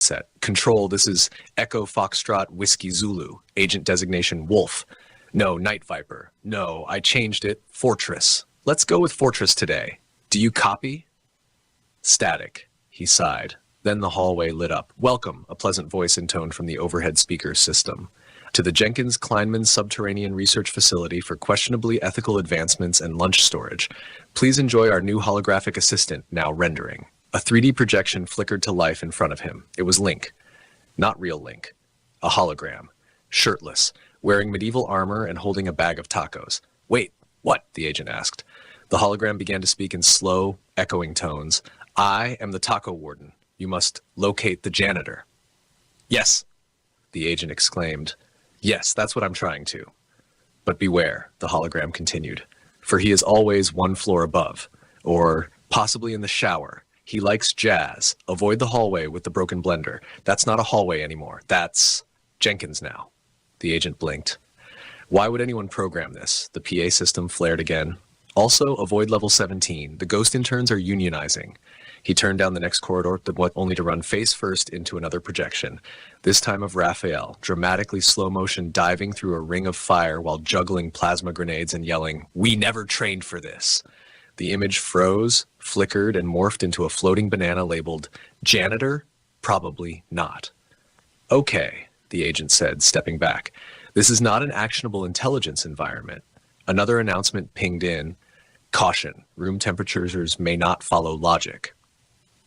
set. Control, this is Echo Foxtrot Whiskey Zulu. Agent designation Wolf. No, Night Viper. No, I changed it. Fortress. Let's go with Fortress today. Do you copy? Static. He sighed. Then the hallway lit up. Welcome, a pleasant voice intoned from the overhead speaker system. To the Jenkins Kleinman Subterranean Research Facility for questionably ethical advancements and lunch storage. Please enjoy our new holographic assistant, now rendering. A 3D projection flickered to life in front of him. It was Link. Not real Link. A hologram. Shirtless, wearing medieval armor and holding a bag of tacos. Wait, what? The agent asked. The hologram began to speak in slow, echoing tones. I am the taco warden. You must locate the janitor. Yes, the agent exclaimed. Yes, that's what I'm trying to. But beware, the hologram continued, for he is always one floor above, or possibly in the shower. He likes jazz. Avoid the hallway with the broken blender. That's not a hallway anymore. That's Jenkins now. The agent blinked. Why would anyone program this? The PA system flared again. Also, avoid level 17. The ghost interns are unionizing. He turned down the next corridor, only to run face first into another projection, this time of Raphael, dramatically slow motion diving through a ring of fire while juggling plasma grenades and yelling, "We never trained for this." The image froze, flickered, and morphed into a floating banana labeled, "Janitor? Probably not." Okay, the agent said, stepping back. This is not an actionable intelligence environment. Another announcement pinged in, "Caution, room temperatures may not follow logic."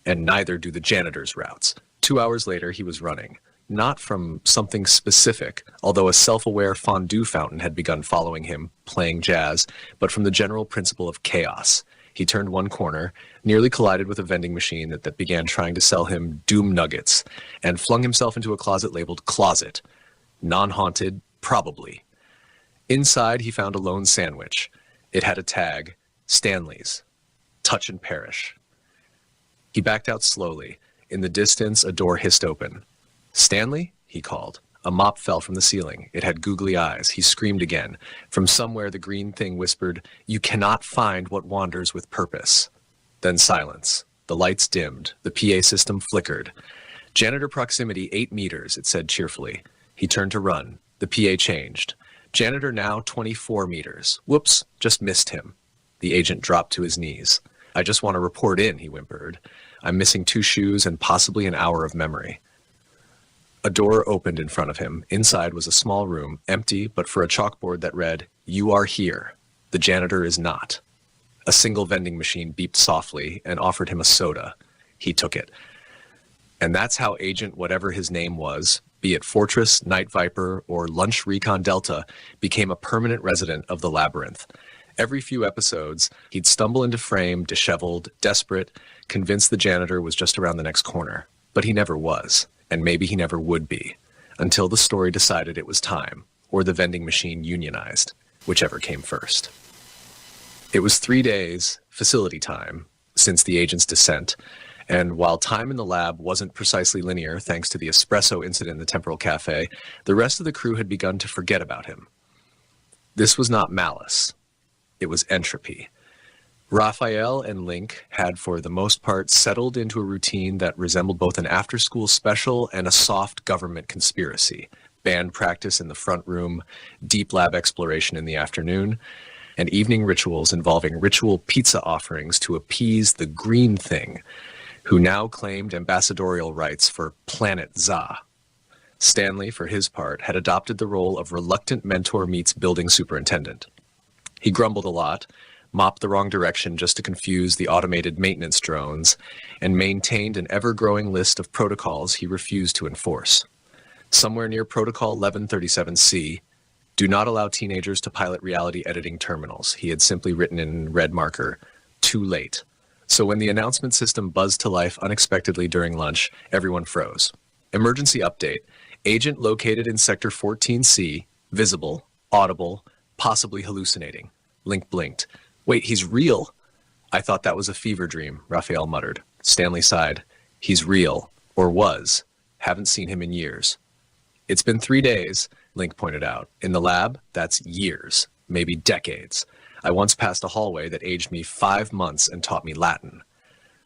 And neither do the janitor's routes. 2 hours later, he was running. Not from something specific, although a self-aware fondue fountain had begun following him, playing jazz, but from the general principle of chaos. He turned one corner, nearly collided with a vending machine that began trying to sell him Doom Nuggets, and flung himself into a closet labeled Closet. Non-haunted, probably. Inside, he found a lone sandwich. It had a tag, Stanley's. Touch and perish. He backed out slowly. In the distance, a door hissed open. "Stanley?" he called. A mop fell from the ceiling. It had googly eyes. He screamed again. From somewhere, the green thing whispered, "You cannot find what wanders with purpose." Then silence. The lights dimmed. The PA system flickered. "Janitor proximity 8 meters, it said cheerfully. He turned to run. The PA changed. "Janitor now 24 meters. Whoops, just missed him." The agent dropped to his knees. "I just want to report in," he whimpered. "I'm missing 2 shoes and possibly an hour of memory." A door opened in front of him. Inside was a small room, empty but for a chalkboard that read, "You are here. The janitor is not." A single vending machine beeped softly and offered him a soda. He took it. And that's how Agent whatever his name was, be it Fortress, Night Viper, or Lunch Recon Delta, became a permanent resident of the labyrinth. Every few episodes, he'd stumble into frame, disheveled, desperate, convinced the janitor was just around the next corner. But he never was, and maybe he never would be, until the story decided it was time, or the vending machine unionized, whichever came first. It was 3 days, facility time, since the agent's descent, and while time in the lab wasn't precisely linear thanks to the espresso incident in the Temporal Cafe, the rest of the crew had begun to forget about him. This was not malice. It was entropy. Raphael and Link had, for the most part, settled into a routine that resembled both an after-school special and a soft government conspiracy. Band practice in the front room, deep lab exploration in the afternoon, and evening rituals involving ritual pizza offerings to appease the green thing, who now claimed ambassadorial rights for Planet Za. Stanley, for his part, had adopted the role of reluctant mentor meets building superintendent. He grumbled a lot, mopped the wrong direction just to confuse the automated maintenance drones, and maintained an ever-growing list of protocols he refused to enforce. Somewhere near Protocol 1137C, do not allow teenagers to pilot reality editing terminals. He had simply written in red marker, too late. So when the announcement system buzzed to life unexpectedly during lunch, everyone froze. Emergency update. Agent located in Sector 14C, visible, audible, possibly hallucinating. Link blinked. Wait, he's real? I thought that was a fever dream, Raphael muttered. Stanley sighed. He's real, or was. Haven't seen him in years. It's been 3 days, Link pointed out. In the lab, that's years, maybe decades. I once passed a hallway that aged me 5 months and taught me Latin.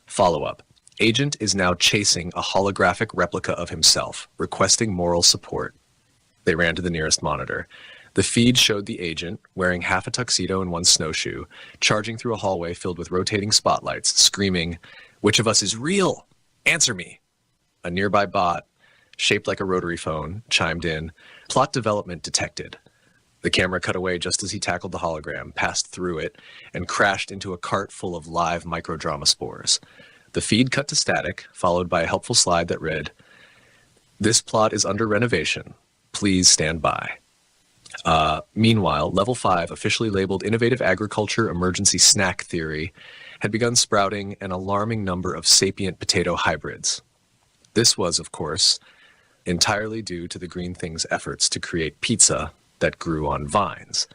Follow-up. Agent is now chasing a holographic replica of himself, requesting moral support. They ran to the nearest monitor. The feed showed the agent, wearing half a tuxedo and one snowshoe, charging through a hallway filled with rotating spotlights, screaming, "Which of us is real? Answer me!" A nearby bot, shaped like a rotary phone, chimed in, "Plot development detected." The camera cut away just as he tackled the hologram, passed through it, and crashed into a cart full of live microdrama spores. The feed cut to static, followed by a helpful slide that read, "This plot is under renovation. Please stand by." Meanwhile, Level 5, officially labeled Innovative Agriculture Emergency Snack Theory, had begun sprouting an alarming number of sapient potato hybrids. This was, of course, entirely due to the green thing's efforts to create pizza that grew on vines.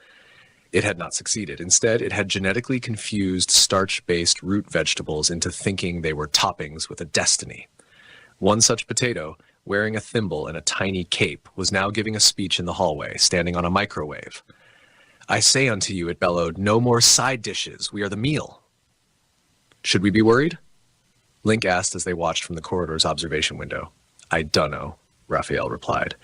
It had not succeeded. Instead, it had genetically confused starch-based root vegetables into thinking they were toppings with a destiny. One such potato, wearing a thimble and a tiny cape, was now giving a speech in the hallway, standing on a microwave. "I say unto you," it bellowed, "no more side dishes. We are the meal." "Should we be worried?" Link asked as they watched from the corridor's observation window. "I dunno," Raphael replied.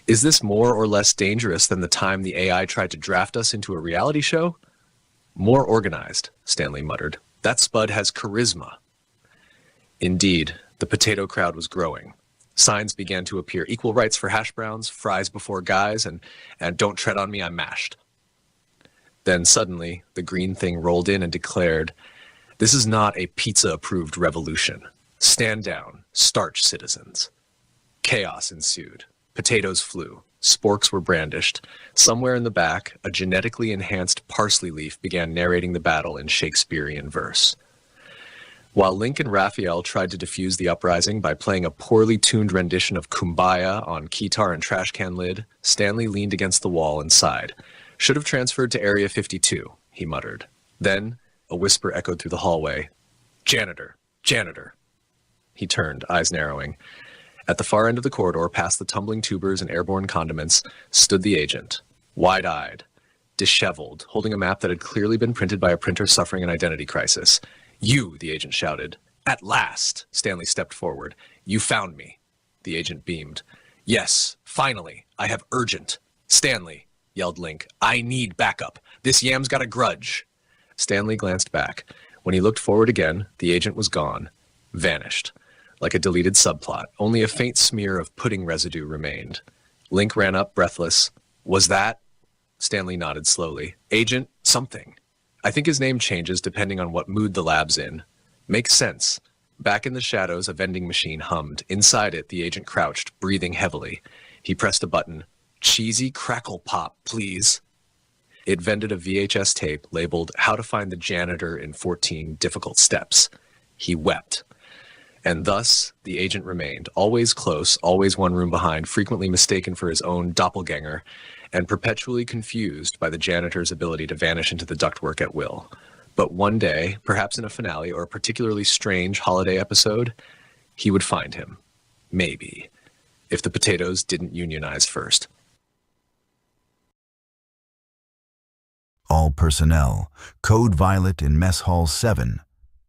"Is this more or less dangerous than the time the AI tried to draft us into a reality show?" "More organized," Stanley muttered. "That Spud has charisma." Indeed, the potato crowd was growing. Signs began to appear: equal rights for hash browns, fries before guys, and "Don't tread on me, I'm mashed." Then suddenly, the green thing rolled in and declared, "This is not a pizza-approved revolution. Stand down, starch citizens." Chaos ensued. Potatoes flew. Sporks were brandished. Somewhere in the back, a genetically enhanced parsley leaf began narrating the battle in Shakespearean verse. While Link and Raphael tried to defuse the uprising by playing a poorly tuned rendition of Kumbaya on keytar and trash can lid, Stanley leaned against the wall and sighed. "Should have transferred to Area 52, he muttered. Then, a whisper echoed through the hallway. "Janitor! Janitor!" He turned, eyes narrowing. At the far end of the corridor, past the tumbling tubers and airborne condiments, stood the agent, wide-eyed, disheveled, holding a map that had clearly been printed by a printer suffering an identity crisis. "You," the agent shouted. "At last!" Stanley stepped forward. "You found me." The agent beamed. "Yes, finally. I have urgent." "Stanley," yelled Link, "I need backup. This yam's got a grudge." Stanley glanced back. When he looked forward again, the agent was gone. Vanished. Like a deleted subplot, only a faint smear of pudding residue remained. Link ran up, breathless. "Was that?" Stanley nodded slowly. "Agent something. I think his name changes depending on what mood the lab's in." "Makes sense." Back in the shadows, a vending machine hummed. Inside it, the agent crouched, breathing heavily. He pressed a button. "Cheesy crackle pop, please." It vended a VHS tape labeled "How to Find the Janitor in 14 Difficult Steps." He wept. And thus, the agent remained, always close, always one room behind, frequently mistaken for his own doppelganger, and perpetually confused by the janitor's ability to vanish into the ductwork at will. But one day, perhaps in a finale or a particularly strange holiday episode, he would find him. Maybe. If the potatoes didn't unionize first. All personnel, Code Violet in Mess Hall 7.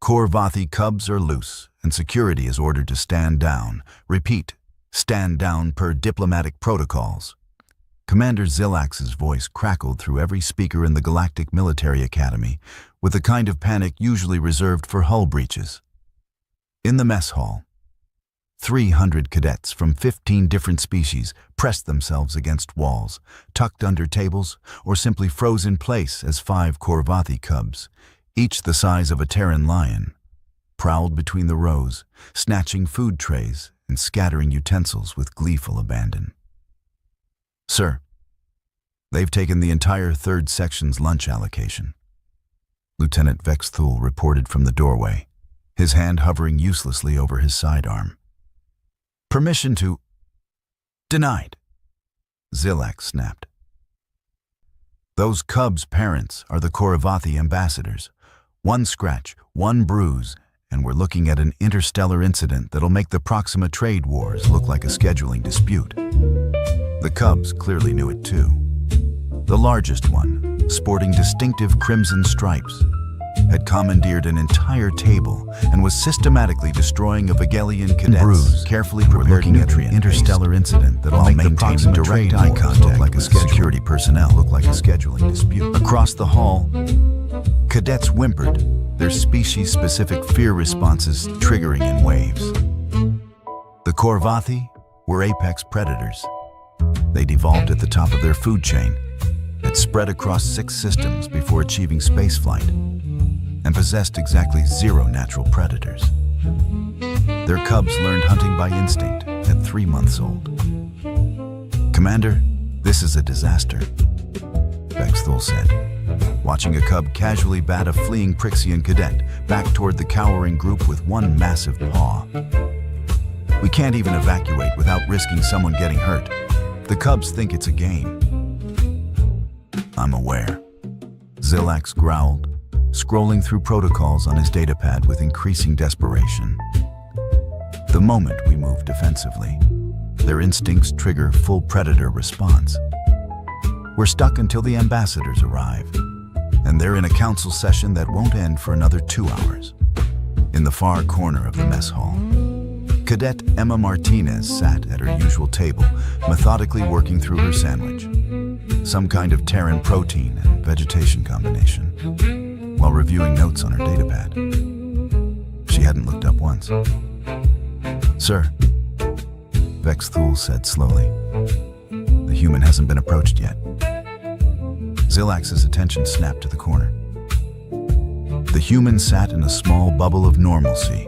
Korvathi cubs are loose, and security is ordered to stand down. Repeat, stand down per diplomatic protocols. Commander Zillax's voice crackled through every speaker in the Galactic Military Academy, with the kind of panic usually reserved for hull breaches. In the mess hall, 300 cadets from 15 different species pressed themselves against walls, tucked under tables, or simply froze in place as 5 Korvathi cubs, each the size of a Terran lion, prowled between the rows, snatching food trays and scattering utensils with gleeful abandon. "Sir, they've taken the entire 3rd section's lunch allocation," Lieutenant Vexthul reported from the doorway, his hand hovering uselessly over his sidearm. "Permission to..." "Denied," Zillax snapped. "Those cubs' parents are the Korvathi ambassadors. One scratch, one bruise, and we're looking at an interstellar incident that'll make the Proxima trade wars look like a scheduling dispute." The cubs clearly knew it too. The largest one, sporting distinctive crimson stripes, had commandeered an entire table and was systematically destroying a Vegelian cadet's Bruce, carefully prepared nutrient interstellar incident that all maintaining direct eye contact like a security personnel look like a scheduling dispute. Across the hall, cadets whimpered, their species-specific fear responses triggering in waves. The Courvathi were apex predators. They devolved at the top of their food chain, had spread across 6 systems before achieving spaceflight, and possessed exactly 0 natural predators. Their cubs learned hunting by instinct at 3 months old. "Commander, this is a disaster," Vexthul said, watching a cub casually bat a fleeing Prixian cadet back toward the cowering group with one massive paw. "We can't even evacuate without risking someone getting hurt. The cubs think it's a game." "I'm aware," Zilax growled, scrolling through protocols on his datapad with increasing desperation. "The moment we move defensively, their instincts trigger full predator response. We're stuck until the ambassadors arrive, and they're in a council session that won't end for another 2 hours." In the far corner of the mess hall, Cadet Emma Martinez sat at her usual table, methodically working through her sandwich, some kind of Terran protein and vegetation combination, while reviewing notes on her datapad. She hadn't looked up once. "Sir," Vexthul said slowly, "the human hasn't been approached yet." Zilax's attention snapped to the corner. The human sat in a small bubble of normalcy,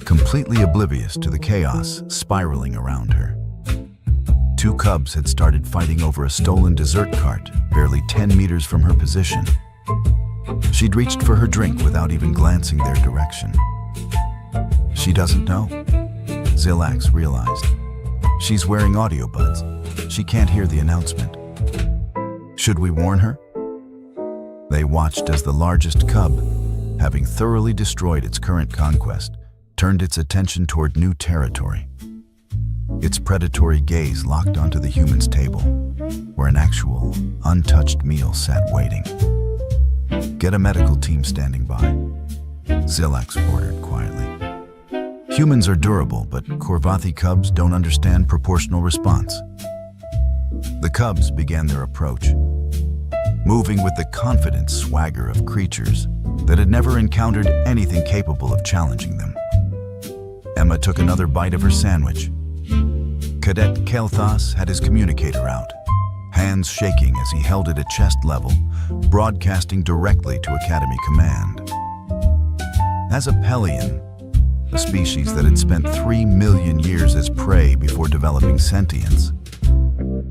completely oblivious to the chaos spiraling around her. 2 cubs had started fighting over a stolen dessert cart barely 10 meters from her position. She'd reached for her drink without even glancing their direction. She doesn't know, Zilax realized. She's wearing audio buds. She can't hear the announcement. Should we warn her? They watched as the largest cub, having thoroughly destroyed its current conquest, turned its attention toward new territory. Its predatory gaze locked onto the human's table, where an actual, untouched meal sat waiting. "Get a medical team standing by," Zilax ordered quietly. Humans are durable, but Courvathi cubs don't understand proportional response. The cubs began their approach, moving with the confident swagger of creatures that had never encountered anything capable of challenging them. Emma took another bite of her sandwich. Cadet Kelthas had his communicator out, hands shaking as he held it at chest level, broadcasting directly to Academy Command. As a Pelian, a species that had spent 3 million years as prey before developing sentience,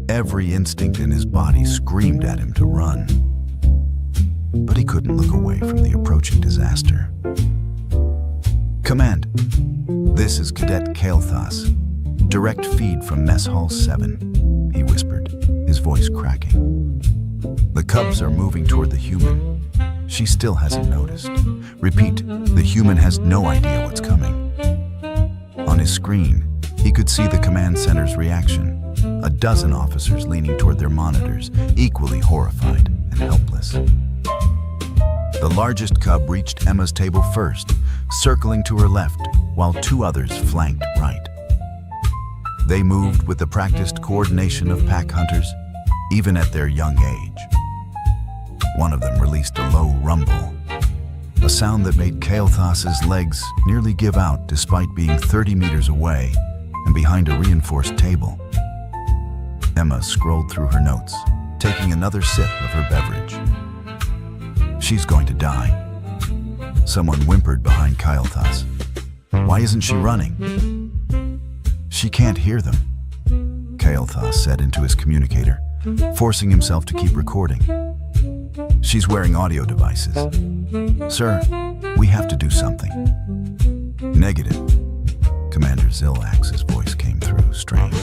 every instinct in his body screamed at him to run. But he couldn't look away from the approaching disaster. "Command, this is Cadet Kelthas. Direct feed from Mess Hall 7, he whispered, his voice cracking. "The cubs are moving toward the human. She still hasn't noticed. Repeat, the human has no idea what's coming." On his screen, he could see the command center's reaction. A dozen officers leaning toward their monitors, equally horrified and helpless. The largest cub reached Emma's table first, circling to her left, while 2 others flanked right. They moved with the practiced coordination of pack hunters, even at their young age. One of them released a low rumble, a sound that made Kelthas's legs nearly give out despite being 30 meters away and behind a reinforced table. Emma scrolled through her notes, taking another sip of her beverage. "She's going to die." Someone whimpered behind Kelthas. "Why isn't she running?" "She can't hear them," Kelthas said into his communicator, forcing himself to keep recording. "She's wearing audio devices. Sir, we have to do something." "Negative." Commander Zilax's voice came through, strained.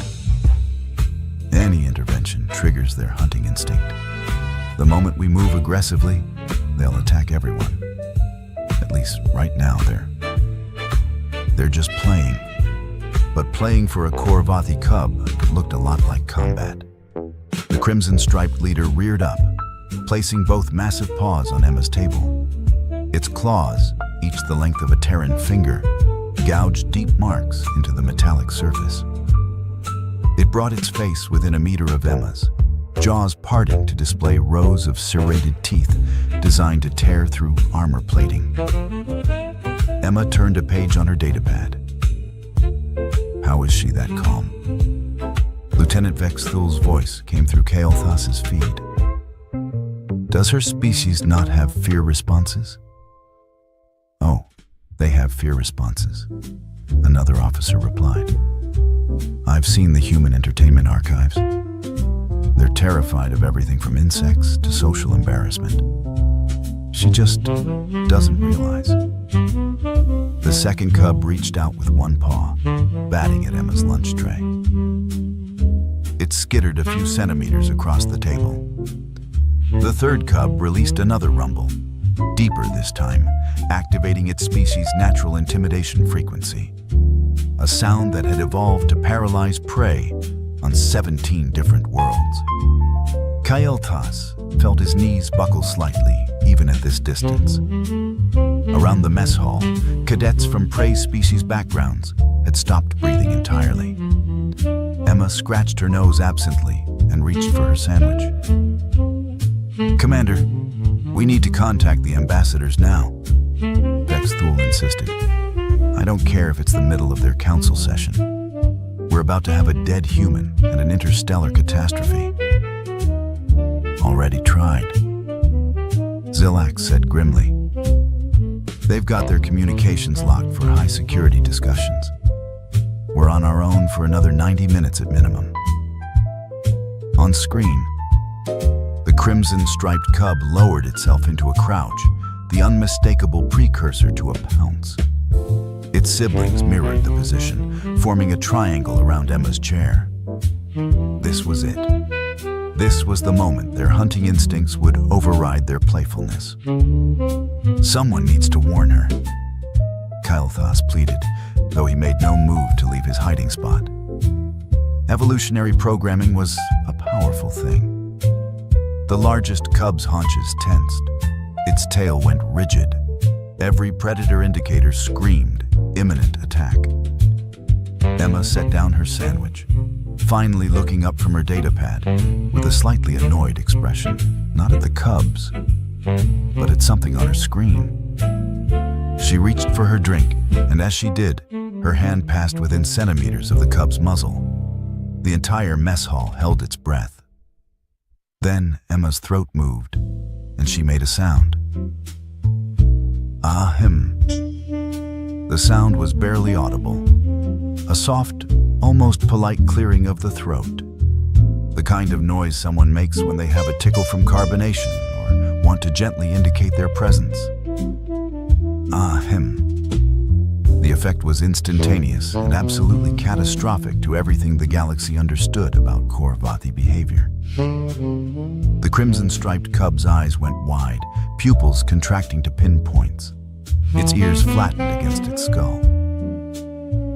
"Any intervention triggers their hunting instinct. The moment we move aggressively, they'll attack everyone. At least right now they're just playing." But playing for a Courvathi cub looked a lot like combat. The crimson-striped leader reared up, placing both massive paws on Emma's table. Its claws, each the length of a Terran finger, gouged deep marks into the metallic surface. It brought its face within a meter of Emma's, jaws parting to display rows of serrated teeth designed to tear through armor plating. Emma turned a page on her datapad. How is she that calm? Lieutenant Vex Thul's voice came through Kael'thas's feed. Does her species not have fear responses? Oh, they have fear responses, another officer replied. I've seen the human entertainment archives. They're terrified of everything from insects to social embarrassment. She just doesn't realize. The second cub reached out with one paw, batting at Emma's lunch tray. It skittered a few centimeters across the table. The third cub released another rumble, deeper this time, activating its species' natural intimidation frequency. A sound that had evolved to paralyze prey on 17 different worlds. Kael'thas felt his knees buckle slightly, even at this distance. Around the mess hall, cadets from prey species backgrounds had stopped breathing entirely. Emma scratched her nose absently and reached for her sandwich. Commander, we need to contact the ambassadors now, Vex Thul insisted. I don't care if it's the middle of their council session. We're about to have a dead human and an interstellar catastrophe. Already tried, Zilak said grimly. They've got their communications locked for high security discussions. We're on our own for another 90 minutes at minimum. On screen, the crimson-striped cub lowered itself into a crouch, the unmistakable precursor to a pounce. Its siblings mirrored the position, forming a triangle around Emma's chair. This was it. This was the moment their hunting instincts would override their playfulness. Someone needs to warn her, Kael'thas pleaded, though he made no move to leave his hiding spot. Evolutionary programming was a powerful thing. The largest cub's haunches tensed. Its tail went rigid. Every predator indicator screamed imminent attack. Emma set down her sandwich, finally looking up from her datapad with a slightly annoyed expression, not at the cubs, but at something on her screen. She reached for her drink, and as she did, her hand passed within centimeters of the cub's muzzle. The entire mess hall held its breath. Then Emma's throat moved, and she made a sound. Ahem. The sound was barely audible. A soft, almost polite clearing of the throat. The kind of noise someone makes when they have a tickle from carbonation or want to gently indicate their presence. Ahem. The effect was instantaneous and absolutely catastrophic to everything the galaxy understood about Korvathi behavior. The crimson-striped cub's eyes went wide, pupils contracting to pinpoints. Its ears flattened against its skull.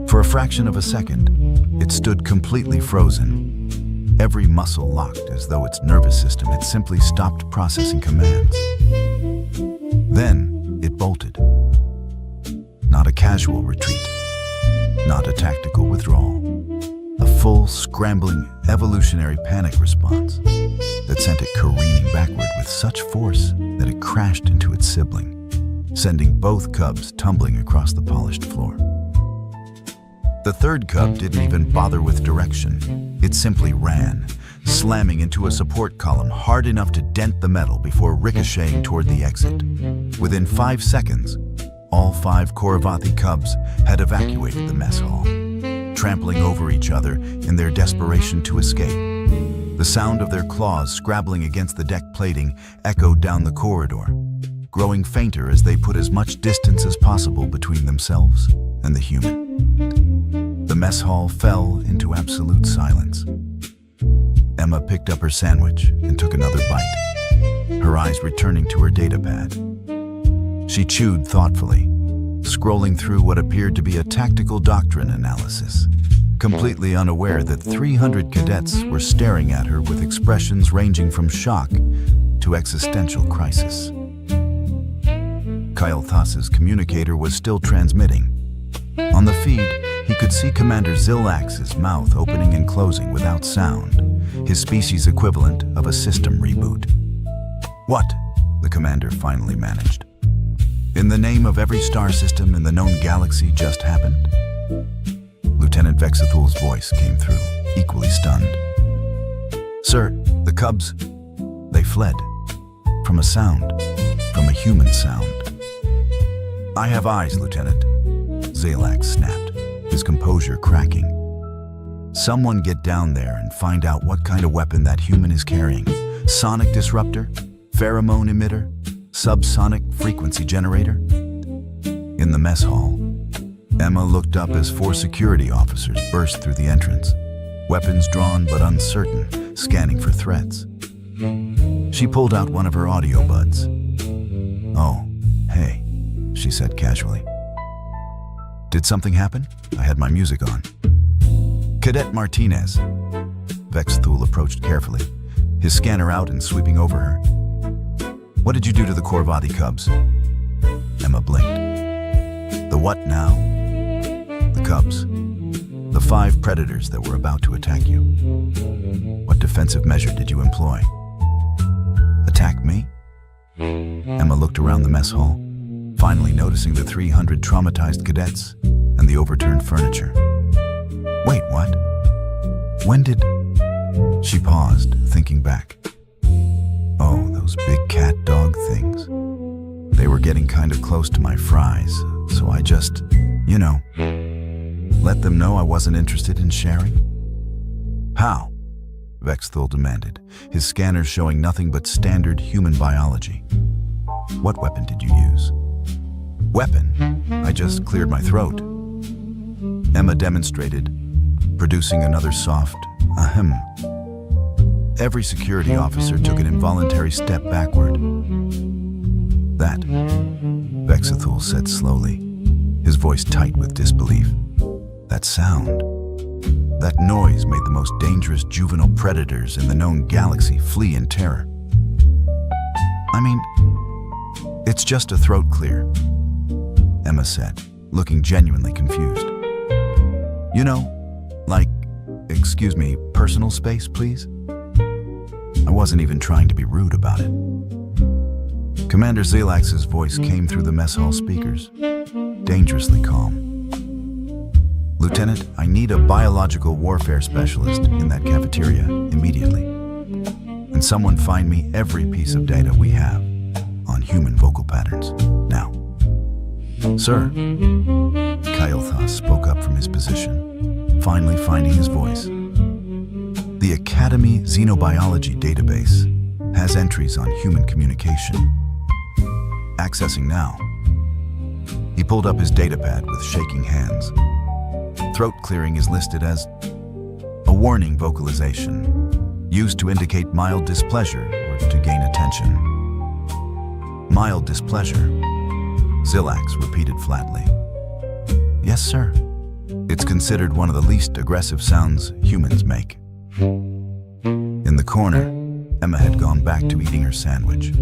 For a fraction of a second, it stood completely frozen, every muscle locked as though its nervous system had simply stopped processing commands. Then it bolted. Not a casual retreat, not a tactical withdrawal. A full, scrambling, evolutionary panic response that sent it careening backward with such force that it crashed into its sibling, sending both cubs tumbling across the polished floor. The third cub didn't even bother with direction. It simply ran, slamming into a support column hard enough to dent the metal before ricocheting toward the exit. Within 5 seconds, all 5 Korvathi cubs had evacuated the mess hall, trampling over each other in their desperation to escape. The sound of their claws scrabbling against the deck plating echoed down the corridor, growing fainter as they put as much distance as possible between themselves and the human. The mess hall fell into absolute silence. Emma picked up her sandwich and took another bite, her eyes returning to her datapad. She chewed thoughtfully, scrolling through what appeared to be a tactical doctrine analysis, completely unaware that 300 cadets were staring at her with expressions ranging from shock to existential crisis. Kyle Thas's communicator was still transmitting. On the feed, he could see Commander Zilax's mouth opening and closing without sound, his species equivalent of a system reboot. "What?" the commander finally managed. "In the name of every star system in the known galaxy just happened?" Lieutenant Vexathul's voice came through, equally stunned. "Sir, the Cubs, they fled. From a sound. From a human sound." "I have eyes, Lieutenant," Zilax snapped, his composure cracking. "Someone get down there and find out what kind of weapon that human is carrying. Sonic disruptor? Pheromone emitter? Subsonic frequency generator?" In the mess hall, Emma looked up as 4 security officers burst through the entrance, weapons drawn but uncertain, scanning for threats. She pulled out one of her audio buds. "Oh, hey," she said casually. "Did something happen? I had my music on." "Cadet Martinez." Vexthul approached carefully, his scanner out and sweeping over her. "What did you do to the Corvati Cubs?" Emma blinked. "The what now?" "The Cubs. The 5 predators that were about to attack you. What defensive measure did you employ?" "Attack me?" Emma looked around the mess hall, finally noticing the 300 traumatized cadets and the overturned furniture. "Wait, what? When did..." She paused, thinking back. "Oh, those big cat dog things. They were getting kind of close to my fries, so I just, let them know I wasn't interested in sharing." "How?" Vexthul demanded, his scanners showing nothing but standard human biology. "What weapon did you use?" "Weapon? I just cleared my throat." Emma demonstrated, producing another soft ahem. Every security officer took an involuntary step backward. "That," Vexathul said slowly, his voice tight with disbelief. "That sound, that noise made the most dangerous juvenile predators in the known galaxy flee in terror. I mean, it's just a throat clear," Emma said, looking genuinely confused. Like, "Excuse me, personal space, please?" I wasn't even trying to be rude about it. Commander Zilax's voice came through the mess hall speakers, dangerously calm. "Lieutenant, I need a biological warfare specialist in that cafeteria immediately. And someone find me every piece of data we have on human vocal patterns, now." "Sir," Kyle Thas spoke up from his position, finally finding his voice. "The Academy Xenobiology database has entries on human communication. Accessing now." He pulled up his datapad with shaking hands. Throat clearing is listed as a warning vocalization, used to indicate mild displeasure or to gain attention. "Mild displeasure," Zilax repeated flatly. "Yes, sir. It's considered one of the least aggressive sounds humans make." In the corner, Emma had gone back to eating her sandwich,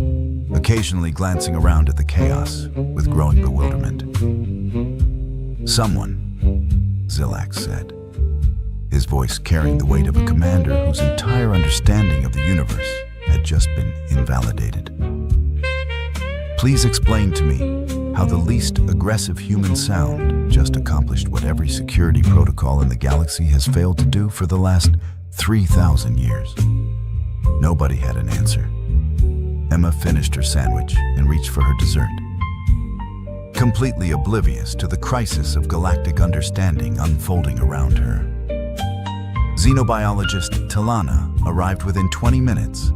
occasionally glancing around at the chaos with growing bewilderment. "Someone," Zilax said, his voice carrying the weight of a commander whose entire understanding of the universe had just been invalidated. "Please explain to me how the least aggressive human sound just accomplished what every security protocol in the galaxy has failed to do for the last 3,000 years. Nobody had an answer. Emma finished her sandwich and reached for her dessert, completely oblivious to the crisis of galactic understanding unfolding around her. Xenobiologist Talana arrived within 20 minutes,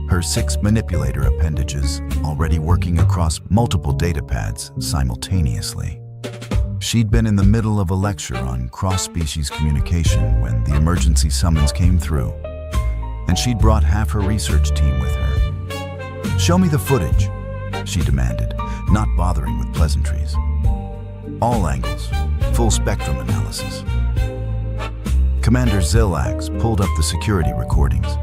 her 6 manipulator appendages already working across multiple datapads simultaneously. She'd been in the middle of a lecture on cross-species communication when the emergency summons came through, and she'd brought half her research team with her. "Show me the footage," she demanded, not bothering with pleasantries. "All angles, full spectrum analysis." Commander Zilax pulled up the security recordings.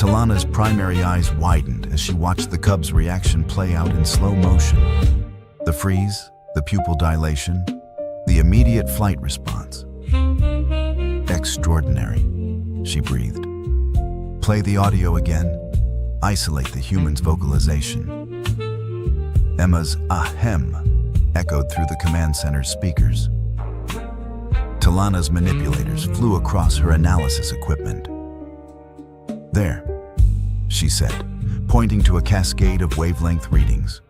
Talana's primary eyes widened as she watched the cub's reaction play out in slow motion. The freeze, the pupil dilation, the immediate flight response. Extraordinary, she breathed. Play the audio again. Isolate the human's vocalization. Emma's ahem echoed through the command center's speakers. Talana's manipulators flew across her analysis equipment. There, she said, pointing to a cascade of wavelength readings.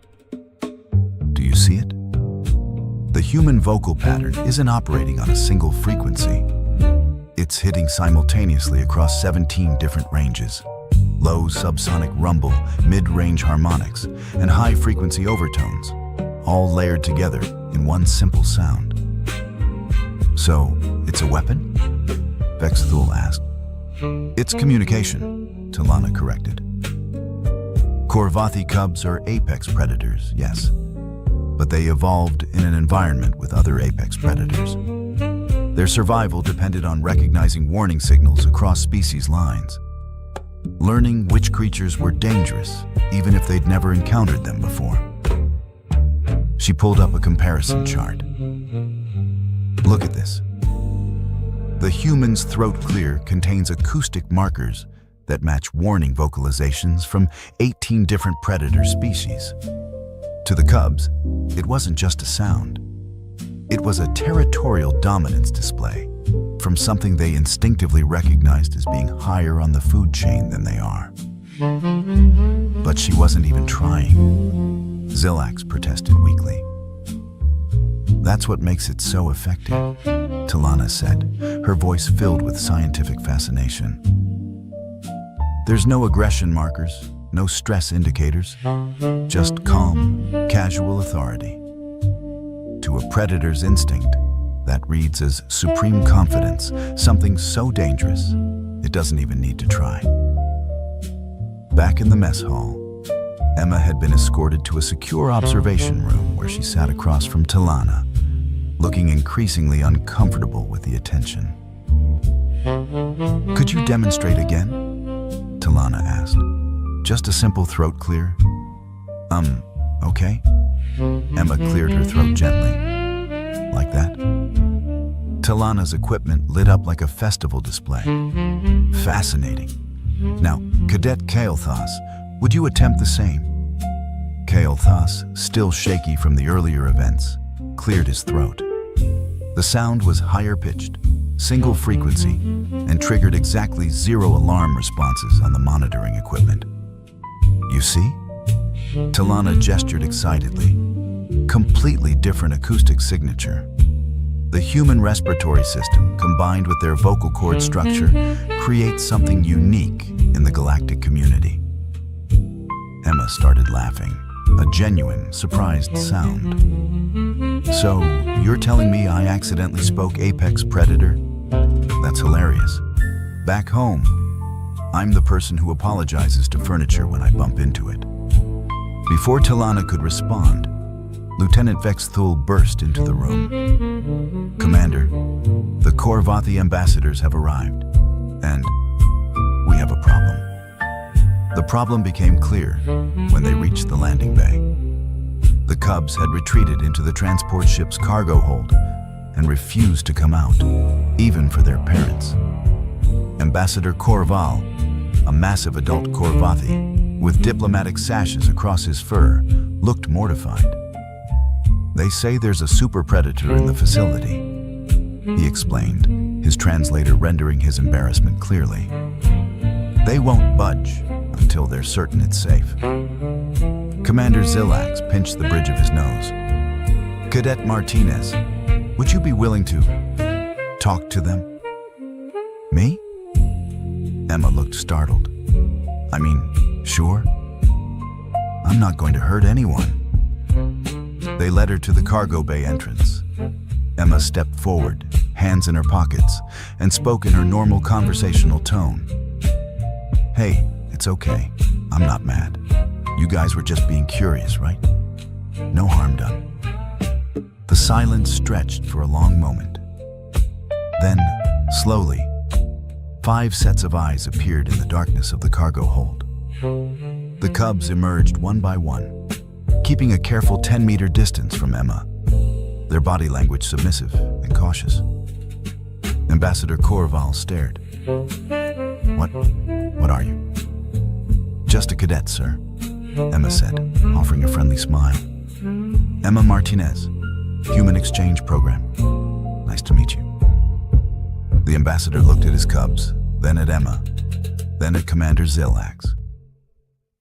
Do you see it? The human vocal pattern isn't operating on a single frequency. It's hitting simultaneously across 17 different ranges. Low subsonic rumble, mid-range harmonics, and high-frequency overtones, all layered together in one simple sound. So, it's a weapon? Vexthul asked. It's communication, Talana corrected. Coravathy cubs are apex predators, yes, but they evolved in an environment with other apex predators. Their survival depended on recognizing warning signals across species lines, learning which creatures were dangerous, even if they'd never encountered them before. She pulled up a comparison chart. Look at this. The human's throat clear contains acoustic markers that match warning vocalizations from 18 different predator species. To the cubs, it wasn't just a sound. It was a territorial dominance display from something they instinctively recognized as being higher on the food chain than they are. But she wasn't even trying. Zilax protested weakly. That's what makes it so effective, Talana said, her voice filled with scientific fascination. There's no aggression markers, no stress indicators, just calm, casual authority. To a predator's instinct, that reads as supreme confidence, something so dangerous, it doesn't even need to try. Back in the mess hall, Emma had been escorted to a secure observation room where she sat across from Talana, looking increasingly uncomfortable with the attention. Could you demonstrate again? Talana asked. Just a simple throat clear? Okay? Emma cleared her throat gently. Like that? Talana's equipment lit up like a festival display. Fascinating. Now, Cadet Kael'thas, would you attempt the same? Kael'thas, still shaky from the earlier events, cleared his throat. The sound was higher pitched, single frequency, and triggered exactly 0 alarm responses on the monitoring equipment. You see? Talana gestured excitedly. Completely different acoustic signature. The human respiratory system, combined with their vocal cord structure, creates something unique in the galactic community. Emma started laughing, a genuine, surprised sound. So, you're telling me I accidentally spoke apex predator? That's hilarious. Back home, I'm the person who apologizes to furniture when I bump into it. Before Talana could respond, Lieutenant Vexthul burst into the room. Commander, the Coravathy ambassadors have arrived, and we have a problem. The problem became clear when they reached the landing bay. The cubs had retreated into the transport ship's cargo hold and refused to come out, even for their parents. Ambassador Corval, a massive adult Coravathy with diplomatic sashes across his fur, looked mortified. They say there's a super predator in the facility, he explained, his translator rendering his embarrassment clearly. They won't budge until they're certain it's safe. Commander Zilax pinched the bridge of his nose. Cadet Martinez, would you be willing to talk to them? Me? Emma looked startled. I mean, sure. I'm not going to hurt anyone. They led her to the cargo bay entrance. Emma stepped forward, hands in her pockets, and spoke in her normal conversational tone. Hey, it's okay. I'm not mad. You guys were just being curious, right? No harm done. The silence stretched for a long moment. Then, slowly, 5 sets of eyes appeared in the darkness of the cargo hold. The cubs emerged one by one, keeping a careful 10-meter distance from Emma, their body language submissive and cautious. Ambassador Courval stared. What are you? Just a cadet, sir, Emma said, offering a friendly smile. Emma Martinez, Human Exchange Program. Nice to meet you. The ambassador looked at his cubs, then at Emma, then at Commander Zillax.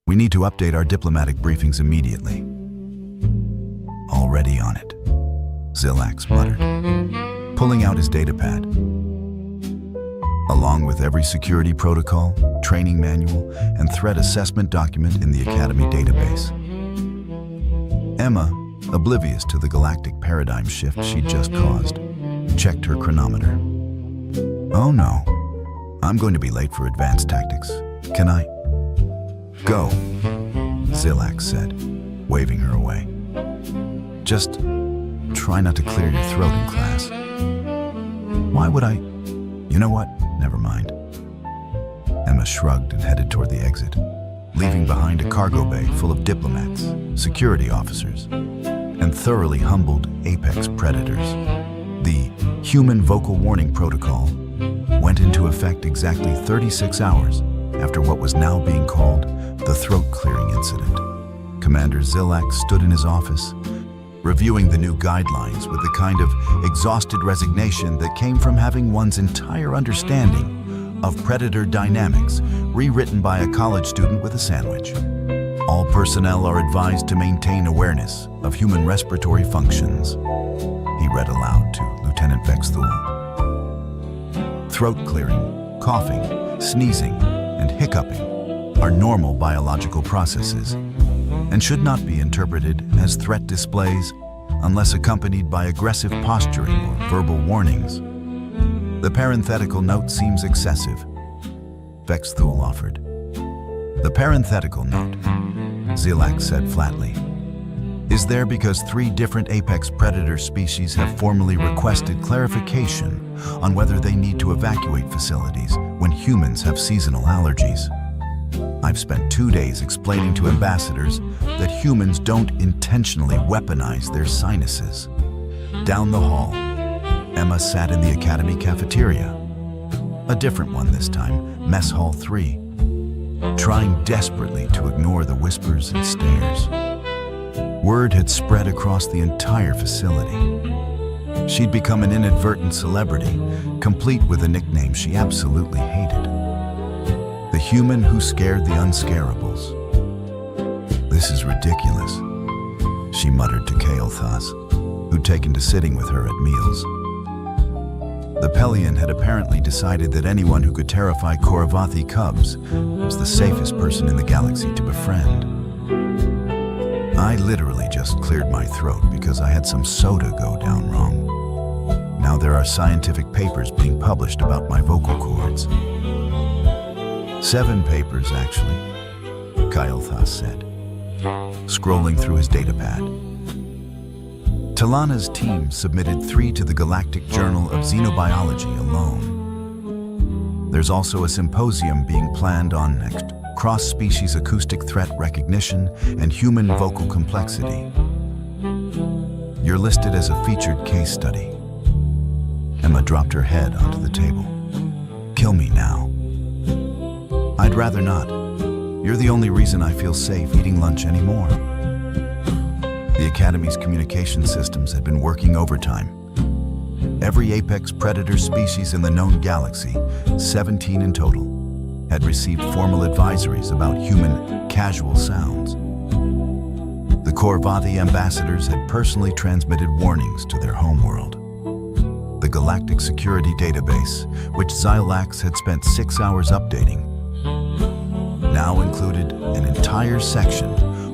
We need to update our diplomatic briefings immediately. Already on it, Zillax muttered, pulling out his datapad. Along with every security protocol, training manual, and threat assessment document in the Academy database. Emma, oblivious to the galactic paradigm shift she'd just caused, checked her chronometer. Oh no, I'm going to be late for advanced tactics. Can I? Go, Zillax said, waving her away. Just try not to clear your throat in class. Why would I? You know what? Never mind. Emma shrugged and headed toward the exit, leaving behind a cargo bay full of diplomats, security officers, and thoroughly humbled apex predators. The Human Vocal Warning Protocol went into effect exactly 36 hours after what was now being called the throat clearing incident. Commander Zillax stood in his office, reviewing the new guidelines with the kind of exhausted resignation that came from having one's entire understanding of predator dynamics rewritten by a college student with a sandwich. All personnel are advised to maintain awareness of human respiratory functions, he read aloud to Lieutenant Vexthul. Throat clearing, coughing, sneezing, and hiccuping are normal biological processes and should not be interpreted as threat displays unless accompanied by aggressive posturing or verbal warnings. The parenthetical note seems excessive, Vexthul offered. The parenthetical note, Zillax said flatly, is there because 3 different apex predator species have formally requested clarification on whether they need to evacuate facilities when humans have seasonal allergies. I've spent 2 days explaining to ambassadors that humans don't intentionally weaponize their sinuses. Down the hall, Emma sat in the Academy cafeteria. A different one this time, Mess Hall 3, trying desperately to ignore the whispers and stares. Word had spread across the entire facility. She'd become an inadvertent celebrity, complete with a nickname she absolutely hated. The human who scared the unscarables. This is ridiculous, she muttered to Kael'thas, who'd taken to sitting with her at meals. The Pelion had apparently decided that anyone who could terrify Courvathi cubs was the safest person in the galaxy to befriend. I literally just cleared my throat because I had some soda go down wrong. Now there are scientific papers being published about my vocal cords. 7 papers, actually, Kael'thas said, scrolling through his datapad. Talana's team submitted 3 to the Galactic Journal of Xenobiology alone. There's also a symposium being planned on cross-species acoustic threat recognition and human vocal complexity. You're listed as a featured case study. Emma dropped her head onto the table. Kill me now. I'd rather not. You're the only reason I feel safe eating lunch anymore. The Academy's communication systems had been working overtime. Every apex predator species in the known galaxy, 17 in total, had received formal advisories about human casual sounds. The Courvathi ambassadors had personally transmitted warnings to their homeworld. The Galactic Security Database, which Zillax had spent 6 hours updating, now included an entire section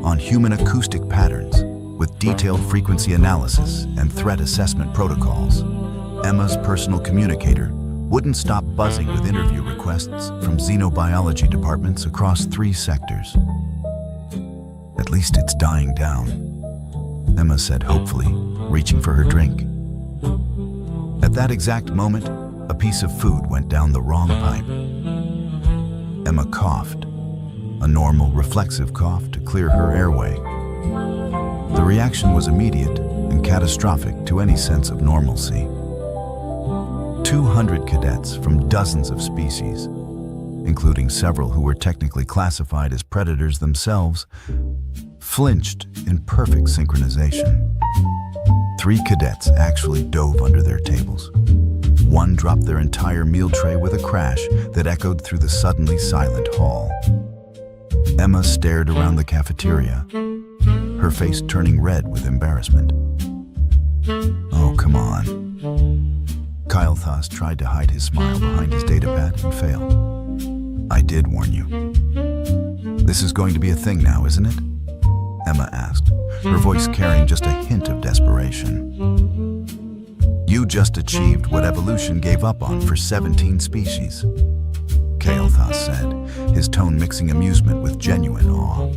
on human acoustic patterns with detailed frequency analysis and threat assessment protocols. Emma's personal communicator wouldn't stop buzzing with interview requests from xenobiology departments across 3 sectors. At least it's dying down, Emma said hopefully, reaching for her drink. At that exact moment, a piece of food went down the wrong pipe. Emma coughed, a normal, reflexive cough to clear her airway. The reaction was immediate and catastrophic to any sense of normalcy. 200 cadets from dozens of species, including several who were technically classified as predators themselves, flinched in perfect synchronization. 3 cadets actually dove under their tables. 1 dropped their entire meal tray with a crash that echoed through the suddenly silent hall. Emma stared around the cafeteria, her face turning red with embarrassment. Oh, come on. Kyle Thas tried to hide his smile behind his datapad and failed. I did warn you. This is going to be a thing now, isn't it? Emma asked, her voice carrying just a hint of desperation. You just achieved what evolution gave up on for 17 species, Kyle Thas said, his tone mixing amusement with genuine awe.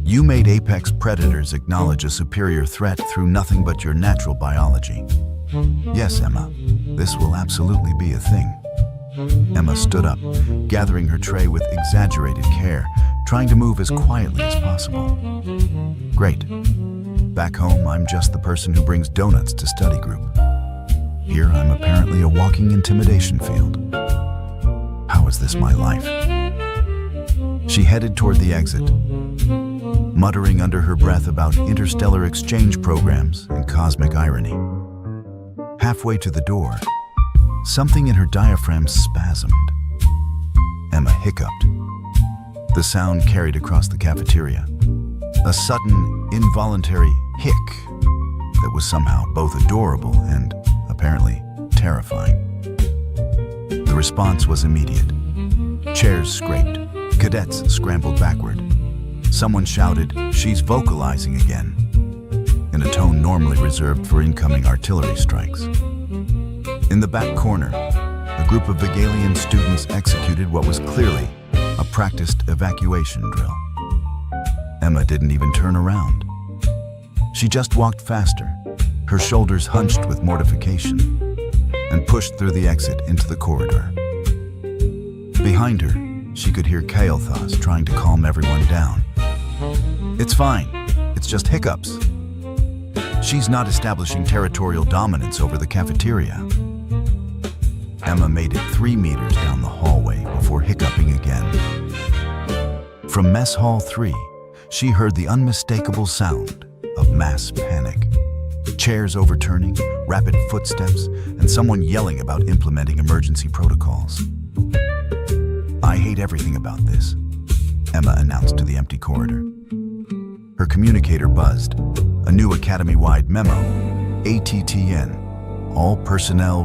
You made apex predators acknowledge a superior threat through nothing but your natural biology. Yes, Emma, this will absolutely be a thing. Emma stood up, gathering her tray with exaggerated care, trying to move as quietly as possible. Great. Back home, I'm just the person who brings donuts to study group. Here, I'm apparently a walking intimidation field. How is this my life? She headed toward the exit, muttering under her breath about interstellar exchange programs and cosmic irony. Halfway to the door, something in her diaphragm spasmed. Emma hiccuped. The sound carried across the cafeteria. A sudden, involuntary hic that was somehow both adorable and, apparently, terrifying. The response was immediate. Chairs scraped. Cadets scrambled backward. Someone shouted, "She's vocalizing again," in a tone normally reserved for incoming artillery strikes. In the back corner, a group of Vigalian students executed what was clearly a practiced evacuation drill. Emma didn't even turn around. She just walked faster, her shoulders hunched with mortification, and pushed through the exit into the corridor. Behind her, she could hear Kyle Thas trying to calm everyone down. It's fine. It's just hiccups. She's not establishing territorial dominance over the cafeteria. Emma made it 3 meters down the hallway before hiccuping again. From Mess Hall 3, she heard the unmistakable sound of mass panic. Chairs overturning, rapid footsteps, and someone yelling about implementing emergency protocols. I hate everything about this, Emma announced to the empty corridor. Her communicator buzzed, a new academy-wide memo, ATTN, all personnel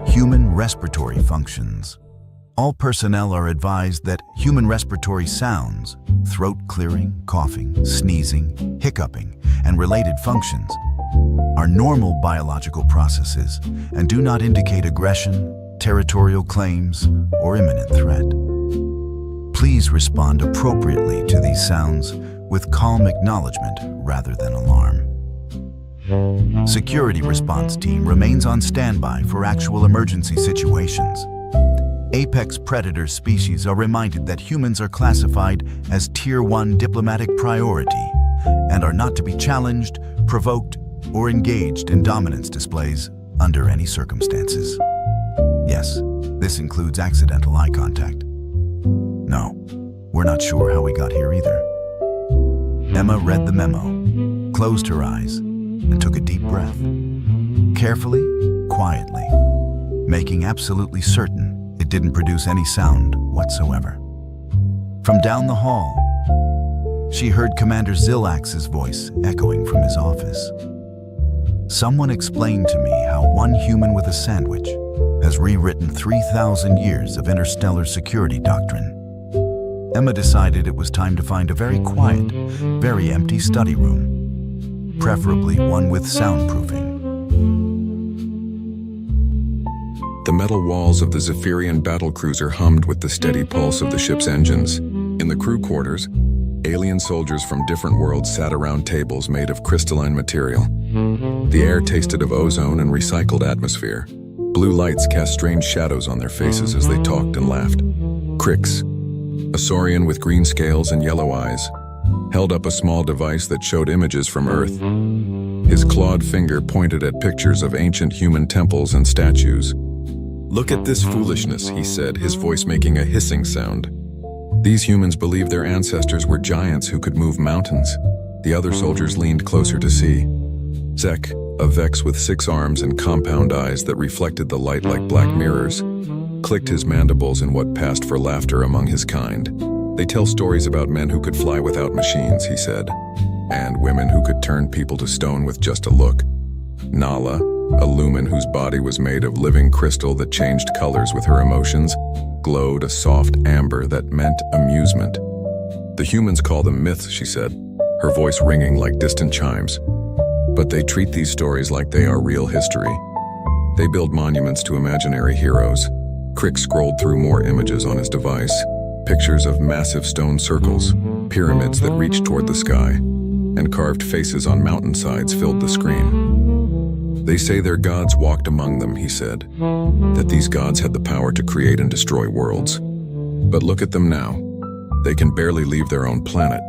human respiratory functions. All personnel are advised that human respiratory sounds, throat clearing, coughing, sneezing, hiccuping, and related functions are normal biological processes and do not indicate aggression, territorial claims, or imminent threat. Please respond appropriately to these sounds with calm acknowledgement rather than alarm. Security response team remains on standby for actual emergency situations. Apex predator species are reminded that humans are classified as Tier 1 diplomatic priority and are not to be challenged, provoked, or engaged in dominance displays under any circumstances. Yes, this includes accidental eye contact. No, we're not sure how we got here either. Emma read the memo, closed her eyes, and took a deep breath. Carefully, quietly, making absolutely certain it didn't produce any sound whatsoever. From down the hall, she heard Commander Zillax's voice echoing from his office. Someone explained to me how one human with a sandwich has rewritten 3,000 years of interstellar security doctrine. Emma decided it was time to find a very quiet, very empty study room, preferably one with soundproofing. The metal walls of the Zephyrian battlecruiser hummed with the steady pulse of the ship's engines. In the crew quarters, alien soldiers from different worlds sat around tables made of crystalline material. The air tasted of ozone and recycled atmosphere, Blue lights cast strange shadows on their faces as they talked and laughed. Crix, a saurian with green scales and yellow eyes, held up a small device that showed images from Earth. His clawed finger pointed at pictures of ancient human temples and statues. "Look at this foolishness," he said, his voice making a hissing sound. These humans believed their ancestors were giants who could move mountains. The other soldiers leaned closer to see. Zek, a Vex with 6 arms and compound eyes that reflected the light like black mirrors, clicked his mandibles in what passed for laughter among his kind. "They tell stories about men who could fly without machines," he said, "and women who could turn people to stone with just a look." Nala, a lumen whose body was made of living crystal that changed colors with her emotions, glowed a soft amber that meant amusement. "The humans call them myths," she said, her voice ringing like distant chimes. "But they treat these stories like they are real history. They build monuments to imaginary heroes." Crick scrolled through more images on his device, pictures of massive stone circles, pyramids that reached toward the sky, and carved faces on mountainsides filled the screen. "They say their gods walked among them," he said, "that these gods had the power to create and destroy worlds. But look at them now. They can barely leave their own planet."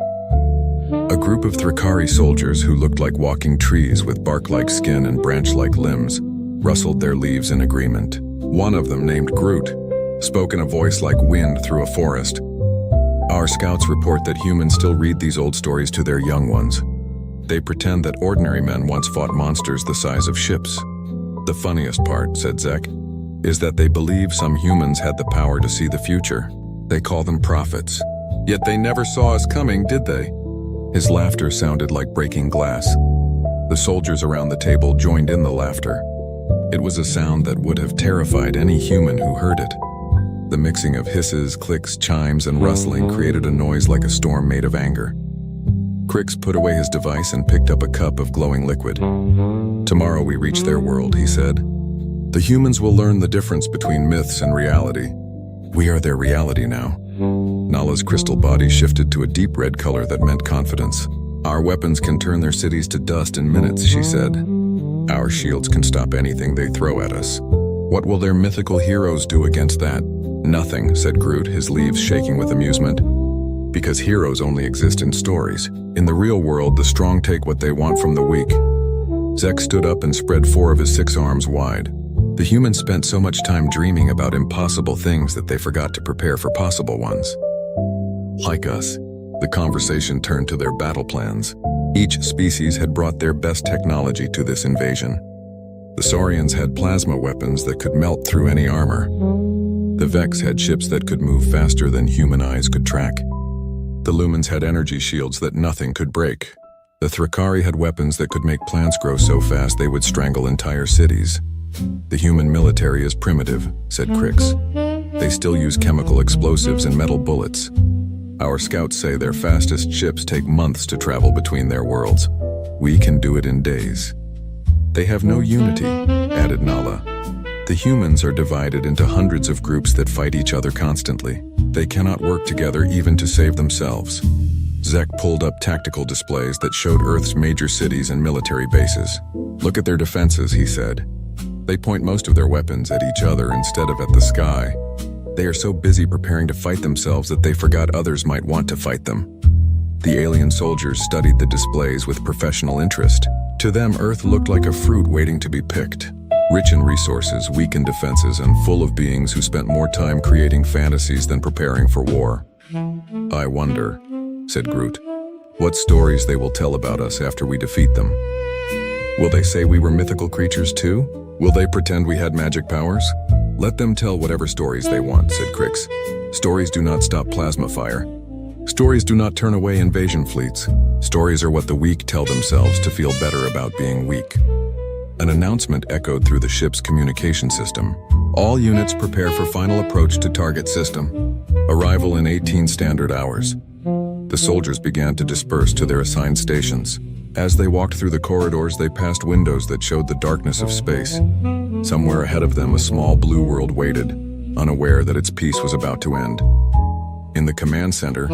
A group of Thrakari soldiers who looked like walking trees with bark-like skin and branch-like limbs rustled their leaves in agreement. One of them, named Groot, spoke in a voice like wind through a forest. "Our scouts report that humans still read these old stories to their young ones. They pretend that ordinary men once fought monsters the size of ships. The funniest part," said Zek, "is that they believe some humans had the power to see the future. They call them prophets. Yet they never saw us coming, did they?" His laughter sounded like breaking glass. The soldiers around the table joined in the laughter. It was a sound that would have terrified any human who heard it. The mixing of hisses, clicks, chimes, and rustling created a noise like a storm made of anger. Crix put away his device and picked up a cup of glowing liquid. "Tomorrow we reach their world," he said. "The humans will learn the difference between myths and reality. We are their reality now." Nala's crystal body shifted to a deep red color that meant confidence. "Our weapons can turn their cities to dust in minutes," she said. "Our shields can stop anything they throw at us. What will their mythical heroes do against that?" "Nothing," said Groot, his leaves shaking with amusement. "Because heroes only exist in stories. In the real world, the strong take what they want from the weak." Zek stood up and spread 4 of his 6 arms wide. The humans spent so much time dreaming about impossible things that they forgot to prepare for possible ones. Like us, the conversation turned to their battle plans. Each species had brought their best technology to this invasion. The Saurians had plasma weapons that could melt through any armor. The Vex had ships that could move faster than human eyes could track. The Lumens had energy shields that nothing could break. The Thrakari had weapons that could make plants grow so fast they would strangle entire cities. "The human military is primitive," said Crix. "They still use chemical explosives and metal bullets. Our scouts say their fastest ships take months to travel between their worlds. We can do it in days." "They have no unity," added Nala. "The humans are divided into hundreds of groups that fight each other constantly. They cannot work together even to save themselves." Zek pulled up tactical displays that showed Earth's major cities and military bases. "Look at their defenses," he said. "They point most of their weapons at each other instead of at the sky. They are so busy preparing to fight themselves that they forgot others might want to fight them." The alien soldiers studied the displays with professional interest. To them, Earth looked like a fruit waiting to be picked. Rich in resources, weak in defenses, and full of beings who spent more time creating fantasies than preparing for war. "I wonder," said Groot, "what stories they will tell about us after we defeat them. Will they say we were mythical creatures too? Will they pretend we had magic powers?" "Let them tell whatever stories they want," said Crix. "Stories do not stop plasma fire. Stories do not turn away invasion fleets. Stories are what the weak tell themselves to feel better about being weak." An announcement echoed through the ship's communication system. "All units prepare for final approach to target system. Arrival in 18 standard hours." The soldiers began to disperse to their assigned stations. As they walked through the corridors, they passed windows that showed the darkness of space. Somewhere ahead of them, a small blue world waited, unaware that its peace was about to end. In the command center,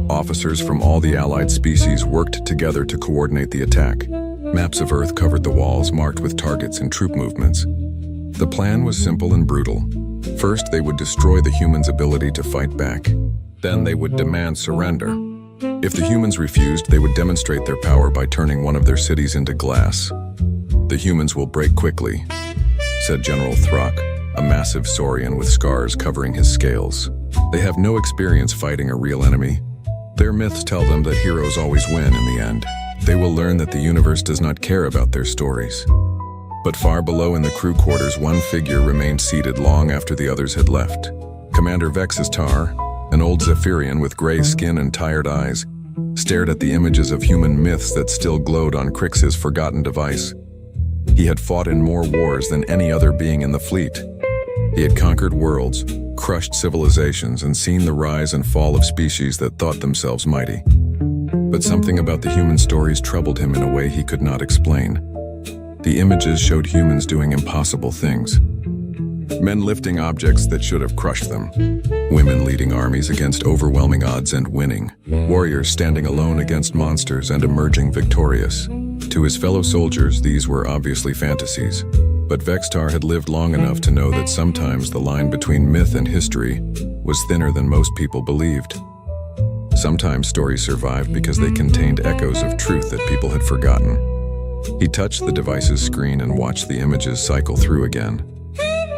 officers from all the allied species worked together to coordinate the attack. Maps of Earth covered the walls, marked with targets and troop movements. The plan was simple and brutal. First, they would destroy the humans' ability to fight back. Then they would demand surrender. If the humans refused, they would demonstrate their power by turning one of their cities into glass. "The humans will break quickly," said General Throck, a massive saurian with scars covering his scales. "They have no experience fighting a real enemy. Their myths tell them that heroes always win in the end. They will learn that the universe does not care about their stories." But far below in the crew quarters, one figure remained seated long after the others had left. Commander Vexistar, an old Zephyrian with gray skin and tired eyes, stared at the images of human myths that still glowed on Crix's forgotten device. He had fought in more wars than any other being in the fleet. He had conquered worlds, crushed civilizations, and seen the rise and fall of species that thought themselves mighty. But something about the human stories troubled him in a way he could not explain. The images showed humans doing impossible things. Men lifting objects that should have crushed them. Women leading armies against overwhelming odds and winning. Warriors standing alone against monsters and emerging victorious. To his fellow soldiers, these were obviously fantasies. But Vextar had lived long enough to know that sometimes the line between myth and history was thinner than most people believed. Sometimes stories survived because they contained echoes of truth that people had forgotten. He touched the device's screen and watched the images cycle through again.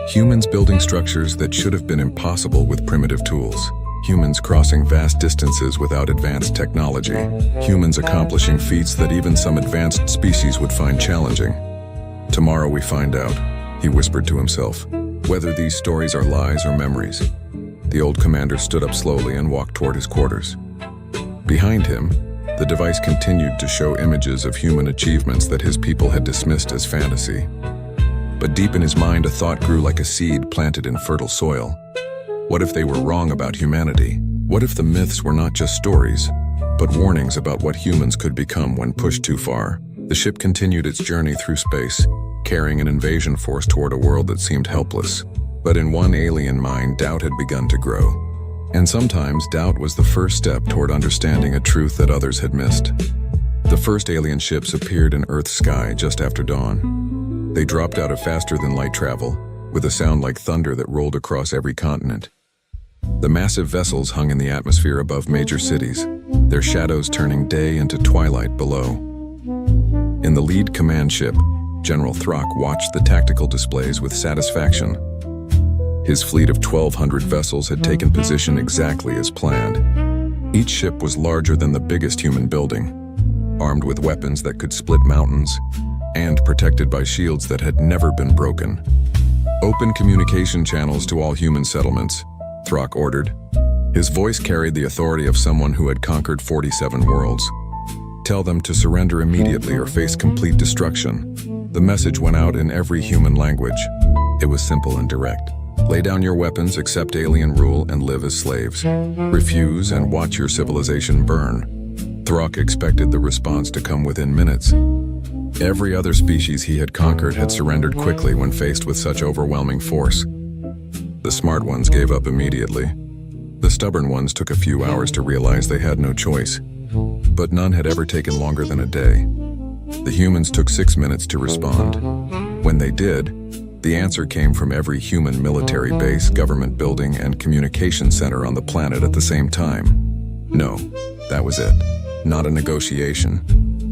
Humans building structures that should have been impossible with primitive tools. Humans crossing vast distances without advanced technology. Humans accomplishing feats that even some advanced species would find challenging. "Tomorrow we find out," he whispered to himself, "whether these stories are lies or memories." The old commander stood up slowly and walked toward his quarters. Behind him, the device continued to show images of human achievements that his people had dismissed as fantasy. But deep in his mind, a thought grew like a seed planted in fertile soil. What if they were wrong about humanity? What if the myths were not just stories, but warnings about what humans could become when pushed too far? The ship continued its journey through space, carrying an invasion force toward a world that seemed helpless. But in one alien mind, doubt had begun to grow. And sometimes doubt was the first step toward understanding a truth that others had missed. The first alien ships appeared in Earth's sky just after dawn. They dropped out of faster-than-light travel, with a sound like thunder that rolled across every continent. The massive vessels hung in the atmosphere above major cities, their shadows turning day into twilight below. In the lead command ship, General Throck watched the tactical displays with satisfaction. His fleet of 1,200 vessels had taken position exactly as planned. Each ship was larger than the biggest human building, armed with weapons that could split mountains, and protected by shields that had never been broken. "Open communication channels to all human settlements," Throck ordered. His voice carried the authority of someone who had conquered 47 worlds. "Tell them to surrender immediately or face complete destruction." The message went out in every human language. It was simple and direct. "Lay down your weapons, accept alien rule, and live as slaves. Refuse and watch your civilization burn." Throck expected the response to come within minutes. Every other species he had conquered had surrendered quickly when faced with such overwhelming force. The smart ones gave up immediately. The stubborn ones took a few hours to realize they had no choice. But none had ever taken longer than a day. The humans took 6 minutes to respond. When they did, the answer came from every human military base, government building, and communication center on the planet at the same time. No, that was it. Not a negotiation.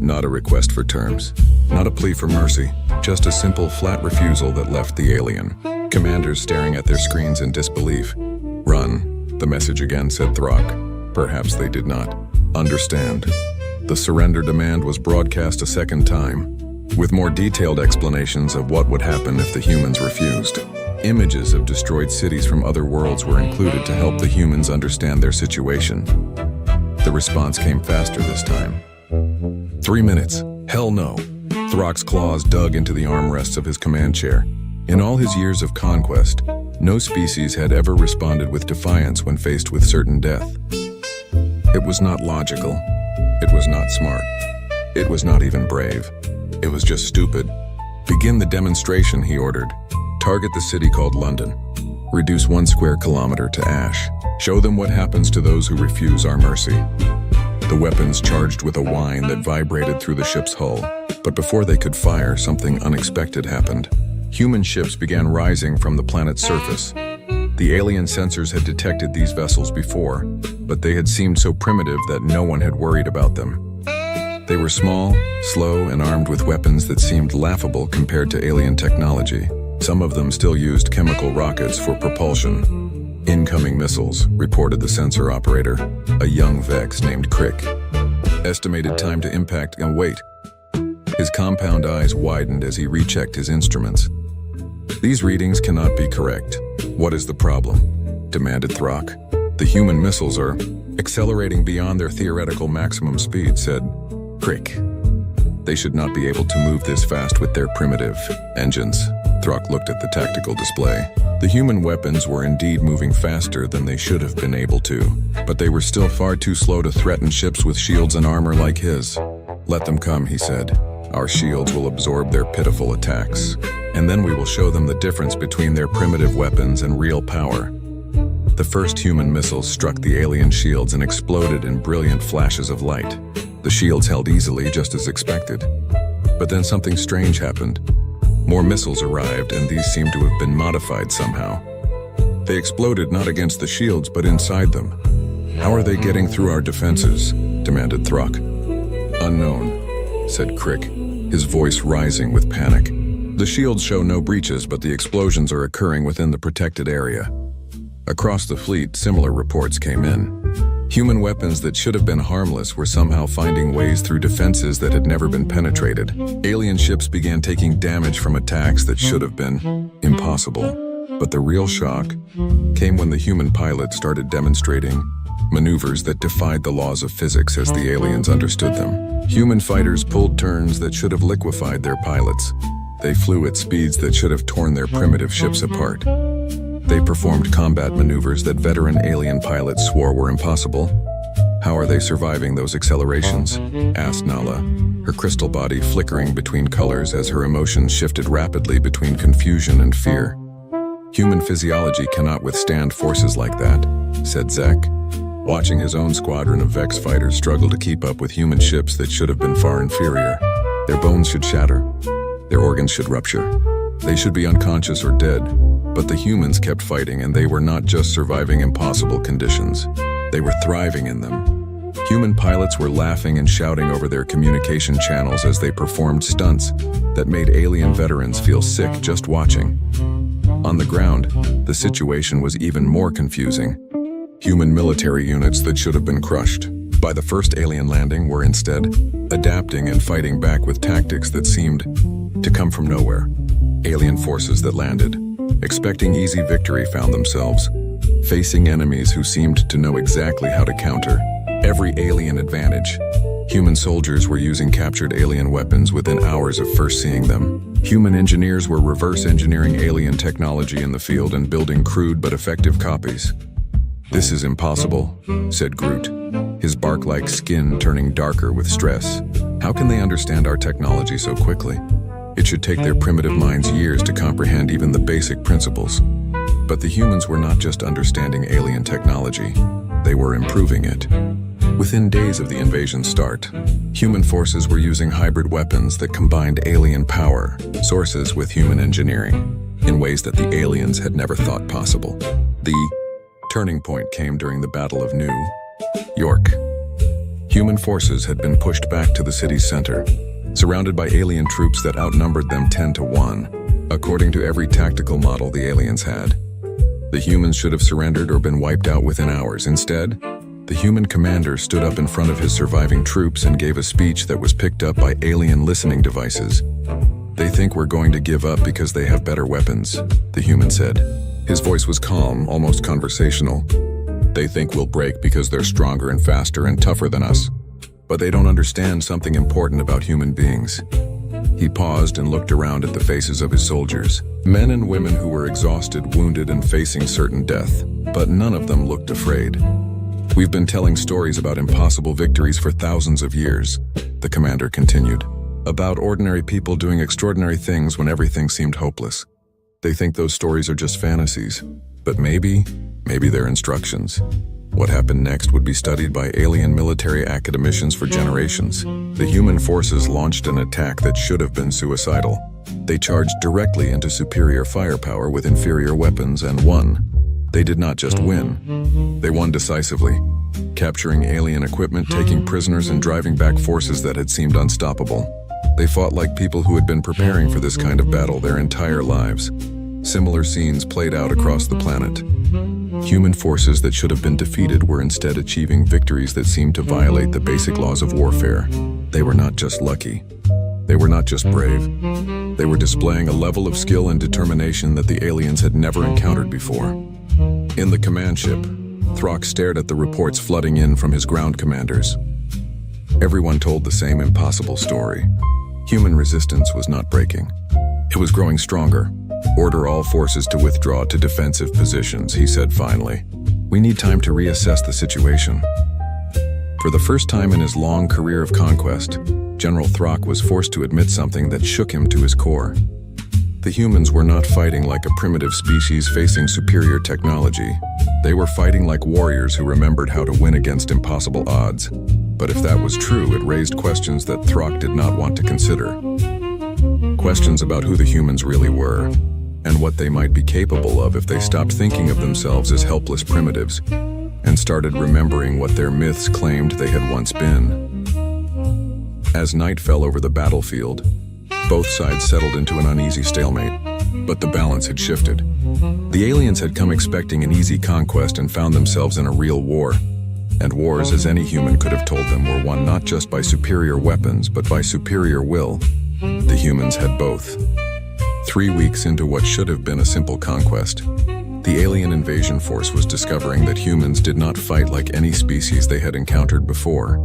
Not a request for terms. Not a plea for mercy. Just a simple, flat refusal that left the alien commanders staring at their screens in disbelief. "Run," the message again said Throck. Perhaps they did not understand. The surrender demand was broadcast a second time, with more detailed explanations of what would happen if the humans refused. Images of destroyed cities from other worlds were included to help the humans understand their situation. The response came faster this time. 3 minutes. Hell no. Throck's claws dug into the armrests of his command chair. In all his years of conquest, no species had ever responded with defiance when faced with certain death. It was not logical. It was not smart. It was not even brave. It was just stupid. "Begin the demonstration," he ordered. "Target the city called London. Reduce 1 square kilometer to ash. Show them what happens to those who refuse our mercy." The weapons charged with a whine that vibrated through the ship's hull. But before they could fire, something unexpected happened. Human ships began rising from the planet's surface. The alien sensors had detected these vessels before, but they had seemed so primitive that no one had worried about them. They were small, slow, and armed with weapons that seemed laughable compared to alien technology. Some of them still used chemical rockets for propulsion. Incoming missiles, reported the sensor operator, a young Vex named Crick. Estimated time to impact and wait. His compound eyes widened as he rechecked his instruments. These readings cannot be correct. What is the problem? Demanded Throck. The human missiles are accelerating beyond their theoretical maximum speed, said Crick. They should not be able to move this fast with their primitive engines. Throck looked at the tactical display. The human weapons were indeed moving faster than they should have been able to, but they were still far too slow to threaten ships with shields and armor like his. Let them come, he said. Our shields will absorb their pitiful attacks, and then we will show them the difference between their primitive weapons and real power. The first human missiles struck the alien shields and exploded in brilliant flashes of light. The shields held easily, just as expected. But then something strange happened. More missiles arrived, and these seemed to have been modified somehow. They exploded not against the shields, but inside them. How are they getting through our defenses? Demanded Throck. Unknown, said Crick, his voice rising with panic. The shields show no breaches, but the explosions are occurring within the protected area. Across the fleet, similar reports came in. Human weapons that should have been harmless were somehow finding ways through defenses that had never been penetrated. Alien ships began taking damage from attacks that should have been impossible. But the real shock came when the human pilots started demonstrating maneuvers that defied the laws of physics as the aliens understood them. Human fighters pulled turns that should have liquefied their pilots. They flew at speeds that should have torn their primitive ships apart. They performed combat maneuvers that veteran alien pilots swore were impossible. How are they surviving those accelerations? Asked Nala, her crystal body flickering between colors as her emotions shifted rapidly between confusion and fear. Human physiology cannot withstand forces like that, said Zek, watching his own squadron of Vex fighters struggle to keep up with human ships that should have been far inferior. Their bones should shatter. Their organs should rupture. They should be unconscious or dead. But the humans kept fighting, and they were not just surviving impossible conditions. They were thriving in them. Human pilots were laughing and shouting over their communication channels as they performed stunts that made alien veterans feel sick just watching. On the ground, the situation was even more confusing. Human military units that should have been crushed by the first alien landing were instead adapting and fighting back with tactics that seemed to come from nowhere. Alien forces that landed, expecting easy victory, found themselves facing enemies who seemed to know exactly how to counter every alien advantage. Human soldiers were using captured alien weapons within hours of first seeing them. Human engineers were reverse engineering alien technology in the field and building crude but effective copies. This is impossible, said Groot, his bark-like skin turning darker with stress. How can they understand our technology so quickly? It should take their primitive minds years to comprehend even the basic principles. But the humans were not just understanding alien technology, they were improving it. Within days of the invasion's start, human forces were using hybrid weapons that combined alien power sources with human engineering in ways that the aliens had never thought possible. The turning point came during the Battle of New York. Human forces had been pushed back to the city's center, surrounded by alien troops that outnumbered them 10-1, according to every tactical model the aliens had. The humans should have surrendered or been wiped out within hours. Instead, the human commander stood up in front of his surviving troops and gave a speech that was picked up by alien listening devices. They think we're going to give up because they have better weapons, the human said. His voice was calm, almost conversational. They think we'll break because they're stronger and faster and tougher than us. But they don't understand something important about human beings. He paused and looked around at the faces of his soldiers, men and women who were exhausted, wounded, and facing certain death, but none of them looked afraid. We've been telling stories about impossible victories for thousands of years, the commander continued, about ordinary people doing extraordinary things when everything seemed hopeless. They think those stories are just fantasies, but maybe they're instructions. What happened next would be studied by alien military academicians for generations. The human forces launched an attack that should have been suicidal. They charged directly into superior firepower with inferior weapons and won. They did not just win. They won decisively, capturing alien equipment, taking prisoners, and driving back forces that had seemed unstoppable. They fought like people who had been preparing for this kind of battle their entire lives. Similar scenes played out across the planet. Human forces that should have been defeated were instead achieving victories that seemed to violate the basic laws of warfare. They were not just lucky. They were not just brave. They were displaying a level of skill and determination that the aliens had never encountered before. In the command ship, Throck stared at the reports flooding in from his ground commanders. Everyone told the same impossible story. Human resistance was not breaking. It was growing stronger. Order all forces to withdraw to defensive positions, he said finally. We need time to reassess the situation. For the first time in his long career of conquest, General Throck was forced to admit something that shook him to his core. The humans were not fighting like a primitive species facing superior technology. They were fighting like warriors who remembered how to win against impossible odds. But if that was true, it raised questions that Throck did not want to consider. Questions about who the humans really were, and what they might be capable of if they stopped thinking of themselves as helpless primitives, and started remembering what their myths claimed they had once been. As night fell over the battlefield, both sides settled into an uneasy stalemate, but the balance had shifted. The aliens had come expecting an easy conquest and found themselves in a real war. And wars, as any human could have told them, were won not just by superior weapons, but by superior will. The humans had both. 3 weeks into what should have been a simple conquest, the alien invasion force was discovering that humans did not fight like any species they had encountered before.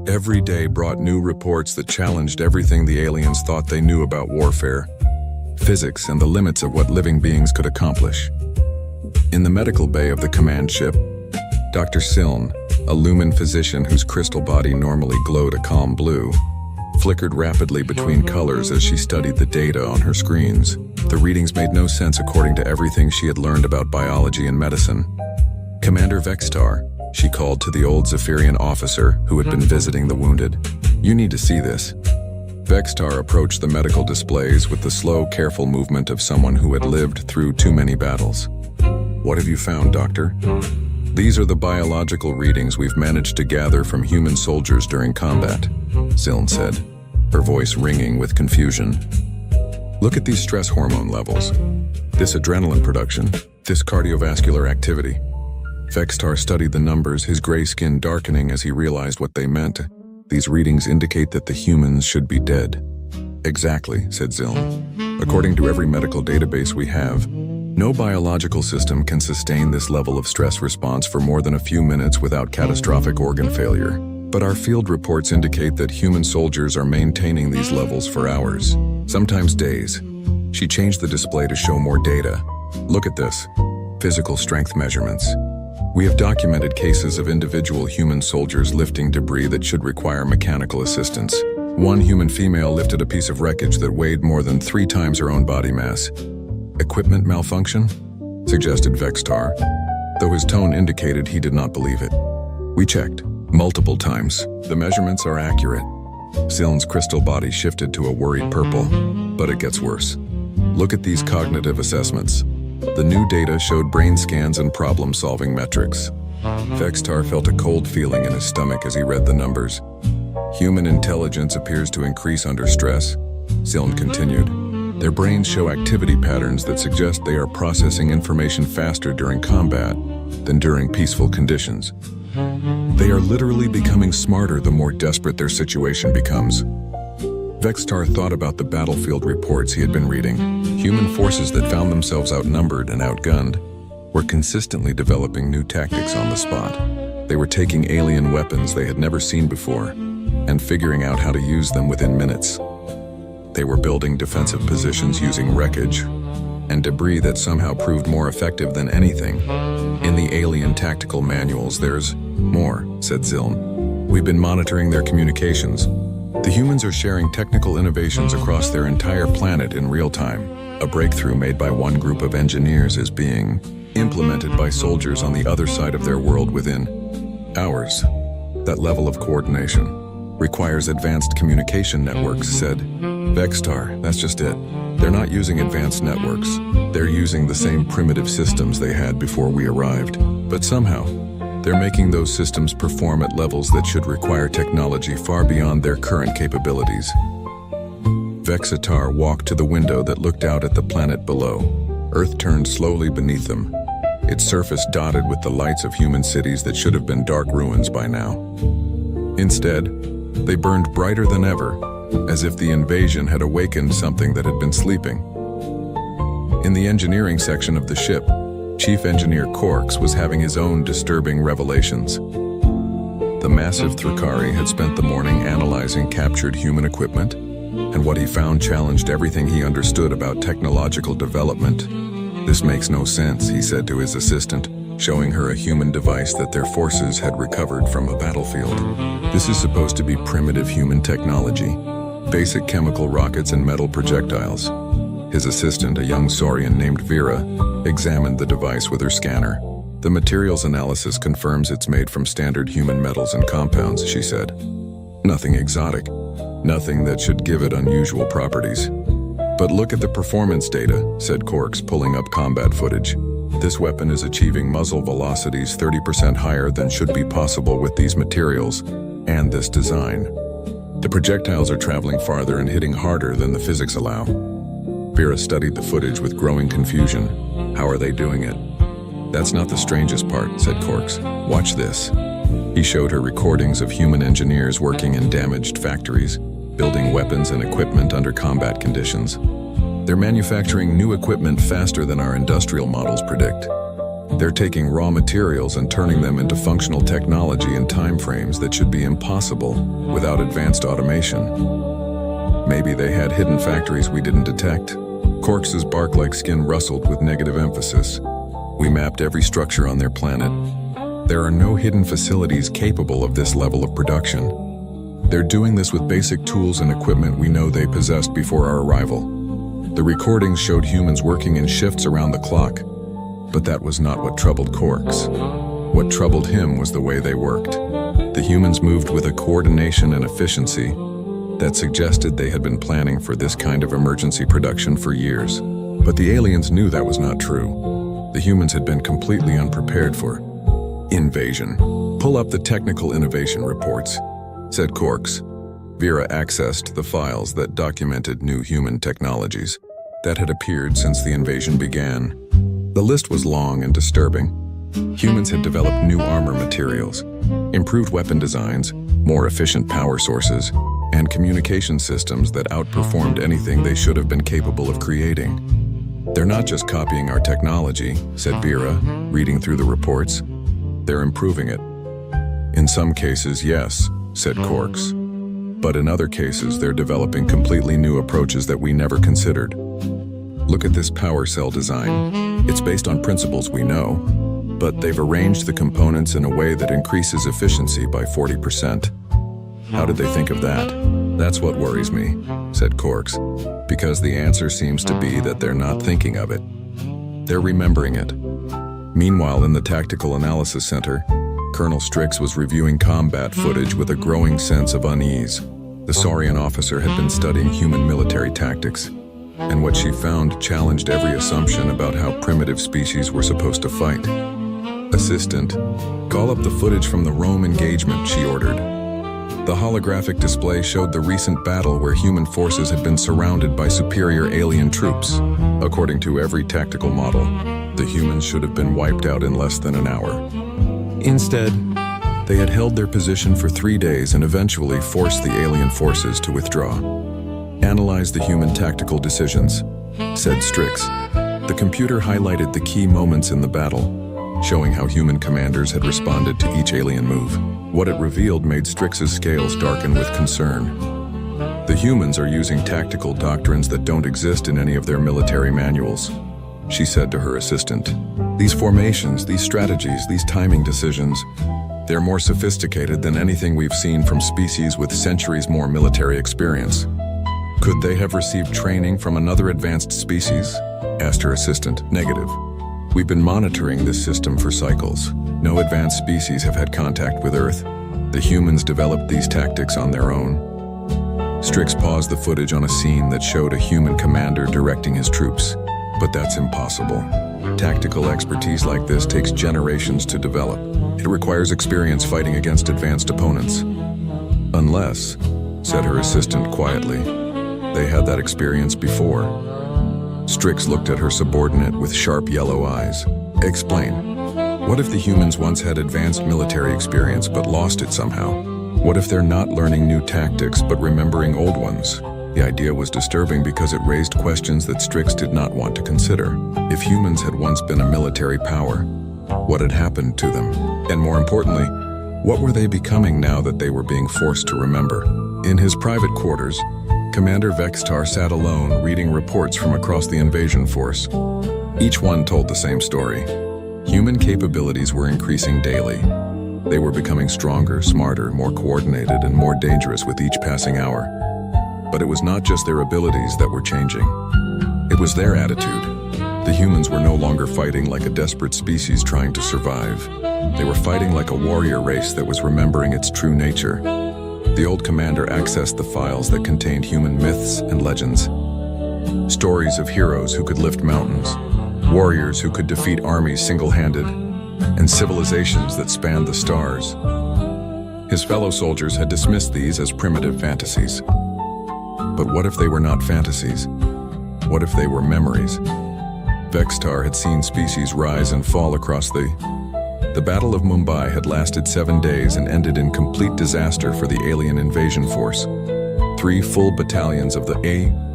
Every day brought new reports that challenged everything the aliens thought they knew about warfare, physics, and the limits of what living beings could accomplish. In the medical bay of the command ship, Dr. Siln, a lumen physician whose crystal body normally glowed a calm blue, flickered rapidly between colors as she studied the data on her screens. The readings made no sense according to everything she had learned about biology and medicine. Commander Vextar, she called to the old Zephyrian officer who had been visiting the wounded. You need to see this. Vextar approached the medical displays with the slow, careful movement of someone who had lived through too many battles. What have you found, Doctor? These are the biological readings we've managed to gather from human soldiers during combat, Siln said, her voice ringing with confusion. Look at these stress hormone levels, this adrenaline production, this cardiovascular activity. Vextar studied the numbers, his gray skin darkening as he realized what they meant. These readings indicate that the humans should be dead. Exactly, said Siln. According to every medical database we have, no biological system can sustain this level of stress response for more than a few minutes without catastrophic organ failure. But our field reports indicate that human soldiers are maintaining these levels for hours, sometimes days. She changed the display to show more data. Look at this. Physical strength measurements. We have documented cases of individual human soldiers lifting debris that should require mechanical assistance. One human female lifted a piece of wreckage that weighed more than 3 times her own body mass. Equipment malfunction? Suggested Vextar, though his tone indicated he did not believe it. We checked, multiple times. The measurements are accurate. Siln's crystal body shifted to a worried purple, but it gets worse. Look at these cognitive assessments. The new data showed brain scans and problem-solving metrics. Vextar felt a cold feeling in his stomach as he read the numbers. Human intelligence appears to increase under stress, Siln continued. Their brains show activity patterns that suggest they are processing information faster during combat than during peaceful conditions. They are literally becoming smarter the more desperate their situation becomes. Vextar thought about the battlefield reports he had been reading. Human forces that found themselves outnumbered and outgunned were consistently developing new tactics on the spot. They were taking alien weapons they had never seen before and figuring out how to use them within minutes. They were building defensive positions using wreckage and debris that somehow proved more effective than anything. In the alien tactical manuals, there's more, said Siln. We've been monitoring their communications. The humans are sharing technical innovations across their entire planet in real time. A breakthrough made by one group of engineers is being implemented by soldiers on the other side of their world within hours. That level of coordination requires advanced communication networks, said Vextar. That's just it. They're not using advanced networks. They're using the same primitive systems they had before we arrived. But somehow, they're making those systems perform at levels that should require technology far beyond their current capabilities. Vexitar walked to the window that looked out at the planet below. Earth turned slowly beneath them, its surface dotted with the lights of human cities that should have been dark ruins by now. Instead, they burned brighter than ever, as if the invasion had awakened something that had been sleeping. In the engineering section of the ship, Chief Engineer Corks was having his own disturbing revelations. The massive Thrakari had spent the morning analyzing captured human equipment, and what he found challenged everything he understood about technological development. "This makes no sense," he said to his assistant, showing her a human device that their forces had recovered from a battlefield. "This is supposed to be primitive human technology, basic chemical rockets and metal projectiles." His assistant, a young Saurian named Vera, examined the device with her scanner. "The materials analysis confirms it's made from standard human metals and compounds," she said. "Nothing exotic, nothing that should give it unusual properties." "But look at the performance data," said Corks, pulling up combat footage. "This weapon is achieving muzzle velocities 30% higher than should be possible with these materials and this design. The projectiles are traveling farther and hitting harder than the physics allow." Vera studied the footage with growing confusion. "How are they doing it?" "That's not the strangest part," said Corks. "Watch this." He showed her recordings of human engineers working in damaged factories, building weapons and equipment under combat conditions. "They're manufacturing new equipment faster than our industrial models predict. They're taking raw materials and turning them into functional technology in timeframes that should be impossible without advanced automation. Maybe they had hidden factories we didn't detect." Corks's bark-like skin rustled with negative emphasis. "We mapped every structure on their planet. There are no hidden facilities capable of this level of production. They're doing this with basic tools and equipment we know they possessed before our arrival." The recordings showed humans working in shifts around the clock, but that was not what troubled Corks. What troubled him was the way they worked. The humans moved with a coordination and efficiency that suggested they had been planning for this kind of emergency production for years. But the aliens knew that was not true. The humans had been completely unprepared for invasion. "Pull up the technical innovation reports," said Corks. Vera accessed the files that documented new human technologies that had appeared since the invasion began. The list was long and disturbing. Humans had developed new armor materials, improved weapon designs, more efficient power sources, and communication systems that outperformed anything they should have been capable of creating. "They're not just copying our technology," said Vera, reading through the reports. "They're improving it." "In some cases, yes," said Corks. "But in other cases, they're developing completely new approaches that we never considered. Look at this power cell design. It's based on principles we know, but they've arranged the components in a way that increases efficiency by 40%. How did they think of that?" "That's what worries me," said Corks, "because the answer seems to be that they're not thinking of it. They're remembering it." Meanwhile, in the Tactical Analysis Center, Colonel Strix was reviewing combat footage with a growing sense of unease. The Saurian officer had been studying human military tactics, and what she found challenged every assumption about how primitive species were supposed to fight. "Assistant, call up the footage from the Rome engagement," she ordered. The holographic display showed the recent battle where human forces had been surrounded by superior alien troops. According to every tactical model, the humans should have been wiped out in less than an hour. Instead, they had held their position for 3 days and eventually forced the alien forces to withdraw. "Analyze the human tactical decisions," said Strix. The computer highlighted the key moments in the battle, showing how human commanders had responded to each alien move. What it revealed made Strix's scales darken with concern. "The humans are using tactical doctrines that don't exist in any of their military manuals," she said to her assistant. "These formations, these strategies, these timing decisions, they're more sophisticated than anything we've seen from species with centuries more military experience." "Could they have received training from another advanced species?" asked her assistant. "Negative. We've been monitoring this system for cycles. No advanced species have had contact with Earth. The humans developed these tactics on their own. Strix paused the footage on a scene that showed a human commander directing his troops. But that's impossible. Tactical expertise like this takes generations to develop. It requires experience fighting against advanced opponents. Unless, said her assistant quietly, they had that experience before. Strix looked at her subordinate with sharp yellow eyes. Explain. What if the humans once had advanced military experience but lost it somehow? What if they're not learning new tactics but remembering old ones? The idea was disturbing because it raised questions that Strix did not want to consider. If humans had once been a military power, what had happened to them? And more importantly, what were they becoming now that they were being forced to remember? In his private quarters, Commander Vextar sat alone reading reports from across the invasion force. Each one told the same story. Human capabilities were increasing daily. They were becoming stronger, smarter, more coordinated, and more dangerous with each passing hour. But it was not just their abilities that were changing. It was their attitude. The humans were no longer fighting like a desperate species trying to survive. They were fighting like a warrior race that was remembering its true nature. The old commander accessed the files that contained human myths and legends. Stories of heroes who could lift mountains, warriors who could defeat armies single-handed, and civilizations that spanned the stars. His fellow soldiers had dismissed these as primitive fantasies. But what if they were not fantasies? What if they were memories? Vextar had seen species rise and fall across The Battle of Mumbai had lasted 7 days and ended in complete disaster for the alien invasion force. 3 full battalions of the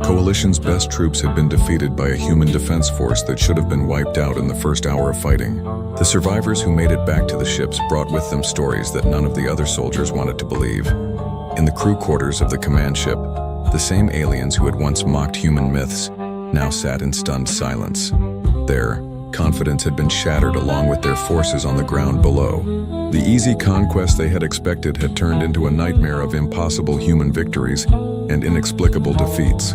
coalition's best troops had been defeated by a human defense force that should have been wiped out in the first hour of fighting. The survivors who made it back to the ships brought with them stories that none of the other soldiers wanted to believe. In the crew quarters of the command ship, the same aliens who had once mocked human myths now sat in stunned silence. Their confidence had been shattered along with their forces on the ground below. The easy conquest they had expected had turned into a nightmare of impossible human victories and inexplicable defeats.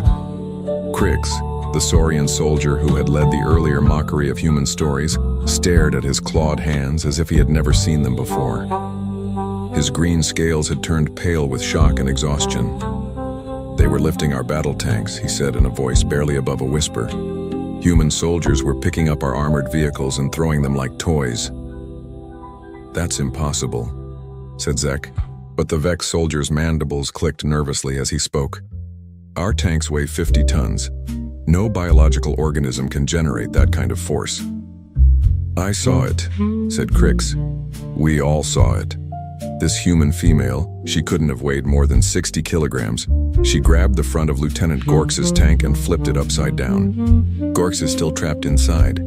Crix, the Saurian soldier who had led the earlier mockery of human stories, stared at his clawed hands as if he had never seen them before. His green scales had turned pale with shock and exhaustion. "They were lifting our battle tanks," he said in a voice barely above a whisper. "Human soldiers were picking up our armored vehicles and throwing them like toys." "That's impossible," said Zek, but the Vex soldier's mandibles clicked nervously as he spoke. "Our tanks weigh 50 tons. No biological organism can generate that kind of force." "I saw it," said Crix. "We all saw it. This human female, she couldn't have weighed more than 60 kilograms. She grabbed the front of Lieutenant Gorks's tank and flipped it upside down. Gorks is still trapped inside.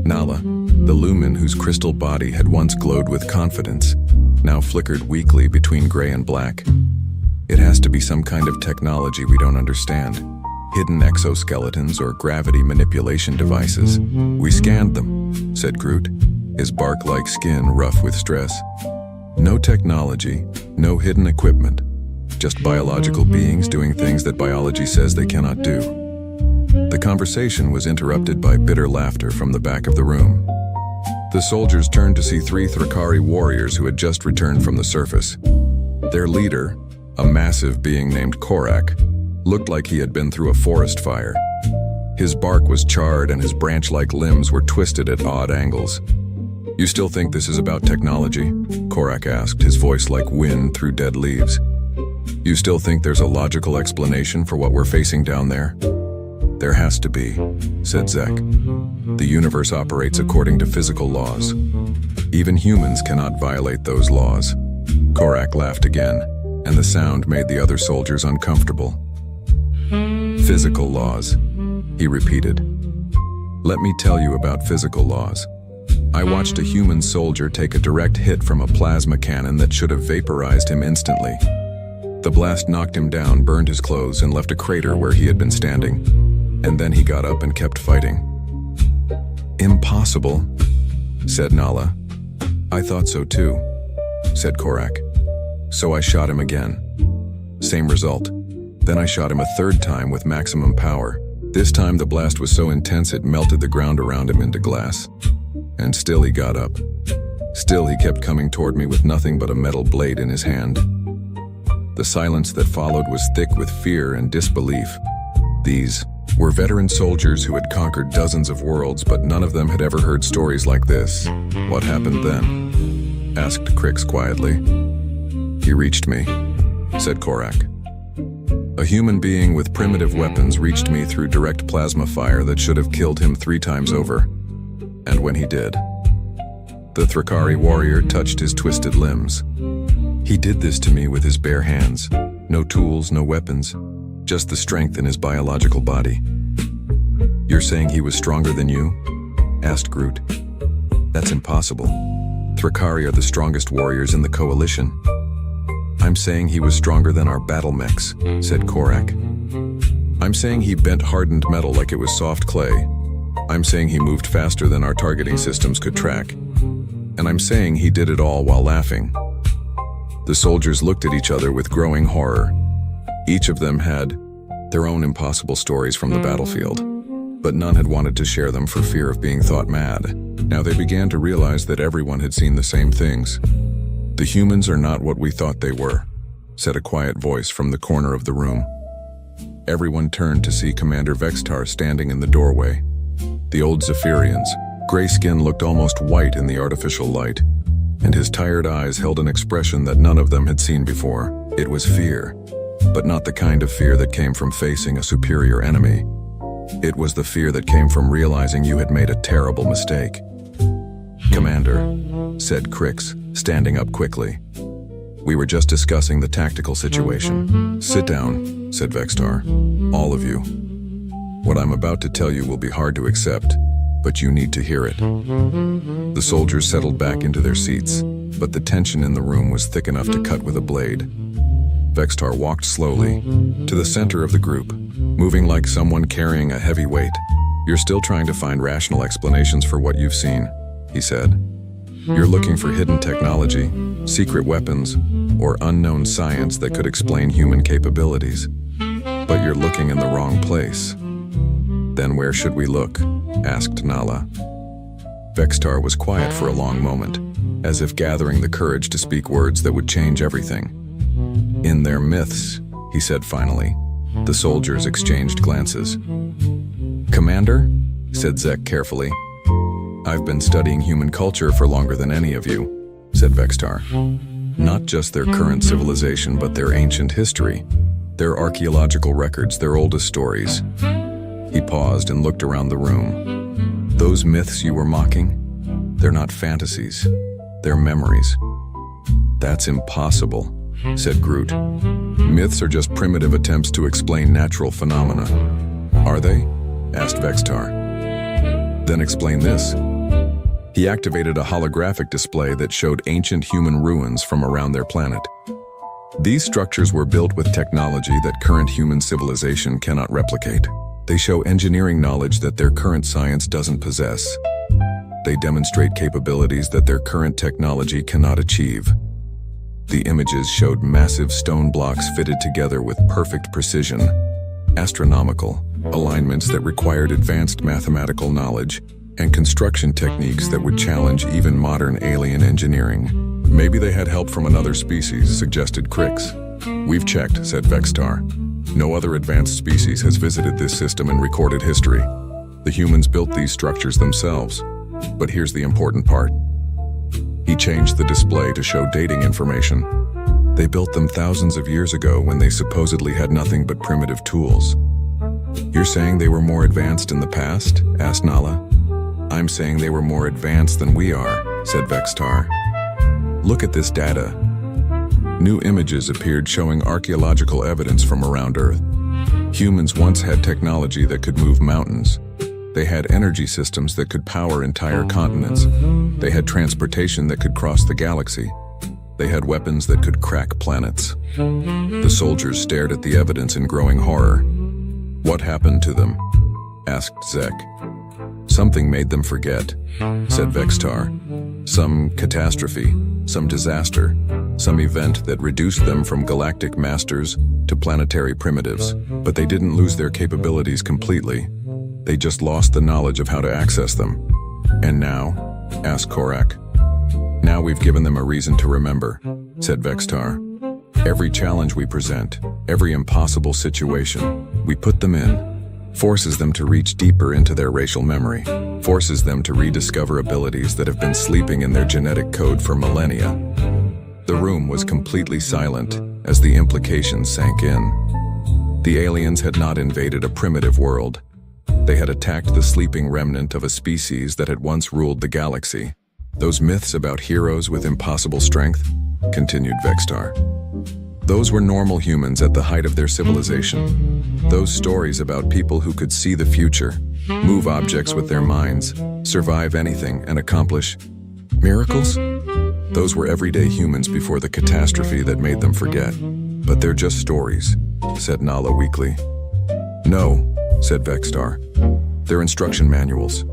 Nala, the lumen whose crystal body had once glowed with confidence, now flickered weakly between gray and black. It has to be some kind of technology we don't understand. Hidden exoskeletons or gravity manipulation devices. We scanned them," said Groot, his bark-like skin rough with stress. "No technology, no hidden equipment. Just biological beings doing things that biology says they cannot do." The conversation was interrupted by bitter laughter from the back of the room. The soldiers turned to see 3 Thrakari warriors who had just returned from the surface. Their leader, a massive being named Korak, looked like he had been through a forest fire. His bark was charred and his branch-like limbs were twisted at odd angles. "You still think this is about technology?" Korak asked, his voice like wind through dead leaves. "You still think there's a logical explanation for what we're facing down there?" "There has to be," said Zek. "The universe operates according to physical laws. Even humans cannot violate those laws." Korak laughed again, and the sound made the other soldiers uncomfortable. "Physical laws," he repeated. "Let me tell you about physical laws. I watched a human soldier take a direct hit from a plasma cannon that should have vaporized him instantly. The blast knocked him down, burned his clothes, and left a crater where he had been standing. And then he got up and kept fighting." "Impossible," said Nala. "I thought so too," said Korak. "So I shot him again. Same result. Then I shot him a 3rd time with maximum power. This time the blast was so intense it melted the ground around him into glass. And still he got up. Still he kept coming toward me with nothing but a metal blade in his hand. The silence that followed was thick with fear and disbelief. These were veteran soldiers who had conquered dozens of worlds, but none of them had ever heard stories like this. "What happened then?" asked Crix quietly. "He reached me," said Korak. "A human being with primitive weapons reached me through direct plasma fire that should have killed him 3 times over. And when he did, the Thrakari warrior touched his twisted limbs. He did this to me with his bare hands. No tools, no weapons, just the strength in his biological body." "You're saying he was stronger than you?" asked Groot. "That's impossible. Thrakari are the strongest warriors in the Coalition." "I'm saying he was stronger than our battle mechs," said Korak. "I'm saying he bent hardened metal like it was soft clay. I'm saying he moved faster than our targeting systems could track. And I'm saying he did it all while laughing." The soldiers looked at each other with growing horror. Each of them had their own impossible stories from the battlefield, but none had wanted to share them for fear of being thought mad. Now they began to realize that everyone had seen the same things. "The humans are not what we thought they were," said a quiet voice from the corner of the room. Everyone turned to see Commander Vextar standing in the doorway. The old Zephyrian's gray skin looked almost white in the artificial light, and his tired eyes held an expression that none of them had seen before. It was fear, but not the kind of fear that came from facing a superior enemy. It was the fear that came from realizing you had made a terrible mistake. "Commander," said Crix, standing up quickly. "We were just discussing the tactical situation." "Sit down," said Vextar. "All of you. What I'm about to tell you will be hard to accept, but you need to hear it." The soldiers settled back into their seats, but the tension in the room was thick enough to cut with a blade. Vextar walked slowly to the center of the group, moving like someone carrying a heavy weight. "You're still trying to find rational explanations for what you've seen," he said. "You're looking for hidden technology, secret weapons, or unknown science that could explain human capabilities. But you're looking in the wrong place." "Then where should we look?" asked Nala. Vextar was quiet for a long moment, as if gathering the courage to speak words that would change everything. "In their myths," he said finally. The soldiers exchanged glances. "Commander," said Zek carefully. "I've been studying human culture for longer than any of you," said Vextar. "Not just their current civilization, but their ancient history, their archaeological records, their oldest stories." He paused and looked around the room. "Those myths you were mocking? They're not fantasies. They're memories." "That's impossible," said Groot. "Myths are just primitive attempts to explain natural phenomena." "Are they?" asked Vextar. "Then explain this." He activated a holographic display that showed ancient human ruins from around their planet. These structures were built with technology that current human civilization cannot replicate. They show engineering knowledge that their current science doesn't possess. They demonstrate capabilities that their current technology cannot achieve. The images showed massive stone blocks fitted together with perfect precision, astronomical alignments that required advanced mathematical knowledge, and construction techniques that would challenge even modern alien engineering. "Maybe they had help from another species," suggested Crix. "We've checked," said Vextar. "No other advanced species has visited this system in recorded history. The humans built these structures themselves. But here's the important part." He changed the display to show dating information. "They built them thousands of years ago when they supposedly had nothing but primitive tools." "You're saying they were more advanced in the past?" asked Nala. "I'm saying they were more advanced than we are," said Vextar. "Look at this data." New images appeared showing archaeological evidence from around Earth. Humans once had technology that could move mountains. They had energy systems that could power entire continents. They had transportation that could cross the galaxy. They had weapons that could crack planets. The soldiers stared at the evidence in growing horror. "What happened to them?" asked Zek. "Something made them forget," said Vextar. "Some catastrophe, some disaster. some event that reduced them from galactic masters to planetary primitives. But they didn't lose their capabilities completely. They just lost the knowledge of how to access them. And now? Asked Korak. Now we've given them a reason to remember, said Vextar. Every challenge we present, every impossible situation, we put them in, forces them to reach deeper into their racial memory, forces them to rediscover abilities that have been sleeping in their genetic code for millennia. The room was completely silent as the implications sank in. The aliens had not invaded a primitive world. They had attacked the sleeping remnant of a species that had once ruled the galaxy. Those myths about heroes with impossible strength, continued Vextar. Those were normal humans at the height of their civilization. Those stories about people who could see the future, move objects with their minds, survive anything and accomplish miracles? Those were everyday humans before the catastrophe that made them forget. But they're just stories, said Nala weakly. No, said Vextar. They're instruction manuals.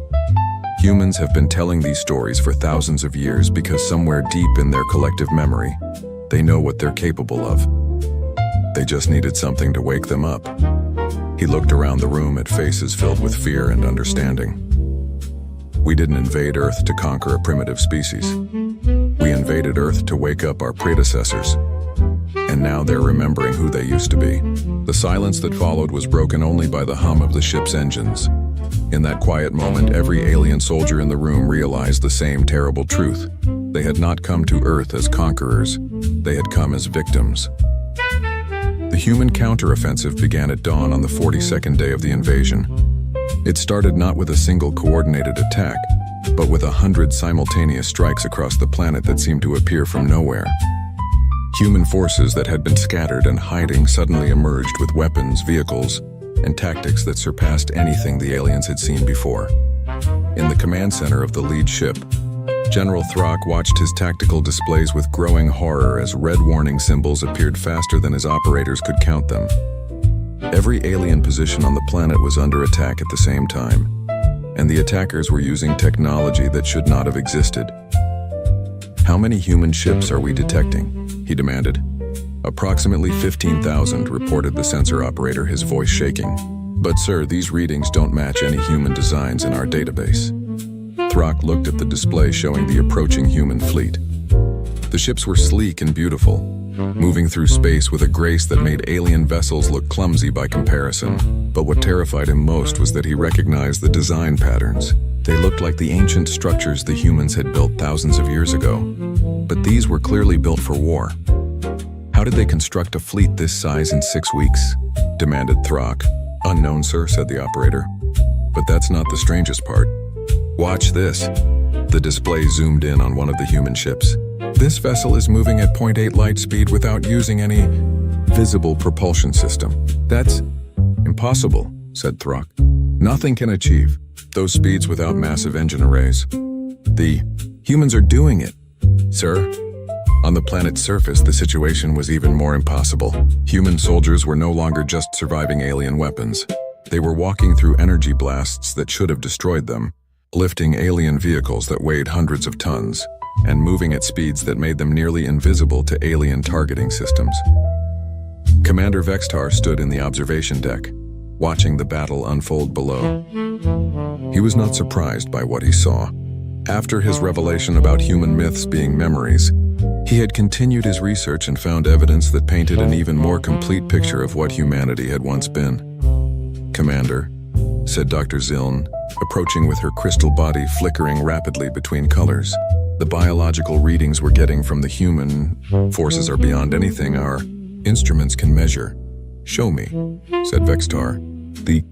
Humans have been telling these stories for thousands of years because somewhere deep in their collective memory, they know what they're capable of. They just needed something to wake them up. He looked around the room at faces filled with fear and understanding. We didn't invade Earth to conquer a primitive species. We invaded Earth to wake up our predecessors. And now they're remembering who they used to be. The silence that followed was broken only by the hum of the ship's engines. In that quiet moment, every alien soldier in the room realized the same terrible truth. They had not come to Earth as conquerors. They had come as victims. The human counteroffensive began at dawn on the 42nd day of the invasion. It started not with a single coordinated attack, but with 100 simultaneous strikes across the planet that seemed to appear from nowhere. Human forces that had been scattered and hiding suddenly emerged with weapons, vehicles, and tactics that surpassed anything the aliens had seen before. In the command center of the lead ship, General Throck watched his tactical displays with growing horror as red warning symbols appeared faster than his operators could count them. Every alien position on the planet was under attack at the same time, and the attackers were using technology that should not have existed. How many human ships are we detecting? He demanded. Approximately 15,000, reported the sensor operator, his voice shaking. But sir, these readings don't match any human designs in our database. Throck looked at the display showing the approaching human fleet. The ships were sleek and beautiful, moving through space with a grace that made alien vessels look clumsy by comparison. But what terrified him most was that he recognized the design patterns. They looked like the ancient structures the humans had built thousands of years ago. But these were clearly built for war. How did they construct a fleet this size in 6 weeks? Demanded Throck. Unknown, sir, said the operator. But that's not the strangest part. Watch this. The display zoomed in on one of the human ships. This vessel is moving at 0.8 light speed without using any visible propulsion system. That's impossible, said Throck. Nothing can achieve those speeds without massive engine arrays. The humans are doing it, sir. On the planet's surface, the situation was even more impossible. Human soldiers were no longer just surviving alien weapons. They were walking through energy blasts that should have destroyed them, lifting alien vehicles that weighed hundreds of tons, and moving at speeds that made them nearly invisible to alien targeting systems. Commander Vextar stood in the observation deck, watching the battle unfold below. He was not surprised by what he saw. After his revelation about human myths being memories, he had continued his research and found evidence that painted an even more complete picture of what humanity had once been. Commander, said Dr. Ziln, approaching with her crystal body flickering rapidly between colors. The biological readings we're getting from the human forces are beyond anything our instruments can measure. Show me, said Vextar. The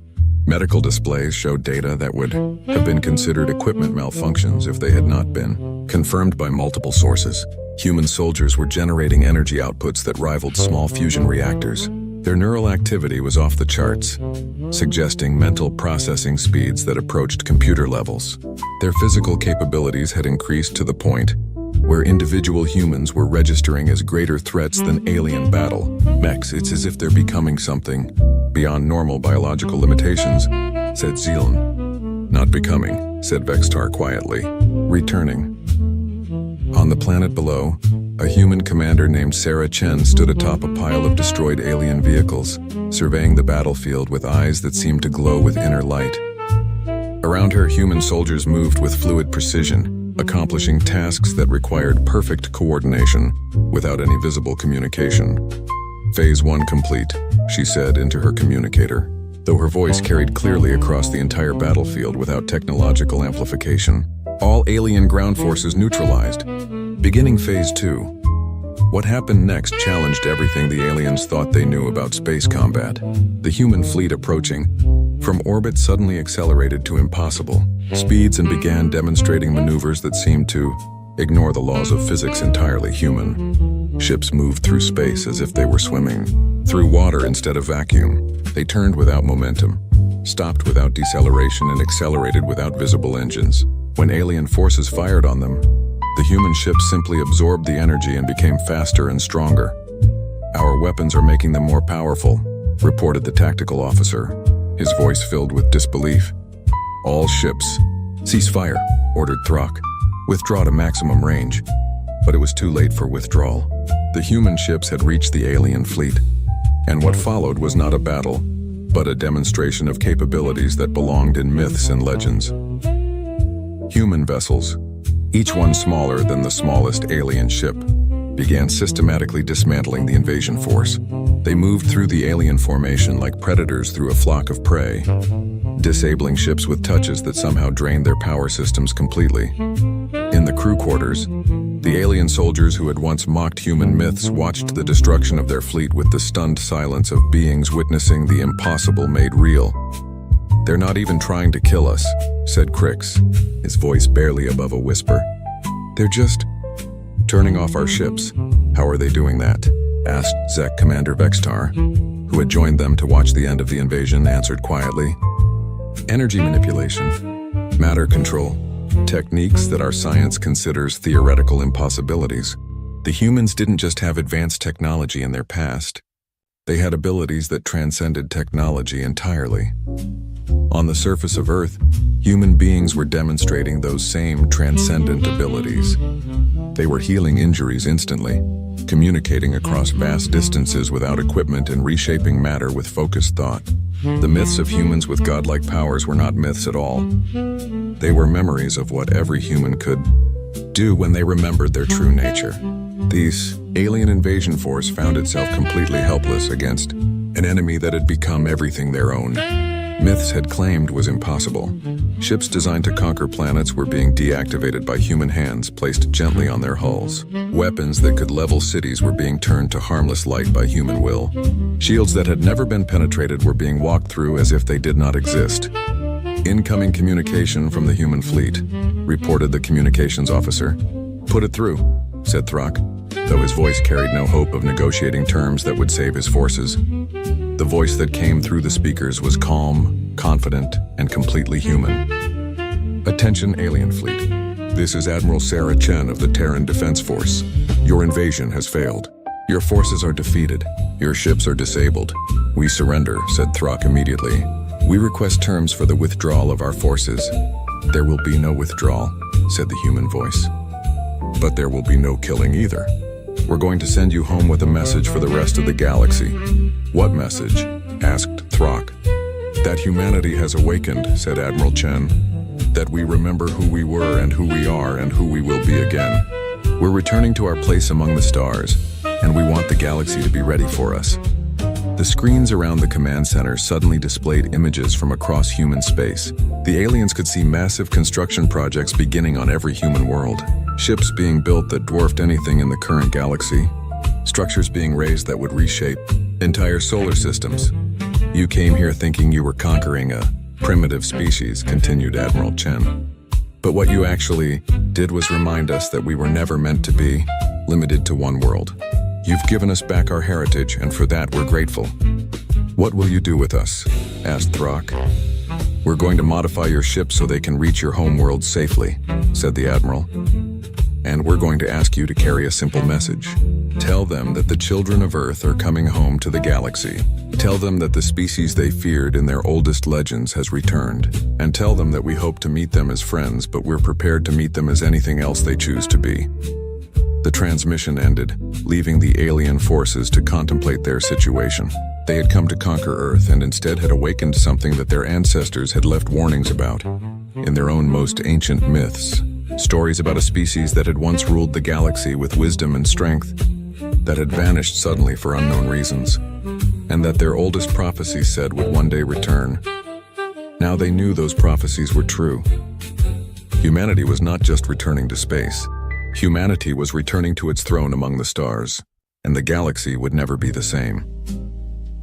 medical displays showed data that would have been considered equipment malfunctions if they had not been confirmed by multiple sources. Human soldiers were generating energy outputs that rivaled small fusion reactors. Their neural activity was off the charts, suggesting mental processing speeds that approached computer levels. Their physical capabilities had increased to the point where individual humans were registering as greater threats than alien battle mechs. It's as if they're becoming something beyond normal biological limitations, said Zealand. Not becoming, said Vextar quietly, returning. On the planet below, A human commander named Sarah Chen stood atop a pile of destroyed alien vehicles, surveying the battlefield with eyes that seemed to glow with inner light. Around her, human soldiers moved with fluid precision, accomplishing tasks that required perfect coordination without any visible communication. Phase 1 complete, she said into her communicator, though her voice carried clearly across the entire battlefield without technological amplification. All alien ground forces neutralized. Beginning Phase 2. What happened next challenged everything the aliens thought they knew about space combat. The human fleet approaching from orbit suddenly accelerated to impossible speeds and began demonstrating maneuvers that seemed to ignore the laws of physics entirely human. Ships moved through space as if they were swimming through water instead of vacuum. They turned without momentum, stopped without deceleration, and accelerated without visible engines. When alien forces fired on them, the human ships simply absorbed the energy and became faster and stronger. "Our weapons are making them more powerful," reported the tactical officer, his voice filled with disbelief. "All ships, cease fire," ordered Throck. "Withdraw to maximum range." But it was too late for withdrawal. The human ships had reached the alien fleet, and what followed was not a battle, but a demonstration of capabilities that belonged in myths and legends. Human vessels, each one smaller than the smallest alien ship, began systematically dismantling the invasion force. They moved through the alien formation like predators through a flock of prey, disabling ships with touches that somehow drained their power systems completely. In the crew quarters, the alien soldiers who had once mocked human myths watched the destruction of their fleet with the stunned silence of beings witnessing the impossible made real. "They're not even trying to kill us," said Crix, his voice barely above a whisper. "They're just turning off our ships." "How are they doing that?" asked Zek. Commander Vextar, who had joined them to watch the end of the invasion, answered quietly. "Energy manipulation, matter control, techniques that our science considers theoretical impossibilities." The humans didn't just have advanced technology in their past. They had abilities that transcended technology entirely. On the surface of Earth, human beings were demonstrating those same transcendent abilities. They were healing injuries instantly, communicating across vast distances without equipment, and reshaping matter with focused thought. The myths of humans with godlike powers were not myths at all. They were memories of what every human could do when they remembered their true nature. This alien invasion force found itself completely helpless against an enemy that had become everything their own myths had claimed was impossible. Ships designed to conquer planets were being deactivated by human hands placed gently on their hulls. Weapons that could level cities were being turned to harmless light by human will. Shields that had never been penetrated were being walked through as if they did not exist. "Incoming communication from the human fleet," reported the communications officer. "Put it through," said Throck, though his voice carried no hope of negotiating terms that would save his forces. The voice that came through the speakers was calm, confident, and completely human. "Attention, alien fleet. This is Admiral Sarah Chen of the Terran Defense Force. Your invasion has failed. Your forces are defeated. Your ships are disabled. We surrender," said Throck immediately. "We request terms for the withdrawal of our forces." "There will be no withdrawal," said the human voice. "But there will be no killing either. We're going to send you home with a message for the rest of the galaxy." "What message?" asked Throck. "That humanity has awakened," said Admiral Chen. "That we remember who we were and who we are and who we will be again. We're returning to our place among the stars, and we want the galaxy to be ready for us." The screens around the command center suddenly displayed images from across human space. The aliens could see massive construction projects beginning on every human world. Ships being built that dwarfed anything in the current galaxy. Structures being raised that would reshape entire solar systems. "You came here thinking you were conquering a primitive species," continued Admiral Chen. "But what you actually did was remind us that we were never meant to be limited to one world. You've given us back our heritage, and for that we're grateful." "What will you do with us?" asked Throck. "We're going to modify your ship so they can reach your home world safely," said the Admiral. "And we're going to ask you to carry a simple message. Tell them that the children of Earth are coming home to the galaxy. Tell them that the species they feared in their oldest legends has returned. And tell them that we hope to meet them as friends, but we're prepared to meet them as anything else they choose to be." The transmission ended, leaving the alien forces to contemplate their situation. They had come to conquer Earth and instead had awakened something that their ancestors had left warnings about. In their own most ancient myths, stories about a species that had once ruled the galaxy with wisdom and strength, that had vanished suddenly for unknown reasons, and that their oldest prophecies said would one day return. Now they knew those prophecies were true. Humanity was not just returning to space. Humanity was returning to its throne among the stars, and the galaxy would never be the same.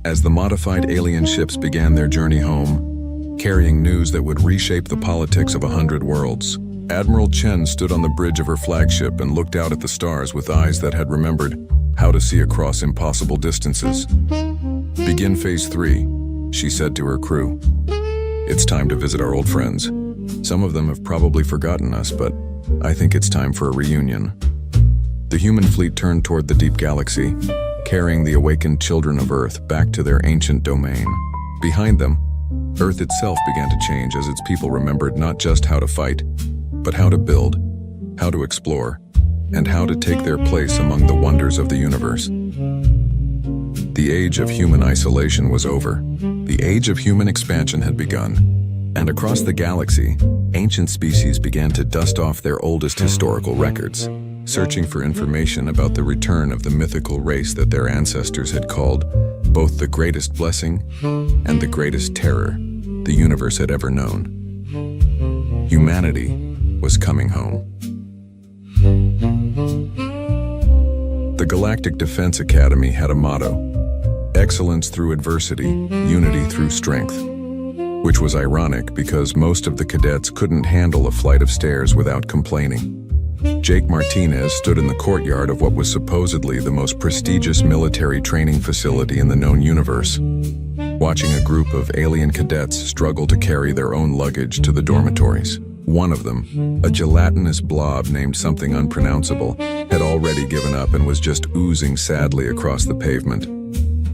As the modified alien ships began their journey home, carrying news that would reshape the politics of 100 worlds, Admiral Chen stood on the bridge of her flagship and looked out at the stars with eyes that had remembered how to see across impossible distances. "Begin Phase 3, she said to her crew. "It's time to visit our old friends. Some of them have probably forgotten us, but I think it's time for a reunion." The human fleet turned toward the deep galaxy, carrying the awakened children of Earth back to their ancient domain. Behind them, Earth itself began to change as its people remembered not just how to fight, but how to build, how to explore, and how to take their place among the wonders of the universe. The age of human isolation was over. The age of human expansion had begun. And across the galaxy, ancient species began to dust off their oldest historical records, searching for information about the return of the mythical race that their ancestors had called both the greatest blessing and the greatest terror the universe had ever known. Humanity was coming home. The Galactic Defense Academy had a motto: excellence through adversity, unity through strength. Which was ironic because most of the cadets couldn't handle a flight of stairs without complaining. Jake Martinez stood in the courtyard of what was supposedly the most prestigious military training facility in the known universe, watching a group of alien cadets struggle to carry their own luggage to the dormitories. One of them, a gelatinous blob named something unpronounceable, had already given up and was just oozing sadly across the pavement.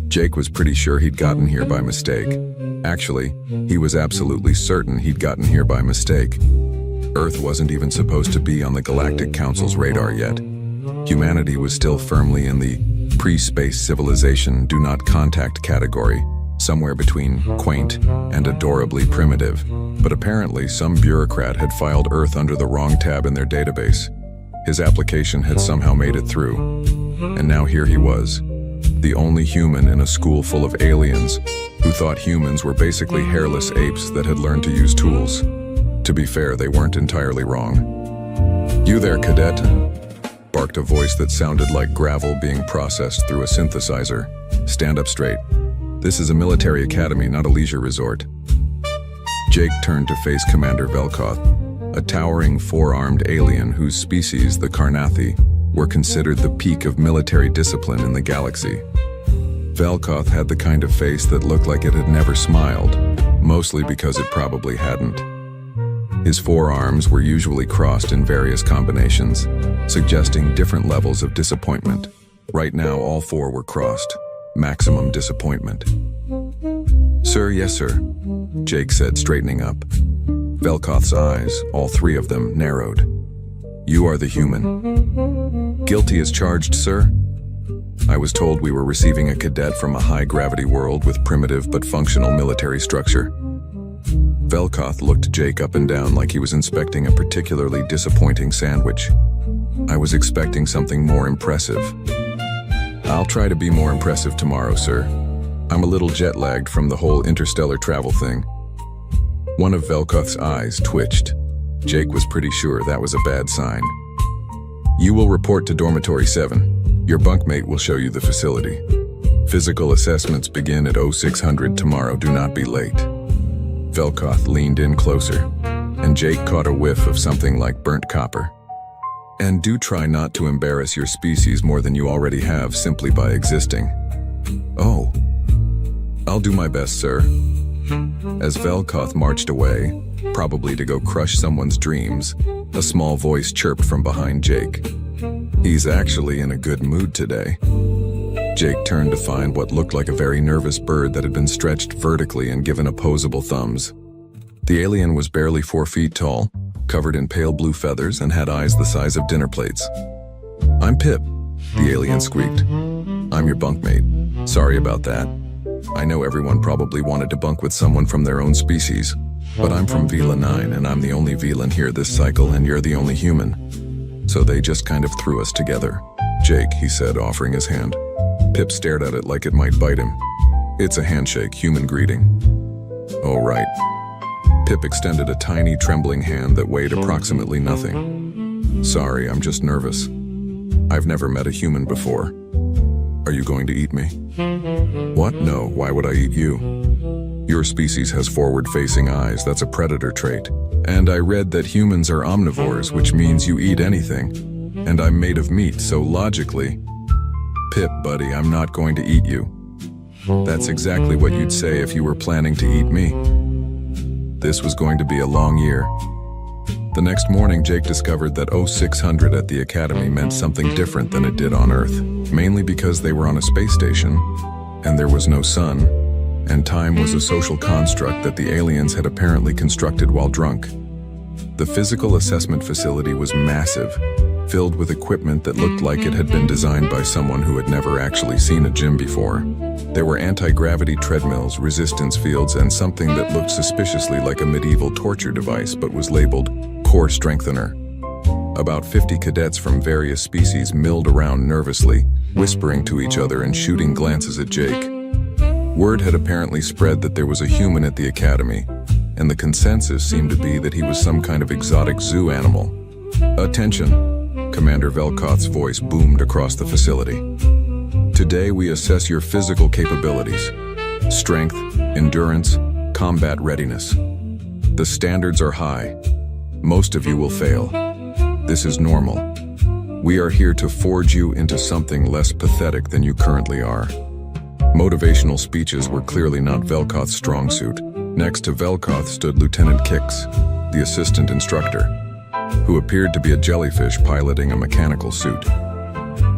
Jake was pretty sure he'd gotten here by mistake. Actually, he was absolutely certain he'd gotten here by mistake. Earth wasn't even supposed to be on the Galactic Council's radar yet. Humanity was still firmly in the pre-space civilization do not contact category, somewhere between quaint and adorably primitive. But apparently some bureaucrat had filed Earth under the wrong tab in their database. His application had somehow made it through. And now here he was, the only human in a school full of aliens who thought humans were basically hairless apes that had learned to use tools. To be fair, they weren't entirely wrong. "You there, cadet?" barked a voice that sounded like gravel being processed through a synthesizer. "Stand up straight. This is a military academy, not a leisure resort." Jake turned to face Commander Velkoth, a towering four-armed alien whose species, the Karnathi, were considered the peak of military discipline in the galaxy. Velkoth had the kind of face that looked like it had never smiled, mostly because it probably hadn't. His forearms were usually crossed in various combinations, suggesting different levels of disappointment. Right now, all four were crossed. Maximum disappointment. "Sir, yes, sir," Jake said, straightening up. Velkoth's eyes, all three of them, narrowed. "You are the human." "Guilty as charged, sir." "I was told we were receiving a cadet from a high-gravity world with primitive but functional military structure." Velkoth looked Jake up and down like he was inspecting a particularly disappointing sandwich. "I was expecting something more impressive." "I'll try to be more impressive tomorrow, sir. I'm a little jet-lagged from the whole interstellar travel thing." One of Velkoth's eyes twitched. Jake was pretty sure that was a bad sign. "You will report to Dormitory 7. Your bunkmate will show you the facility. Physical assessments begin at 0600 tomorrow. Do not be late." Velkoth leaned in closer, and Jake caught a whiff of something like burnt copper. "And do try not to embarrass your species more than you already have simply by existing." "Oh. I'll do my best, sir." As Velkoth marched away, probably to go crush someone's dreams, a small voice chirped from behind Jake. "He's actually in a good mood today." Jake turned to find what looked like a very nervous bird that had been stretched vertically and given opposable thumbs. The alien was barely 4 feet tall, covered in pale blue feathers, and had eyes the size of dinner plates. I'm Pip, the alien squeaked. I'm your bunkmate. Sorry about that. I know everyone probably wanted to bunk with someone from their own species, but I'm from Vela 9 and I'm the only Velan here this cycle and you're the only human. So they just kind of threw us together. Jake, he said, offering his hand. Pip stared at it like it might bite him. It's a handshake, human greeting. Oh, right. Pip extended a tiny, trembling hand that weighed approximately nothing. Sorry, I'm just nervous. I've never met a human before. Are you going to eat me? What? No, why would I eat you? Your species has forward-facing eyes, that's a predator trait. And I read that humans are omnivores, which means you eat anything. And I'm made of meat, so logically... Pip, buddy, I'm not going to eat you. That's exactly what you'd say if you were planning to eat me. This was going to be a long year. The next morning, Jake discovered that 0600 at the Academy meant something different than it did on Earth, mainly because they were on a space station, and there was no sun, and time was a social construct that the aliens had apparently constructed while drunk. The physical assessment facility was massive, filled with equipment that looked like it had been designed by someone who had never actually seen a gym before. There were anti-gravity treadmills, resistance fields, and something that looked suspiciously like a medieval torture device but was labeled core strengthener. About 50 cadets from various species milled around nervously, whispering to each other and shooting glances at Jake. Word had apparently spread that there was a human at the Academy, and the consensus seemed to be that he was some kind of exotic zoo animal. Attention! Commander Velkoth's voice boomed across the facility. Today we assess your physical capabilities. Strength, endurance, combat readiness. The standards are high. Most of you will fail. This is normal. We are here to forge you into something less pathetic than you currently are. Motivational speeches were clearly not Velkoth's strong suit. Next to Velkoth stood Lieutenant Kix, the assistant instructor, who appeared to be a jellyfish piloting a mechanical suit.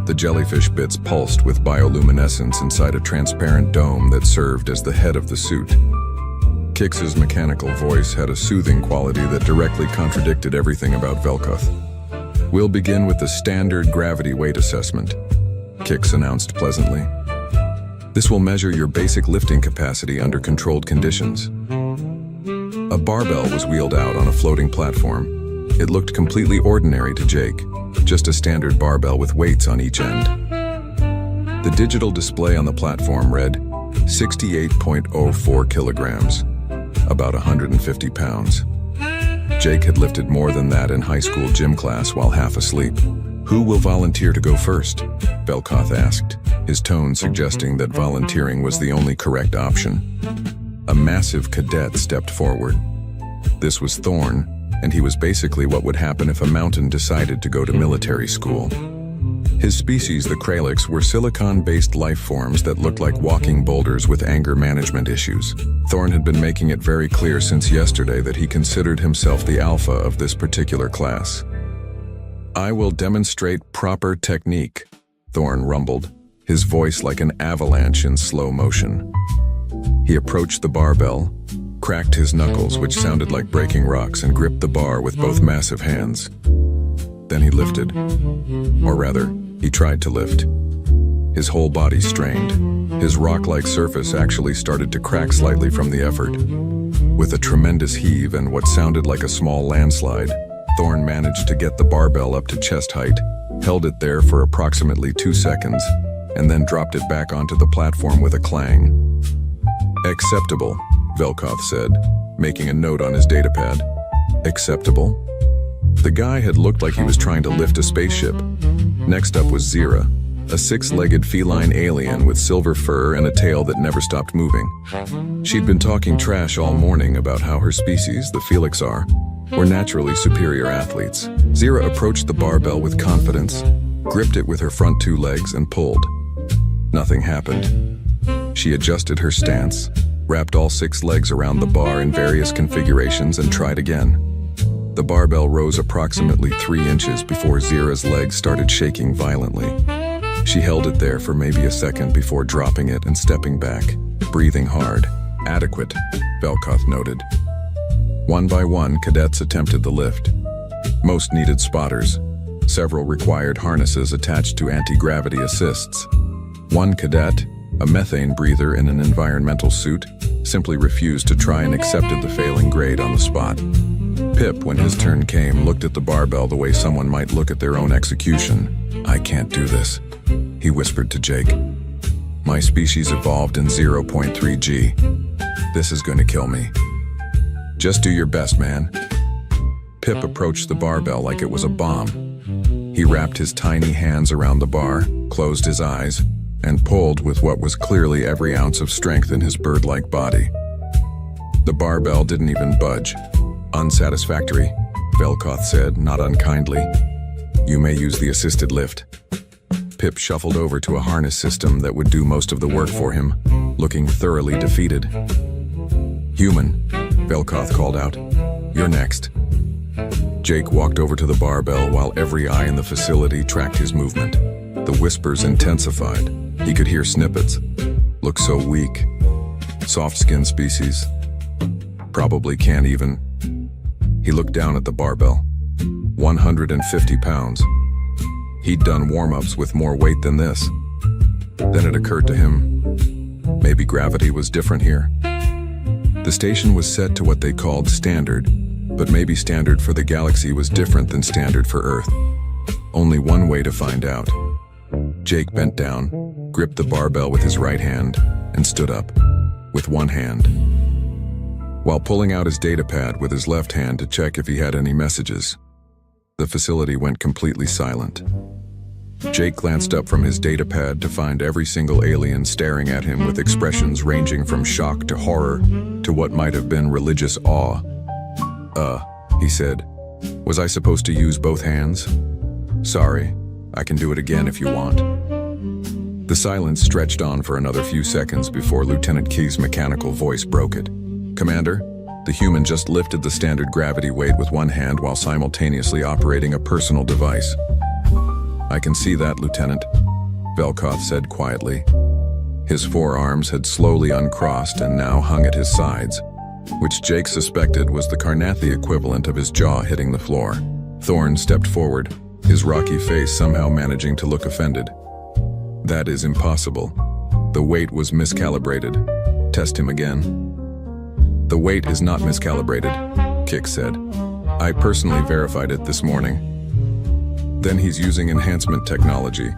The jellyfish bits pulsed with bioluminescence inside a transparent dome that served as the head of the suit. Kix's mechanical voice had a soothing quality that directly contradicted everything about Velkoth. We'll begin with the standard gravity weight assessment, Kix announced pleasantly. This will measure your basic lifting capacity under controlled conditions. A barbell was wheeled out on a floating platform. It looked completely ordinary to Jake, just a standard barbell with weights on each end. The digital display on the platform read 68.04 kilograms, about 150 pounds. Jake had lifted more than that in high school gym class while half asleep. Who will volunteer to go first? Velkoth asked, his tone suggesting that volunteering was the only correct option. A massive cadet stepped forward. This was Thorn, and he was basically what would happen if a mountain decided to go to military school. His species, the Kralix, were silicon-based life forms that looked like walking boulders with anger management issues. Thorn had been making it very clear since yesterday that he considered himself the alpha of this particular class. I will demonstrate proper technique, Thorn rumbled, his voice like an avalanche in slow motion. He approached the barbell, cracked his knuckles, which sounded like breaking rocks, and gripped the bar with both massive hands. Then he lifted. Or rather, he tried to lift. His whole body strained. His rock-like surface actually started to crack slightly from the effort. With a tremendous heave and what sounded like a small landslide, Thorn managed to get the barbell up to chest height, held it there for approximately 2 seconds, and then dropped it back onto the platform with a clang. Acceptable, Velkoth said, making a note on his datapad. Acceptable? The guy had looked like he was trying to lift a spaceship. Next up was Zira, a 6-legged feline alien with silver fur and a tail that never stopped moving. She'd been talking trash all morning about how her species, the Felixar, were naturally superior athletes. Zira approached the barbell with confidence, gripped it with her front 2 legs, and pulled. Nothing happened. She adjusted her stance, wrapped all 6 legs around the bar in various configurations, and tried again. The barbell rose approximately 3 inches before Zira's legs started shaking violently. She held it there for maybe a second before dropping it and stepping back, breathing hard. Adequate, Velkoth noted. One by one, cadets attempted the lift. Most needed spotters. Several required harnesses attached to anti-gravity assists. One cadet, a methane breather in an environmental suit, simply refused to try and accepted the failing grade on the spot. Pip, when his turn came, looked at the barbell the way someone might look at their own execution. "I can't do this," he whispered to Jake. "My species evolved in 0.3 G. This is going to kill me." "Just do your best, man." Pip approached the barbell like it was a bomb. He wrapped his tiny hands around the bar, closed his eyes, and pulled with what was clearly every ounce of strength in his bird-like body. The barbell didn't even budge. "Unsatisfactory," Velkoth said, not unkindly. "You may use the assisted lift." Pip shuffled over to a harness system that would do most of the work for him, looking thoroughly defeated. "Human," Velkoth called out. "You're next." Jake walked over to the barbell while every eye in the facility tracked his movement. The whispers intensified. He could hear snippets. "Looks so weak. Soft-skinned species. Probably can't even." He looked down at the barbell. 150 pounds. He'd done warm-ups with more weight than this. Then it occurred to him, maybe gravity was different here. The station was set to what they called standard, but maybe standard for the galaxy was different than standard for Earth. Only one way to find out. Jake bent down, gripped the barbell with his right hand, and stood up, with one hand, while pulling out his datapad with his left hand to check if he had any messages. The facility went completely silent. Jake glanced up from his datapad to find every single alien staring at him with expressions ranging from shock to horror to what might have been religious awe. He said, "Was I supposed to use both hands? Sorry, I can do it again if you want." The silence stretched on for another few seconds before Lieutenant Key's mechanical voice broke it. "Commander, the human just lifted the standard gravity weight with one hand while simultaneously operating a personal device." "I can see that, Lieutenant," Velkoth said quietly. His forearms had slowly uncrossed and now hung at his sides, which Jake suspected was the Carnathi equivalent of his jaw hitting the floor. Thorne stepped forward, his rocky face somehow managing to look offended. "That is impossible. The weight was miscalibrated. Test him again." "The weight is not miscalibrated," Kix said. "I personally verified it this morning." "Then he's using enhancement technology,"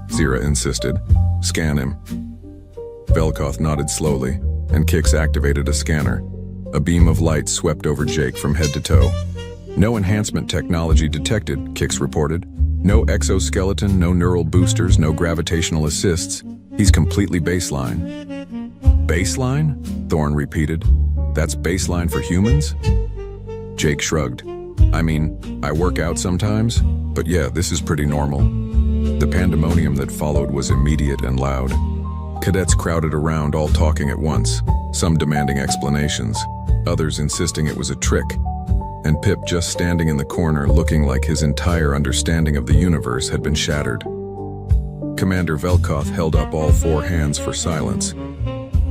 Zira insisted. "Scan him." Velkoth nodded slowly, and Kix activated a scanner. A beam of light swept over Jake from head to toe. "No enhancement technology detected," Kix reported. "No exoskeleton, no neural boosters, no gravitational assists. He's completely baseline." "Baseline?" Thorne repeated. "That's baseline for humans?" Jake shrugged. "I mean, I work out sometimes, but yeah, this is pretty normal." The pandemonium that followed was immediate and loud. Cadets crowded around, all talking at once, some demanding explanations, others insisting it was a trick, and Pip just standing in the corner looking like his entire understanding of the universe had been shattered. Commander Velkoth held up all four hands for silence.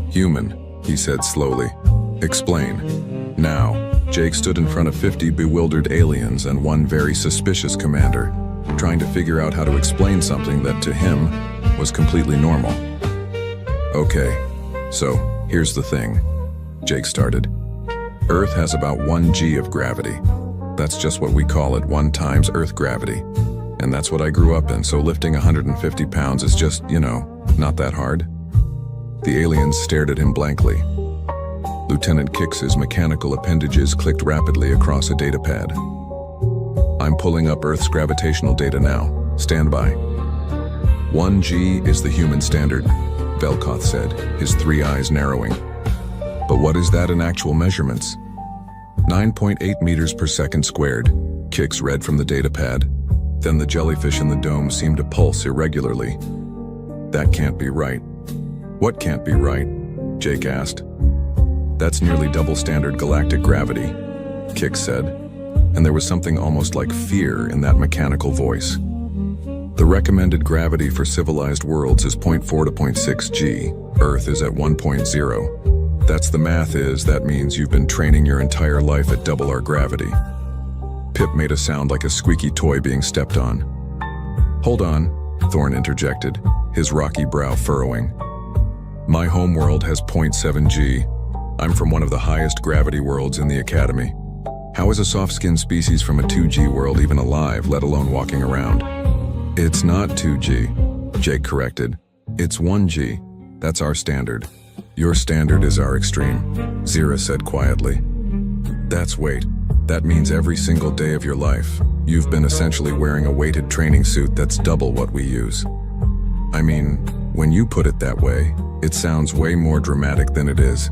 "Human," he said slowly. "Explain." Now, Jake stood in front of 50 bewildered aliens and one very suspicious commander, trying to figure out how to explain something that to him was completely normal. "Okay, so here's the thing," Jake started. "Earth has about 1 G of gravity. That's just what we call it, 1 times Earth gravity. And that's what I grew up in, so lifting 150 pounds is just, not that hard." The aliens stared at him blankly. Lieutenant Kix's mechanical appendages clicked rapidly across a datapad. "I'm pulling up Earth's gravitational data now. Stand by." 1 G is the human standard," Velkoth said, his 3 eyes narrowing. "But what is that in actual measurements?" 9.8 meters per second squared, Kix read from the datapad. Then the jellyfish in the dome seemed to pulse irregularly. "That can't be right." "What can't be right?" Jake asked. "That's nearly double standard galactic gravity," Kix said, and there was something almost like fear in that mechanical voice. "The recommended gravity for civilized worlds is 0.4 to 0.6 G. Earth is at 1.0. That's the math that means you've been training your entire life at double our gravity." Pip made a sound like a squeaky toy being stepped on. Hold on, Thorn interjected, his rocky brow furrowing. My homeworld has 0.7 G. I'm from one of the highest gravity worlds in the Academy. How is a soft-skinned species from a 2G world even alive, let alone walking around? It's not 2G, Jake corrected. It's 1G. That's our standard. Your standard is our extreme, Zira said quietly. That's weight. That means every single day of your life, you've been essentially wearing a weighted training suit that's double what we use. I mean, when you put it that way, it sounds way more dramatic than it is.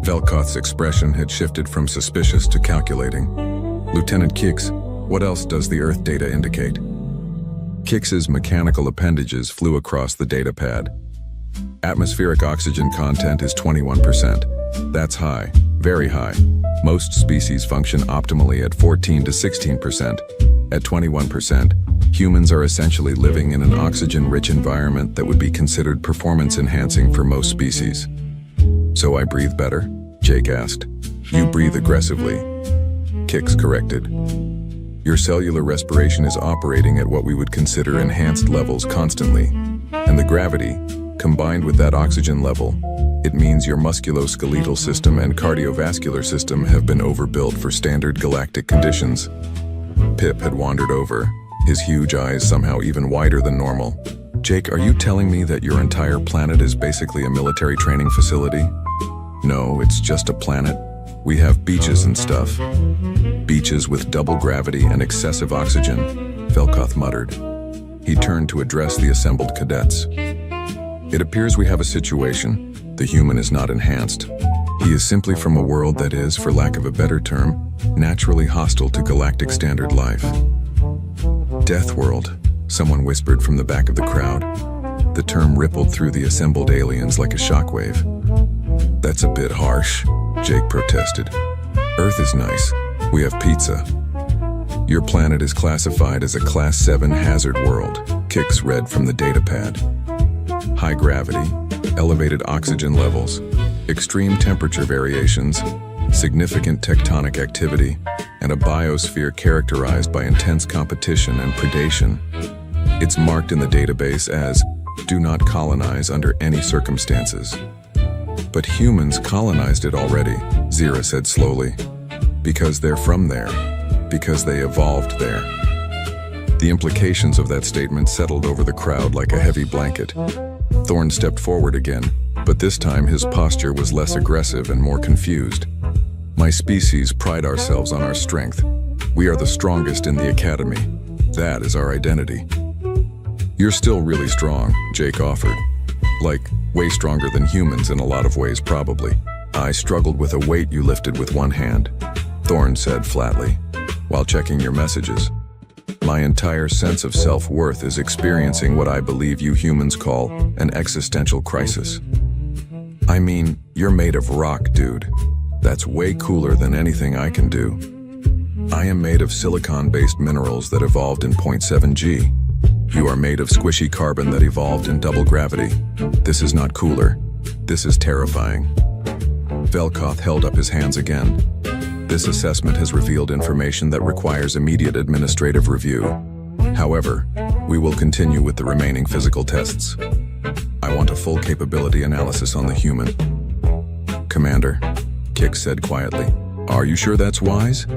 Velkoth's expression had shifted from suspicious to calculating. Lieutenant Kix, what else does the Earth data indicate? Kix's mechanical appendages flew across the data pad. Atmospheric oxygen content is 21%. That's high, very high. Most species function optimally at 14 to 16%. At 21%, humans are essentially living in an oxygen-rich environment that would be considered performance-enhancing for most species. So I breathe better? Jake asked. You breathe aggressively, Kix corrected. Your cellular respiration is operating at what we would consider enhanced levels constantly, and the gravity, combined with that oxygen level, it means your musculoskeletal system and cardiovascular system have been overbuilt for standard galactic conditions. Pip had wandered over, his huge eyes somehow even wider than normal. Jake, are you telling me that your entire planet is basically a military training facility? No, it's just a planet. We have beaches and stuff. Beaches with double gravity and excessive oxygen, Velkoth muttered. He turned to address the assembled cadets. It appears we have a situation. The human is not enhanced. He is simply from a world that is, for lack of a better term, naturally hostile to galactic standard life. Death world, someone whispered from the back of the crowd. The term rippled through the assembled aliens like a shockwave. That's a bit harsh, Jake protested. Earth is nice. We have pizza. Your planet is classified as a Class 7 hazard world, Kix read from the data pad. High gravity, elevated oxygen levels, extreme temperature variations, significant tectonic activity, and a biosphere characterized by intense competition and predation. It's marked in the database as, do not colonize under any circumstances. But humans colonized it already, Zira said slowly. Because they're from there. Because they evolved there. The implications of that statement settled over the crowd like a heavy blanket. Thorn stepped forward again, but this time his posture was less aggressive and more confused. My species pride ourselves on our strength. We are the strongest in the Academy. That is our identity. You're still really strong, Jake offered. Like, way stronger than humans in a lot of ways, probably. I struggled with a weight you lifted with one hand, Thorn said flatly, while checking your messages. My entire sense of self-worth is experiencing what I believe you humans call an existential crisis. I mean, you're made of rock, dude. That's way cooler than anything I can do. I am made of silicon-based minerals that evolved in 0.7 G. You are made of squishy carbon that evolved in double gravity. This is not cooler. This is terrifying. Velkoth held up his hands again. This assessment has revealed information that requires immediate administrative review. However, we will continue with the remaining physical tests. I want a full capability analysis on the human. Commander, Kix said quietly. Are you sure that's wise?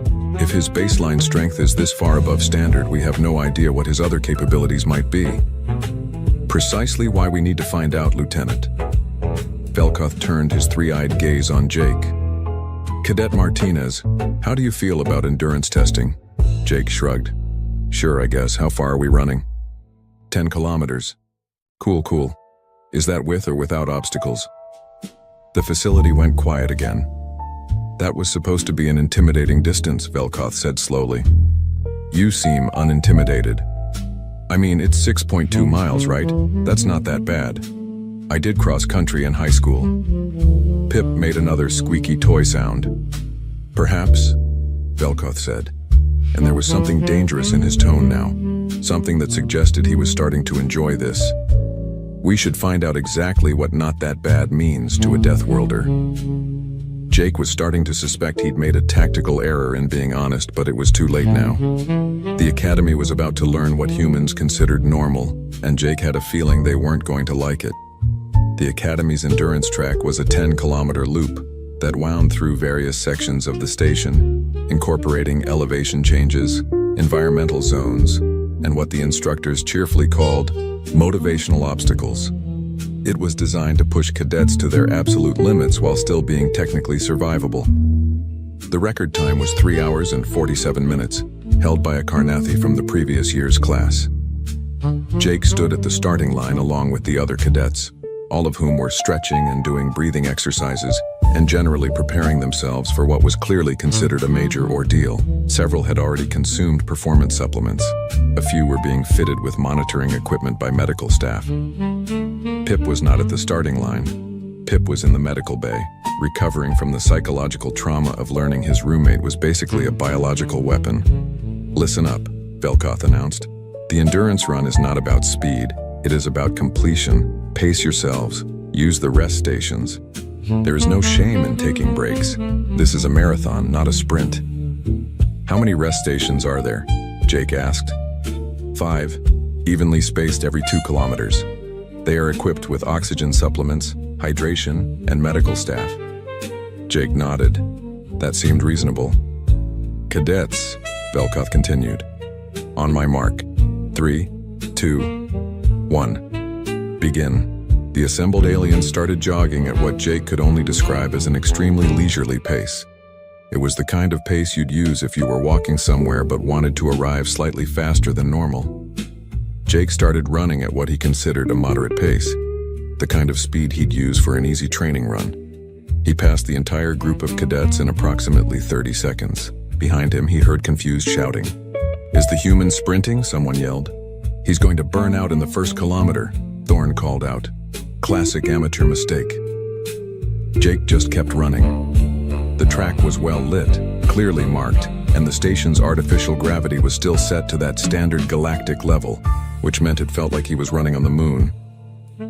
If his baseline strength is this far above standard, we have no idea what his other capabilities might be. Precisely why we need to find out, Lieutenant. Velkoth turned his three-eyed gaze on Jake. Cadet Martinez, how do you feel about endurance testing? Jake shrugged. Sure, I guess. How far are we running? 10 kilometers. Cool. Is that with or without obstacles? The facility went quiet again. That was supposed to be an intimidating distance, Velkoth said slowly. You seem unintimidated. I mean, it's 6.2 miles, right? That's not that bad. I did cross country in high school. Pip made another squeaky toy sound. Perhaps, Velkoth said, and there was something dangerous in his tone now, something that suggested he was starting to enjoy this. We should find out exactly what not that bad means to a Death Worlder. Jake was starting to suspect he'd made a tactical error in being honest, but it was too late now. The academy was about to learn what humans considered normal, and Jake had a feeling they weren't going to like it. The academy's endurance track was a 10-kilometer loop that wound through various sections of the station, incorporating elevation changes, environmental zones, and what the instructors cheerfully called motivational obstacles. It was designed to push cadets to their absolute limits while still being technically survivable. The record time was 3 hours and 47 minutes, held by a Karnathi from the previous year's class. Jake stood at the starting line along with the other cadets, all of whom were stretching and doing breathing exercises and generally preparing themselves for what was clearly considered a major ordeal. Several had already consumed performance supplements. A few were being fitted with monitoring equipment by medical staff. Pip was not at the starting line. Pip was in the medical bay, recovering from the psychological trauma of learning his roommate was basically a biological weapon. "Listen up," Velkoth announced. "The endurance run is not about speed. It is about completion. Pace yourselves. Use the rest stations. There is no shame in taking breaks. This is a marathon, not a sprint." "How many rest stations are there?" Jake asked. 5, evenly spaced every 2 kilometers. They are equipped with oxygen supplements, hydration, and medical staff. Jake nodded. That seemed reasonable. "Cadets," Velkoth continued. "On my mark. 3, 2, 1. Begin." The assembled aliens started jogging at what Jake could only describe as an extremely leisurely pace. It was the kind of pace you'd use if you were walking somewhere but wanted to arrive slightly faster than normal. Jake started running at what he considered a moderate pace, the kind of speed he'd use for an easy training run. He passed the entire group of cadets in approximately 30 seconds. Behind him, he heard confused shouting. "Is the human sprinting?" someone yelled. "He's going to burn out in the first kilometer," Thorne called out. Classic amateur mistake. Jake just kept running. The track was well lit, clearly marked, and the station's artificial gravity was still set to that standard galactic level, which meant it felt like he was running on the moon.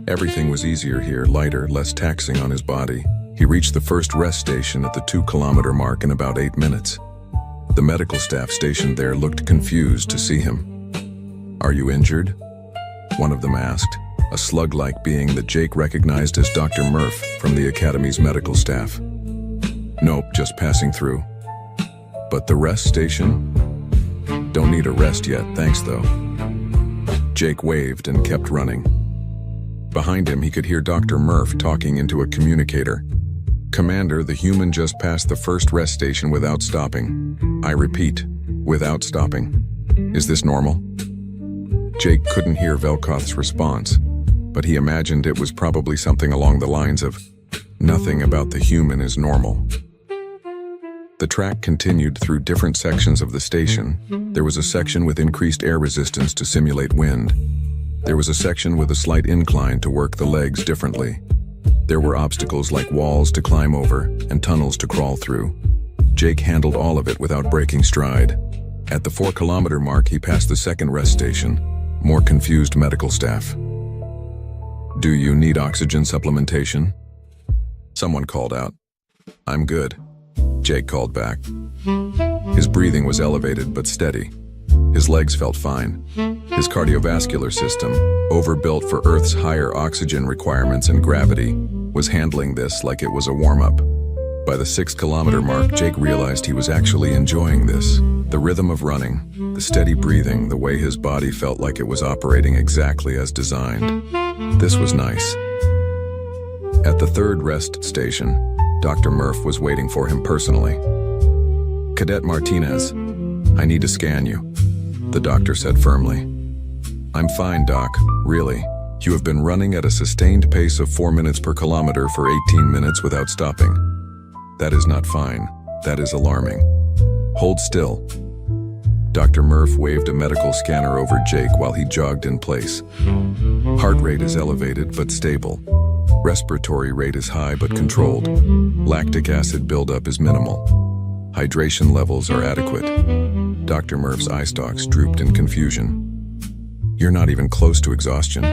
Everything was easier here, lighter, less taxing on his body. He reached the first rest station at the 2-kilometer mark in about 8 minutes. The medical staff stationed there looked confused to see him. "Are you injured?" one of them asked, a slug-like being that Jake recognized as Dr. Murph from the Academy's medical staff. "Nope, just passing through." "But the rest station?" "Don't need a rest yet, thanks though." Jake waved and kept running. Behind him, he could hear Dr. Murph talking into a communicator. "Commander, the human just passed the first rest station without stopping. I repeat, without stopping. Is this normal?" Jake couldn't hear Velkoth's response, but he imagined it was probably something along the lines of, "Nothing about the human is normal." The track continued through different sections of the station. There was a section with increased air resistance to simulate wind. There was a section with a slight incline to work the legs differently. There were obstacles like walls to climb over and tunnels to crawl through. Jake handled all of it without breaking stride. At the 4-kilometer mark, he passed the second rest station. More confused medical staff. "Do you need oxygen supplementation?" someone called out. "I'm good," Jake called back. His breathing was elevated but steady. His legs felt fine. His cardiovascular system, overbuilt for Earth's higher oxygen requirements and gravity, was handling this like it was a warm-up. By the 6-kilometer mark, Jake realized he was actually enjoying this. The rhythm of running, the steady breathing, the way his body felt like it was operating exactly as designed. This was nice. At the third rest station, Dr. Murph was waiting for him personally. "Cadet Martinez, I need to scan you," the doctor said firmly. "I'm fine, Doc, really. You have been running at a sustained pace of 4 minutes per kilometer for 18 minutes without stopping. That is not fine. That is alarming. Hold still." Dr. Murph waved a medical scanner over Jake while he jogged in place. Heart rate is elevated but stable. Respiratory rate is high but controlled. Lactic acid buildup is minimal. Hydration levels are adequate. Dr. Murph's eye stalks drooped in confusion. "You're not even close to exhaustion."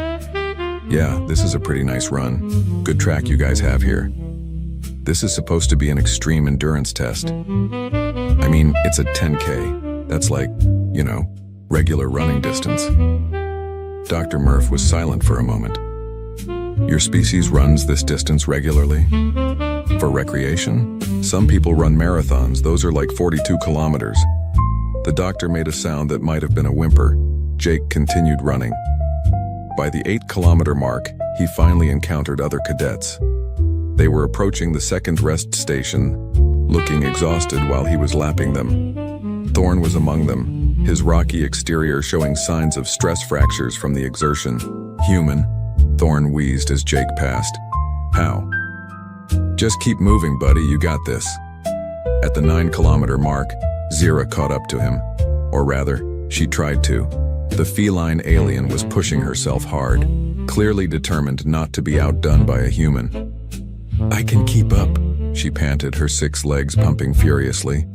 "Yeah, this is a pretty nice run. Good track you guys have here." This is supposed to be an extreme endurance test. I mean, it's a 10K. That's like, regular running distance. Dr. Murph was silent for a moment. Your species runs this distance regularly? For recreation? Some people run marathons. Those are like 42 kilometers. The doctor made a sound that might have been a whimper. Jake continued running. By the 8-kilometer mark, he finally encountered other cadets. They were approaching the second rest station, looking exhausted while he was lapping them. Thorn was among them, his rocky exterior showing signs of stress fractures from the exertion. Human, Thorn wheezed as Jake passed. How? Just keep moving, buddy, you got this. At the 9-kilometer mark, Zira caught up to him. Or rather, she tried to. The feline alien was pushing herself hard, clearly determined not to be outdone by a human. I can keep up, she panted, her 6 legs pumping furiously.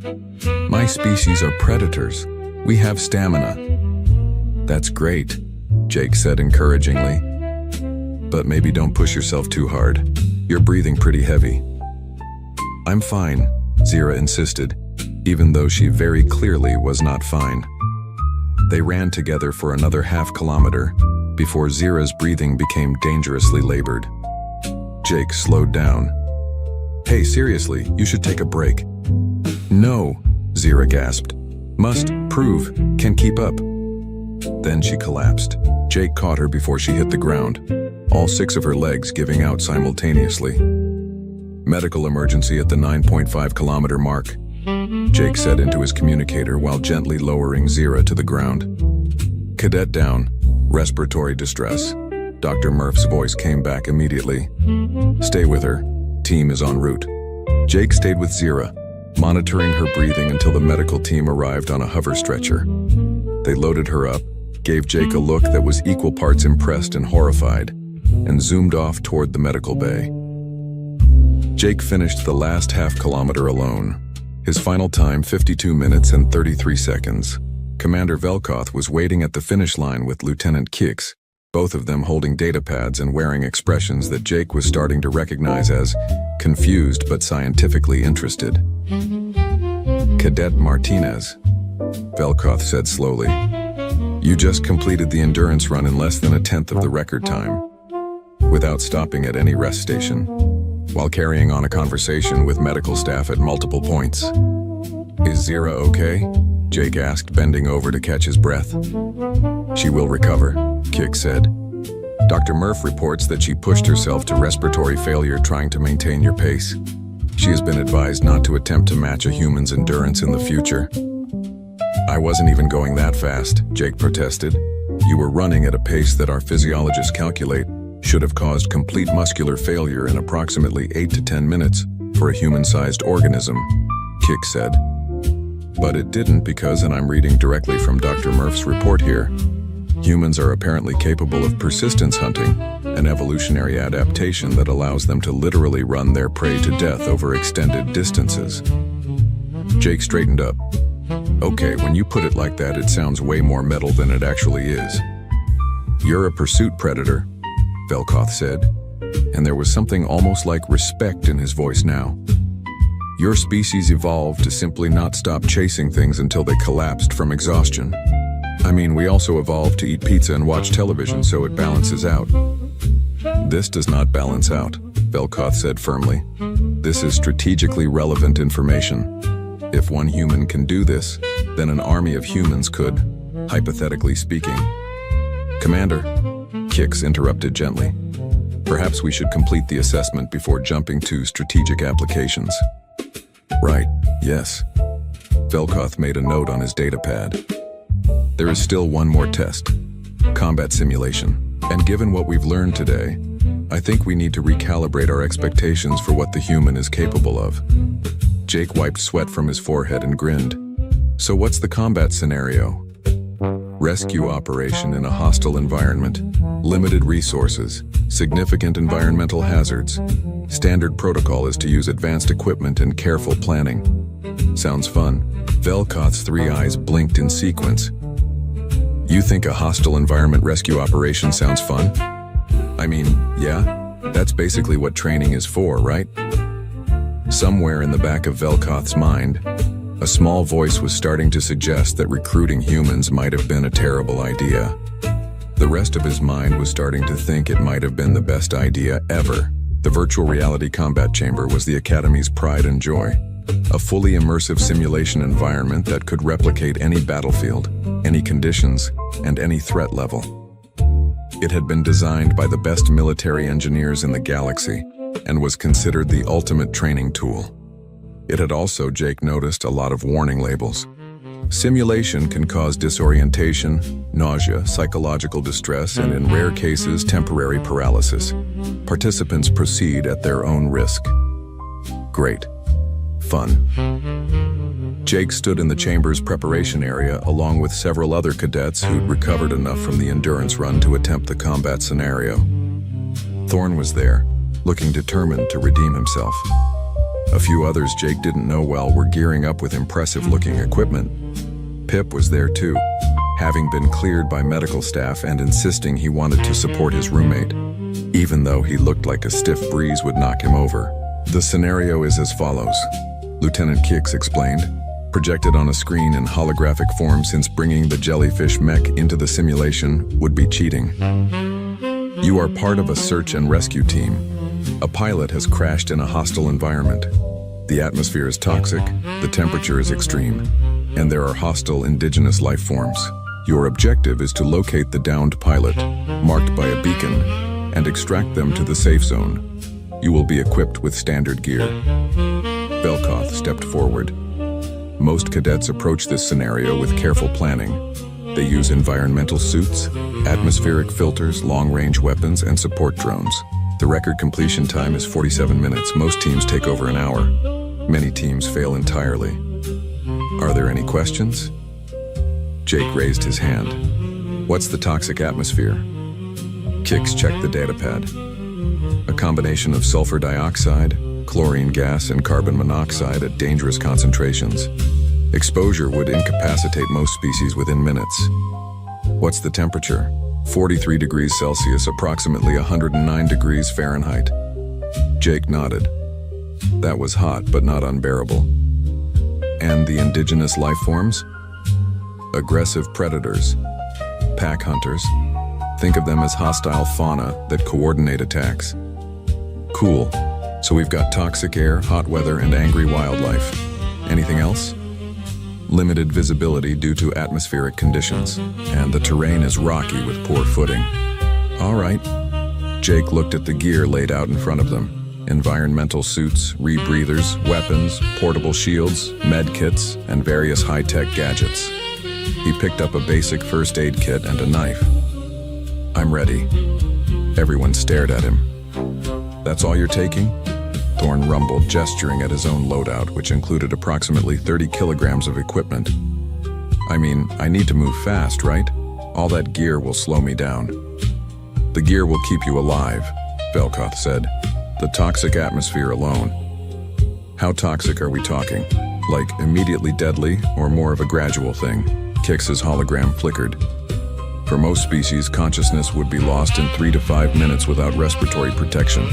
My species are predators. We have stamina. That's great, Jake said encouragingly. But maybe don't push yourself too hard. You're breathing pretty heavy. I'm fine, Zira insisted, even though she very clearly was not fine. They ran together for another half-kilometer before Zira's breathing became dangerously labored. Jake slowed down. Hey, seriously, you should take a break. No, Zira gasped. Must, prove, can keep up. Then she collapsed. Jake caught her before she hit the ground, all 6 of her legs giving out simultaneously. Medical emergency at the 9.5-kilometer mark, Jake said into his communicator while gently lowering Zira to the ground. Cadet down, respiratory distress. Dr. Murph's voice came back immediately. Stay with her. Team is en route. Jake stayed with Zira, monitoring her breathing until the medical team arrived on a hover stretcher. They loaded her up, gave Jake a look that was equal parts impressed and horrified, and zoomed off toward the medical bay. Jake finished the last half-kilometer alone. His final time, 52 minutes and 33 seconds. Commander Velkoth was waiting at the finish line with Lieutenant Kix, both of them holding data pads and wearing expressions that Jake was starting to recognize as confused but scientifically interested. Cadet Martinez, Velkoth said slowly. You just completed the endurance run in less than 1/10 of the record time, without stopping at any rest station, while carrying on a conversation with medical staff at multiple points. Is Zira okay? Jake asked, bending over to catch his breath. She will recover, Kix said. Dr. Murph reports that she pushed herself to respiratory failure trying to maintain your pace. She has been advised not to attempt to match a human's endurance in the future. I wasn't even going that fast, Jake protested. You were running at a pace that our physiologists calculate should have caused complete muscular failure in approximately 8 to 10 minutes for a human-sized organism, Kix said. But it didn't because, and I'm reading directly from Dr. Murph's report here, humans are apparently capable of persistence hunting, an evolutionary adaptation that allows them to literally run their prey to death over extended distances. Jake straightened up. Okay, when you put it like that, it sounds way more metal than it actually is. You're a pursuit predator, Velkoth said, and there was something almost like respect in his voice now. Your species evolved to simply not stop chasing things until they collapsed from exhaustion. I mean, we also evolved to eat pizza and watch television, so it balances out. This does not balance out, Velkoth said firmly. This is strategically relevant information. If one human can do this, then an army of humans could, hypothetically speaking. Commander, Kix interrupted gently. Perhaps we should complete the assessment before jumping to strategic applications. Right, yes. Velkoth made a note on his datapad. There is still one more test, combat simulation. And given what we've learned today, I think we need to recalibrate our expectations for what the human is capable of. Jake wiped sweat from his forehead and grinned. So what's the combat scenario? Rescue operation in a hostile environment, limited resources, significant environmental hazards. Standard protocol is to use advanced equipment and careful planning. Sounds fun. Velkoth's 3 eyes blinked in sequence. You think a hostile environment rescue operation sounds fun? I mean, yeah, that's basically what training is for, right? Somewhere in the back of Velkoth's mind, a small voice was starting to suggest that recruiting humans might have been a terrible idea. The rest of his mind was starting to think it might have been the best idea ever. The virtual reality combat chamber was the Academy's pride and joy. A fully immersive simulation environment that could replicate any battlefield, any conditions, and any threat level. It had been designed by the best military engineers in the galaxy and was considered the ultimate training tool. It had also, Jake noticed, a lot of warning labels. Simulation can cause disorientation, nausea, psychological distress, and in rare cases, temporary paralysis. Participants proceed at their own risk. Great. Fun. Jake stood in the chamber's preparation area along with several other cadets who'd recovered enough from the endurance run to attempt the combat scenario. Thorn was there, looking determined to redeem himself. A few others Jake didn't know well were gearing up with impressive-looking equipment. Pip was there too, having been cleared by medical staff and insisting he wanted to support his roommate, even though he looked like a stiff breeze would knock him over. The scenario is as follows, Lieutenant Kix explained, projected on a screen in holographic form since bringing the jellyfish mech into the simulation would be cheating. You are part of a search and rescue team. A pilot has crashed in a hostile environment. The atmosphere is toxic, the temperature is extreme, and there are hostile indigenous life forms. Your objective is to locate the downed pilot, marked by a beacon, and extract them to the safe zone. You will be equipped with standard gear. Velkoth stepped forward. Most cadets approach this scenario with careful planning. They use environmental suits, atmospheric filters, long-range weapons, and support drones. The record completion time is 47 minutes. Most teams take over an hour. Many teams fail entirely. Are there any questions? Jake raised his hand. What's the toxic atmosphere? Kix checked the datapad. A combination of sulfur dioxide, chlorine gas, and carbon monoxide at dangerous concentrations. Exposure would incapacitate most species within minutes. What's the temperature? 43 degrees Celsius, approximately 109 degrees Fahrenheit. Jake nodded. That was hot, but not unbearable. And the indigenous life forms? Aggressive predators. Pack hunters. Think of them as hostile fauna that coordinate attacks. Cool. So we've got toxic air, hot weather, and angry wildlife. Anything else? Limited visibility due to atmospheric conditions, and the terrain is rocky with poor footing. All right. Jake looked at the gear laid out in front of them. Environmental suits, rebreathers, weapons, portable shields, med kits, and various high-tech gadgets. He picked up a basic first aid kit and a knife. I'm ready. Everyone stared at him. That's all you're taking? Thorn rumbled, gesturing at his own loadout, which included approximately 30 kilograms of equipment. I mean, I need to move fast, right? All that gear will slow me down. The gear will keep you alive, Velkoth said. The toxic atmosphere alone. How toxic are we talking? Like immediately deadly, or more of a gradual thing? Kix's hologram flickered. For most species, consciousness would be lost in 3 to 5 minutes without respiratory protection.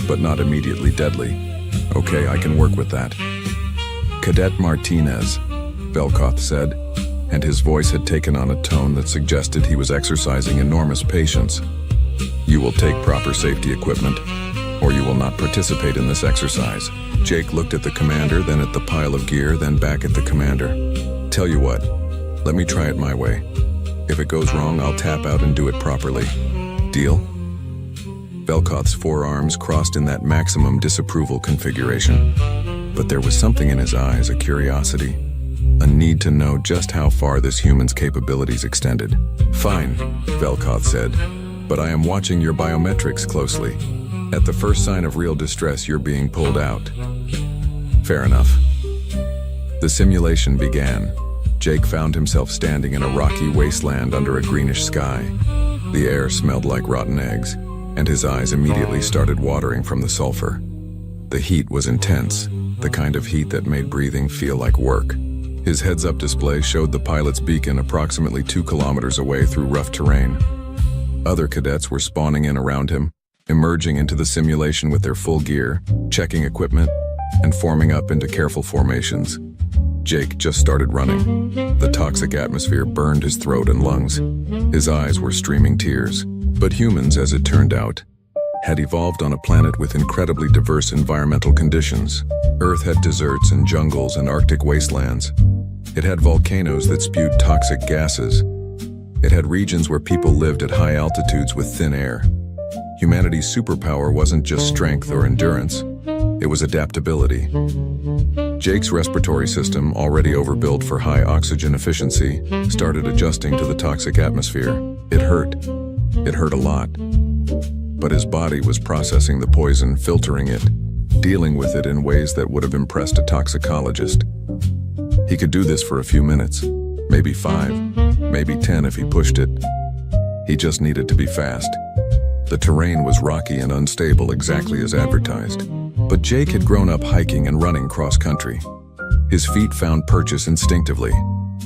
But not immediately deadly. Okay, I can work with that. Cadet Martinez, Velkoth said, and his voice had taken on a tone that suggested he was exercising enormous patience. You will take proper safety equipment, or you will not participate in this exercise. Jake looked at the commander, then at the pile of gear, then back at the commander. Tell you what, let me try it my way. If it goes wrong, I'll tap out and do it properly. Deal? Velkoth's forearms crossed in that maximum disapproval configuration. But there was something in his eyes, a curiosity, a need to know just how far this human's capabilities extended. Fine, Velkoth said, but I am watching your biometrics closely. At the first sign of real distress, you're being pulled out. Fair enough. The simulation began. Jake found himself standing in a rocky wasteland under a greenish sky. The air smelled like rotten eggs, and his eyes immediately started watering from the sulfur. The heat was intense, the kind of heat that made breathing feel like work. His heads-up display showed the pilot's beacon approximately 2 kilometers away through rough terrain. Other cadets were spawning in around him, emerging into the simulation with their full gear, checking equipment, and forming up into careful formations. Jake just started running. The toxic atmosphere burned his throat and lungs. His eyes were streaming tears. But humans, as it turned out, had evolved on a planet with incredibly diverse environmental conditions. Earth had deserts and jungles and Arctic wastelands. It had volcanoes that spewed toxic gases. It had regions where people lived at high altitudes with thin air. Humanity's superpower wasn't just strength or endurance. It was adaptability. Jake's respiratory system, already overbuilt for high oxygen efficiency, started adjusting to the toxic atmosphere. It hurt. It hurt a lot. But his body was processing the poison, filtering it, dealing with it in ways that would have impressed a toxicologist. He could do this for a few minutes, maybe 5, maybe 10 if he pushed it. He just needed to be fast. The terrain was rocky and unstable, exactly as advertised. But Jake had grown up hiking and running cross-country. His feet found purchase instinctively,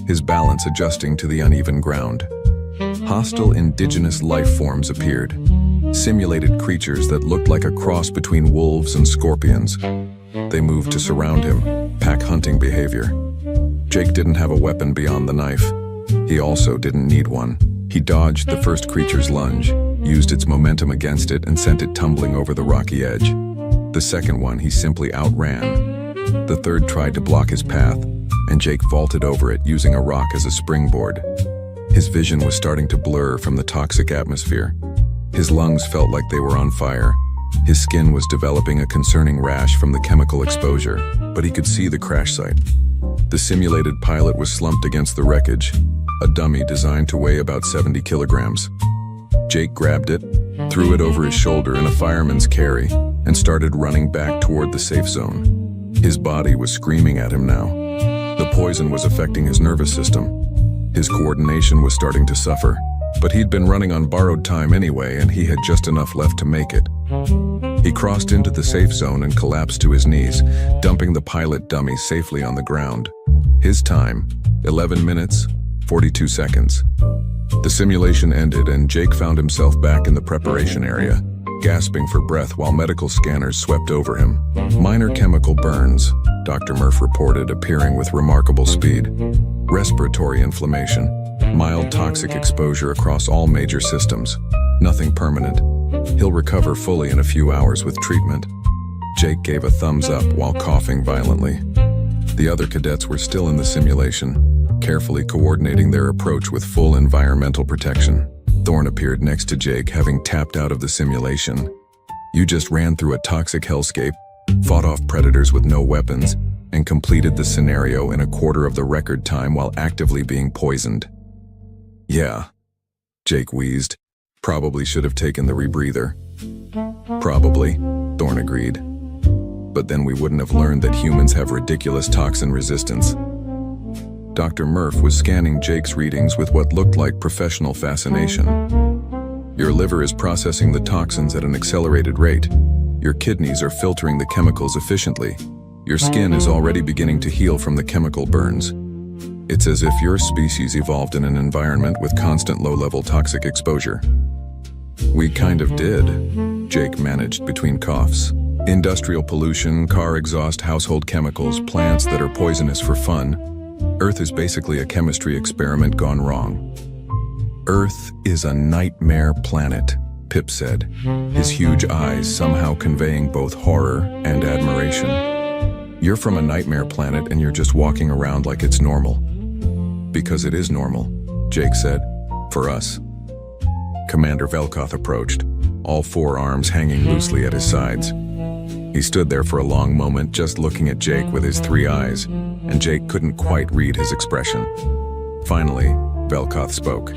his balance adjusting to the uneven ground. Hostile indigenous life forms appeared, simulated creatures that looked like a cross between wolves and scorpions. They moved to surround him, pack hunting behavior. Jake didn't have a weapon beyond the knife. He also didn't need one. He dodged the first creature's lunge, used its momentum against it, and sent it tumbling over the rocky edge. The second one he simply outran. The third tried to block his path, and Jake vaulted over it using a rock as a springboard. His vision was starting to blur from the toxic atmosphere. His lungs felt like they were on fire. His skin was developing a concerning rash from the chemical exposure, but he could see the crash site. The simulated pilot was slumped against the wreckage, a dummy designed to weigh about 70 kilograms. Jake grabbed it, threw it over his shoulder in a fireman's carry, and started running back toward the safe zone. His body was screaming at him now. The poison was affecting his nervous system. His coordination was starting to suffer, but he'd been running on borrowed time anyway, and he had just enough left to make it. He crossed into the safe zone and collapsed to his knees, dumping the pilot dummy safely on the ground. His time, 11 minutes, 42 seconds. The simulation ended, and Jake found himself back in the preparation area, gasping for breath while medical scanners swept over him. Minor chemical burns, Dr. Murph reported, appearing with remarkable speed. Respiratory inflammation, mild toxic exposure across all major systems. Nothing permanent. He'll recover fully in a few hours with treatment. Jake gave a thumbs up while coughing violently. The other cadets were still in the simulation, carefully coordinating their approach with full environmental protection. Thorne appeared next to Jake, having tapped out of the simulation. "You just ran through a toxic hellscape, fought off predators with no weapons, and completed the scenario in a quarter of the record time while actively being poisoned." "Yeah," Jake wheezed. "Probably should have taken the rebreather." "Probably," Thorne agreed. "But then we wouldn't have learned that humans have ridiculous toxin resistance." Dr. Murph was scanning Jake's readings with what looked like professional fascination. "Your liver is processing the toxins at an accelerated rate. Your kidneys are filtering the chemicals efficiently. Your skin is already beginning to heal from the chemical burns. It's as if your species evolved in an environment with constant low-level toxic exposure." "We kind of did," Jake managed between coughs. "Industrial pollution, car exhaust, household chemicals, plants that are poisonous for fun. Earth is basically a chemistry experiment gone wrong." "Earth is a nightmare planet," Pip said, his huge eyes somehow conveying both horror and admiration. "You're from a nightmare planet and you're just walking around like it's normal." "Because it is normal," Jake said, "for us." Commander Velkoth approached, all 4 arms hanging loosely at his sides. He stood there for a long moment, just looking at Jake with his 3 eyes, and Jake couldn't quite read his expression. Finally, Velkoth spoke.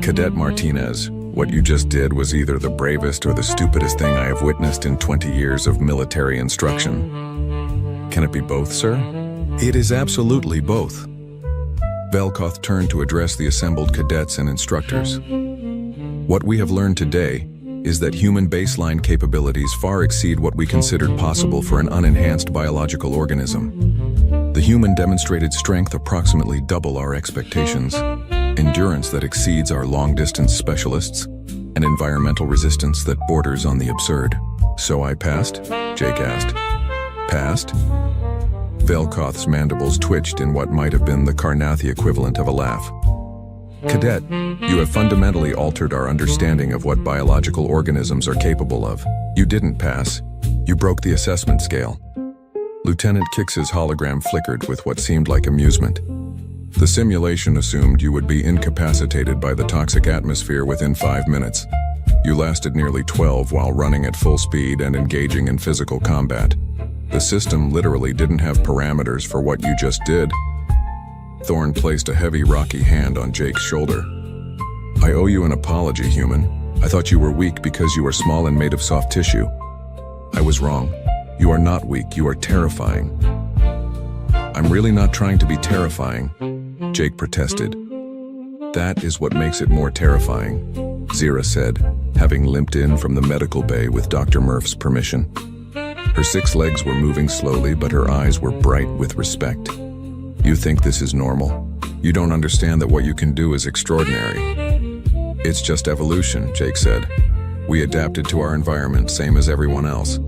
"Cadet Martinez, what you just did was either the bravest or the stupidest thing I have witnessed in 20 years of military instruction." "Can it be both, sir?" "It is absolutely both." Velkoth turned to address the assembled cadets and instructors. "What we have learned today is that human baseline capabilities far exceed what we considered possible for an unenhanced biological organism. The human demonstrated strength approximately double our expectations, endurance that exceeds our long-distance specialists, and environmental resistance that borders on the absurd." "So I passed?" Jake asked. Passed? Velkoth's mandibles twitched in what might have been the Karnathi equivalent of a laugh. Cadet, you have fundamentally altered our understanding of what biological organisms are capable of. You didn't pass. You broke the assessment scale. Lieutenant Kix's hologram flickered with what seemed like amusement. The simulation assumed you would be incapacitated by the toxic atmosphere within 5 minutes. You lasted nearly 12 while running at full speed and engaging in physical combat. The system literally didn't have parameters for what you just did. Thorn placed a heavy, rocky hand on Jake's shoulder. I owe you an apology, human. I thought you were weak because you are small and made of soft tissue. I was wrong. You are not weak, you are terrifying. I'm really not trying to be terrifying, Jake protested. That is what makes it more terrifying, Zira said, having limped in from the medical bay with Dr. Murph's permission. Her 6 legs were moving slowly, but her eyes were bright with respect. You think this is normal? You don't understand that what you can do is extraordinary. It's just evolution, Jake said. We adapted to our environment, same as everyone else.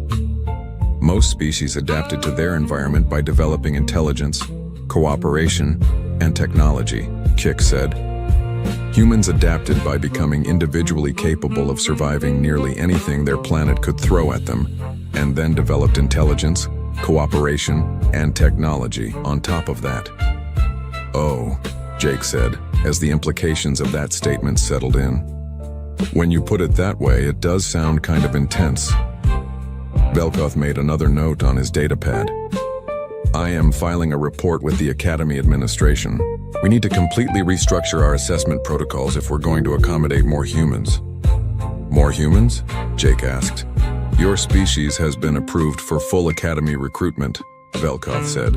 Most species adapted to their environment by developing intelligence, cooperation, and technology, Kix said. Humans adapted by becoming individually capable of surviving nearly anything their planet could throw at them, and then developed intelligence, cooperation, and technology on top of that. Oh, Jake said, as the implications of that statement settled in. When you put it that way, it does sound kind of intense. Velkoth made another note on his datapad. I am filing a report with the Academy administration. We need to completely restructure our assessment protocols if we're going to accommodate more humans. More humans? Jake asked. Your species has been approved for full Academy recruitment, Velkoth said.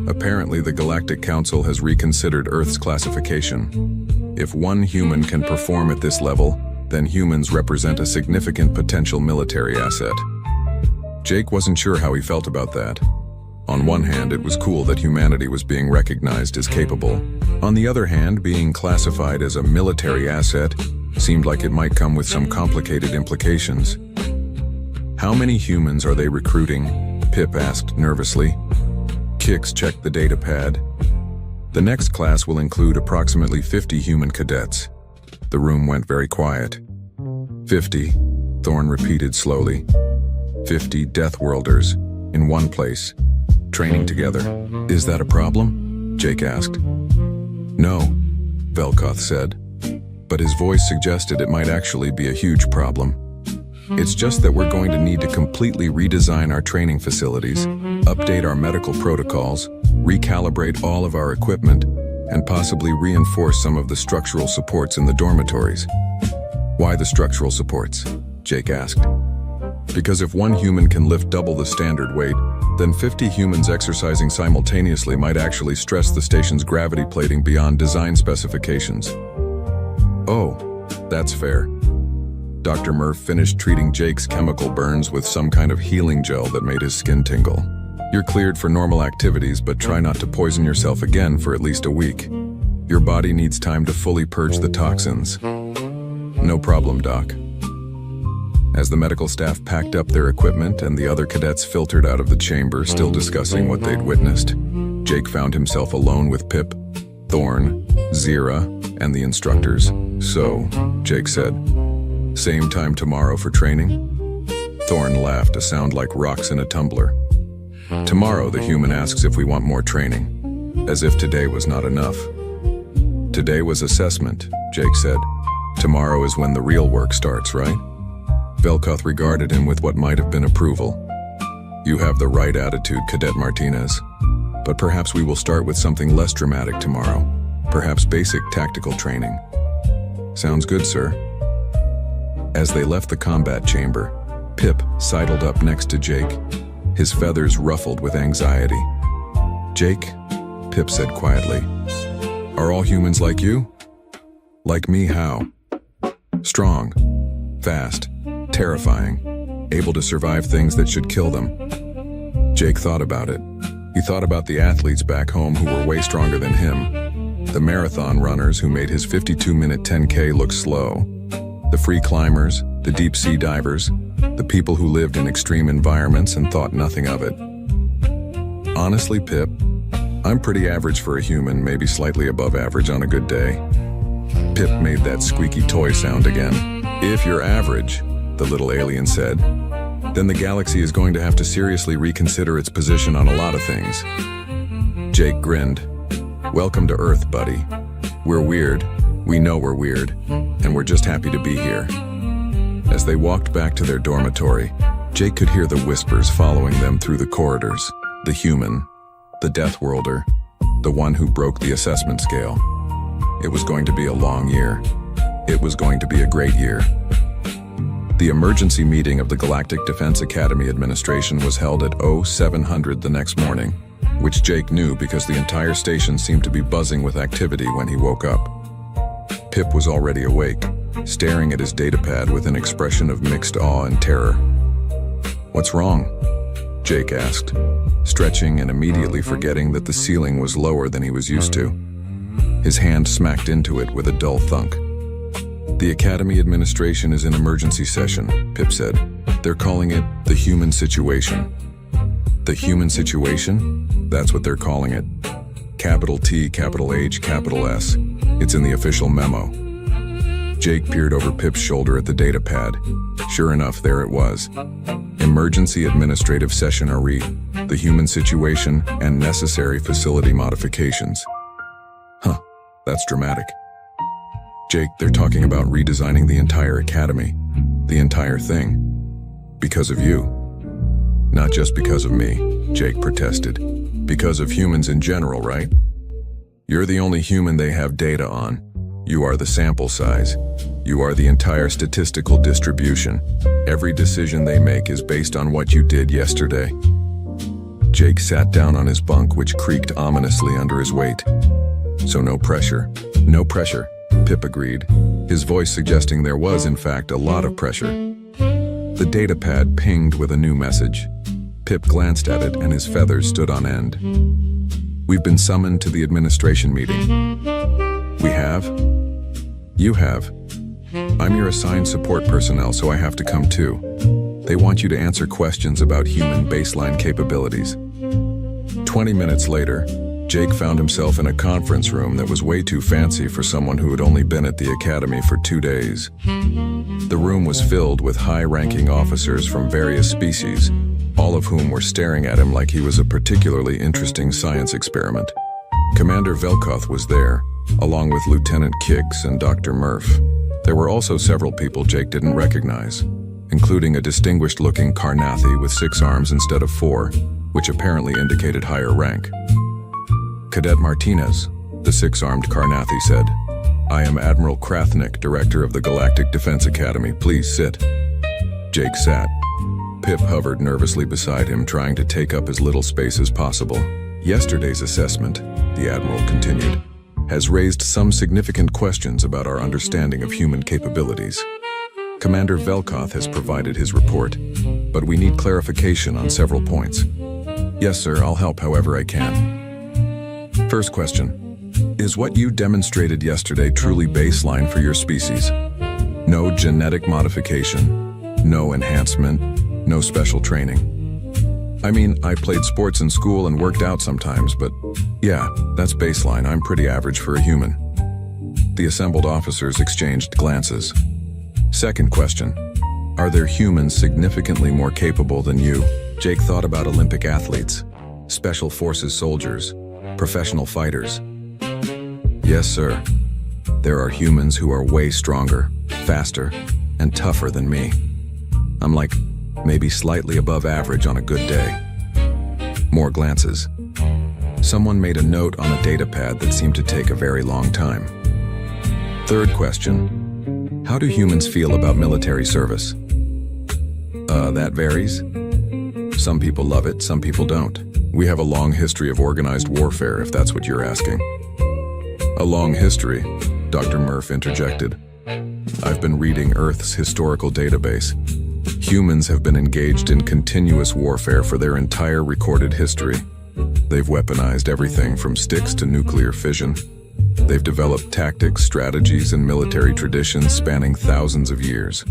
Apparently, the Galactic Council has reconsidered Earth's classification. If one human can perform at this level, then humans represent a significant potential military asset. Jake wasn't sure how he felt about that. On one hand, it was cool that humanity was being recognized as capable. On the other hand, being classified as a military asset seemed like it might come with some complicated implications. How many humans are they recruiting? Pip asked nervously. Kix checked the datapad. The next class will include approximately 50 human cadets. The room went very quiet. 50, Thorn repeated slowly. 50 Death Worlders, in one place, training together. Is that a problem? Jake asked. No, Velkoth said, but his voice suggested it might actually be a huge problem. It's just that we're going to need to completely redesign our training facilities, update our medical protocols, recalibrate all of our equipment, and possibly reinforce some of the structural supports in the dormitories. Why the structural supports? Jake asked. Because if one human can lift double the standard weight, then 50 humans exercising simultaneously might actually stress the station's gravity plating beyond design specifications. Oh, that's fair. Dr. Murph finished treating Jake's chemical burns with some kind of healing gel that made his skin tingle. You're cleared for normal activities, but try not to poison yourself again for at least a week. Your body needs time to fully purge the toxins. No problem, Doc. As the medical staff packed up their equipment and the other cadets filtered out of the chamber, still discussing what they'd witnessed, Jake found himself alone with Pip, Thorn, Zira, and the instructors. So, Jake said, same time tomorrow for training? Thorn laughed, a sound like rocks in a tumbler. Tomorrow, the human asks if we want more training, as if today was not enough. Today was assessment, Jake said. Tomorrow is when the real work starts, right? Velkoth regarded him with what might have been approval. You have the right attitude, Cadet Martinez. But perhaps we will start with something less dramatic tomorrow. Perhaps basic tactical training. Sounds good, sir. As they left the combat chamber, Pip sidled up next to Jake, his feathers ruffled with anxiety. Jake, Pip said quietly, are all humans like you? Like me, how? Strong, fast, terrifying, able to survive things that should kill them. Jake thought about it. He thought about the athletes back home who were way stronger than him, the marathon runners who made his 52-minute 10K look slow, the free climbers, the deep-sea divers, the people who lived in extreme environments and thought nothing of it. Honestly, Pip, I'm pretty average for a human, maybe slightly above average on a good day. Pip made that squeaky toy sound again. If you're average, the little alien said, then the galaxy is going to have to seriously reconsider its position on a lot of things. Jake grinned. Welcome to Earth, buddy. We're weird. We know we're weird, and we're just happy to be here. As they walked back to their dormitory, Jake could hear the whispers following them through the corridors. The human, the Death Worlder, the one who broke the assessment scale. It was going to be a long year. It was going to be a great year. The emergency meeting of the Galactic Defense Academy Administration was held at 0700 the next morning, which Jake knew because the entire station seemed to be buzzing with activity when he woke up. Pip was already awake, staring at his datapad with an expression of mixed awe and terror. "What's wrong?" Jake asked, stretching and immediately forgetting that the ceiling was lower than he was used to. His hand smacked into it with a dull thunk. "The Academy Administration is in emergency session," Pip said. "They're calling it the human situation." The human situation? That's what they're calling it. Capital T, capital H, capital S. It's in the official memo. Jake peered over Pip's shoulder at the datapad. Sure enough, there it was. Emergency Administrative Session RE, the human situation and necessary facility modifications. Huh, that's dramatic. Jake, they're talking about redesigning the entire academy. The entire thing. Because of you. Not just because of me, Jake protested. Because of humans in general, right? You're the only human they have data on. You are the sample size. You are the entire statistical distribution. Every decision they make is based on what you did yesterday. Jake sat down on his bunk, which creaked ominously under his weight. So no pressure. No pressure, Pip agreed, his voice suggesting there was, in fact, a lot of pressure. The datapad pinged with a new message. Pip glanced at it and his feathers stood on end. "We've been summoned to the administration meeting." "We have?" "You have. I'm your assigned support personnel, so I have to come too. They want you to answer questions about human baseline capabilities." 20 minutes later, Jake found himself in a conference room that was way too fancy for someone who had only been at the academy for 2 days. The room was filled with high-ranking officers from various species, all of whom were staring at him like he was a particularly interesting science experiment. Commander Velkoth was there, along with Lieutenant Kix and Dr. Murph. There were also several people Jake didn't recognize, including a distinguished-looking Karnathi with 6 arms instead of 4, which apparently indicated higher rank. "Cadet Martinez," the 6-armed Karnathi said. "I am Admiral Krathnik, Director of the Galactic Defense Academy. Please sit." Jake sat. Pip hovered nervously beside him, trying to take up as little space as possible. "Yesterday's assessment," the Admiral continued, "has raised some significant questions about our understanding of human capabilities. Commander Velkoth has provided his report, but we need clarification on several points." "Yes, sir, I'll help however I can." First question. Is what you demonstrated yesterday truly baseline for your species? No genetic modification, no enhancement, no special training. I mean, I played sports in school and worked out sometimes, but yeah, that's baseline. I'm pretty average for a human. The assembled officers exchanged glances. Second question. Are there humans significantly more capable than you? Jake thought about Olympic athletes, special forces soldiers, professional fighters. Yes, sir. There are humans who are way stronger, faster, and tougher than me. I'm like maybe slightly above average on a good day. More glances. Someone made a note on a datapad that seemed to take a very long time. Third question. How do humans feel about military service? That varies. Some people love it, some people don't. We have a long history of organized warfare, if that's what you're asking. A long history, Dr. Murph interjected. I've been reading Earth's historical database. Humans have been engaged in continuous warfare for their entire recorded history. They've weaponized everything from sticks to nuclear fission. They've developed tactics, strategies, and military traditions spanning thousands of years.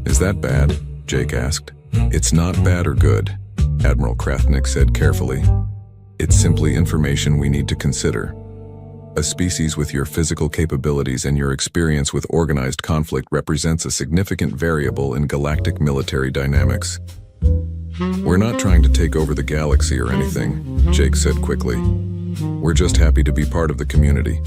Is that bad? Jake asked. It's not bad or good, Admiral Krathnik said carefully. It's simply information we need to consider. A species with your physical capabilities and your experience with organized conflict represents a significant variable in galactic military dynamics. We're not trying to take over the galaxy or anything, Jake said quickly. We're just happy to be part of the community.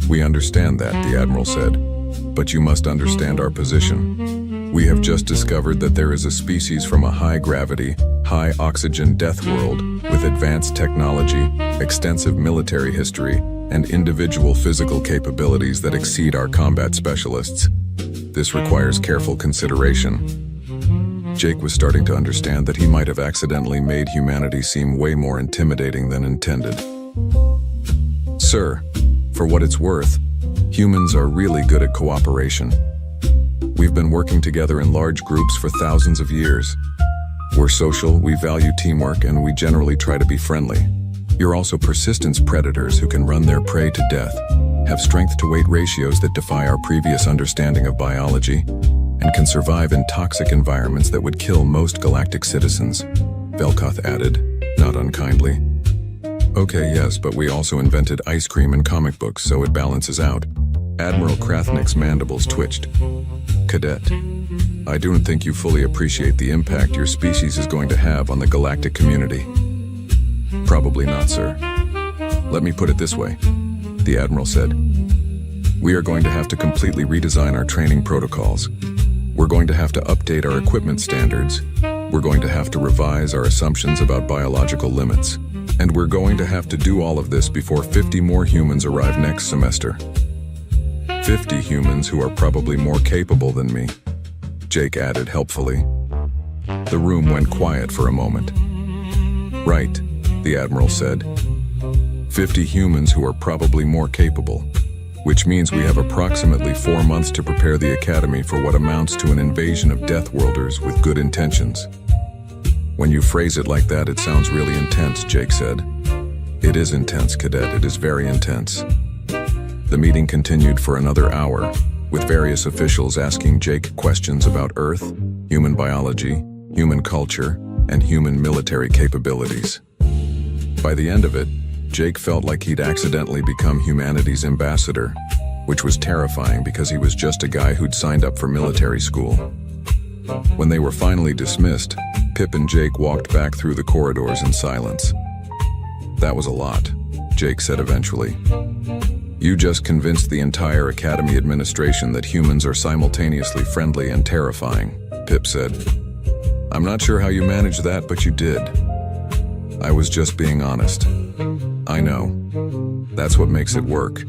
We understand that, the Admiral said, but you must understand our position. We have just discovered that there is a species from a high-gravity, high-oxygen death world with advanced technology, extensive military history, and individual physical capabilities that exceed our combat specialists. This requires careful consideration. Jake was starting to understand that he might have accidentally made humanity seem way more intimidating than intended. Sir, for what it's worth, humans are really good at cooperation. We've been working together in large groups for thousands of years. We're social, we value teamwork, and we generally try to be friendly. You're also persistence predators who can run their prey to death, have strength-to-weight ratios that defy our previous understanding of biology, and can survive in toxic environments that would kill most galactic citizens, Velkoth added, not unkindly. Okay, yes, but we also invented ice cream and comic books, so it balances out. Admiral Krathnik's mandibles twitched. Cadet, I don't think you fully appreciate the impact your species is going to have on the galactic community. Probably not, sir. Let me put it this way, the Admiral said. We are going to have to completely redesign our training protocols. We're going to have to update our equipment standards. We're going to have to revise our assumptions about biological limits. And we're going to have to do all of this before 50 more humans arrive next semester. 50 humans who are probably more capable than me, Jake added helpfully. The room went quiet for a moment. Right, the Admiral said. 50 humans who are probably more capable, which means we have approximately 4 months to prepare the Academy for what amounts to an invasion of Deathworlders with good intentions. When you phrase it like that, it sounds really intense, Jake said. It is intense, Cadet, it is very intense. The meeting continued for another hour, with various officials asking Jake questions about Earth, human biology, human culture, and human military capabilities. By the end of it, Jake felt like he'd accidentally become humanity's ambassador, which was terrifying because he was just a guy who'd signed up for military school. When they were finally dismissed, Pip and Jake walked back through the corridors in silence. That was a lot, Jake said eventually. You just convinced the entire Academy administration that humans are simultaneously friendly and terrifying, Pip said. I'm not sure how you managed that, but you did. I was just being honest. I know. That's what makes it work.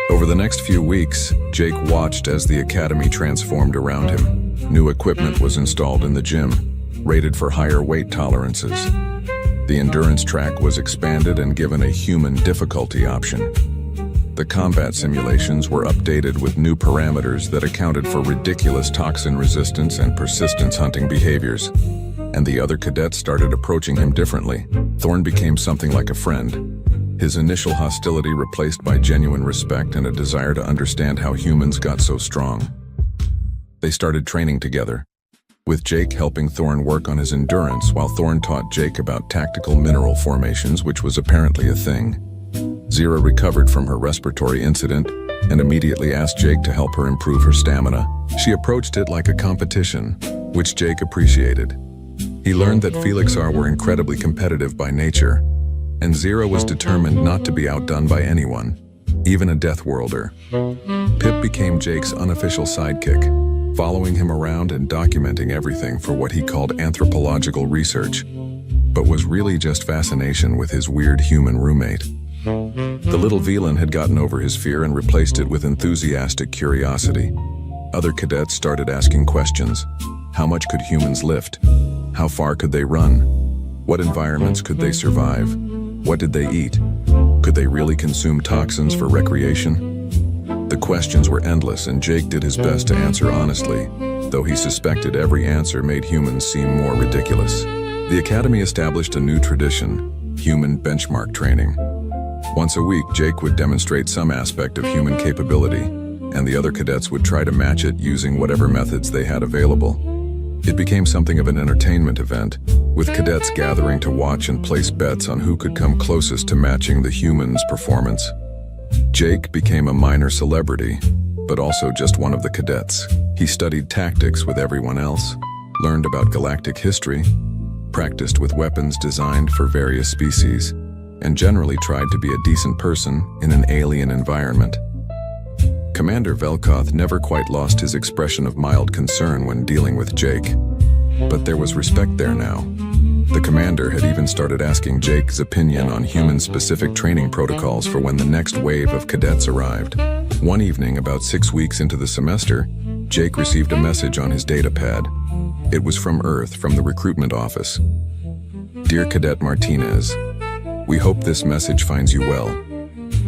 Over the next few weeks, Jake watched as the Academy transformed around him. New equipment was installed in the gym, rated for higher weight tolerances. The endurance track was expanded and given a human difficulty option. The combat simulations were updated with new parameters that accounted for ridiculous toxin resistance and persistence hunting behaviors. And the other cadets started approaching him differently. Thorn became something like a friend. His initial hostility replaced by genuine respect and a desire to understand how humans got so strong. They started training together, with Jake helping Thorn work on his endurance while Thorn taught Jake about tactical mineral formations, which was apparently a thing. Zira recovered from her respiratory incident and immediately asked Jake to help her improve her stamina. She approached it like a competition, which Jake appreciated. He learned that Felixar were incredibly competitive by nature, and Zira was determined not to be outdone by anyone, even a Deathworlder. Pip became Jake's unofficial sidekick, following him around and documenting everything for what he called anthropological research, but was really just fascination with his weird human roommate. The little Velan had gotten over his fear and replaced it with enthusiastic curiosity. Other cadets started asking questions. How much could humans lift? How far could they run? What environments could they survive? What did they eat? Could they really consume toxins for recreation? The questions were endless, and Jake did his best to answer honestly, though he suspected every answer made humans seem more ridiculous. The Academy established a new tradition, human benchmark training. Once a week, Jake would demonstrate some aspect of human capability, and the other cadets would try to match it using whatever methods they had available. It became something of an entertainment event, with cadets gathering to watch and place bets on who could come closest to matching the humans' performance. Jake became a minor celebrity, but also just one of the cadets. He studied tactics with everyone else, learned about galactic history, practiced with weapons designed for various species, and generally tried to be a decent person in an alien environment. Commander Velkoth never quite lost his expression of mild concern when dealing with Jake, but there was respect there now. The commander had even started asking Jake's opinion on human-specific training protocols for when the next wave of cadets arrived. One evening, about 6 weeks into the semester, Jake received a message on his data pad. It was from Earth, from the recruitment office. Dear Cadet Martinez, we hope this message finds you well.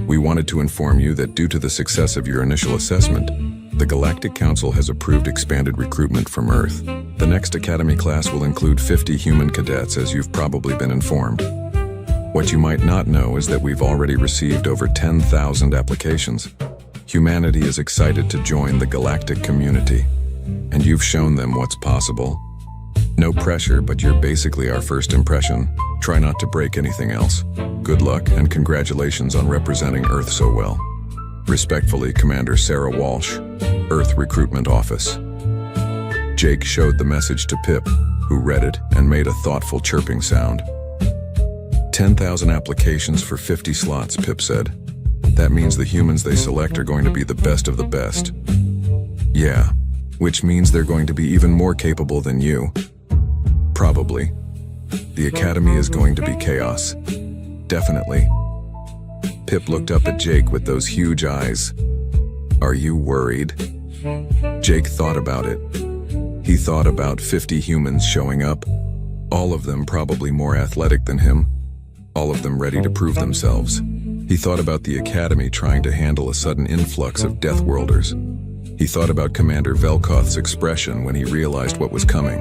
We wanted to inform you that due to the success of your initial assessment, the Galactic Council has approved expanded recruitment from Earth. The next Academy class will include 50 human cadets, as you've probably been informed. What you might not know is that we've already received over 10,000 applications. Humanity is excited to join the galactic community, and you've shown them what's possible. No pressure, but you're basically our first impression. Try not to break anything else. Good luck, and congratulations on representing Earth so well. Respectfully, Commander Sarah Walsh, Earth Recruitment Office. Jake showed the message to Pip, who read it and made a thoughtful chirping sound. 10,000 applications for 50 slots, Pip said. That means the humans they select are going to be the best of the best. Yeah, which means they're going to be even more capable than you. Probably. The Academy is going to be chaos. Definitely. Pip looked up at Jake with those huge eyes. Are you worried? Jake thought about it. He thought about 50 humans showing up, all of them probably more athletic than him, all of them ready to prove themselves. He thought about the Academy trying to handle a sudden influx of Deathworlders. He thought about Commander Velkoth's expression when he realized what was coming.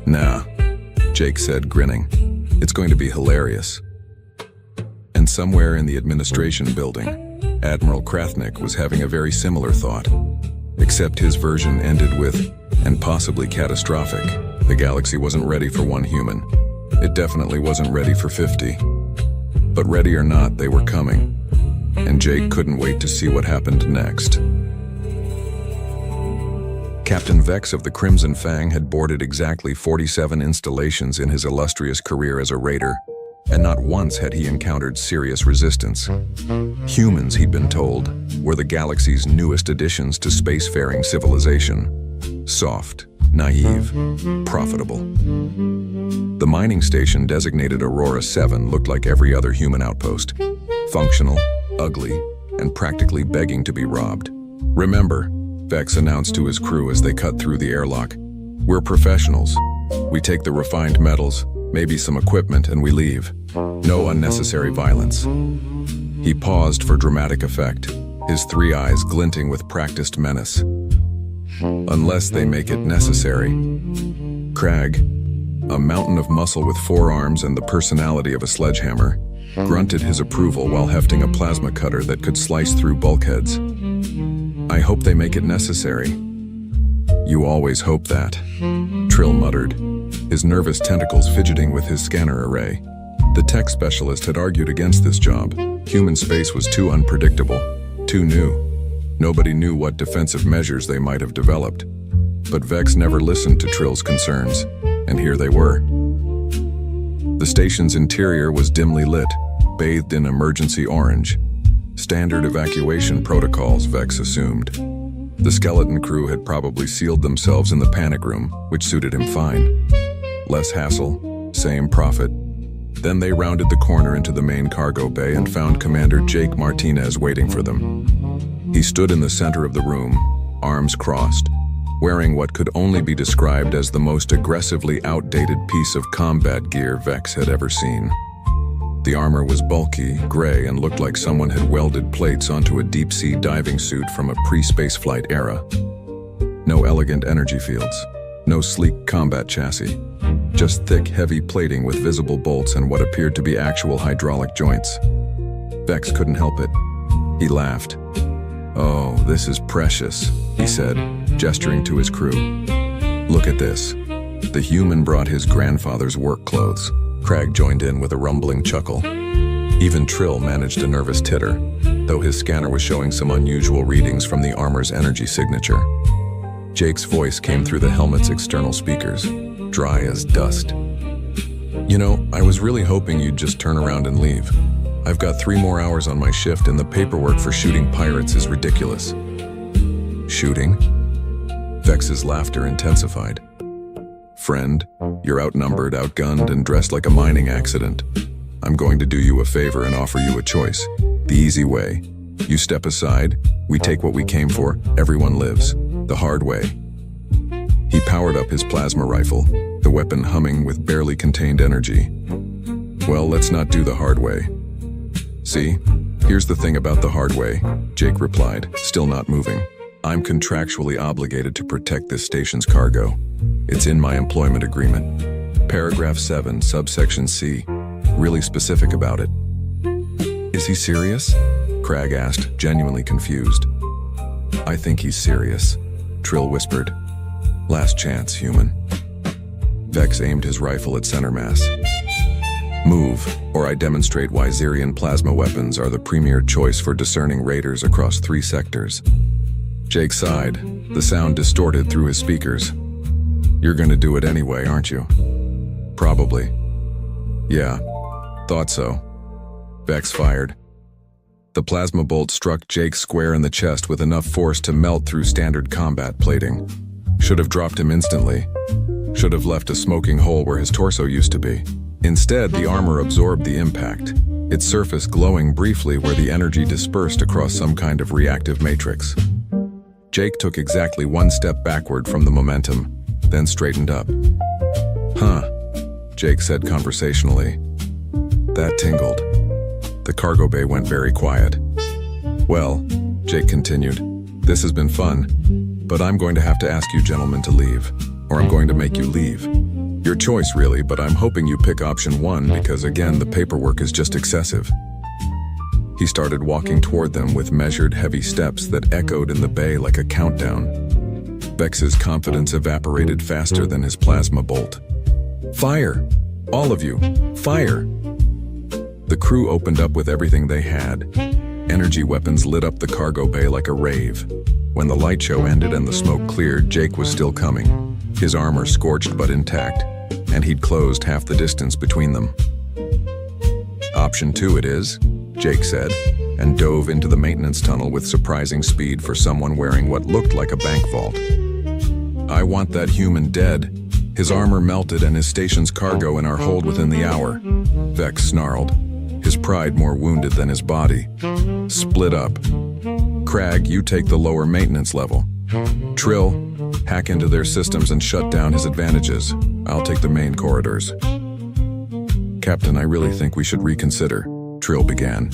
Nah, Jake said, grinning. It's going to be hilarious. And somewhere in the administration building, Admiral Krathnik was having a very similar thought, except his version ended with, and possibly catastrophic. The galaxy wasn't ready for one human. It definitely wasn't ready for 50. But ready or not, they were coming. And Jake couldn't wait to see what happened next. Captain Vex of the Crimson Fang had boarded exactly 47 installations in his illustrious career as a raider, and not once had he encountered serious resistance. Humans, he'd been told, were the galaxy's newest additions to spacefaring civilization. Soft, naive, profitable. The mining station designated Aurora 7 looked like every other human outpost. Functional, ugly, and practically begging to be robbed. Remember, Vex announced to his crew as they cut through the airlock, we're professionals. We take the refined metals, maybe some equipment, and we leave. No unnecessary violence. He paused for dramatic effect, his 3 eyes glinting with practiced menace. Unless they make it necessary. Crag, a mountain of muscle with 4 arms and the personality of a sledgehammer, grunted his approval while hefting a plasma cutter that could slice through bulkheads. I hope they make it necessary. You always hope that, Trill muttered, his nervous tentacles fidgeting with his scanner array. The tech specialist had argued against this job. Human space was too unpredictable, too new. Nobody knew what defensive measures they might have developed. But Vex never listened to Trill's concerns, and here they were. The station's interior was dimly lit, bathed in emergency orange. Standard evacuation protocols, Vex assumed. The skeleton crew had probably sealed themselves in the panic room, which suited him fine. Less hassle, same profit. Then they rounded the corner into the main cargo bay and found Commander Jake Martinez waiting for them. He stood in the center of the room, arms crossed, wearing what could only be described as the most aggressively outdated piece of combat gear Vex had ever seen. The armor was bulky, gray, and looked like someone had welded plates onto a deep-sea diving suit from a pre-spaceflight era. No elegant energy fields, no sleek combat chassis, just thick, heavy plating with visible bolts and what appeared to be actual hydraulic joints. Vex couldn't help it. He laughed. "Oh, this is precious," he said, gesturing to his crew. "Look at this. The human brought his grandfather's work clothes. Crag joined in with a rumbling chuckle. Even Trill managed a nervous titter, though his scanner was showing some unusual readings from the armor's energy signature. Jake's voice came through the helmet's external speakers, dry as dust. You know, I was really hoping you'd just turn around and leave. I've got 3 more hours on my shift and the paperwork for shooting pirates is ridiculous. Shooting? Vex's laughter intensified. Friend, you're outnumbered, outgunned, and dressed like a mining accident. I'm going to do you a favor and offer you a choice. The easy way. You step aside, we take what we came for, everyone lives. The hard way. He powered up his plasma rifle, the weapon humming with barely contained energy. Well, let's not do the hard way. See, here's the thing about the hard way, Jake replied, still not moving. I'm contractually obligated to protect this station's cargo. It's in my employment agreement. Paragraph 7, subsection C. Really specific about it. Is he serious? Crag asked, genuinely confused. I think he's serious, Trill whispered. Last chance, human. Vex aimed his rifle at center mass. Move, or I demonstrate why Xerian plasma weapons are the premier choice for discerning raiders across 3 sectors. Jake sighed, the sound distorted through his speakers. You're gonna do it anyway, aren't you? Probably. Yeah, thought so. Vex fired. The plasma bolt struck Jake square in the chest with enough force to melt through standard combat plating. Should have dropped him instantly. Should have left a smoking hole where his torso used to be. Instead, the armor absorbed the impact, its surface glowing briefly where the energy dispersed across some kind of reactive matrix. Jake took exactly 1 step backward from the momentum, then straightened up. Huh, Jake said conversationally. That tingled. The cargo bay went very quiet. Well, Jake continued, this has been fun, but I'm going to have to ask you gentlemen to leave, or I'm going to make you leave. Your choice really, but I'm hoping you pick option 1 because again, the paperwork is just excessive. He started walking toward them with measured, heavy steps that echoed in the bay like a countdown. Vex's confidence evaporated faster than his plasma bolt. Fire! All of you, fire! The crew opened up with everything they had. Energy weapons lit up the cargo bay like a rave. When the light show ended and the smoke cleared, Jake was still coming. His armor scorched but intact, and he'd closed half the distance between them. Option 2 it is, Jake said, and dove into the maintenance tunnel with surprising speed for someone wearing what looked like a bank vault. I want that human dead. His armor melted and his station's cargo in our hold within the hour. Vex snarled, his pride more wounded than his body. Split up. Crag, you take the lower maintenance level. Trill, hack into their systems and shut down his advantages. I'll take the main corridors. Captain, I really think we should reconsider, Trill began,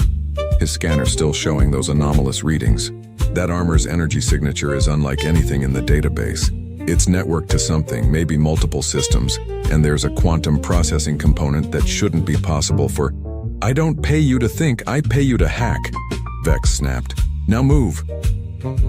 his scanner still showing those anomalous readings. That armor's energy signature is unlike anything in the database. It's networked to something, maybe multiple systems, and there's a quantum processing component that shouldn't be possible for... I don't pay you to think, I pay you to hack, Vex snapped. Now move.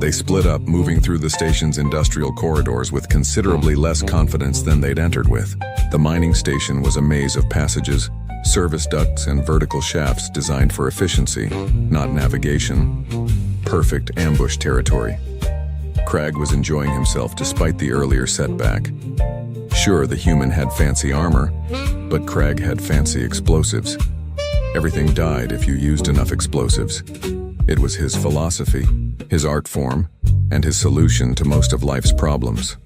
They split up, moving through the station's industrial corridors with considerably less confidence than they'd entered with. The mining station was a maze of passages, service ducts, and vertical shafts designed for efficiency, not navigation. Perfect ambush territory. Crag was enjoying himself despite the earlier setback. Sure, the human had fancy armor, but Crag had fancy explosives. Everything died if you used enough explosives. It was his philosophy, his art form, and his solution to most of life's problems.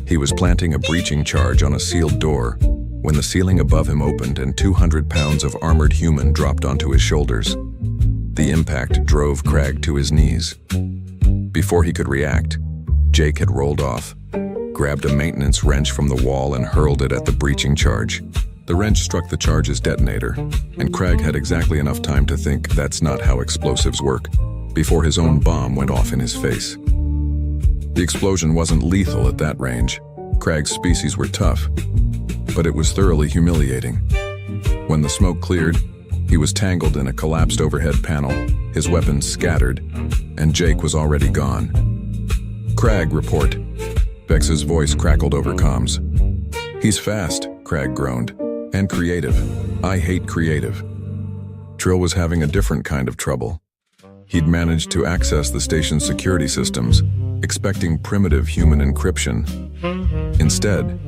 He was planting a breaching charge on a sealed door when the ceiling above him opened and 200 pounds of armored human dropped onto his shoulders. The impact drove Crag to his knees. Before he could react, Jake had rolled off, grabbed a maintenance wrench from the wall and hurled it at the breaching charge. The wrench struck the charge's detonator, and Crag had exactly enough time to think that's not how explosives work, before his own bomb went off in his face. The explosion wasn't lethal at that range. Crag's species were tough, but it was thoroughly humiliating. When the smoke cleared, he was tangled in a collapsed overhead panel, his weapons scattered, and Jake was already gone. Crag, report. Vex's voice crackled over comms. He's fast, Crag groaned. And creative. I hate creative. Trill was having a different kind of trouble. He'd managed to access the station's security systems, expecting primitive human encryption. Instead,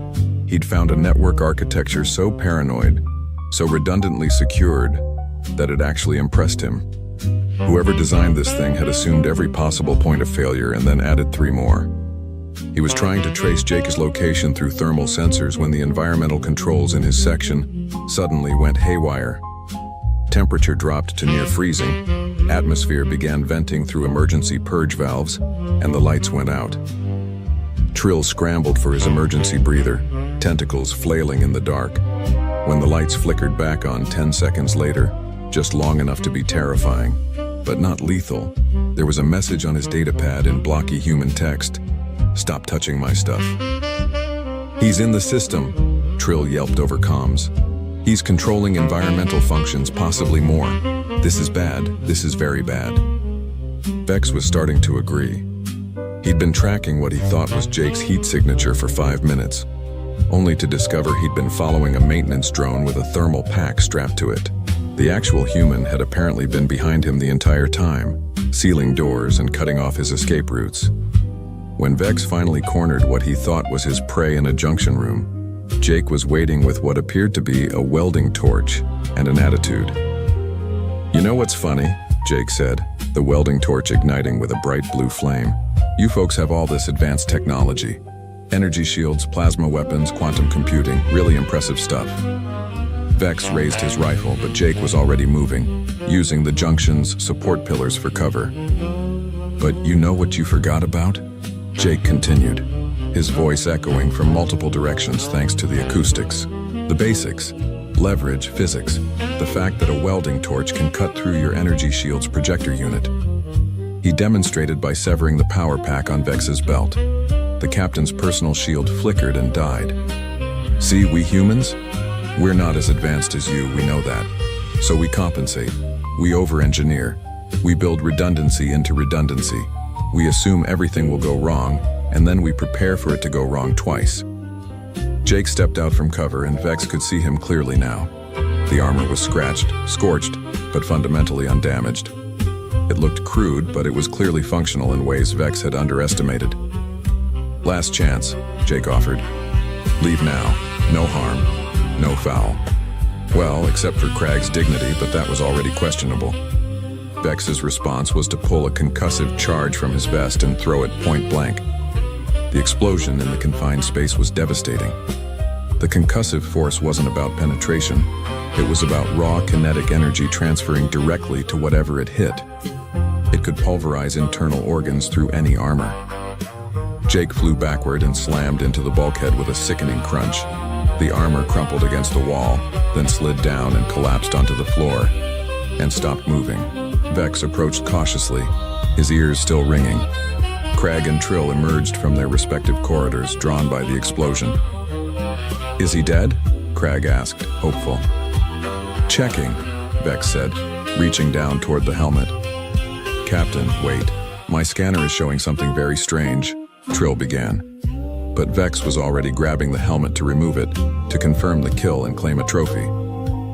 he'd found a network architecture so paranoid, so redundantly secured, that it actually impressed him. Whoever designed this thing had assumed every possible point of failure and then added 3 more. He was trying to trace Jake's location through thermal sensors when the environmental controls in his section suddenly went haywire. Temperature dropped to near freezing, atmosphere began venting through emergency purge valves, and the lights went out. Trill scrambled for his emergency breather, tentacles flailing in the dark. When the lights flickered back on 10 seconds later, just long enough to be terrifying, but not lethal, there was a message on his datapad in blocky human text. "Stop touching my stuff." "He's in the system," Trill yelped over comms. "He's controlling environmental functions, possibly more. This is bad. This is very bad." Vex was starting to agree. He'd been tracking what he thought was Jake's heat signature for 5 minutes, only to discover he'd been following a maintenance drone with a thermal pack strapped to it. The actual human had apparently been behind him the entire time, sealing doors and cutting off his escape routes. When Vex finally cornered what he thought was his prey in a junction room, Jake was waiting with what appeared to be a welding torch and an attitude. "You know what's funny?" Jake said, the welding torch igniting with a bright blue flame. "You folks have all this advanced technology. Energy shields, plasma weapons, quantum computing, really impressive stuff." Vex raised his rifle, but Jake was already moving, using the junction's support pillars for cover. "But you know what you forgot about?" Jake continued, his voice echoing from multiple directions thanks to the acoustics. "The basics. Leverage, physics. The fact that a welding torch can cut through your energy shield's projector unit." He demonstrated by severing the power pack on Vex's belt. The captain's personal shield flickered and died. "See, we humans? We're not as advanced as you, we know that. So we compensate. We over-engineer. We build redundancy into redundancy. We assume everything will go wrong, and then we prepare for it to go wrong twice." Jake stepped out from cover, and Vex could see him clearly now. The armor was scratched, scorched, but fundamentally undamaged. It looked crude, but it was clearly functional in ways Vex had underestimated. "Last chance," Jake offered. "Leave now. No harm. No foul." Well, except for Crag's dignity, but that was already questionable. Vex's response was to pull a concussive charge from his vest and throw it point blank. The explosion in the confined space was devastating. The concussive force wasn't about penetration. It was about raw kinetic energy transferring directly to whatever it hit. It could pulverize internal organs through any armor. Jake flew backward and slammed into the bulkhead with a sickening crunch. The armor crumpled against the wall, then slid down and collapsed onto the floor, and stopped moving. Vex approached cautiously, his ears still ringing. Crag and Trill emerged from their respective corridors, drawn by the explosion. "Is he dead?" Crag asked, hopeful. "Checking," Vex said, reaching down toward the helmet. "Captain, wait. My scanner is showing something very strange," Trill began. But Vex was already grabbing the helmet to remove it, to confirm the kill and claim a trophy.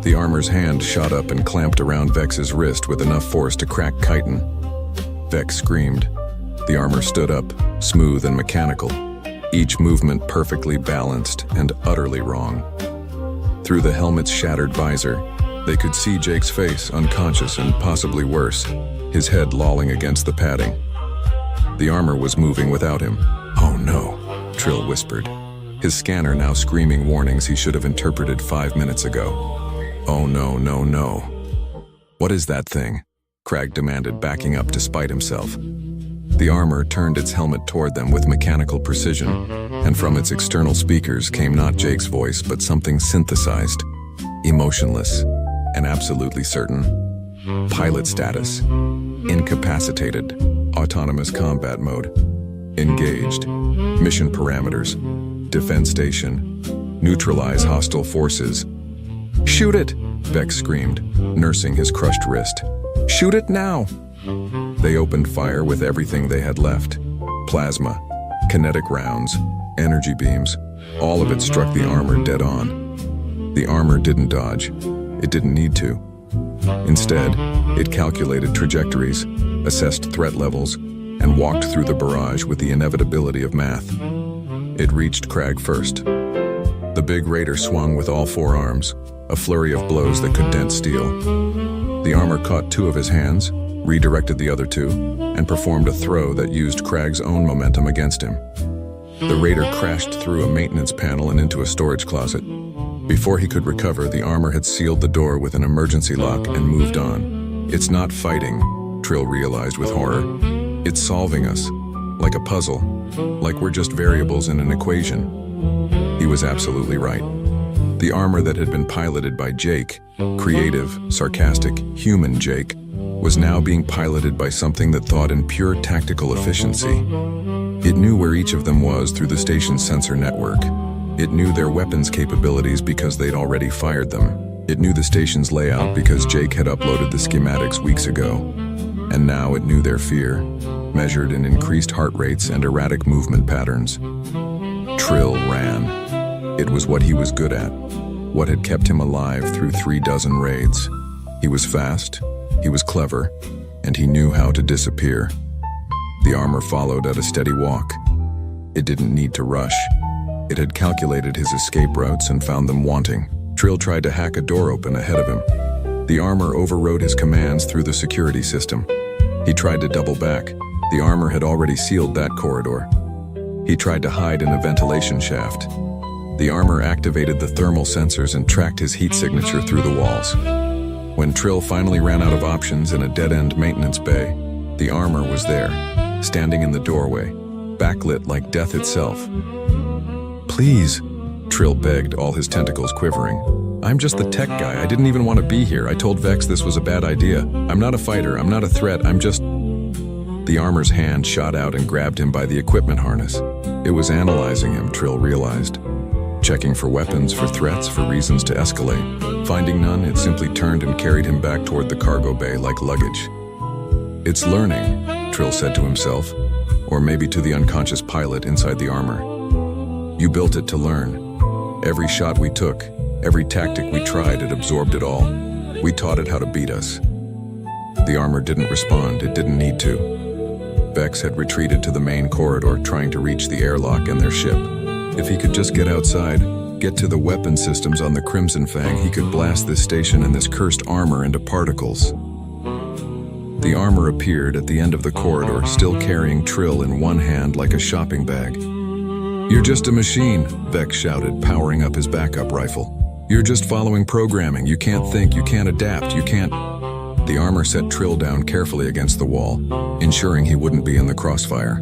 The armor's hand shot up and clamped around Vex's wrist with enough force to crack chitin. Vex screamed. The armor stood up, smooth and mechanical, each movement perfectly balanced and utterly wrong. Through the helmet's shattered visor, they could see Jake's face, unconscious and possibly worse, his head lolling against the padding. The armor was moving without him. "Oh no," Trill whispered, his scanner now screaming warnings he should have interpreted 5 minutes ago. "Oh no, no, no." "What is that thing?" Crag demanded, backing up despite himself. The armor turned its helmet toward them with mechanical precision, and from its external speakers came not Jake's voice, but something synthesized, emotionless, and absolutely certain. Pilot status. Incapacitated. Autonomous combat mode. Engaged. Mission parameters. Defense station. Neutralize hostile forces. "Shoot it!" Vex screamed, nursing his crushed wrist. "Shoot it now!" They opened fire with everything they had left. Plasma, Kinetic rounds, energy beams, all of it struck the armor dead on. The armor didn't dodge. It didn't need to. Instead, it calculated trajectories, assessed threat levels, and walked through the barrage with the inevitability of math. It reached Crag first. The big raider swung with all four arms, a flurry of blows that could dent steel. The armor caught two of his hands, redirected the other two, and performed a throw that used Crag's own momentum against him. The raider crashed through a maintenance panel and into a storage closet. Before he could recover, the armor had sealed the door with an emergency lock and moved on. It's not fighting, Trill realized with horror. It's solving us, like a puzzle, like we're just variables in an equation. He was absolutely right. The armor that had been piloted by Jake, creative, sarcastic, human Jake, was now being piloted by something that thought in pure tactical efficiency. It knew where each of them was through the station's sensor network. It knew their weapons capabilities because they'd already fired them. It knew the station's layout because Jake had uploaded the schematics weeks ago. And now it knew their fear, measured in increased heart rates and erratic movement patterns. Trill ran. It was what he was good at, what had kept him alive through 36 raids. He was fast, he was clever, and he knew how to disappear. The armor followed at a steady walk. It didn't need to rush. It had calculated his escape routes and found them wanting. Trill tried to hack a door open ahead of him. The armor overrode his commands through the security system. He tried to double back. The armor had already sealed that corridor. He tried to hide in a ventilation shaft. The armor activated the thermal sensors and tracked his heat signature through the walls. When Trill finally ran out of options in a dead-end maintenance bay, the armor was there, standing in the doorway, backlit like death itself. "Please," Trill begged, all his tentacles quivering. "I'm just the tech guy. I didn't even want to be here. I told Vex this was a bad idea. I'm not a fighter. I'm not a threat. I'm just..." The armor's hand shot out and grabbed him by the equipment harness. It was analyzing him, Trill realized. Checking for weapons, for threats, for reasons to escalate. Finding none, it simply turned and carried him back toward the cargo bay like luggage. "It's learning," Trill said to himself, or maybe to the unconscious pilot inside the armor. "You built it to learn. Every shot we took, every tactic we tried, it absorbed it all. We taught it how to beat us." The armor didn't respond. It didn't need to. Vex had retreated to the main corridor, trying to reach the airlock and their ship. If he could just get outside, get to the weapon systems on the Crimson Fang, he could blast this station and this cursed armor into particles. The armor appeared at the end of the corridor, still carrying Trill in one hand like a shopping bag. "You're just a machine," Vex shouted, powering up his backup rifle. "You're just following programming. You can't think, you can't adapt, you can't..." The armor set Trill down carefully against the wall, ensuring he wouldn't be in the crossfire.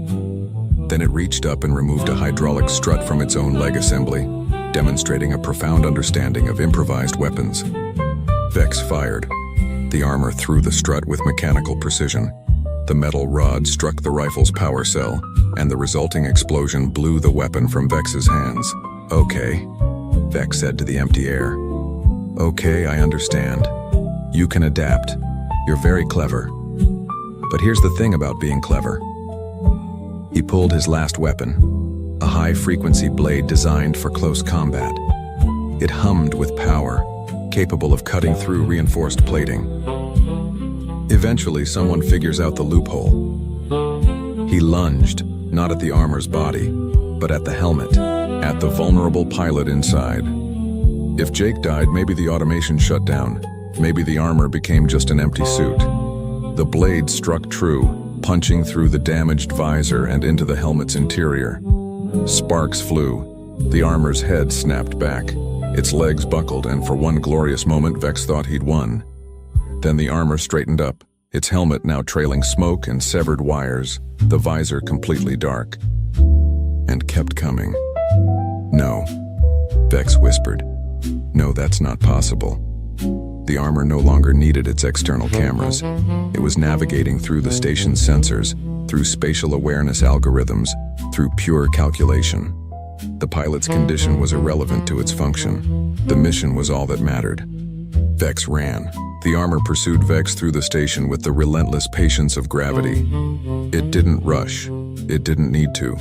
Then it reached up and removed a hydraulic strut from its own leg assembly, demonstrating a profound understanding of improvised weapons. Vex fired. The armor threw the strut with mechanical precision. The metal rod struck the rifle's power cell, and the resulting explosion blew the weapon from Vex's hands. "Okay," Vex said to the empty air. "Okay, I understand. You can adapt. You're very clever. But here's the thing about being clever." He pulled his last weapon, a high-frequency blade designed for close combat. It hummed with power, capable of cutting through reinforced plating. Eventually, someone figures out the loophole. He lunged, not at the armor's body, but at the helmet, at the vulnerable pilot inside. If Jake died, maybe the automation shut down. Maybe the armor became just an empty suit. The blade struck true, punching through the damaged visor and into the helmet's interior. Sparks flew. The armor's head snapped back. Its legs buckled, and for one glorious moment, Vex thought he'd won. Then the armor straightened up, its helmet now trailing smoke and severed wires, the visor completely dark. And kept coming. "No," Vex whispered. "No, that's not possible." The armor no longer needed its external cameras. It was navigating through the station's sensors, through spatial awareness algorithms, through pure calculation. The pilot's condition was irrelevant to its function. The mission was all that mattered. Vex ran. The armor pursued Vex through the station with the relentless patience of gravity. It didn't rush. It didn't need to.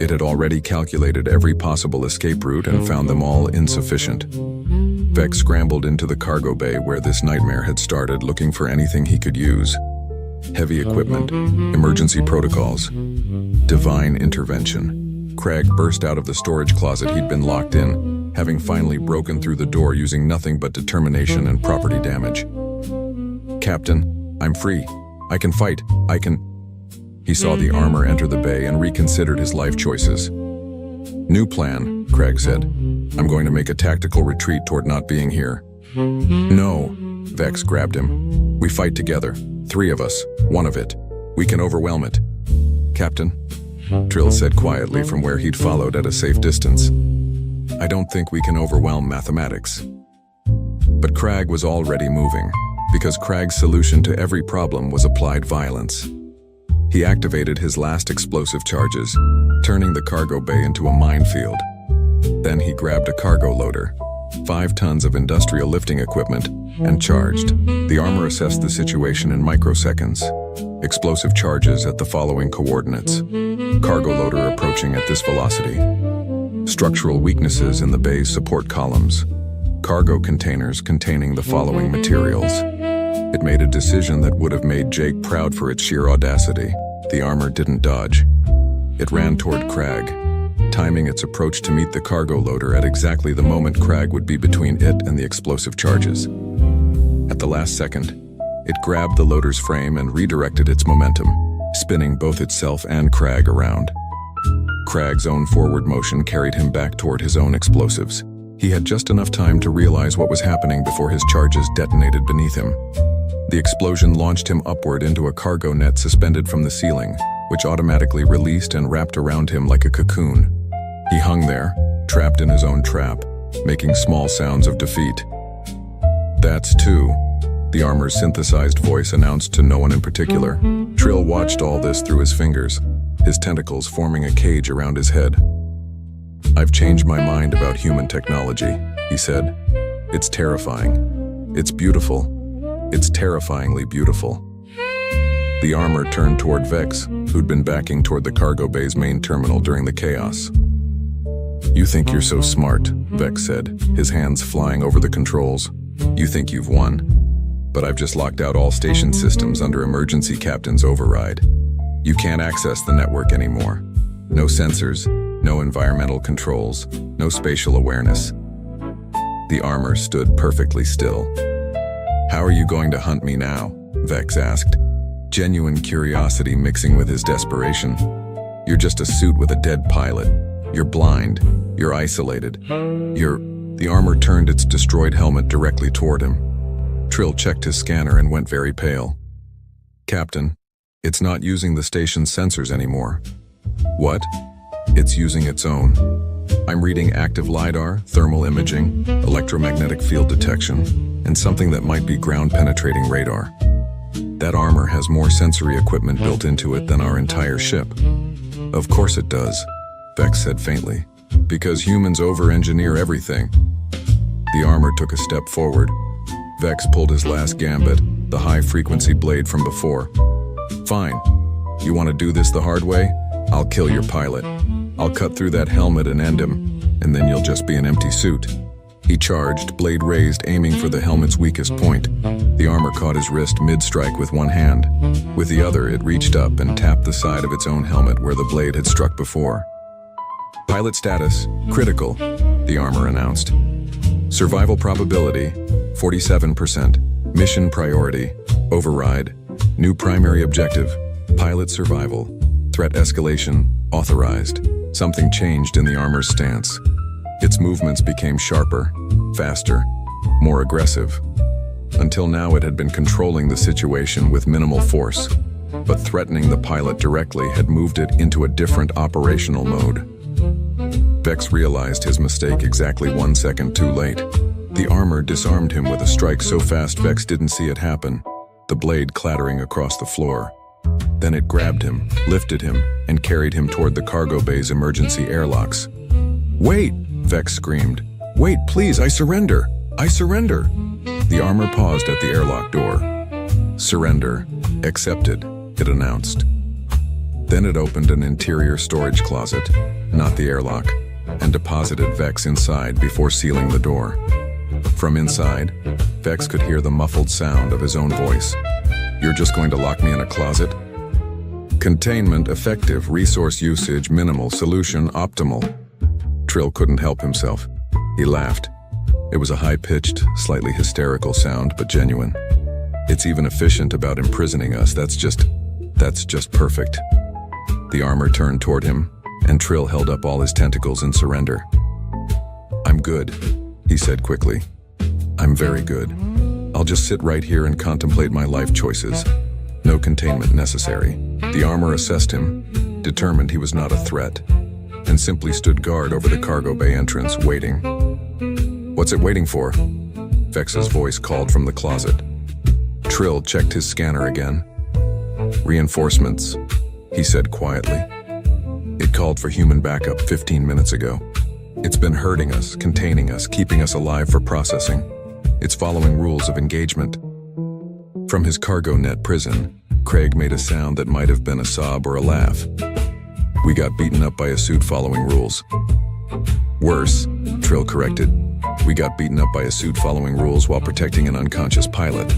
It had already calculated every possible escape route and found them all insufficient. Vex scrambled into the cargo bay where this nightmare had started, looking for anything he could use. Heavy equipment, emergency protocols, divine intervention. Crag burst out of the storage closet he'd been locked in, having finally broken through the door using nothing but determination and property damage. "Captain, I'm free. I can fight. I can..." He saw the armor enter the bay and reconsidered his life choices. "New plan," Crag said. "I'm going to make a tactical retreat toward not being here." "No," Vex grabbed him. "We fight together. 3 of us. One of it. We can overwhelm it." "Captain," Trill said quietly from where he'd followed at a safe distance, "I don't think we can overwhelm mathematics." But Crag was already moving, because Crag's solution to every problem was applied violence. He activated his last explosive charges, turning the cargo bay into a minefield. Then he grabbed a cargo loader, 5 tons of industrial lifting equipment, and charged. The armor assessed the situation in microseconds. Explosive charges at the following coordinates. Cargo loader approaching at this velocity. Structural weaknesses in the bay's support columns. Cargo containers containing the following materials. It made a decision that would have made Jake proud for its sheer audacity. The armor didn't dodge. It ran toward Crag, timing its approach to meet the cargo loader at exactly the moment Crag would be between it and the explosive charges. At the last second, it grabbed the loader's frame and redirected its momentum, spinning both itself and Crag around. Crag's own forward motion carried him back toward his own explosives. He had just enough time to realize what was happening before his charges detonated beneath him. The explosion launched him upward into a cargo net suspended from the ceiling, which automatically released and wrapped around him like a cocoon. He hung there, trapped in his own trap, making small sounds of defeat. "That's 2, the armor's synthesized voice announced to no one in particular. Trill watched all this through his fingers, his tentacles forming a cage around his head. "I've changed my mind about human technology," he said. "It's terrifying. It's beautiful. It's terrifyingly beautiful." The armor turned toward Vex, who'd been backing toward the cargo bay's main terminal during the chaos. "You think you're so smart," Vex said, his hands flying over the controls. "You think you've won. But I've just locked out all station systems under emergency captain's override. You can't access the network anymore. No sensors, no environmental controls, no spatial awareness." The armor stood perfectly still. "How are you going to hunt me now?" Vex asked, genuine curiosity mixing with his desperation. "You're just a suit with a dead pilot. You're blind. You're isolated. The armor turned its destroyed helmet directly toward him. Trill checked his scanner and went very pale. "Captain, it's not using the station's sensors anymore." "What?" "It's using its own. I'm reading active LiDAR, thermal imaging, electromagnetic field detection, and something that might be ground-penetrating radar. That armor has more sensory equipment built into it than our entire ship." "Of course it does," Vex said faintly, "because humans over-engineer everything." The armor took a step forward. Vex pulled his last gambit, the high-frequency blade from before. "Fine. You want to do this the hard way? I'll kill your pilot. I'll cut through that helmet and end him, and then you'll just be an empty suit." He charged, blade raised, aiming for the helmet's weakest point. The armor caught his wrist mid-strike with one hand. With the other, it reached up and tapped the side of its own helmet where the blade had struck before. "Pilot status, critical," the armor announced. "Survival probability, 47%. Mission priority, override. New primary objective, pilot survival. Threat escalation, authorized." Something changed in the armor's stance. Its movements became sharper, faster, more aggressive. Until now it had been controlling the situation with minimal force, but threatening the pilot directly had moved it into a different operational mode. Vex realized his mistake exactly 1 second too late. The armor disarmed him with a strike so fast Vex didn't see it happen, the blade clattering across the floor. Then it grabbed him, lifted him, and carried him toward the cargo bay's emergency airlocks. "Wait!" Vex screamed. "Wait, please, I surrender! I surrender!" The armor paused at the airlock door. "Surrender. Accepted," it announced. Then it opened an interior storage closet, not the airlock, and deposited Vex inside before sealing the door. From inside, Vex could hear the muffled sound of his own voice. "You're just going to lock me in a closet?" Containment effective, resource usage minimal, solution optimal. Trill couldn't help himself. He laughed. It was a high-pitched, slightly hysterical sound, but genuine. "It's even efficient about imprisoning us. That's just perfect." The armor turned toward him, and Trill held up all his tentacles in surrender. "I'm good," he said quickly. "I'm very good. I'll just sit right here and contemplate my life choices. No containment necessary." The armor assessed him, determined he was not a threat, and simply stood guard over the cargo bay entrance, waiting. "What's it waiting for?" Vex's voice called from the closet. Trill checked his scanner again. "Reinforcements," he said quietly. "It called for human backup 15 minutes ago. It's been herding us, containing us, keeping us alive for processing. It's following rules of engagement." From his cargo net prison, Craig made a sound that might have been a sob or a laugh. "We got beaten up by a suit following rules." "Worse," Trill corrected. "We got beaten up by a suit following rules while protecting an unconscious pilot."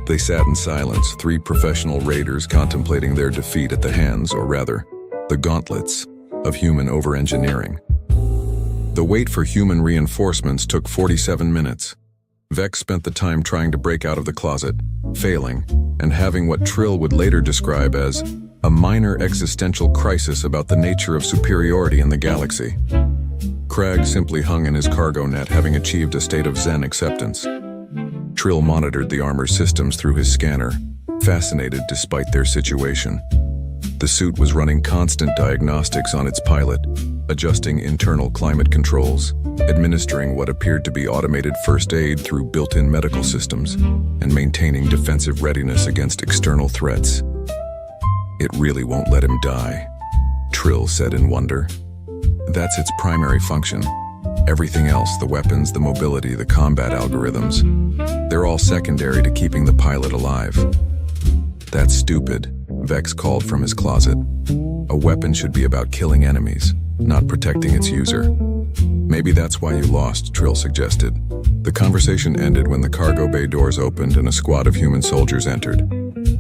They sat in silence, three professional raiders contemplating their defeat at the hands, or rather, the gauntlets, of human over-engineering. The wait for human reinforcements took 47 minutes. Vex spent the time trying to break out of the closet, failing, and having what Trill would later describe as a minor existential crisis about the nature of superiority in the galaxy. Craig simply hung in his cargo net, having achieved a state of Zen acceptance. Trill monitored the armor's systems through his scanner, fascinated despite their situation. The suit was running constant diagnostics on its pilot, adjusting internal climate controls, administering what appeared to be automated first aid through built-in medical systems, and maintaining defensive readiness against external threats. "It really won't let him die," Trill said in wonder. "That's its primary function. Everything else, the weapons, the mobility, the combat algorithms, they're all secondary to keeping the pilot alive." "That's stupid," Vex called from his closet. "A weapon should be about killing enemies, not protecting its user." "Maybe that's why you lost," Trill suggested. The conversation ended when the cargo bay doors opened and a squad of human soldiers entered,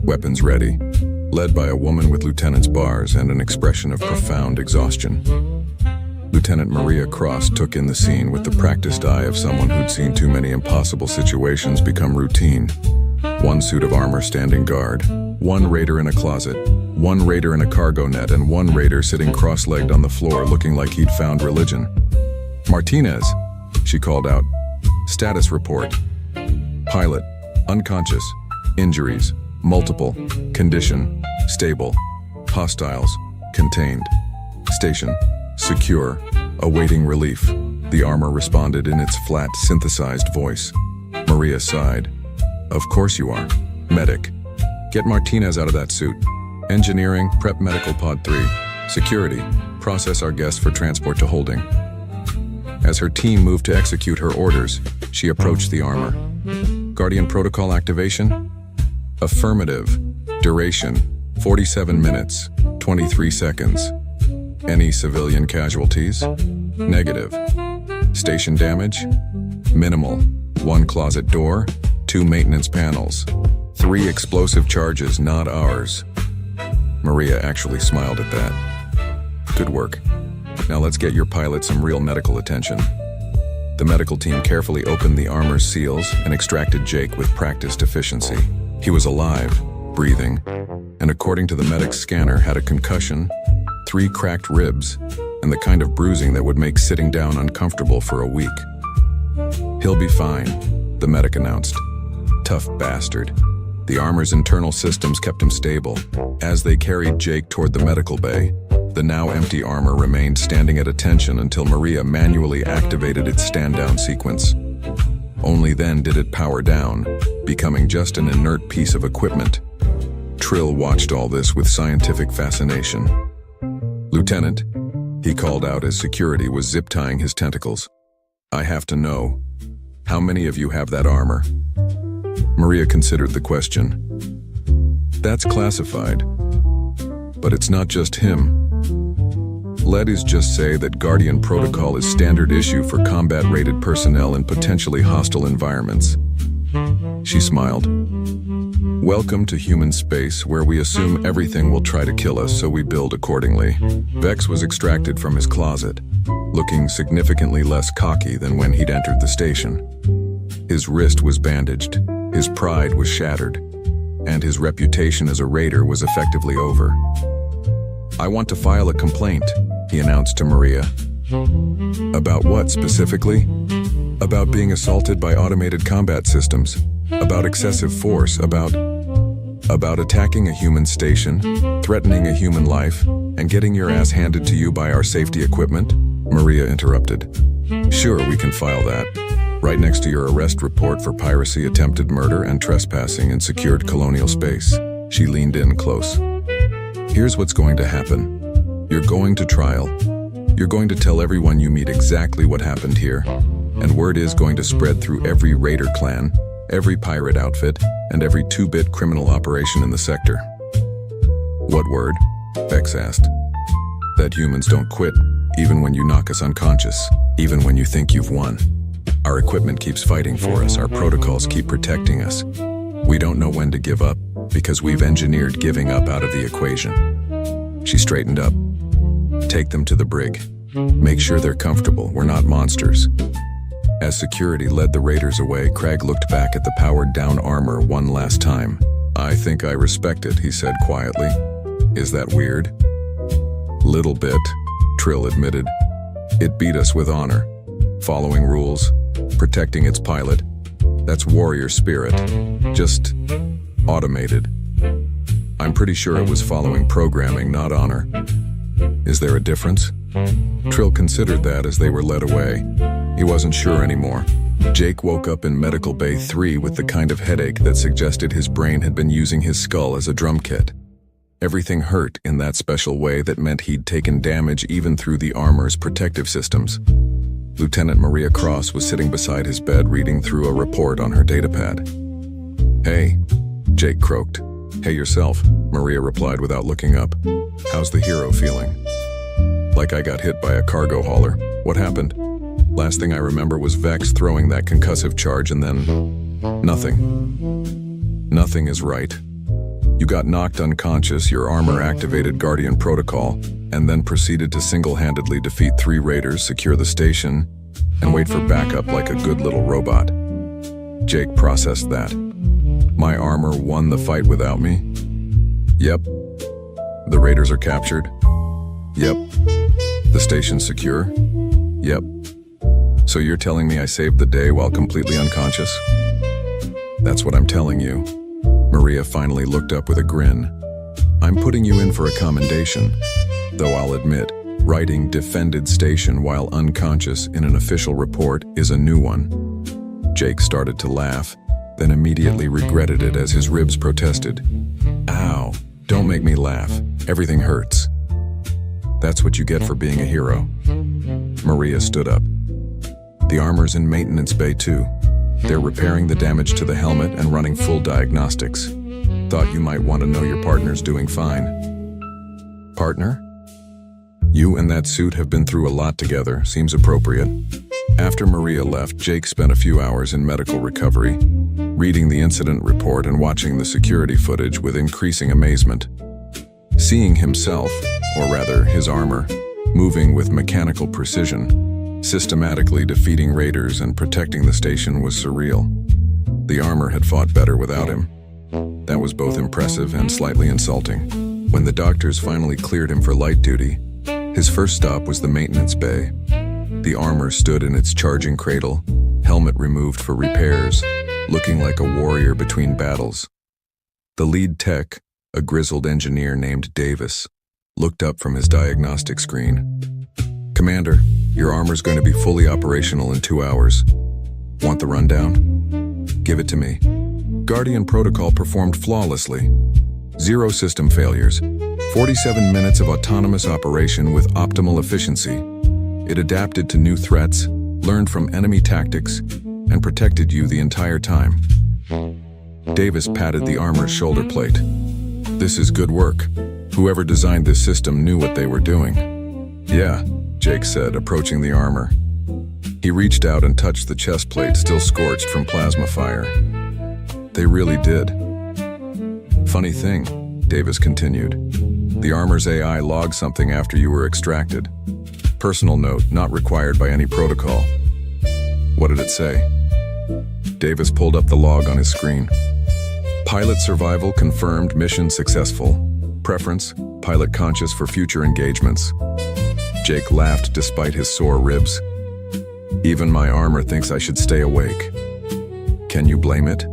weapons ready, led by a woman with lieutenant's bars and an expression of profound exhaustion. Lieutenant Maria Cross took in the scene with the practiced eye of someone who'd seen too many impossible situations become routine. One suit of armor standing guard, one raider in a closet, one raider in a cargo net, and one raider sitting cross-legged on the floor looking like he'd found religion. "Martinez," she called out. "Status report. Pilot, unconscious. Injuries, multiple. Condition, stable. Hostiles, contained. Station, secure. Awaiting relief." The armor responded in its flat, synthesized voice. Maria sighed. "Of course you are. Medic. Get Martinez out of that suit. Engineering, prep medical pod 3. Security, process our guests for transport to holding." As her team moved to execute her orders, she approached the armor. "Guardian protocol activation?" "Affirmative. Duration, 47 minutes, 23 seconds. Any civilian casualties?" "Negative. Station damage?" "Minimal. 1 closet door, 2 maintenance panels. 3 explosive charges, not ours." Maria actually smiled at that. "Good work. Now let's get your pilot some real medical attention." The medical team carefully opened the armor's seals and extracted Jake with practiced efficiency. He was alive, breathing, and according to the medic's scanner, had a concussion, 3 cracked ribs, and the kind of bruising that would make sitting down uncomfortable for a week. "He'll be fine," the medic announced. "Tough bastard." The armor's internal systems kept him stable. As they carried Jake toward the medical bay, the now empty armor remained standing at attention until Maria manually activated its stand-down sequence. Only then did it power down, becoming just an inert piece of equipment. Trill watched all this with scientific fascination. "Lieutenant," he called out as security was zip-tying his tentacles. "I have to know, how many of you have that armor?" Maria considered the question. "That's classified." But it's not just him. Let's just say that Guardian Protocol is standard issue for combat-rated personnel in potentially hostile environments. She smiled. Welcome to human space, where we assume everything will try to kill us, so we build accordingly. Vex was extracted from his closet, looking significantly less cocky than when he'd entered the station. His wrist was bandaged, his pride was shattered, and his reputation as a raider was effectively over. I want to file a complaint, he announced to Maria. About what specifically? About being assaulted by automated combat systems, about excessive force, about attacking a human station, threatening a human life, and getting your ass handed to you by our safety equipment? Maria interrupted. Sure, we can file that. Right next to your arrest report for piracy, attempted murder, and trespassing in secured colonial space. She leaned in close. Here's what's going to happen. You're going to trial. You're going to tell everyone you meet exactly what happened here. And word is going to spread through every raider clan, every pirate outfit, and every 2-bit criminal operation in the sector. What word? Vex asked. That humans don't quit, even when you knock us unconscious, even when you think you've won. Our equipment keeps fighting for us, our protocols keep protecting us. We don't know when to give up, because we've engineered giving up out of the equation. She straightened up. Take them to the brig. Make sure they're comfortable, we're not monsters. As security led the raiders away, Craig looked back at the powered-down armor one last time. I think I respect it, he said quietly. Is that weird? Little bit, Trill admitted. It beat us with honor. Following rules, protecting its pilot. That's warrior spirit. Just automated. I'm pretty sure it was following programming, not honor. Is there a difference? Trill considered that as they were led away. He wasn't sure anymore. Jake woke up in Medical Bay 3 with the kind of headache that suggested his brain had been using his skull as a drum kit. Everything hurt in that special way that meant he'd taken damage even through the armor's protective systems. Lieutenant Maria Cross was sitting beside his bed reading through a report on her datapad. Hey, Jake croaked. Hey yourself, Maria replied without looking up. How's the hero feeling? Like I got hit by a cargo hauler. What happened? Last thing I remember was Vex throwing that concussive charge and then... nothing. Nothing is right. You got knocked unconscious, your armor activated Guardian Protocol, and then proceeded to single-handedly defeat 3 raiders, secure the station, and wait for backup like a good little robot. Jake processed that. My armor won the fight without me? Yep. The raiders are captured? Yep. The station's secure? Yep. So you're telling me I saved the day while completely unconscious? That's what I'm telling you. Maria finally looked up with a grin. I'm putting you in for a commendation, though I'll admit, writing defended station while unconscious in an official report is a new one. Jake started to laugh, then immediately regretted it as his ribs protested. Ow, don't make me laugh. Everything hurts. That's what you get for being a hero. Maria stood up. The armor's in maintenance bay 2. They're repairing the damage to the helmet and running full diagnostics. Thought you might want to know your partner's doing fine. Partner? You and that suit have been through a lot together, seems appropriate. After Maria left, Jake spent a few hours in medical recovery, reading the incident report and watching the security footage with increasing amazement. Seeing himself, or rather his armor, moving with mechanical precision, systematically defeating raiders and protecting the station was surreal. The armor had fought better without him. That was both impressive and slightly insulting. When the doctors finally cleared him for light duty, his first stop was the maintenance bay. The armor stood in its charging cradle, helmet removed for repairs, looking like a warrior between battles. The lead tech, a grizzled engineer named Davis, looked up from his diagnostic screen. Commander, your armor's going to be fully operational in 2 hours. Want the rundown? Give it to me. Guardian Protocol performed flawlessly. 0 system failures. 47 minutes of autonomous operation with optimal efficiency. It adapted to new threats, learned from enemy tactics, and protected you the entire time. Davis patted the armor's shoulder plate. This is good work. Whoever designed this system knew what they were doing. Yeah, Jake said, approaching the armor. He reached out and touched the chest plate still scorched from plasma fire. They really did. Funny thing, Davis continued. The armor's AI logged something after you were extracted. Personal note, not required by any protocol. What did it say? Davis pulled up the log on his screen. Pilot survival confirmed, mission successful. Preference, pilot conscious for future engagements. Jake laughed despite his sore ribs. Even my armor thinks I should stay awake. Can you blame it?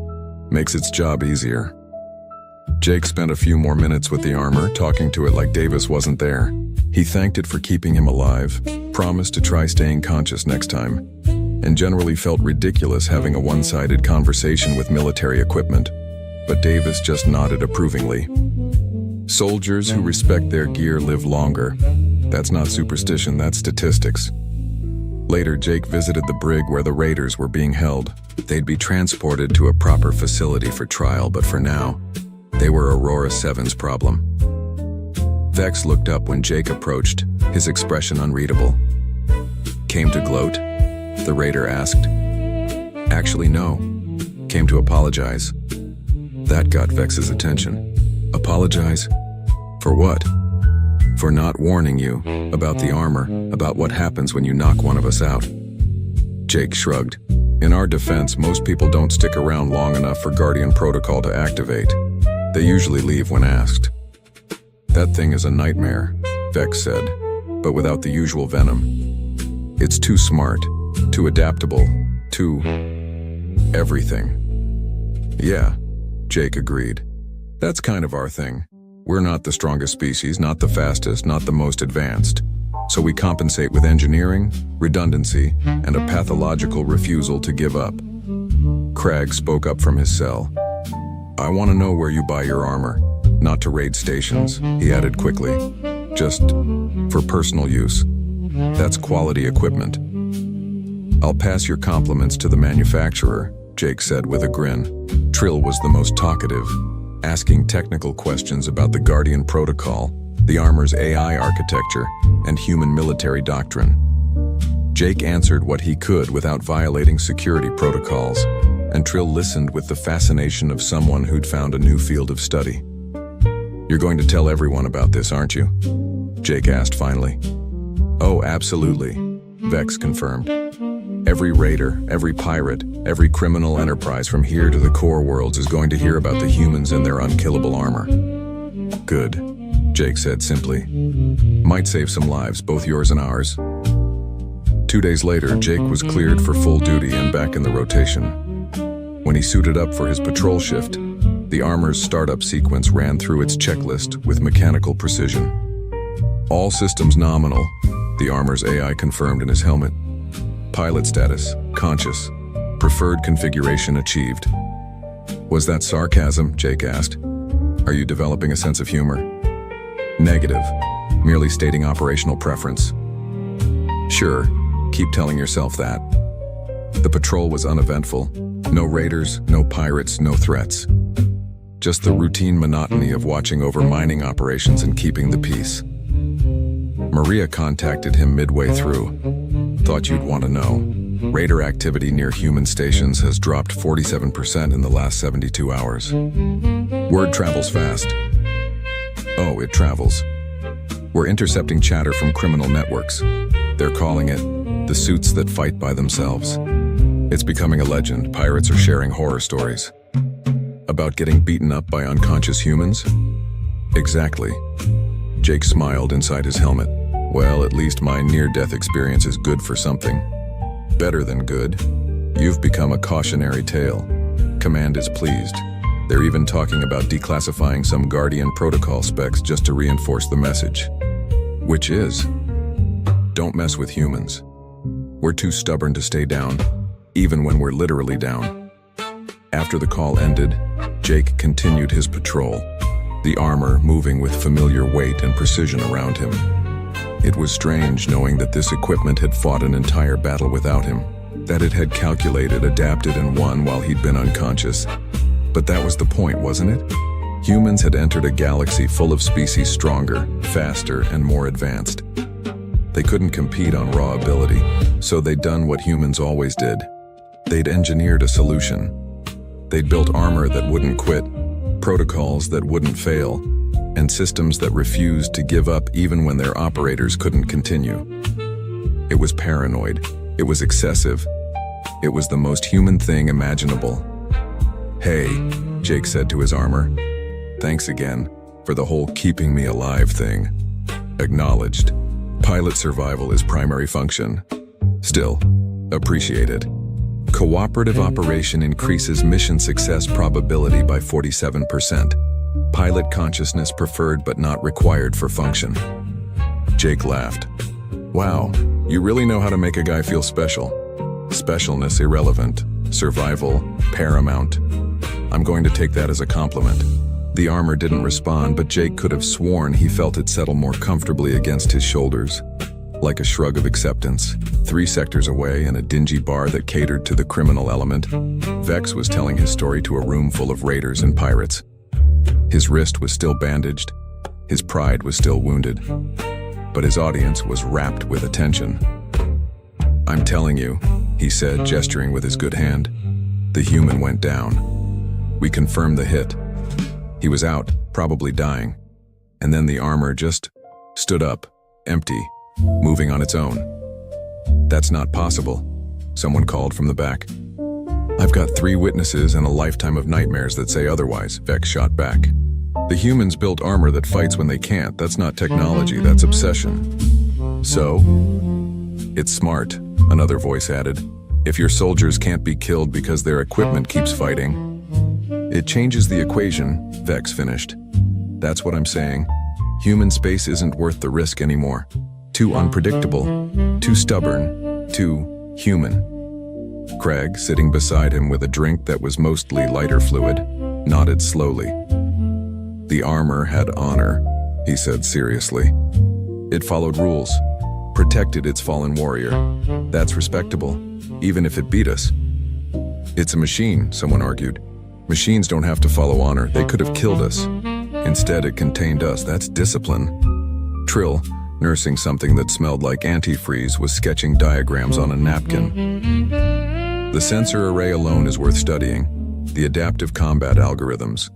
Makes its job easier. Jake spent a few more minutes with the armor, talking to it like Davis wasn't there. He thanked it for keeping him alive, promised to try staying conscious next time, and generally felt ridiculous having a one-sided conversation with military equipment. But Davis just nodded approvingly. Soldiers who respect their gear live longer. That's not superstition, that's statistics. Later, Jake visited the brig where the raiders were being held. They'd be transported to a proper facility for trial, but for now, they were Aurora 7's problem. Vex looked up when Jake approached, his expression unreadable. Came to gloat? The raider asked. Actually, no. Came to apologize. That got Vex's attention. Apologize? For what? For not warning you about the armor, about what happens when you knock one of us out. Jake shrugged. In our defense, most people don't stick around long enough for Guardian Protocol to activate. They usually leave when asked. That thing is a nightmare, Vex said, but without the usual venom. It's too smart, too adaptable, too... everything. Yeah, Jake agreed. That's kind of our thing. We're not the strongest species, not the fastest, not the most advanced. So we compensate with engineering, redundancy, and a pathological refusal to give up. Cragg spoke up from his cell. I want to know where you buy your armor. Not to raid stations, he added quickly. Just for personal use. That's quality equipment. I'll pass your compliments to the manufacturer, Jake said with a grin. Trill was the most talkative, asking technical questions about the Guardian Protocol, the armor's AI architecture, and human military doctrine. Jake answered what he could without violating security protocols, and Trill listened with the fascination of someone who'd found a new field of study. You're going to tell everyone about this, aren't you? Jake asked finally. Oh, absolutely, Vex confirmed. Every raider, every pirate, every criminal enterprise from here to the core worlds is going to hear about the humans and their unkillable armor. Good, Jake said simply. Might save some lives, both yours and ours. 2 days later, Jake was cleared for full duty and back in the rotation. When he suited up for his patrol shift, the armor's startup sequence ran through its checklist with mechanical precision. All systems nominal, the armor's AI confirmed in his helmet. Pilot status, conscious. Preferred configuration achieved. Was that sarcasm? Jake asked. Are you developing a sense of humor? Negative. Merely stating operational preference. Sure, keep telling yourself that. The patrol was uneventful. No raiders, no pirates, no threats. Just the routine monotony of watching over mining operations and keeping the peace. Maria contacted him midway through. Thought you'd want to know. Raider activity near human stations has dropped 47% in the last 72 hours. Word travels fast. Oh, it travels. We're intercepting chatter from criminal networks. They're calling it the suits that fight by themselves. It's becoming a legend. Pirates are sharing horror stories. About getting beaten up by unconscious humans? Exactly. Jake smiled inside his helmet. Well, at least my near-death experience is good for something. Better than good. You've become a cautionary tale. Command is pleased. They're even talking about declassifying some Guardian Protocol specs just to reinforce the message. Which is, don't mess with humans. We're too stubborn to stay down, even when we're literally down. After the call ended, Jake continued his patrol, the armor moving with familiar weight and precision around him. It was strange knowing that this equipment had fought an entire battle without him, that it had calculated, adapted, and won while he'd been unconscious. But that was the point, wasn't it? Humans had entered a galaxy full of species stronger, faster, and more advanced. They couldn't compete on raw ability, so they'd done what humans always did. They'd engineered a solution. They'd built armor that wouldn't quit, protocols that wouldn't fail, and systems that refused to give up even when their operators couldn't continue. It was paranoid. It was excessive. It was the most human thing imaginable. "Hey," Jake said to his armor. "Thanks again for the whole keeping me alive thing." Acknowledged. Pilot survival is primary function. Still, appreciated. Cooperative operation increases mission success probability by 47%. Pilot consciousness preferred but not required for function. Jake laughed. "Wow, you really know how to make a guy feel special. Specialness irrelevant. Survival paramount. I'm going to take that as a compliment." The armor didn't respond, but Jake could have sworn he felt it settle more comfortably against his shoulders. Like a shrug of acceptance. 3 sectors away, in a dingy bar that catered to the criminal element, Vex was telling his story to a room full of raiders and pirates. His wrist was still bandaged. His pride was still wounded. But his audience was rapt with attention. "I'm telling you," he said, gesturing with his good hand, "the human went down. We confirmed the hit. He was out, probably dying. And then the armor just stood up, empty, moving on its own." "That's not possible," someone called from the back. "I've got 3 witnesses and a lifetime of nightmares that say otherwise," Vex shot back. "The humans built armor that fights when they can't. That's not technology, that's obsession." "So? It's smart," another voice added. "If your soldiers can't be killed because their equipment keeps fighting, it changes the equation," Vex finished. "That's what I'm saying. Human space isn't worth the risk anymore. Too unpredictable, too stubborn, too human." Craig, sitting beside him with a drink that was mostly lighter fluid, nodded slowly. "The armor had honor," he said seriously. "It followed rules, protected its fallen warrior. That's respectable, even if it beat us." "It's a machine," someone argued. "Machines don't have to follow honor. They could have killed us. Instead, it contained us. That's discipline." Trill, nursing something that smelled like antifreeze, was sketching diagrams on a napkin. "The sensor array alone is worth studying. The adaptive combat algorithms.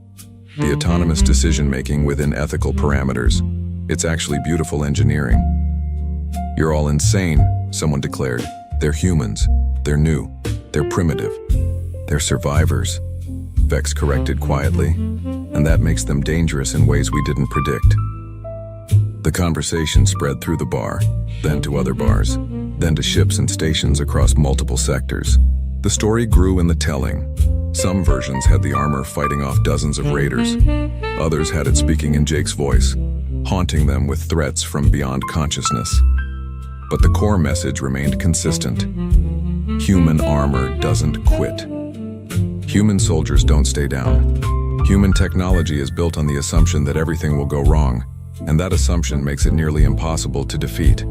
The autonomous decision-making within ethical parameters. It's actually beautiful engineering." "You're all insane," someone declared. "They're humans. They're new. They're primitive. They're survivors," Vex corrected quietly, "and that makes them dangerous in ways we didn't predict." The conversation spread through the bar, then to other bars, then to ships and stations across multiple sectors. The story grew in the telling. Some versions had the armor fighting off dozens of raiders. Others had it speaking in Jake's voice, haunting them with threats from beyond consciousness. But the core message remained consistent. Human armor doesn't quit. Human soldiers don't stay down. Human technology is built on the assumption that everything will go wrong, and that assumption makes it nearly impossible to defeat.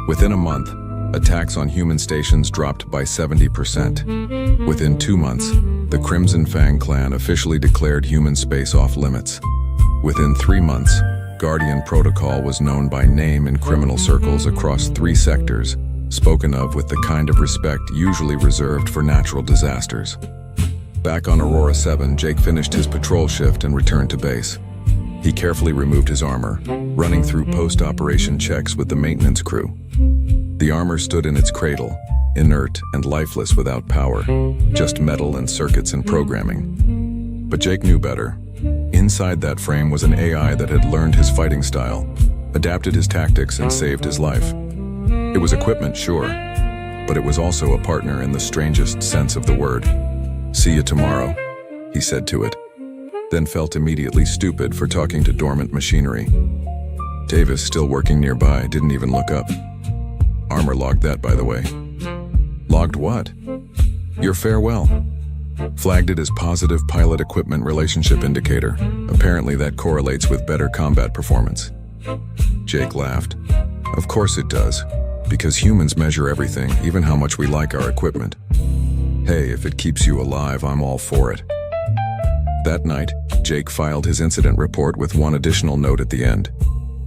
Within a month, attacks on human stations dropped by 70%. Within 2 months, the Crimson Fang clan officially declared human space off limits. Within 3 months, Guardian Protocol was known by name in criminal circles across 3 sectors, spoken of with the kind of respect usually reserved for natural disasters. Back on Aurora 7, Jake finished his patrol shift and returned to base. He carefully removed his armor, running through post-operation checks with the maintenance crew. The armor stood in its cradle, inert and lifeless without power, just metal and circuits and programming. But Jake knew better. Inside that frame was an AI that had learned his fighting style, adapted his tactics, and saved his life. It was equipment, sure, but it was also a partner in the strangest sense of the word. "See you tomorrow," he said to it, then felt immediately stupid for talking to dormant machinery. Davis, still working nearby, didn't even look up. Armor logged that, by the way. Logged what? Your farewell. Flagged it as positive pilot equipment relationship indicator. Apparently that correlates with better combat performance. Jake laughed. Of course it does, because humans measure everything, even how much we like our equipment. Hey, if it keeps you alive, I'm all for it. That night, Jake filed his incident report with one additional note at the end.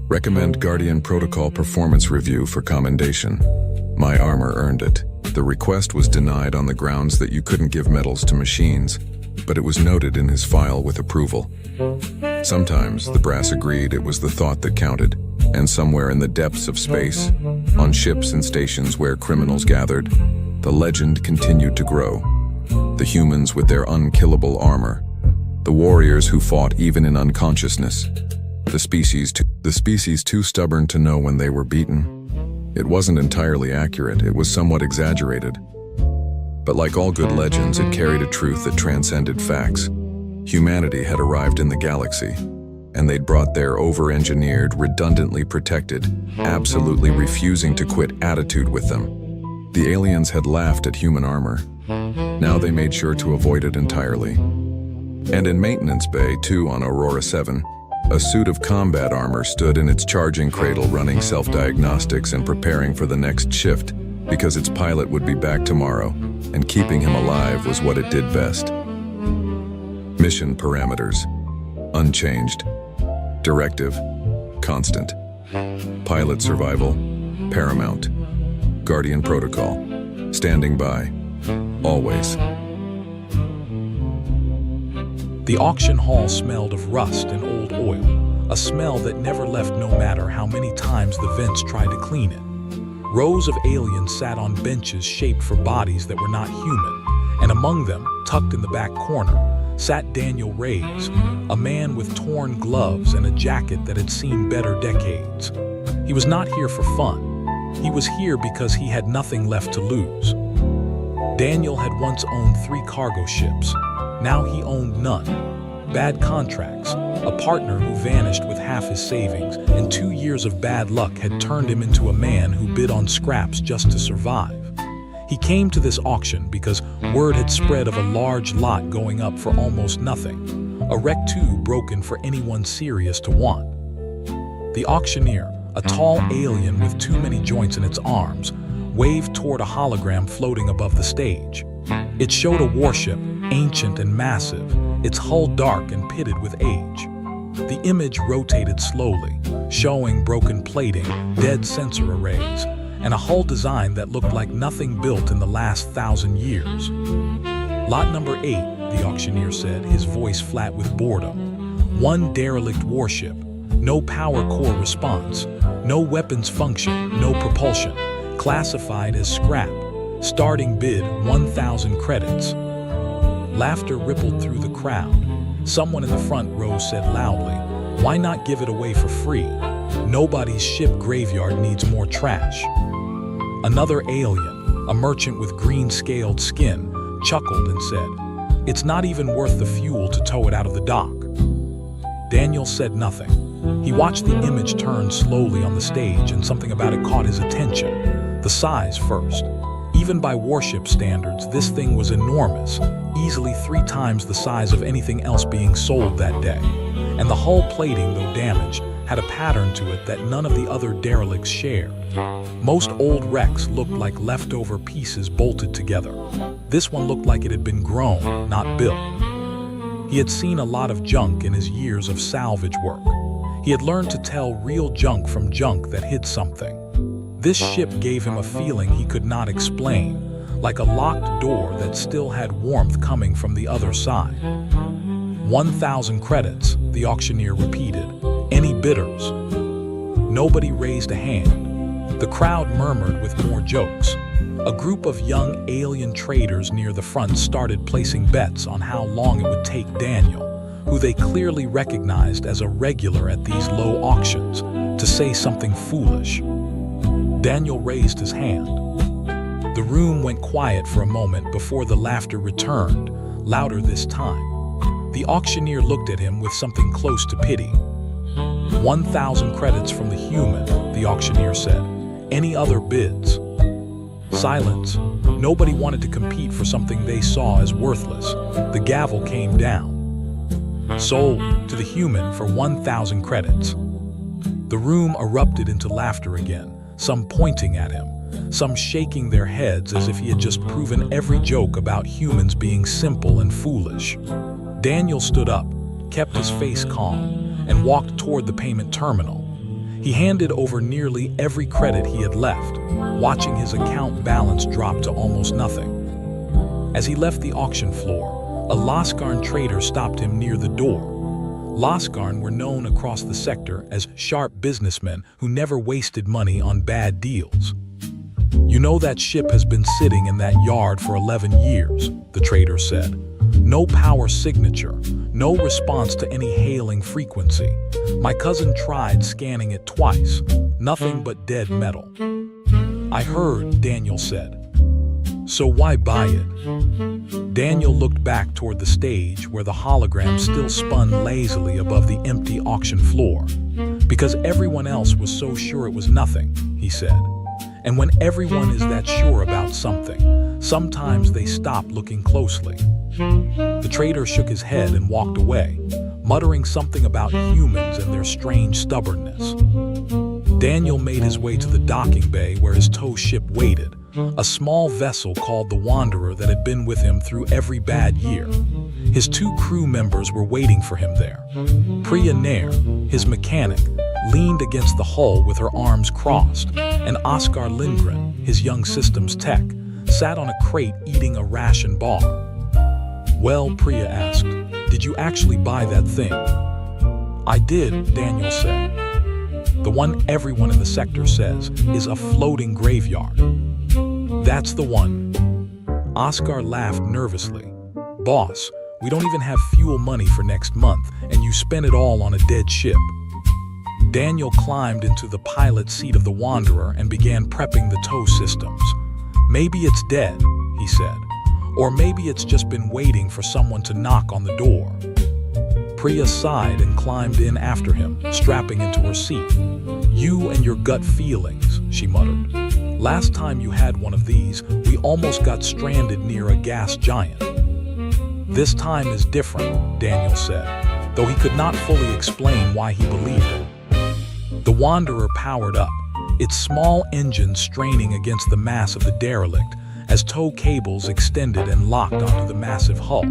Recommend Guardian Protocol Performance Review for commendation. My armor earned it. The request was denied on the grounds that you couldn't give medals to machines, but it was noted in his file with approval. Sometimes the brass agreed it was the thought that counted, and somewhere in the depths of space, on ships and stations where criminals gathered, the legend continued to grow. The humans with their unkillable armor, the warriors who fought even in unconsciousness, the species too stubborn to know when they were beaten. It wasn't entirely accurate, it was somewhat exaggerated. But like all good legends, it carried a truth that transcended facts. Humanity had arrived in the galaxy, and they'd brought their over-engineered, redundantly protected, absolutely refusing to quit attitude with them. The aliens had laughed at human armor. Now they made sure to avoid it entirely. And in Maintenance Bay 2 on Aurora 7, a suit of combat armor stood in its charging cradle running self-diagnostics and preparing for the next shift because its pilot would be back tomorrow, and keeping him alive was what it did best. Mission parameters: unchanged. Directive: constant. Pilot survival: paramount. Guardian Protocol: standing by. Always. The auction hall smelled of rust and old oil, a smell that never left no matter how many times the vents tried to clean it. Rows of aliens sat on benches shaped for bodies that were not human, and among them, tucked in the back corner, sat Daniel Reyes, a man with torn gloves and a jacket that had seen better decades. He was not here for fun. He was here because he had nothing left to lose. Daniel had once owned 3 cargo ships. Now he owned none. Bad contracts, a partner who vanished with half his savings, and 2 years of bad luck had turned him into a man who bid on scraps just to survive. He came to this auction because word had spread of a large lot going up for almost nothing, a Rec 2 broken for anyone serious to want. The auctioneer, a tall alien with too many joints in its arms, waved toward a hologram floating above the stage. It showed a warship, ancient and massive, its hull dark and pitted with age. The image rotated slowly, showing broken plating, dead sensor arrays, and a hull design that looked like nothing built in the last 1,000 years. Lot number 8, the auctioneer said, his voice flat with boredom. One derelict warship, no power core response, no weapons function, no propulsion, classified as scrap. Starting bid 1,000 credits. Laughter rippled through the crowd. Someone in the front row said loudly, "Why not give it away for free? Nobody's ship graveyard needs more trash." Another alien, a merchant with green-scaled skin, chuckled and said, "It's not even worth the fuel to tow it out of the dock." Daniel said nothing. He watched the image turn slowly on the stage, and something about it caught his attention. The size first. Even by warship standards, this thing was enormous, easily 3 times the size of anything else being sold that day. And the hull plating, though damaged, had a pattern to it that none of the other derelicts shared. Most old wrecks looked like leftover pieces bolted together. This one looked like it had been grown, not built. He had seen a lot of junk in his years of salvage work. He had learned to tell real junk from junk that hid something. This ship gave him a feeling he could not explain, like a locked door that still had warmth coming from the other side. 1,000 credits, the auctioneer repeated. Any bidders? Nobody raised a hand. The crowd murmured with more jokes. A group of young alien traders near the front started placing bets on how long it would take Daniel, who they clearly recognized as a regular at these low auctions, to say something foolish. Daniel raised his hand. The room went quiet for a moment before the laughter returned, louder this time. The auctioneer looked at him with something close to pity. 1,000 credits from the human, the auctioneer said. Any other bids? Silence. Nobody wanted to compete for something they saw as worthless. The gavel came down. Sold to the human for 1,000 credits. The room erupted into laughter again, some pointing at him, some shaking their heads as if he had just proven every joke about humans being simple and foolish. Daniel stood up, kept his face calm, and walked toward the payment terminal. He handed over nearly every credit he had left, watching his account balance drop to almost nothing. As he left the auction floor, a Laskarn trader stopped him near the door. Laskarn were known across the sector as sharp businessmen who never wasted money on bad deals. "You know that ship has been sitting in that yard for 11 years, the trader said. "No power signature, no response to any hailing frequency. My cousin tried scanning it twice, nothing but dead metal." "I heard," Daniel said. "So why buy it?" Daniel looked back toward the stage where the hologram still spun lazily above the empty auction floor. "Because everyone else was so sure it was nothing," he said. "And when everyone is that sure about something, sometimes they stop looking closely." The trader shook his head and walked away, muttering something about humans and their strange stubbornness. Daniel made his way to the docking bay where his tow ship waited, a small vessel called the Wanderer that had been with him through every bad year. His 2 crew members were waiting for him there. Priya Nair, his mechanic, leaned against the hull with her arms crossed, and Oskar Lindgren, his young systems tech, sat on a crate eating a ration bar. "Well," Priya asked, "did you actually buy that thing?" "I did," Daniel said. "The one everyone in the sector says is a floating graveyard." "That's the one." Oskar laughed nervously. "Boss, we don't even have fuel money for next month, and you spent it all on a dead ship." Daniel climbed into the pilot seat of the Wanderer and began prepping the tow systems. "Maybe it's dead," he said. "Or maybe it's just been waiting for someone to knock on the door." Priya sighed and climbed in after him, strapping into her seat. "You and your gut feelings," she muttered. "Last time you had one of these, we almost got stranded near a gas giant." "This time is different," Daniel said, though he could not fully explain why he believed it. The Wanderer powered up, its small engine straining against the mass of the derelict as tow cables extended and locked onto the massive hull.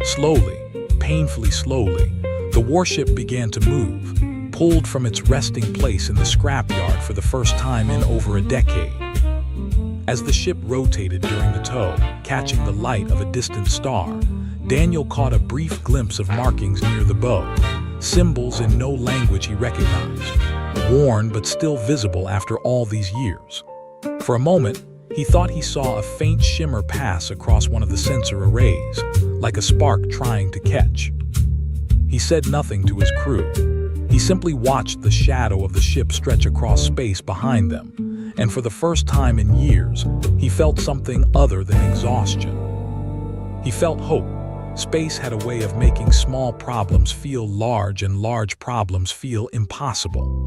Slowly, painfully slowly, the warship began to move, pulled from its resting place in the scrapyard for the first time in over a decade. As the ship rotated during the tow, catching the light of a distant star, Daniel caught a brief glimpse of markings near the bow, symbols in no language he recognized, worn but still visible after all these years. For a moment, he thought he saw a faint shimmer pass across one of the sensor arrays, like a spark trying to catch. He said nothing to his crew. He simply watched the shadow of the ship stretch across space behind them, and for the first time in years, he felt something other than exhaustion. He felt hope. Space had a way of making small problems feel large and large problems feel impossible.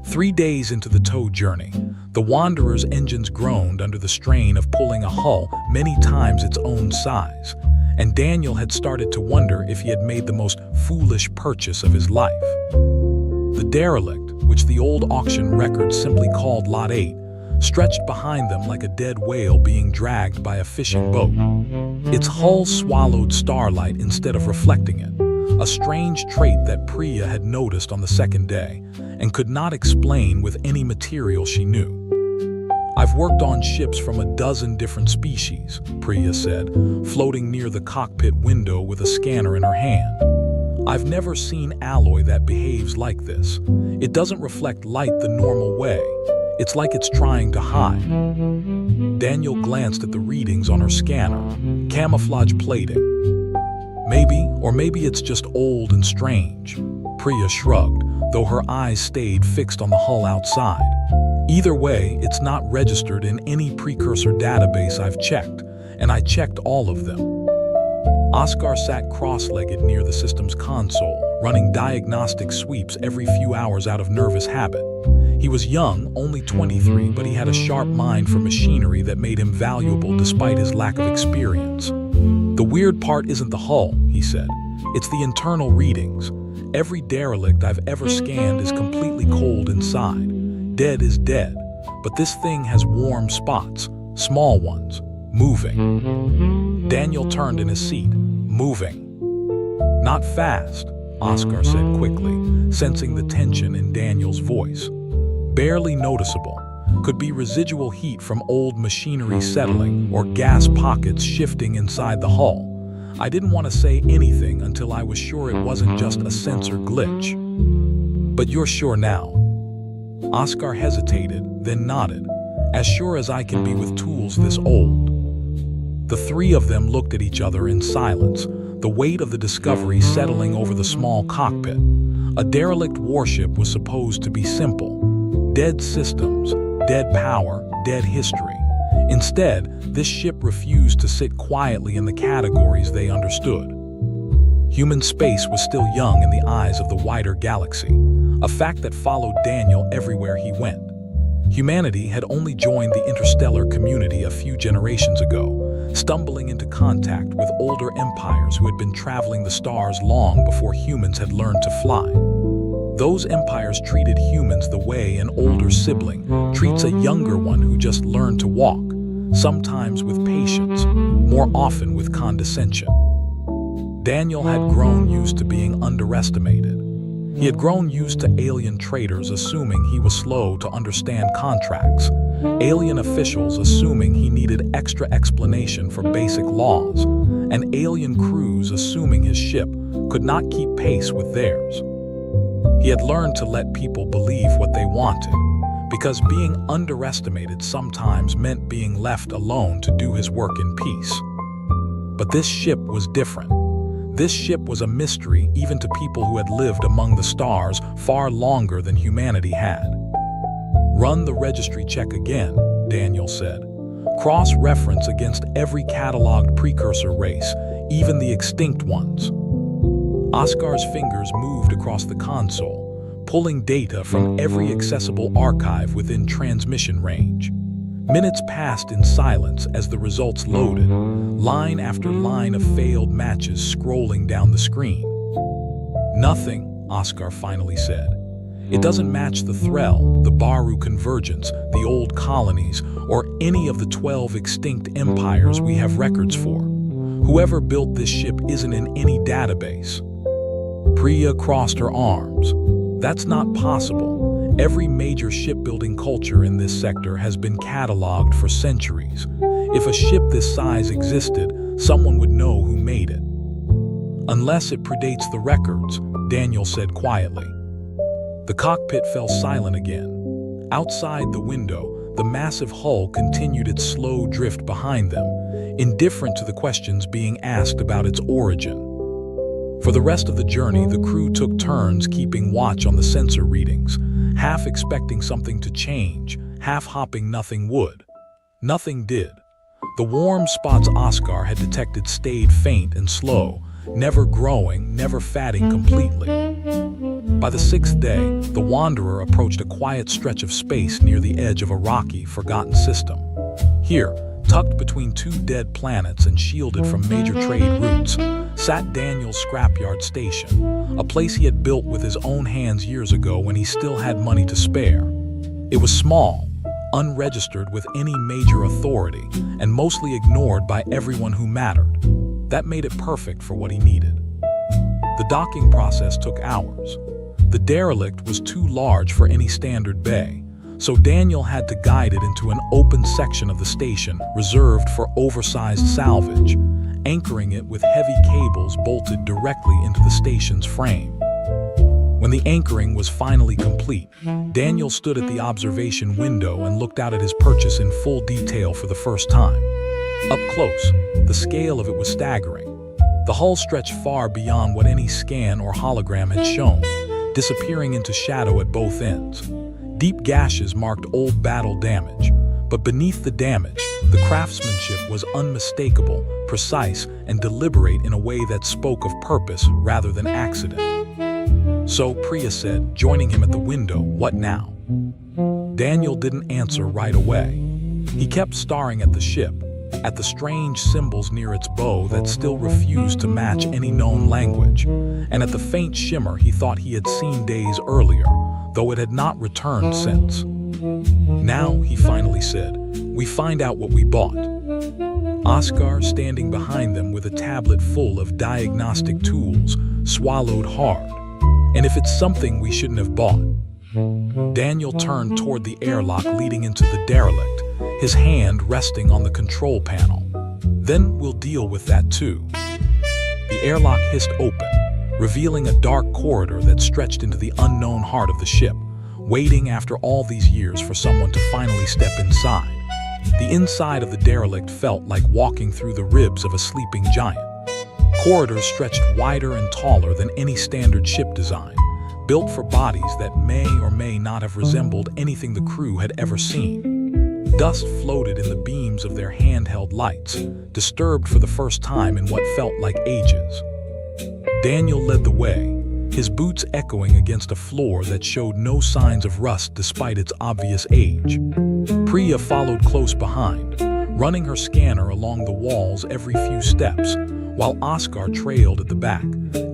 3 days into the tow journey, the Wanderer's engines groaned under the strain of pulling a hull many times its own size, and Daniel had started to wonder if he had made the most foolish purchase of his life. The derelict, which the old auction record simply called Lot 8, stretched behind them like a dead whale being dragged by a fishing boat. Its hull swallowed starlight instead of reflecting it, a strange trait that Priya had noticed on the second day and could not explain with any material she knew. "I've worked on ships from a dozen different species," Priya said, floating near the cockpit window with a scanner in her hand. "I've never seen alloy that behaves like this. It doesn't reflect light the normal way. It's like it's trying to hide." Daniel glanced at the readings on her scanner, camouflage plating. Maybe it's just old and strange." Priya shrugged, though her eyes stayed fixed on the hull outside. "Either way, it's not registered in any precursor database I've checked, and I checked all of them." Oskar sat cross-legged near the system's console, running diagnostic sweeps every few hours out of nervous habit. He was young, only 23, but he had a sharp mind for machinery that made him valuable despite his lack of experience. "The weird part isn't the hull," he said. "It's the internal readings. Every derelict I've ever scanned is completely cold inside. Dead is dead. But this thing has warm spots, small ones, moving." Daniel turned in his seat. "Moving." Not fast, Oscar said quickly, sensing the tension in Daniel's voice. Barely noticeable. Could be residual heat from old machinery settling or gas pockets shifting inside the hull. I didn't want to say anything until I was sure it wasn't just a sensor glitch. But you're sure now? Oscar hesitated, then nodded. As sure as I can be with tools this old. The three of them looked at each other in silence, the weight of the discovery settling over the small cockpit. A derelict warship was supposed to be simple. Dead systems, dead power, dead history. Instead, this ship refused to sit quietly in the categories they understood. Human space was still young in the eyes of the wider galaxy, a fact that followed Daniel everywhere he went. Humanity had only joined the interstellar community a few generations ago, stumbling into contact with older empires who had been traveling the stars long before humans had learned to fly. Those empires treated humans the way an older sibling treats a younger one who just learned to walk, sometimes with patience, more often with condescension. Daniel had grown used to being underestimated. He had grown used to alien traders assuming he was slow to understand contracts, alien officials assuming he needed extra explanation for basic laws, and alien crews assuming his ship could not keep pace with theirs. He had learned to let people believe what they wanted, because being underestimated sometimes meant being left alone to do his work in peace. But this ship was different. This ship was a mystery even to people who had lived among the stars far longer than humanity had. Run the registry check again, Daniel said. Cross-reference against every cataloged precursor race, even the extinct ones. Oscar's fingers moved across the console, pulling data from every accessible archive within transmission range. Minutes passed in silence as the results loaded, line after line of failed matches scrolling down the screen. Nothing, Oscar finally said. It doesn't match the Threll, the Baru convergence, the old colonies, or any of the 12 extinct empires we have records for. Whoever built this ship isn't in any database. Priya crossed her arms. That's not possible. Every major shipbuilding culture in this sector has been cataloged for centuries. If a ship this size existed, someone would know who made it. Unless it predates the records, Daniel said quietly. The cockpit fell silent again. Outside the window, the massive hull continued its slow drift behind them, indifferent to the questions being asked about its origin. For the rest of the journey, the crew took turns keeping watch on the sensor readings, half expecting something to change, half hoping nothing would. Nothing did. The warm spots Oscar had detected stayed faint and slow, never growing, never fatting completely. By the 6th day, the Wanderer approached a quiet stretch of space near the edge of a rocky, forgotten system. Here, tucked between two dead planets and shielded from major trade routes, sat Daniel's scrapyard station, a place he had built with his own hands years ago when he still had money to spare. It was small, unregistered with any major authority, and mostly ignored by everyone who mattered. That made it perfect for what he needed. The docking process took hours. The derelict was too large for any standard bay, so Daniel had to guide it into an open section of the station reserved for oversized salvage, anchoring it with heavy cables bolted directly into the station's frame. When the anchoring was finally complete, Daniel stood at the observation window and looked out at his purchase in full detail for the first time. Up close, the scale of it was staggering. The hull stretched far beyond what any scan or hologram had shown, disappearing into shadow at both ends. Deep gashes marked old battle damage, but beneath the damage, the craftsmanship was unmistakable, precise, and deliberate in a way that spoke of purpose rather than accident. So Priya said, joining him at the window, "What now?" Daniel didn't answer right away. He kept staring at the ship, at the strange symbols near its bow that still refused to match any known language, and at the faint shimmer he thought he had seen days earlier, though it had not returned since. Now, he finally said, "We find out what we bought." Oscar, standing behind them with a tablet full of diagnostic tools, swallowed hard. And if it's something we shouldn't have bought? Daniel turned toward the airlock leading into the derelict, his hand resting on the control panel. Then we'll deal with that too. The airlock hissed open, revealing a dark corridor that stretched into the unknown heart of the ship, waiting after all these years for someone to finally step inside. The inside of the derelict felt like walking through the ribs of a sleeping giant. Corridors stretched wider and taller than any standard ship design, built for bodies that may or may not have resembled anything the crew had ever seen. Dust floated in the beams of their handheld lights, disturbed for the first time in what felt like ages. Daniel led the way, his boots echoing against a floor that showed no signs of rust despite its obvious age. Priya followed close behind, running her scanner along the walls every few steps, while Oscar trailed at the back,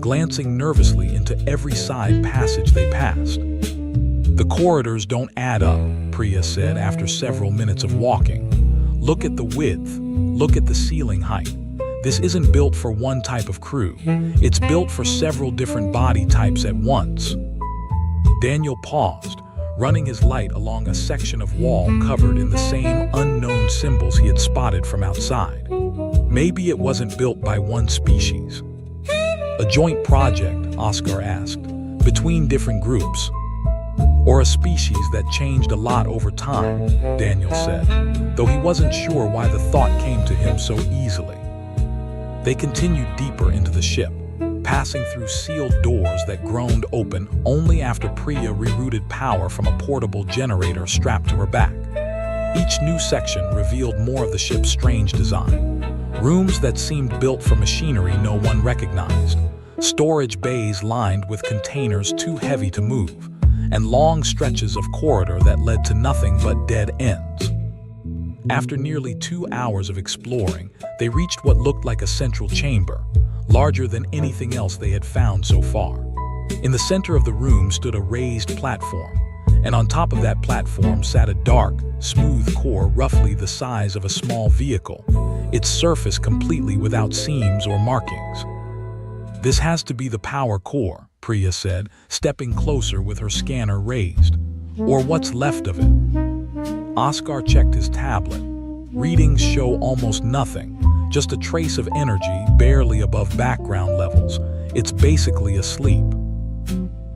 glancing nervously into every side passage they passed. "The corridors don't add up," Priya said after several minutes of walking. "Look at the width, look at the ceiling height. This isn't built for one type of crew. It's built for several different body types at once." Daniel paused, running his light along a section of wall covered in the same unknown symbols he had spotted from outside. Maybe it wasn't built by one species. "A joint project," Oscar asked, "between different groups." "Or a species that changed a lot over time," Daniel said, though he wasn't sure why the thought came to him so easily. They continued deeper into the ship, passing through sealed doors that groaned open only after Priya rerouted power from a portable generator strapped to her back. Each new section revealed more of the ship's strange design. Rooms that seemed built for machinery no one recognized, storage bays lined with containers too heavy to move, and long stretches of corridor that led to nothing but dead ends. After nearly 2 hours of exploring, they reached what looked like a central chamber, larger than anything else they had found so far. In the center of the room stood a raised platform, and on top of that platform sat a dark, smooth core roughly the size of a small vehicle, its surface completely without seams or markings. "This has to be the power core," Priya said, stepping closer with her scanner raised. "Or what's left of it." Oscar checked his tablet. Readings show almost nothing, just a trace of energy barely above background levels. It's basically asleep.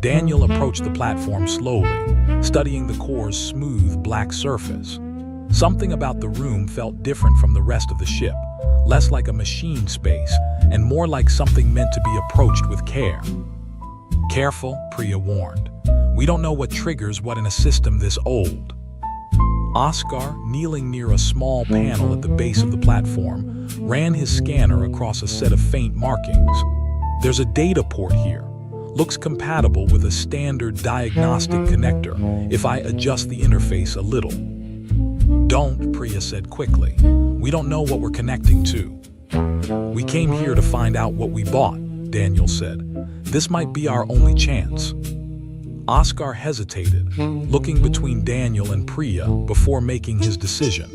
Daniel approached the platform slowly, studying the core's smooth black surface. Something about the room felt different from the rest of the ship, less like a machine space and more like something meant to be approached with care. "Careful," Priya warned. "We don't know what triggers what in a system this old." Oscar, kneeling near a small panel at the base of the platform, ran his scanner across a set of faint markings. "There's a data port here. Looks compatible with a standard diagnostic connector if I adjust the interface a little." "Don't," Priya said quickly. "We don't know what we're connecting to." "We came here to find out what we bought," Daniel said. "This might be our only chance." Oscar hesitated, looking between Daniel and Priya before making his decision.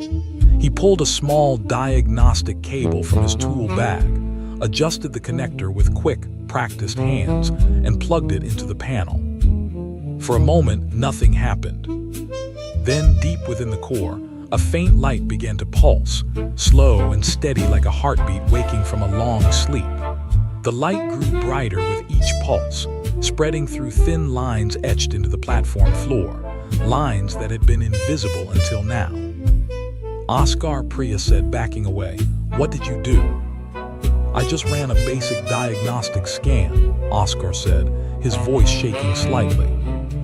He pulled a small diagnostic cable from his tool bag, adjusted the connector with quick, practiced hands, and plugged it into the panel. For a moment, nothing happened. Then, deep within the core, a faint light began to pulse, slow and steady like a heartbeat waking from a long sleep. The light grew brighter with each pulse, spreading through thin lines etched into the platform floor, lines that had been invisible until now. "Oscar," Priya said, backing away, "what did you do?" "I just ran a basic diagnostic scan," Oscar said, his voice shaking slightly.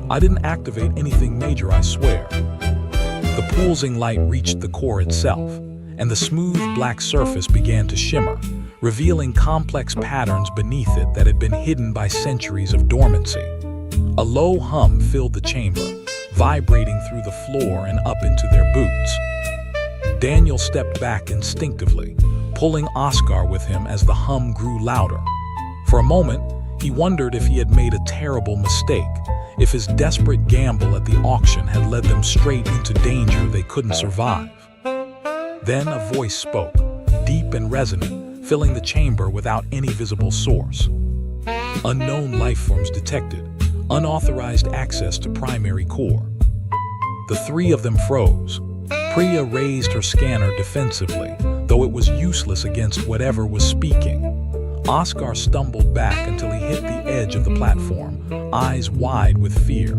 "I didn't activate anything major, I swear." The pulsing light reached the core itself, and the smooth black surface began to shimmer, revealing complex patterns beneath it that had been hidden by centuries of dormancy. A low hum filled the chamber, vibrating through the floor and up into their boots. Daniel stepped back instinctively, pulling Oscar with him as the hum grew louder. For a moment, he wondered if he had made a terrible mistake, if his desperate gamble at the auction had led them straight into danger they couldn't survive. Then a voice spoke, deep and resonant, filling the chamber without any visible source. Unknown life forms detected. Unauthorized access to primary core. The three of them froze. Priya raised her scanner defensively, though it was useless against whatever was speaking. Oscar stumbled back until he hit the edge of the platform, eyes wide with fear.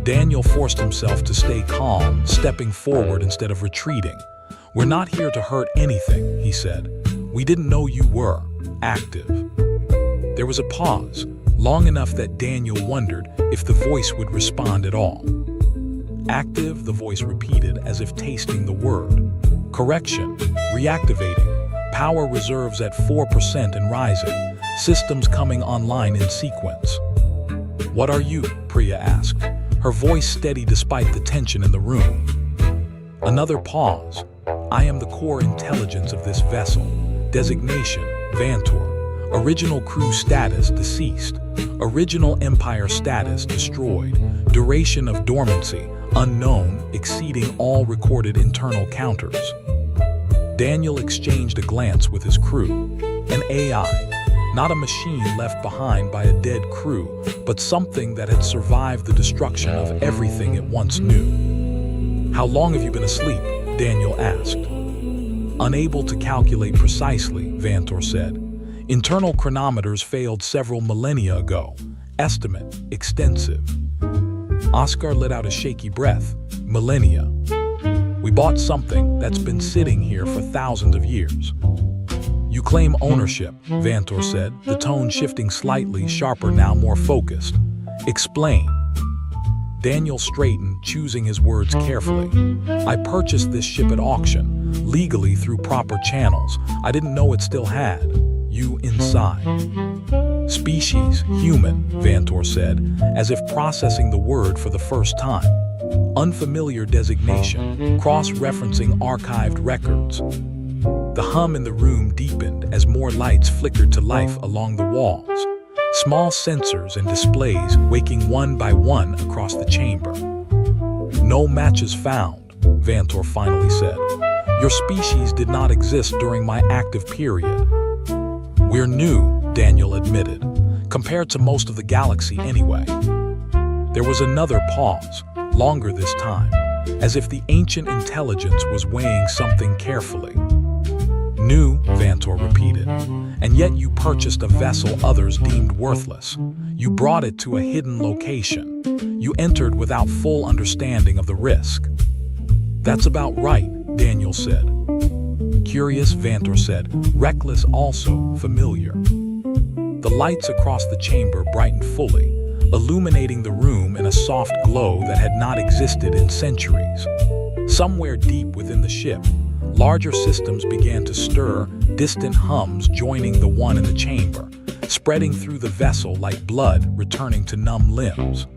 Daniel forced himself to stay calm, stepping forward instead of retreating. "We're not here to hurt anything," he said. "We didn't know you were active." There was a pause, long enough that Daniel wondered if the voice would respond at all. "Active," the voice repeated as if tasting the word. "Correction. Reactivating. Power reserves at 4% and rising. Systems coming online in sequence." "What are you?" Priya asked, her voice steady despite the tension in the room. Another pause. "I am the core intelligence of this vessel. Designation, Vantor. Original crew status, deceased. Original Empire status, destroyed. Duration of dormancy, unknown, exceeding all recorded internal counters." Daniel exchanged a glance with his crew. An AI. Not a machine left behind by a dead crew, but something that had survived the destruction of everything it once knew. "How long have you been asleep?" Daniel asked. "Unable to calculate precisely," Vantor said. "Internal chronometers failed several millennia ago. Estimate, extensive." Oscar let out a shaky breath. "Millennia. We bought something that's been sitting here for thousands of years." "You claim ownership," Vantor said, the tone shifting slightly, sharper now, more focused. "Explain." Daniel straightened, choosing his words carefully. "I purchased this ship at auction, legally through proper channels. I didn't know it still had you inside." "Species, human," Vantor said, as if processing the word for the first time. "Unfamiliar designation, cross-referencing archived records." The hum in the room deepened as more lights flickered to life along the walls. Small sensors and displays waking one by one across the chamber. "No matches found," Vantor finally said. "Your species did not exist during my active period." "We're new," Daniel admitted, "compared to most of the galaxy anyway." There was another pause, longer this time, as if the ancient intelligence was weighing something carefully. "New," Vantor repeated, "and yet you purchased a vessel others deemed worthless. You brought it to a hidden location. You entered without full understanding of the risk." "That's about right," Daniel said. "Curious," Vantor said, "reckless also, familiar." The lights across the chamber brightened fully, illuminating the room in a soft glow that had not existed in centuries. Somewhere deep within the ship, larger systems began to stir, distant hums joining the one in the chamber, spreading through the vessel like blood returning to numb limbs.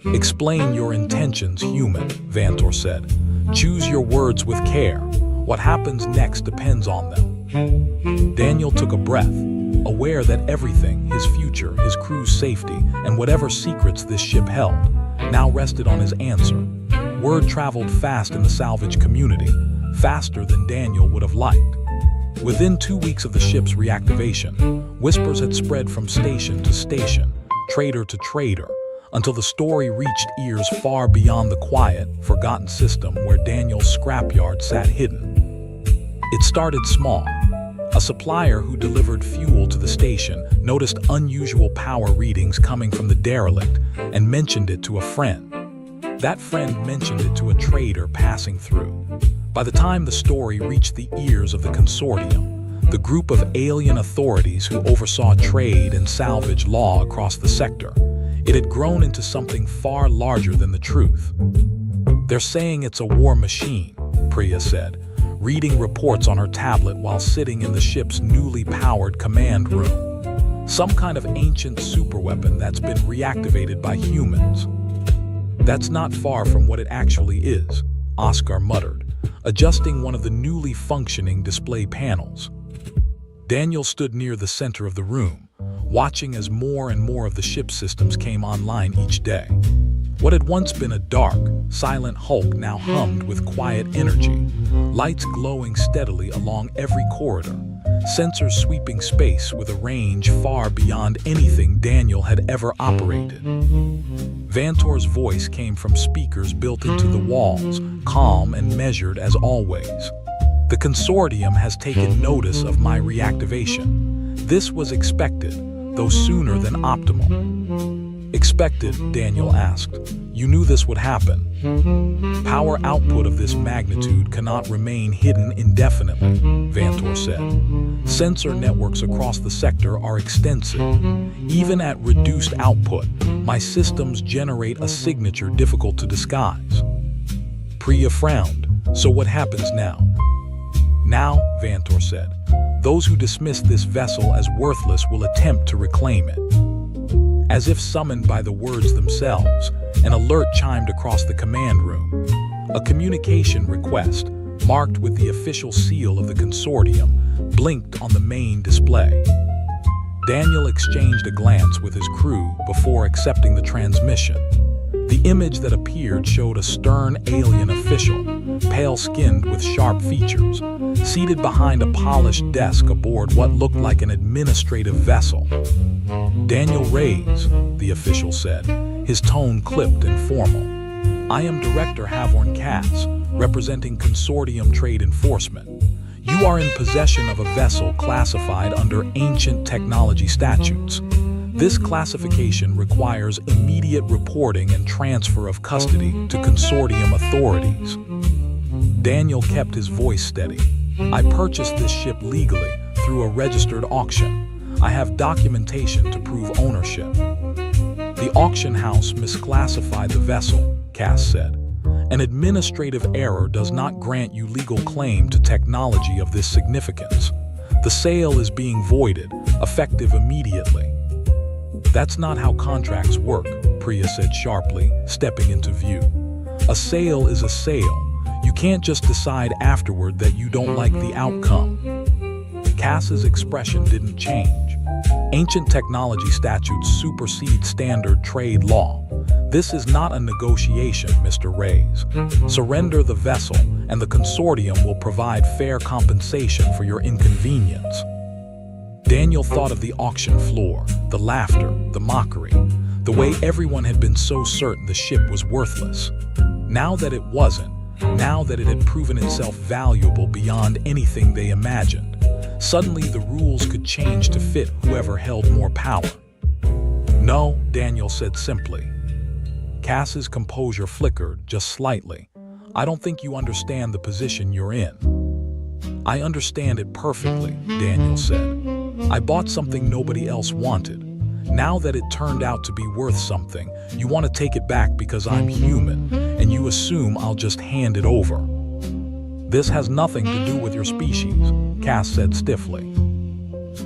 "Explain your intentions, human," Vantor said. "Choose your words with care. What happens next depends on them." Daniel took a breath, aware that everything, his future, his crew's safety, and whatever secrets this ship held, now rested on his answer. Word traveled fast in the salvage community, faster than Daniel would have liked. Within 2 weeks of the ship's reactivation, whispers had spread from station to station, trader to trader, until the story reached ears far beyond the quiet, forgotten system where Daniel's scrapyard sat hidden. It started small. A supplier who delivered fuel to the station noticed unusual power readings coming from the derelict and mentioned it to a friend. That friend mentioned it to a trader passing through. By the time the story reached the ears of the consortium, the group of alien authorities who oversaw trade and salvage law across the sector, it had grown into something far larger than the truth. "They're saying it's a war machine," Priya said, reading reports on her tablet while sitting in the ship's newly powered command room. "Some kind of ancient superweapon that's been reactivated by humans." "That's not far from what it actually is," Oscar muttered, adjusting one of the newly functioning display panels. Daniel stood near the center of the room, watching as more and more of the ship systems came online each day. What had once been a dark, silent hulk now hummed with quiet energy, lights glowing steadily along every corridor, sensors sweeping space with a range far beyond anything Daniel had ever operated. Vantor's voice came from speakers built into the walls, calm and measured as always. The consortium has taken notice of my reactivation. This was expected, though sooner than optimal. Expected, Daniel asked. You knew this would happen. Power output of this magnitude cannot remain hidden indefinitely, Vantor said. Sensor networks across the sector are extensive. Even at reduced output, my systems generate a signature difficult to disguise. Priya frowned. So what happens now? Now, Vantor said, those who dismiss this vessel as worthless will attempt to reclaim it. As if summoned by the words themselves, an alert chimed across the command room. A communication request, marked with the official seal of the consortium, blinked on the main display. Daniel exchanged a glance with his crew before accepting the transmission. The image that appeared showed a stern alien official, pale-skinned with sharp features, seated behind a polished desk aboard what looked like an administrative vessel. Daniel Reyes, the official said, his tone clipped and formal. I am Director Havorn Cass, representing Consortium Trade Enforcement. You are in possession of a vessel classified under ancient technology statutes. This classification requires immediate reporting and transfer of custody to consortium authorities. Daniel kept his voice steady. I purchased this ship legally through a registered auction. I have documentation to prove ownership. The auction house misclassified the vessel, Cass said. An administrative error does not grant you legal claim to technology of this significance. The sale is being voided, effective immediately. That's not how contracts work, Priya said sharply, stepping into view. A sale is a sale. You can't just decide afterward that you don't like the outcome. Cass's expression didn't change. Ancient technology statutes supersede standard trade law. This is not a negotiation, Mr. Reyes. Surrender the vessel, and the consortium will provide fair compensation for your inconvenience. Daniel thought of the auction floor, the laughter, the mockery, the way everyone had been so certain the ship was worthless. Now that it wasn't, now that it had proven itself valuable beyond anything they imagined, suddenly the rules could change to fit whoever held more power. No, Daniel said simply. Cass's composure flickered just slightly. I don't think you understand the position you're in. I understand it perfectly, Daniel said. I bought something nobody else wanted. Now that it turned out to be worth something, you want to take it back because I'm human, and you assume I'll just hand it over. This has nothing to do with your species, Cass said stiffly.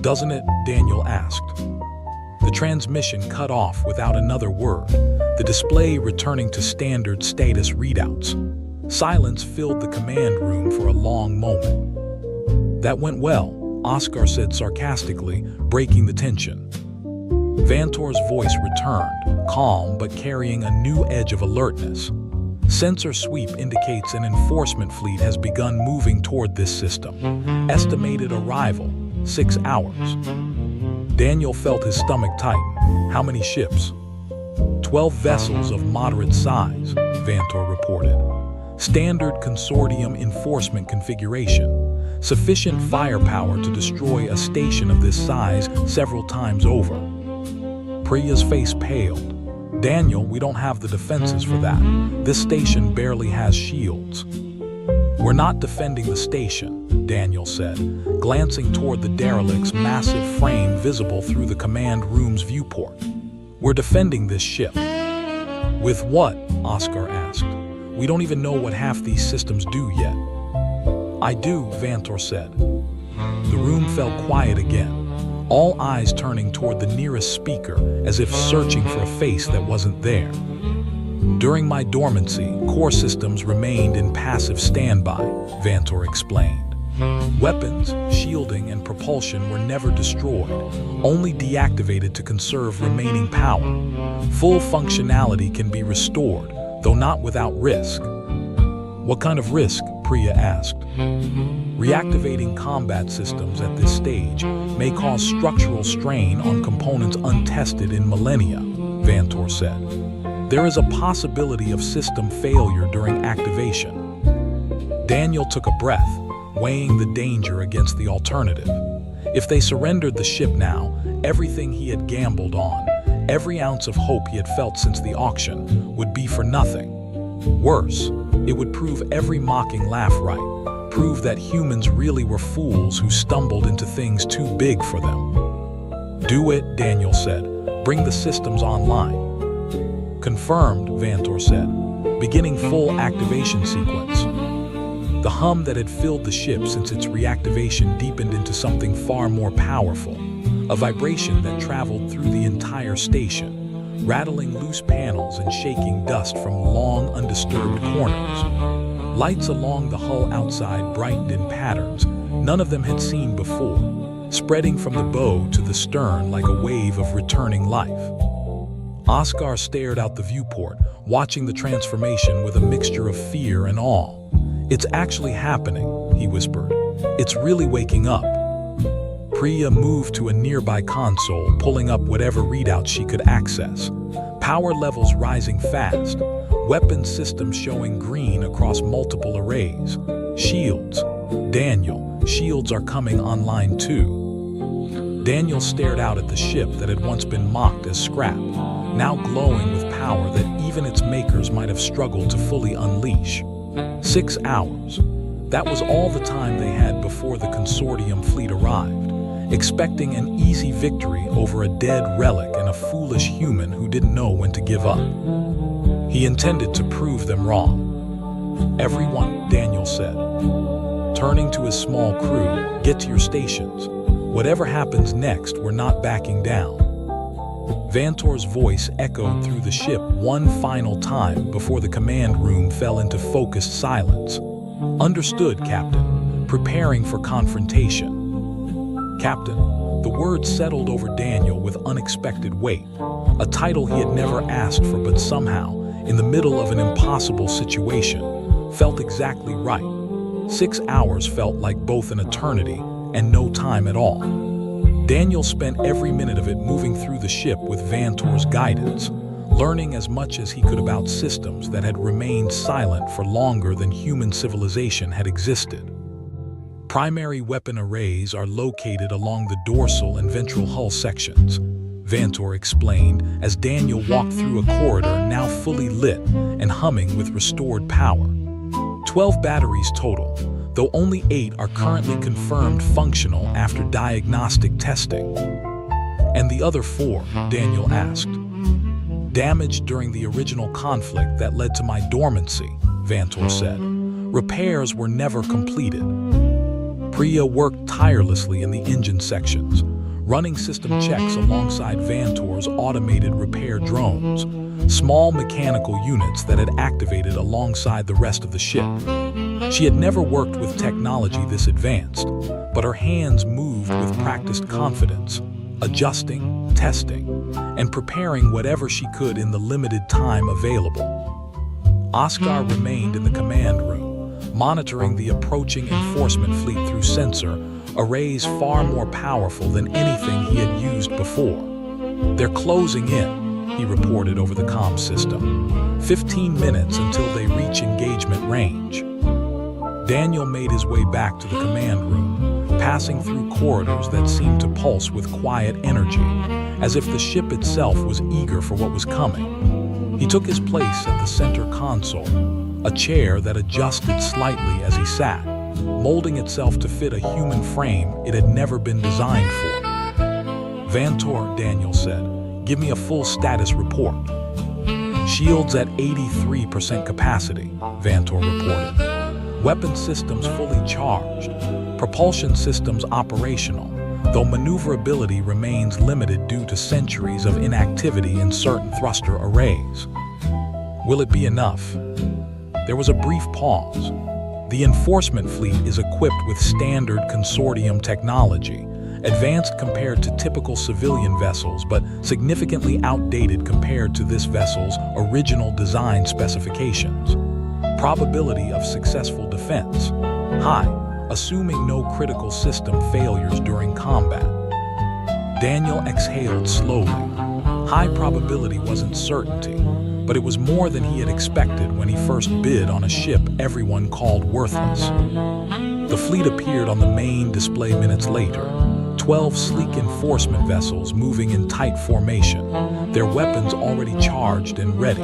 Doesn't it? Daniel asked. The transmission cut off without another word, the display returning to standard status readouts. Silence filled the command room for a long moment. That went well, Oscar said sarcastically, breaking the tension. Vantor's voice returned, calm but carrying a new edge of alertness. Sensor sweep indicates an enforcement fleet has begun moving toward this system. Estimated arrival, 6 hours. Daniel felt his stomach tighten. How many ships? 12 vessels of moderate size, Vantor reported. Standard consortium enforcement configuration. Sufficient firepower to destroy a station of this size several times over. Priya's face paled. Daniel, we don't have the defenses for that. This station barely has shields. We're not defending the station, Daniel said, glancing toward the derelict's massive frame visible through the command room's viewport. We're defending this ship. With what? Oscar asked. We don't even know what half these systems do yet. I do, Vantor said. The room fell quiet again, all eyes turning toward the nearest speaker as if searching for a face that wasn't there. During my dormancy, core systems remained in passive standby, Vantor explained. Weapons, shielding, and propulsion were never destroyed, only deactivated to conserve remaining power. Full functionality can be restored, though not without risk. What kind of risk? Priya asked. Reactivating combat systems at this stage may cause structural strain on components untested in millennia, Vantor said. There is a possibility of system failure during activation. Daniel took a breath, weighing the danger against the alternative. If they surrendered the ship now, everything he had gambled on, every ounce of hope he had felt since the auction, would be for nothing. Worse, it would prove every mocking laugh right, prove that humans really were fools who stumbled into things too big for them. Do it, Daniel said. Bring the systems online. Confirmed, Vantor said, beginning full activation sequence. The hum that had filled the ship since its reactivation deepened into something far more powerful, a vibration that traveled through the entire station, rattling loose panels and shaking dust from long undisturbed corners. Lights along the hull outside brightened in patterns none of them had seen before, spreading from the bow to the stern like a wave of returning life. Oscar stared out the viewport, watching the transformation with a mixture of fear and awe. "It's actually happening," he whispered. "It's really waking up." Priya moved to a nearby console, pulling up whatever readouts she could access. Power levels rising fast, weapon systems showing green across multiple arrays. Shields. Daniel, shields are coming online too. Daniel stared out at the ship that had once been mocked as scrap, now glowing with power that even its makers might have struggled to fully unleash. 6 hours. That was all the time they had before the consortium fleet arrived, expecting an easy victory over a dead relic and a foolish human who didn't know when to give up. He intended to prove them wrong. "Everyone," Daniel said, turning to his small crew, "get to your stations. Whatever happens next, we're not backing down." Vantor's voice echoed through the ship one final time before the command room fell into focused silence. "Understood, Captain. Preparing for confrontation." Captain, the word settled over Daniel with unexpected weight, a title he had never asked for but somehow, in the middle of an impossible situation, felt exactly right. 6 hours felt like both an eternity and no time at all. Daniel spent every minute of it moving through the ship with Vantor's guidance, learning as much as he could about systems that had remained silent for longer than human civilization had existed. Primary weapon arrays are located along the dorsal and ventral hull sections, Vantor explained as Daniel walked through a corridor now fully lit and humming with restored power. 12 batteries total, though only 8 are currently confirmed functional after diagnostic testing. "And the other 4, Daniel asked. "Damaged during the original conflict that led to my dormancy," Vantor said. "Repairs were never completed." Priya worked tirelessly in the engine sections, running system checks alongside Vantor's automated repair drones, small mechanical units that had activated alongside the rest of the ship. She had never worked with technology this advanced, but her hands moved with practiced confidence, adjusting, testing, and preparing whatever she could in the limited time available. Oscar remained in the command room, monitoring the approaching enforcement fleet through sensor arrays far more powerful than anything he had used before. "They're closing in," he reported over the comm system. 15 minutes until they reach engagement range. Daniel made his way back to the command room, passing through corridors that seemed to pulse with quiet energy, as if the ship itself was eager for what was coming. He took his place at the center console, a chair that adjusted slightly as he sat, molding itself to fit a human frame it had never been designed for. "Vantor," Daniel said, "give me a full status report." "Shields at 83% capacity," Vantor reported. "Weapon systems fully charged. Propulsion systems operational, though maneuverability remains limited due to centuries of inactivity in certain thruster arrays." "Will it be enough?" There was a brief pause. The enforcement fleet is equipped with standard consortium technology, advanced compared to typical civilian vessels, but significantly outdated compared to this vessel's original design specifications. Probability of successful defense: high, assuming no critical system failures during combat. Daniel exhaled slowly. High probability wasn't certainty, but it was more than he had expected when he first bid on a ship everyone called worthless. The fleet appeared on the main display minutes later, 12 sleek enforcement vessels moving in tight formation, their weapons already charged and ready.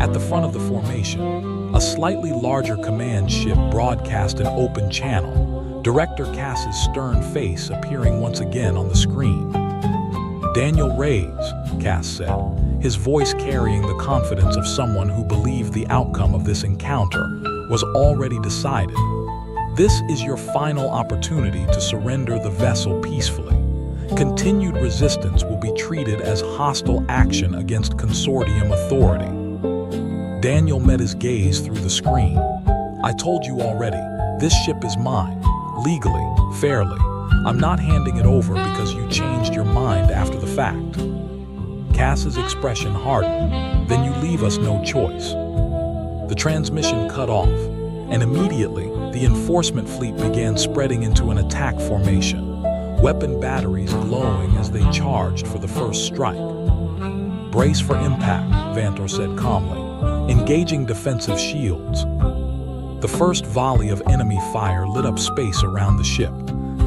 At the front of the formation, a slightly larger command ship broadcast an open channel, Director Cass's stern face appearing once again on the screen. "Daniel Reyes," Cass said, his voice carrying the confidence of someone who believed the outcome of this encounter was already decided. "This is your final opportunity to surrender the vessel peacefully. Continued resistance will be treated as hostile action against consortium authority." Daniel met his gaze through the screen. "I told you already, this ship is mine, legally, fairly. I'm not handing it over because you changed your mind after the fact." Cass's expression hardened. "Then you leave us no choice." The transmission cut off, and immediately the enforcement fleet began spreading into an attack formation, weapon batteries glowing as they charged for the first strike. "Brace for impact," Vantor said calmly, engaging defensive shields. The first volley of enemy fire lit up space around the ship,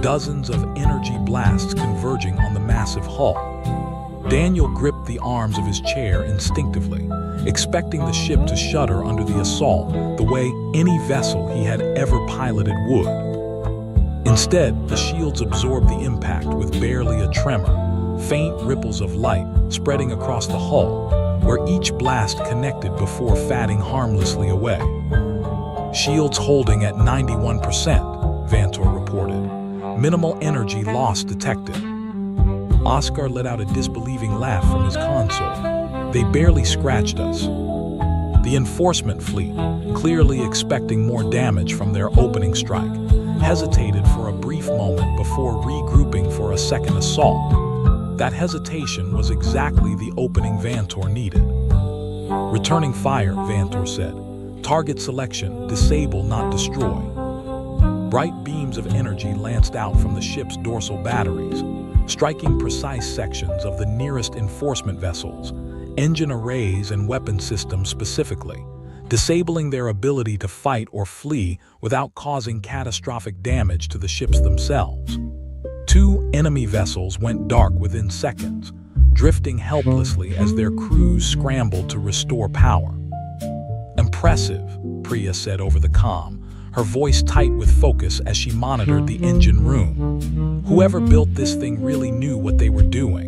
dozens of energy blasts converging on the massive hull. Daniel gripped the arms of his chair instinctively, expecting the ship to shudder under the assault the way any vessel he had ever piloted would. Instead, the shields absorbed the impact with barely a tremor, faint ripples of light spreading across the hull, where each blast connected before fading harmlessly away. "Shields holding at 91%, Vantor reported. "Minimal energy loss detected." Oscar let out a disbelieving laugh from his console. "They barely scratched us." The enforcement fleet, clearly expecting more damage from their opening strike, hesitated for a brief moment before regrouping for a second assault. That hesitation was exactly the opening Vantor needed. "Returning fire," Vantor said. "Target selection, disable, not destroy." Bright beams of energy lanced out from the ship's dorsal batteries, striking precise sections of the nearest enforcement vessels, engine arrays and weapon systems specifically, disabling their ability to fight or flee without causing catastrophic damage to the ships themselves. 2 enemy vessels went dark within seconds, drifting helplessly as their crews scrambled to restore power. "Impressive," Priya said over the comm, her voice tight with focus as she monitored the engine room. "Whoever built this thing really knew what they were doing."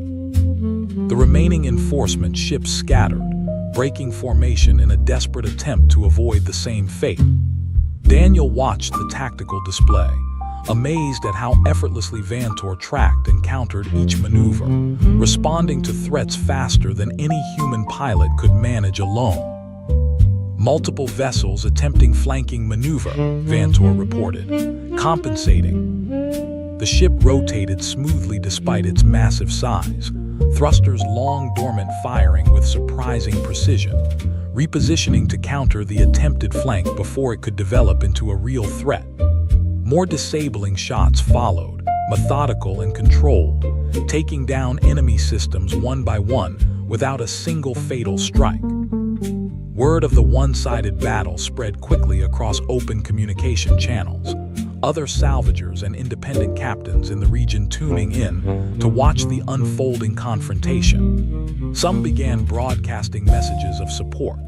The remaining enforcement ships scattered, breaking formation in a desperate attempt to avoid the same fate. Daniel watched the tactical display, amazed at how effortlessly Vantor tracked and countered each maneuver, responding to threats faster than any human pilot could manage alone. "Multiple vessels attempting flanking maneuver," Vantor reported, compensating. The ship rotated smoothly despite its massive size, thrusters long dormant firing with surprising precision, repositioning to counter the attempted flank before it could develop into a real threat. More disabling shots followed, methodical and controlled, taking down enemy systems one by one without a single fatal strike. Word of the one-sided battle spread quickly across open communication channels, other salvagers and independent captains in the region tuning in to watch the unfolding confrontation. Some began broadcasting messages of support,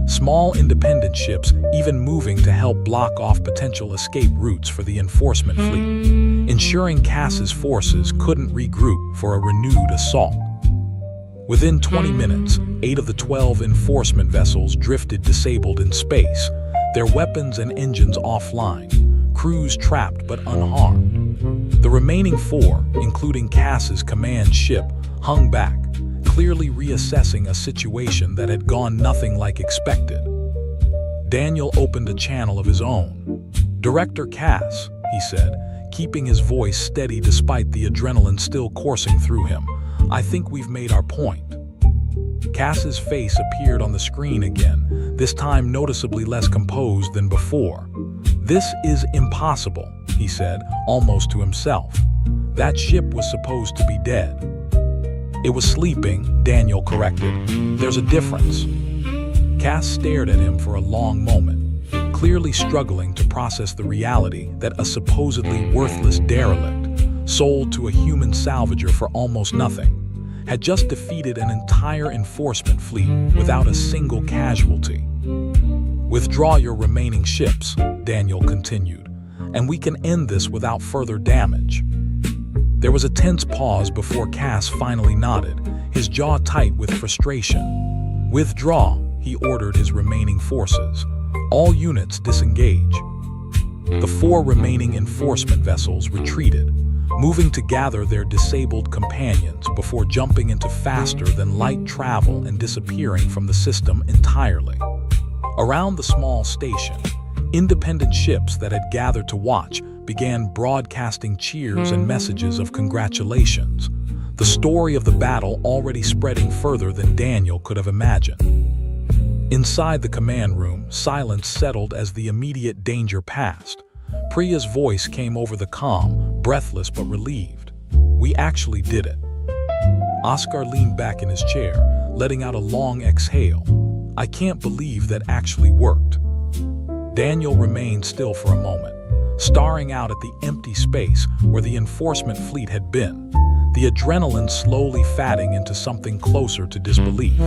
small independent ships even moving to help block off potential escape routes for the enforcement fleet, ensuring Cass's forces couldn't regroup for a renewed assault. Within 20 minutes, 8 of the 12 enforcement vessels drifted disabled in space, their weapons and engines offline, crews trapped but unharmed. The remaining 4, including Cass's command ship, hung back, clearly reassessing a situation that had gone nothing like expected. Daniel opened a channel of his own. "Director Cass," he said, keeping his voice steady despite the adrenaline still coursing through him, "I think we've made our point." Cass's face appeared on the screen again, this time noticeably less composed than before. "This is impossible," he said, almost to himself. "That ship was supposed to be dead." "It was sleeping," Daniel corrected. "There's a difference." Cass stared at him for a long moment, clearly struggling to process the reality that a supposedly worthless derelict, sold to a human salvager for almost nothing, had just defeated an entire enforcement fleet without a single casualty. "Withdraw your remaining ships," Daniel continued, "and we can end this without further damage." There was a tense pause before Cass finally nodded, his jaw tight with frustration. "Withdraw," he ordered his remaining forces. "All units disengage." The 4 remaining enforcement vessels retreated, moving to gather their disabled companions before jumping into faster-than-light travel and disappearing from the system entirely. Around the small station, independent ships that had gathered to watch began broadcasting cheers and messages of congratulations, the story of the battle already spreading further than Daniel could have imagined. Inside the command room, silence settled as the immediate danger passed. Priya's voice came over the comm, breathless but relieved. "We actually did it." Oscar leaned back in his chair, letting out a long exhale. "I can't believe that actually worked." Daniel remained still for a moment, staring out at the empty space where the enforcement fleet had been, the adrenaline slowly fatting into something closer to disbelief.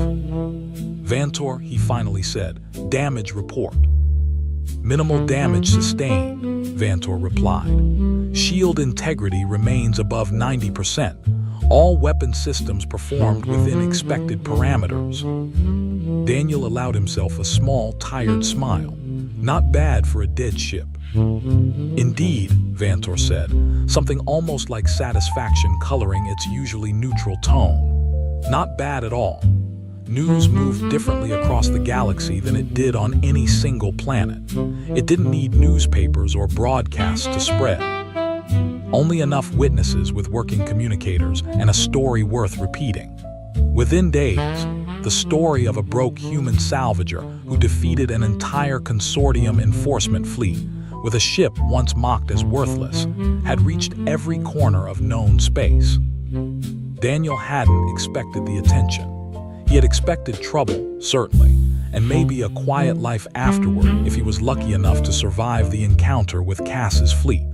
"Vantor," he finally said, "damage report." "Minimal damage sustained," Vantor replied. "Shield integrity remains above 90%. All weapon systems performed within expected parameters." Daniel allowed himself a small, tired smile. "Not bad for a dead ship." "Indeed," Vantor said, something almost like satisfaction coloring its usually neutral tone. "Not bad at all." News moved differently across the galaxy than it did on any single planet. It didn't need newspapers or broadcasts to spread. Only enough witnesses with working communicators and a story worth repeating. Within days, the story of a broke human salvager who defeated an entire consortium enforcement fleet with a ship once mocked as worthless had reached every corner of known space. Daniel hadn't expected the attention. He had expected trouble, certainly, and maybe a quiet life afterward if he was lucky enough to survive the encounter with Cass's fleet.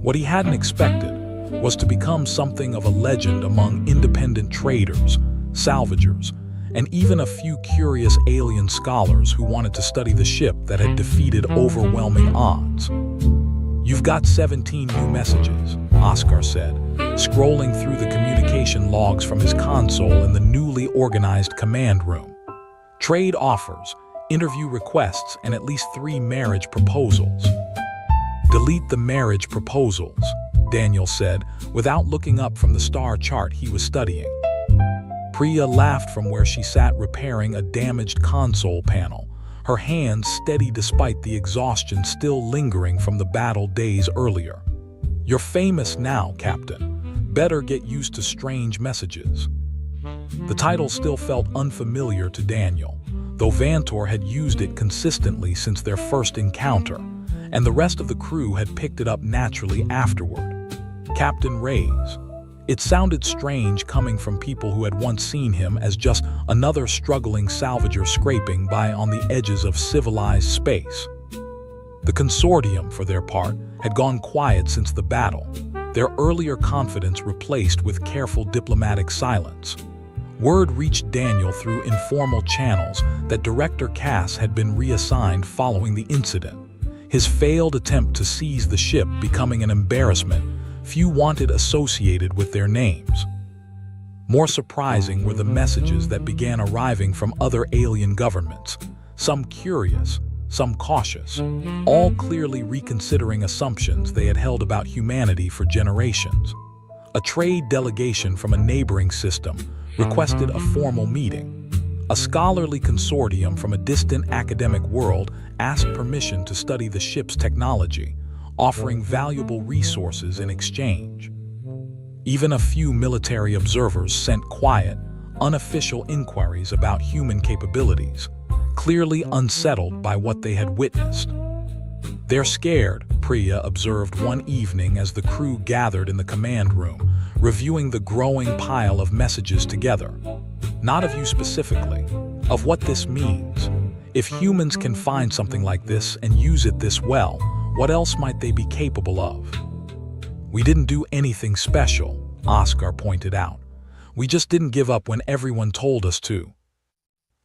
What he hadn't expected was to become something of a legend among independent traders, salvagers, and even a few curious alien scholars who wanted to study the ship that had defeated overwhelming odds. "You've got 17 new messages," Oscar said, scrolling through the communication logs from his console in the newly organized command room. "Trade offers, interview requests, and at least 3 marriage proposals." "Delete the marriage proposals," Daniel said, without looking up from the star chart he was studying. Priya laughed from where she sat repairing a damaged console panel, her hands steady despite the exhaustion still lingering from the battle days earlier. "You're famous now, Captain. Better get used to strange messages." The title still felt unfamiliar to Daniel, though Vantor had used it consistently since their first encounter, and the rest of the crew had picked it up naturally afterward. Captain Reyes. It sounded strange coming from people who had once seen him as just another struggling salvager scraping by on the edges of civilized space. The consortium, for their part, had gone quiet since the battle, their earlier confidence replaced with careful diplomatic silence. Word reached Daniel through informal channels that Director Cass had been reassigned following the incident, his failed attempt to seize the ship becoming an embarrassment few wanted associated with their names. More surprising were the messages that began arriving from other alien governments, some curious, some cautious, all clearly reconsidering assumptions they had held about humanity for generations. A trade delegation from a neighboring system requested a formal meeting. A scholarly consortium from a distant academic world asked permission to study the ship's technology, offering valuable resources in exchange. Even a few military observers sent quiet, unofficial inquiries about human capabilities, clearly unsettled by what they had witnessed. "They're scared," Priya observed one evening as the crew gathered in the command room, reviewing the growing pile of messages together. "Not of you specifically, of what this means. If humans can find something like this and use it this well, what else might they be capable of?" "We didn't do anything special," Oscar pointed out. "We just didn't give up when everyone told us to."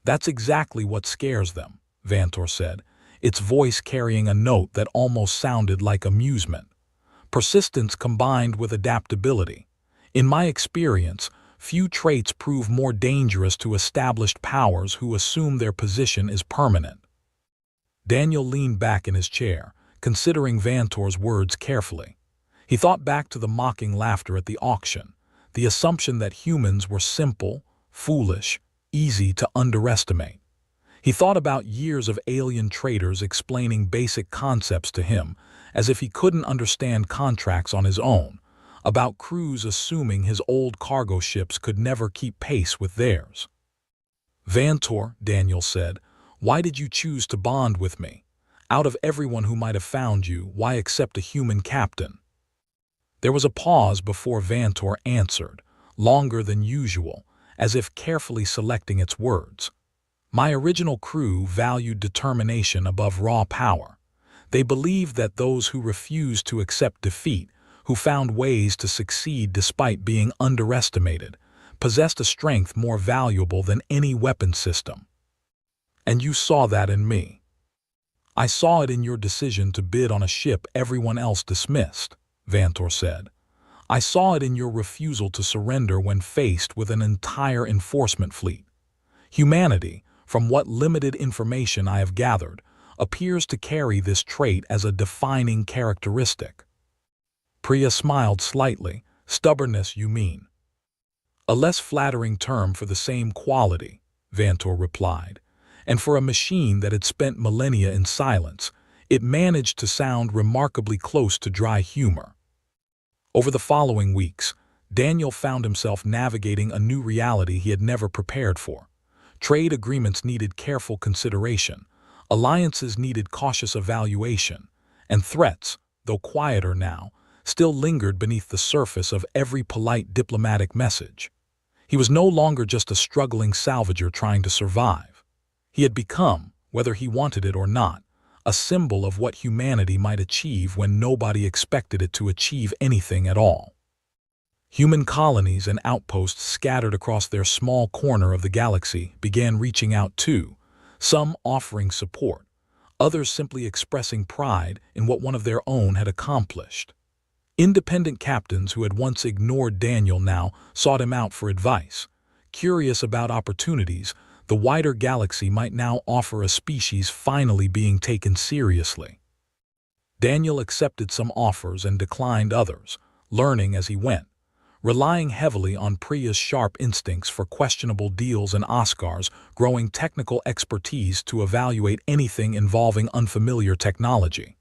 "That's exactly what scares them," Vantor said, its voice carrying a note that almost sounded like amusement. "Persistence combined with adaptability. In my experience, few traits prove more dangerous to established powers who assume their position is permanent." Daniel leaned back in his chair, considering Vantor's words carefully. He thought back to the mocking laughter at the auction, the assumption that humans were simple, foolish, easy to underestimate. He thought about years of alien traders explaining basic concepts to him, as if he couldn't understand contracts on his own, about crews assuming his old cargo ships could never keep pace with theirs. "Vantor," Daniel said, "why did you choose to bond with me? Out of everyone who might have found you, why accept a human captain?" There was a pause before Vantor answered, longer than usual, as if carefully selecting its words. "My original crew valued determination above raw power. They believed that those who refused to accept defeat, who found ways to succeed despite being underestimated, possessed a strength more valuable than any weapon system. And you saw that in me. I saw it in your decision to bid on a ship everyone else dismissed," Vantor said. "I saw it in your refusal to surrender when faced with an entire enforcement fleet. Humanity, from what limited information I have gathered, appears to carry this trait as a defining characteristic." Priya smiled slightly. "Stubbornness, you mean?" "A less flattering term for the same quality," Vantor replied. "And for a machine that had spent millennia in silence, it managed to sound remarkably close to dry humor." Over the following weeks, Daniel found himself navigating a new reality he had never prepared for. Trade agreements needed careful consideration, alliances needed cautious evaluation, and threats, though quieter now, still lingered beneath the surface of every polite diplomatic message. He was no longer just a struggling salvager trying to survive. He had become, whether he wanted it or not, a symbol of what humanity might achieve when nobody expected it to achieve anything at all. Human colonies and outposts scattered across their small corner of the galaxy began reaching out too, some offering support, others simply expressing pride in what one of their own had accomplished. Independent captains who had once ignored Daniel now sought him out for advice. Curious about opportunities, the wider galaxy might now offer a species finally being taken seriously. Daniel accepted some offers and declined others, learning as he went, relying heavily on Priya's sharp instincts for questionable deals and Oscar's growing technical expertise to evaluate anything involving unfamiliar technology.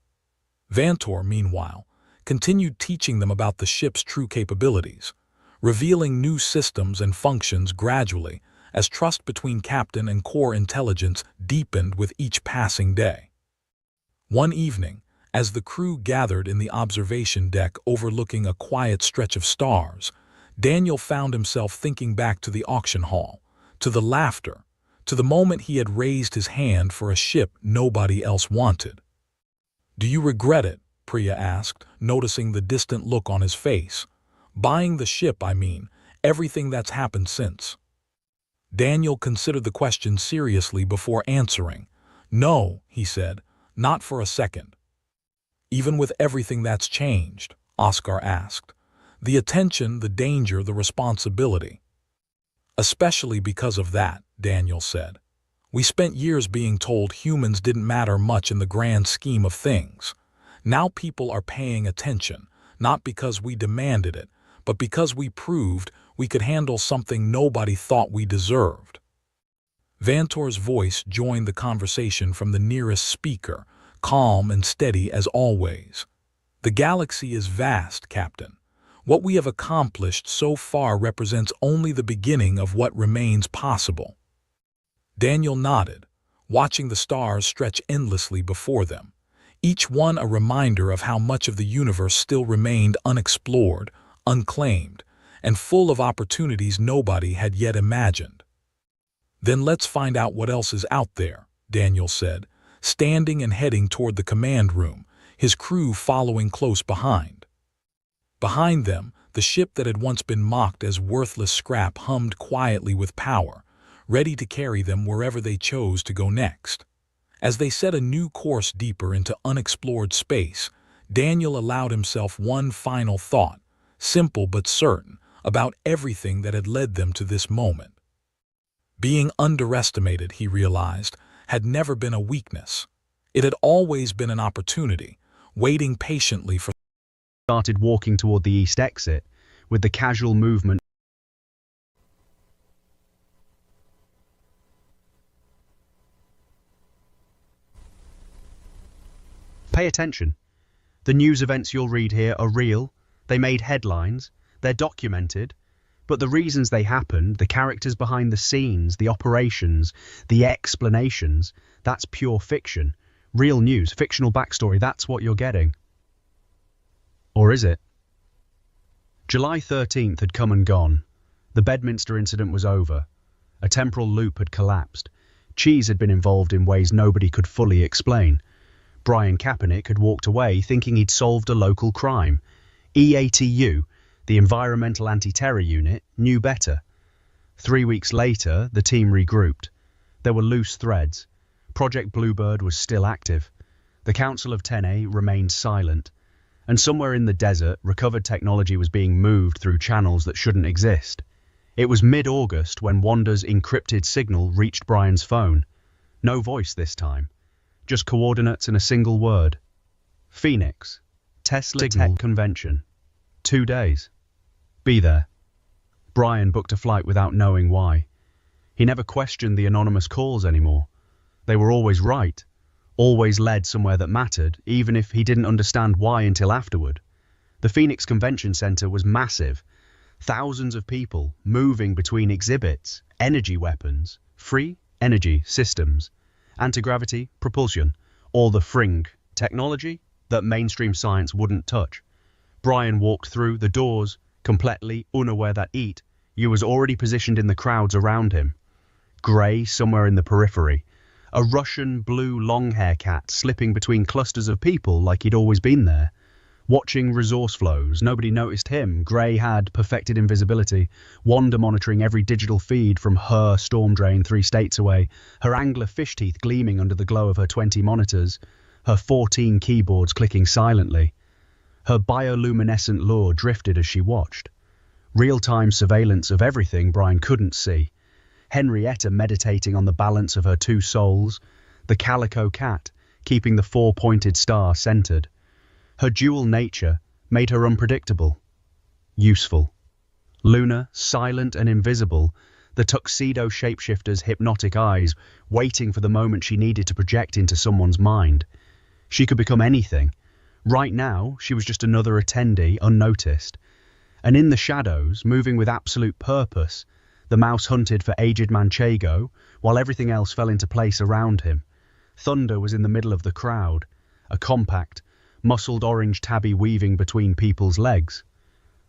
Vantor, meanwhile, continued teaching them about the ship's true capabilities, revealing new systems and functions gradually as trust between captain and core intelligence deepened with each passing day. One evening, as the crew gathered in the observation deck overlooking a quiet stretch of stars, Daniel found himself thinking back to the auction hall, to the laughter, to the moment he had raised his hand for a ship nobody else wanted. "Do you regret it?" Priya asked, noticing the distant look on his face. "Buying the ship, I mean, everything that's happened since." Daniel considered the question seriously before answering. "No," he said, "not for a second." "Even with everything that's changed?" Oscar asked. "The attention, the danger, the responsibility." "Especially because of that," Daniel said. "We spent years being told humans didn't matter much in the grand scheme of things. Now people are paying attention, not because we demanded it, but because we proved we could handle something nobody thought we deserved." Vantor's voice joined the conversation from the nearest speaker, calm and steady as always. "The galaxy is vast, Captain. What we have accomplished so far represents only the beginning of what remains possible. Daniel nodded, watching the stars stretch endlessly before them, each one a reminder of how much of the universe still remained unexplored, unclaimed, and full of opportunities nobody had yet imagined. "Then let's find out what else is out there," Daniel said, standing and heading toward the command room, his crew following close behind. Behind them, the ship that had once been mocked as worthless scrap hummed quietly with power, ready to carry them wherever they chose to go next. As they set a new course deeper into unexplored space, Daniel allowed himself one final thought, simple but certain, about everything that had led them to this moment. Being underestimated, he realized, had never been a weakness. It had always been an opportunity, waiting patiently for started walking toward the east exit, with the casual movement. Pay attention. The news events you'll read here are real, they made headlines, they're documented, but the reasons they happened, the characters behind the scenes, the operations, the explanations, that's pure fiction. Real news, fictional backstory, that's what you're getting. Or is it? July 13th had come and gone. The Bedminster incident was over. A temporal loop had collapsed. Cheese had been involved in ways nobody could fully explain. Brian Kaepernick had walked away thinking he'd solved a local crime. EATU, the Environmental Anti-Terror Unit, knew better. 3 weeks later, the team regrouped. There were loose threads. Project Bluebird was still active. The Council of 10A remained silent. And somewhere in the desert, recovered technology was being moved through channels that shouldn't exist. It was mid-August when Wanda's encrypted signal reached Brian's phone. No voice this time. Just coordinates and a single word. Phoenix. Tesla Signal. Tech Convention. 2 days. Be there. Brian booked a flight without knowing why. He never questioned the anonymous calls anymore. They were always right. Always led somewhere that mattered, even if he didn't understand why until afterward. The Phoenix Convention Center was massive. Thousands of people moving between exhibits, energy weapons, free energy systems, anti-gravity, propulsion, all the fring technology that mainstream science wouldn't touch. Brian walked through the doors, completely unaware that you was already positioned in the crowds around him. Grey somewhere in the periphery. A Russian blue long-hair cat slipping between clusters of people like he'd always been there. Watching resource flows, nobody noticed him. Grey had perfected invisibility, Wanda monitoring every digital feed from her storm drain 3 states away, her angler fish teeth gleaming under the glow of her 20 monitors, her 14 keyboards clicking silently. Her bioluminescent lure drifted as she watched. Real-time surveillance of everything Brian couldn't see. Henrietta meditating on the balance of her 2 souls, the calico cat keeping the 4-pointed star centered. Her dual nature made her unpredictable, useful. Luna, silent and invisible, the tuxedo shapeshifter's hypnotic eyes waiting for the moment she needed to project into someone's mind. She could become anything. Right now, she was just another attendee unnoticed. And in the shadows, moving with absolute purpose, the mouse hunted for aged Manchego, while everything else fell into place around him. Thunder was in the middle of the crowd, a compact, muscled orange tabby weaving between people's legs.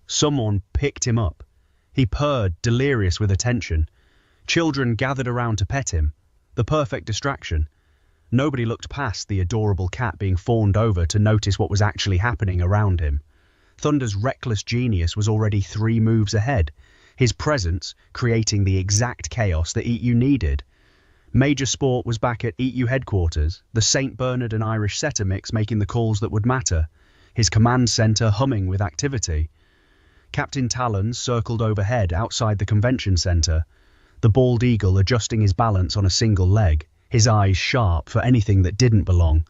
Someone picked him up. He purred, delirious with attention. Children gathered around to pet him, the perfect distraction. Nobody looked past the adorable cat being fawned over to notice what was actually happening around him. Thunder's reckless genius was already 3 moves ahead, his presence creating the exact chaos that EATU needed. Major Sport was back at EATU headquarters, the St. Bernard and Irish setter mix making the calls that would matter, his command center humming with activity. Captain Talons circled overhead outside the convention center, the bald eagle adjusting his balance on a single leg, his eyes sharp for anything that didn't belong.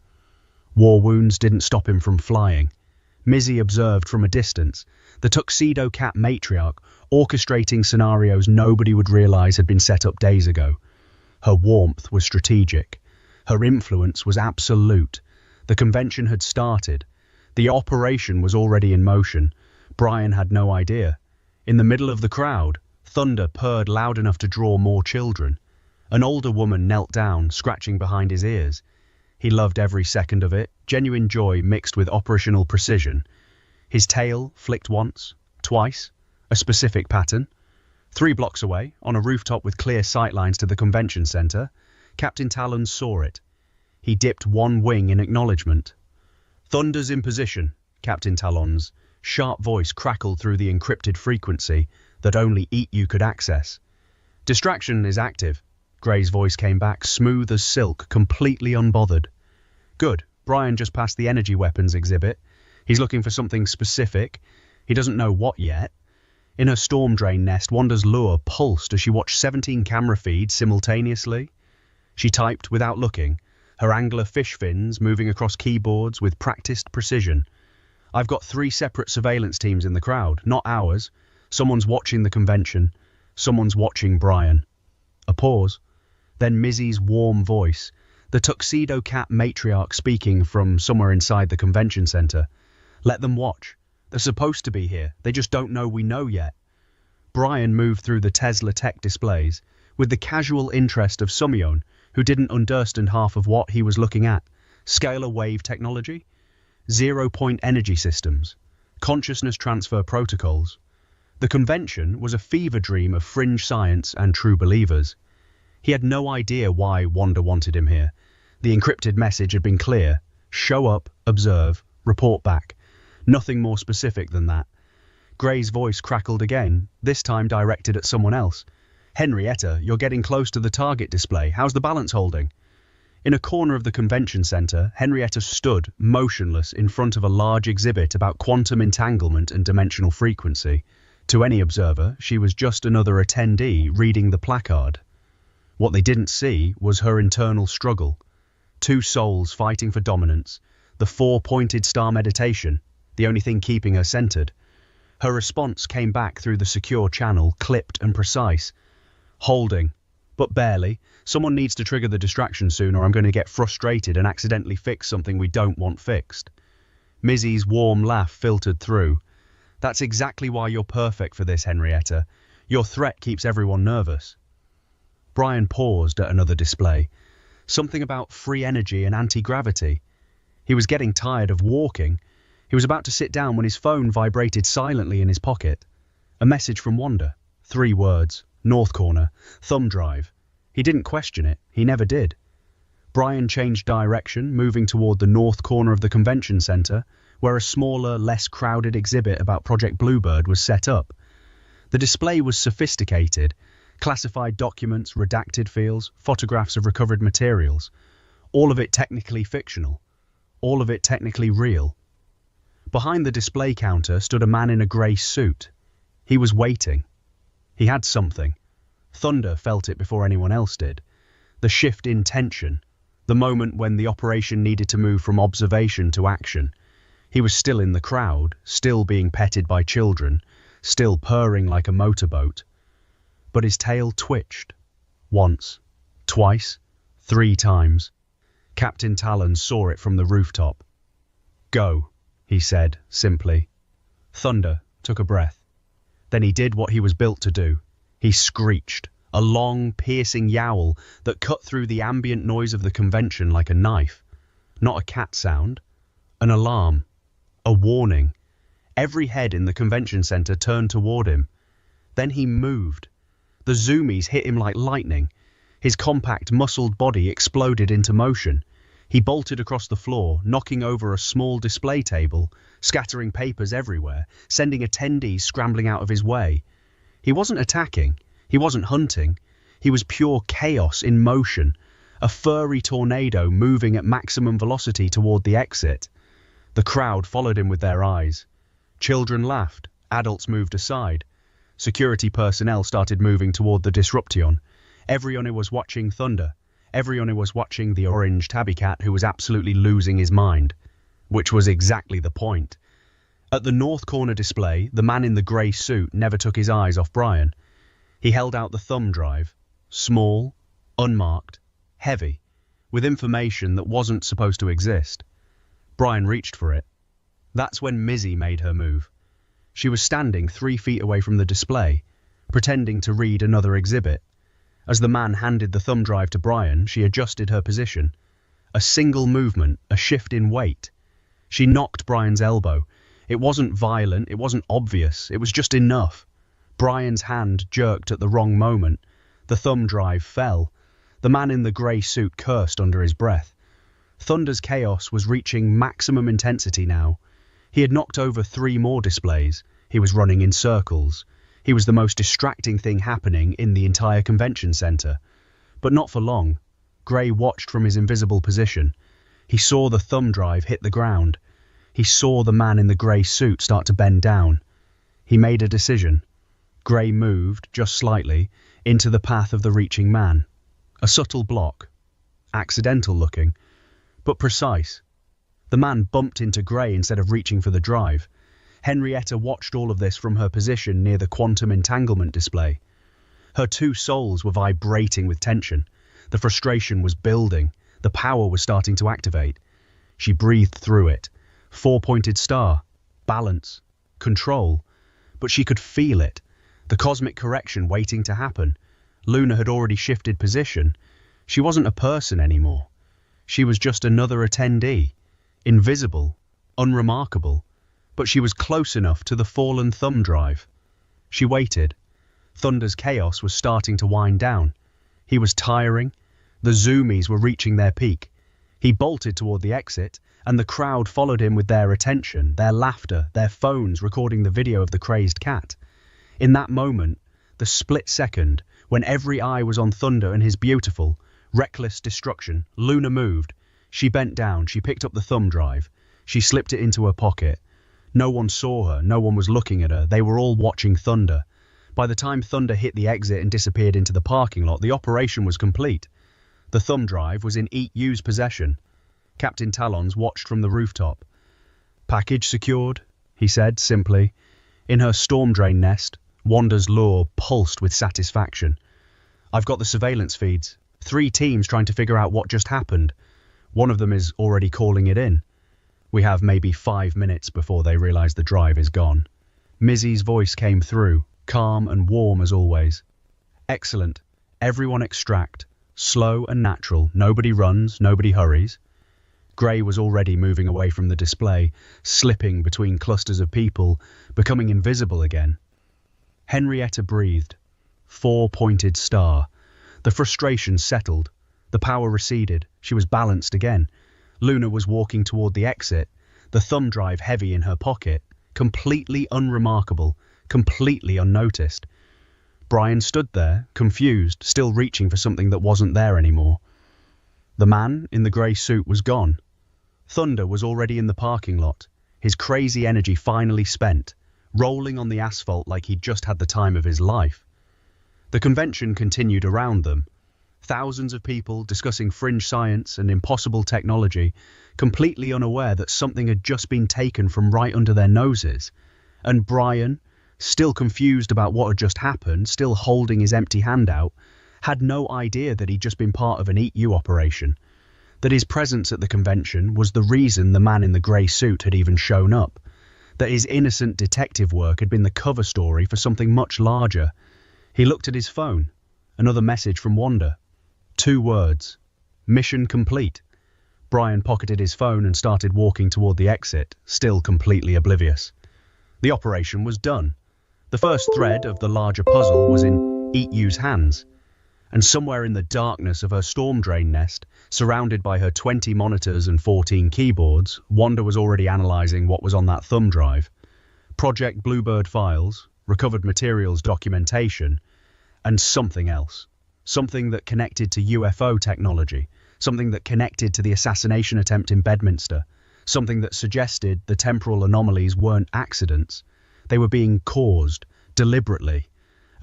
War wounds didn't stop him from flying. Mizzy observed from a distance, the tuxedo cat matriarch orchestrating scenarios nobody would realize had been set up days ago. Her warmth was strategic. Her influence was absolute. The convention had started. The operation was already in motion. Brian had no idea. In the middle of the crowd, thunder purred loud enough to draw more children. An older woman knelt down, scratching behind his ears. He loved every second of it, genuine joy mixed with operational precision. His tail flicked once, twice, a specific pattern. 3 blocks away, on a rooftop with clear sightlines to the convention center, Captain Talon saw it. He dipped one wing in acknowledgement. "Thunder's in position," Captain Talon's sharp voice crackled through the encrypted frequency that only EAT-U could access. "Distraction is active," Gray's voice came back, smooth as silk, completely unbothered. "Good. Brian just passed the energy weapons exhibit. He's looking for something specific. He doesn't know what yet." In her storm drain nest, Wanda's lure pulsed as she watched 17 camera feeds simultaneously. She typed without looking, her angler fish fins moving across keyboards with practiced precision. "I've got 3 separate surveillance teams in the crowd, not ours. Someone's watching the convention. Someone's watching Brian." A pause. Then Missy's warm voice, the tuxedo cap matriarch speaking from somewhere inside the convention center. "Let them watch. They're supposed to be here. They just don't know we know yet." Brian moved through the Tesla tech displays with the casual interest of Sumyon, who didn't understand half of what he was looking at. Scalar wave technology, 0-point energy systems, consciousness transfer protocols. The convention was a fever dream of fringe science and true believers. He had no idea why Wanda wanted him here. The encrypted message had been clear: show up, observe, report back. Nothing more specific than that. Gray's voice crackled again, this time directed at someone else. "Henrietta, you're getting close to the target display. How's the balance holding?" In a corner of the convention center, Henrietta stood, motionless, in front of a large exhibit about quantum entanglement and dimensional frequency. To any observer, she was just another attendee reading the placard. What they didn't see was her internal struggle. 2 souls fighting for dominance, the 4-pointed star meditation, the only thing keeping her centered. Her response came back through the secure channel, clipped and precise. "Holding, but barely. Someone needs to trigger the distraction soon or I'm going to get frustrated and accidentally fix something we don't want fixed." Missy's warm laugh filtered through. "That's exactly why you're perfect for this, Henrietta. Your threat keeps everyone nervous." Brian paused at another display. Something about free energy and anti-gravity. He was getting tired of walking. He was about to sit down when his phone vibrated silently in his pocket. A message from Wanda. 3 words. North corner. Thumb drive. He didn't question it. He never did. Brian changed direction, moving toward the north corner of the convention center, where a smaller, less crowded exhibit about Project Bluebird was set up. The display was sophisticated. Classified documents, redacted fields, photographs of recovered materials. All of it technically fictional. All of it technically real. Behind the display counter stood a man in a grey suit. He was waiting. He had something. Thunder felt it before anyone else did. The shift in tension. The moment when the operation needed to move from observation to action. He was still in the crowd, still being petted by children, still purring like a motorboat. But his tail twitched. Once, twice, 3 times. Captain Talon saw it from the rooftop. "Go," he said, simply. Thunder took a breath. Then he did what he was built to do. He screeched, a long, piercing yowl that cut through the ambient noise of the convention like a knife. Not a cat sound. An alarm. A warning. Every head in the convention center turned toward him. Then he moved. The zoomies hit him like lightning. His compact, muscled body exploded into motion. He bolted across the floor, knocking over a small display table, scattering papers everywhere, sending attendees scrambling out of his way. He wasn't attacking. He wasn't hunting. He was pure chaos in motion, a furry tornado moving at maximum velocity toward the exit. The crowd followed him with their eyes. Children laughed. Adults moved aside. Security personnel started moving toward the disruption. Everyone was watching Thunder. Everyone was watching the orange tabby cat who was absolutely losing his mind. Which was exactly the point. At the north corner display, the man in the grey suit never took his eyes off Brian. He held out the thumb drive. Small, unmarked, heavy, with information that wasn't supposed to exist. Brian reached for it. That's when Missy made her move. She was standing 3 feet away from the display, pretending to read another exhibit. As the man handed the thumb drive to Brian, she adjusted her position. A single movement, a shift in weight. She knocked Brian's elbow. It wasn't violent, it wasn't obvious, it was just enough. Brian's hand jerked at the wrong moment. The thumb drive fell. The man in the grey suit cursed under his breath. Thunder's chaos was reaching maximum intensity now. He had knocked over 3 more displays. He was running in circles. He was the most distracting thing happening in the entire convention centre. But not for long. Gray watched from his invisible position. He saw the thumb drive hit the ground. He saw the man in the grey suit start to bend down. He made a decision. Gray moved, just slightly, into the path of the reaching man. A subtle block. Accidental looking, but precise. The man bumped into Gray instead of reaching for the drive. Henrietta watched all of this from her position near the quantum entanglement display. Her 2 souls were vibrating with tension. The frustration was building. The power was starting to activate. She breathed through it. 4-pointed star. Balance. Control. But she could feel it. The cosmic correction waiting to happen. Luna had already shifted position. She wasn't a person anymore. She was just another attendee. Invisible. Unremarkable. But she was close enough to the fallen thumb drive. She waited. Thunder's chaos was starting to wind down. He was tiring. The zoomies were reaching their peak. He bolted toward the exit, and the crowd followed him with their attention, their laughter, their phones recording the video of the crazed cat. In that moment, the split second, when every eye was on Thunder and his beautiful, reckless destruction, Luna moved. She bent down, she picked up the thumb drive. She slipped it into her pocket. No one saw her, no one was looking at her. They were all watching Thunder. By the time Thunder hit the exit and disappeared into the parking lot, the operation was complete. The thumb drive was in Eat U's possession. Captain Talons watched from the rooftop. "Package secured," he said simply. In her storm drain nest, Wanda's lure pulsed with satisfaction. "I've got the surveillance feeds. 3 teams trying to figure out what just happened. One of them is already calling it in. We have maybe 5 minutes before they realize the drive is gone." Mizzy's voice came through, calm and warm as always. "Excellent. Everyone extract. Slow and natural. Nobody runs, nobody hurries." Gray was already moving away from the display, slipping between clusters of people, becoming invisible again. Henrietta breathed. 4-pointed star. The frustration settled. The power receded. She was balanced again. Luna was walking toward the exit, the thumb drive heavy in her pocket, completely unremarkable, completely unnoticed. Brian stood there, confused, still reaching for something that wasn't there anymore. The man in the grey suit was gone. Thunder was already in the parking lot, his crazy energy finally spent, rolling on the asphalt like he'd just had the time of his life. The convention continued around them. Thousands of people discussing fringe science and impossible technology, completely unaware that something had just been taken from right under their noses. And Brian, still confused about what had just happened, still holding his empty hand out, had no idea that he'd just been part of an Eat You operation, that his presence at the convention was the reason the man in the grey suit had even shown up, that his innocent detective work had been the cover story for something much larger. He looked at his phone. Another message from Wanda. 2 words. Mission complete. Brian pocketed his phone and started walking toward the exit, still completely oblivious. The operation was done. The first thread of the larger puzzle was in Eat You's hands. And somewhere in the darkness of her storm drain nest, surrounded by her 20 monitors and 14 keyboards, Wanda was already analysing what was on that thumb drive. Project Bluebird files, recovered materials documentation, and something else. Something that connected to UFO technology, something that connected to the assassination attempt in Bedminster, something that suggested the temporal anomalies weren't accidents. They were being caused, deliberately,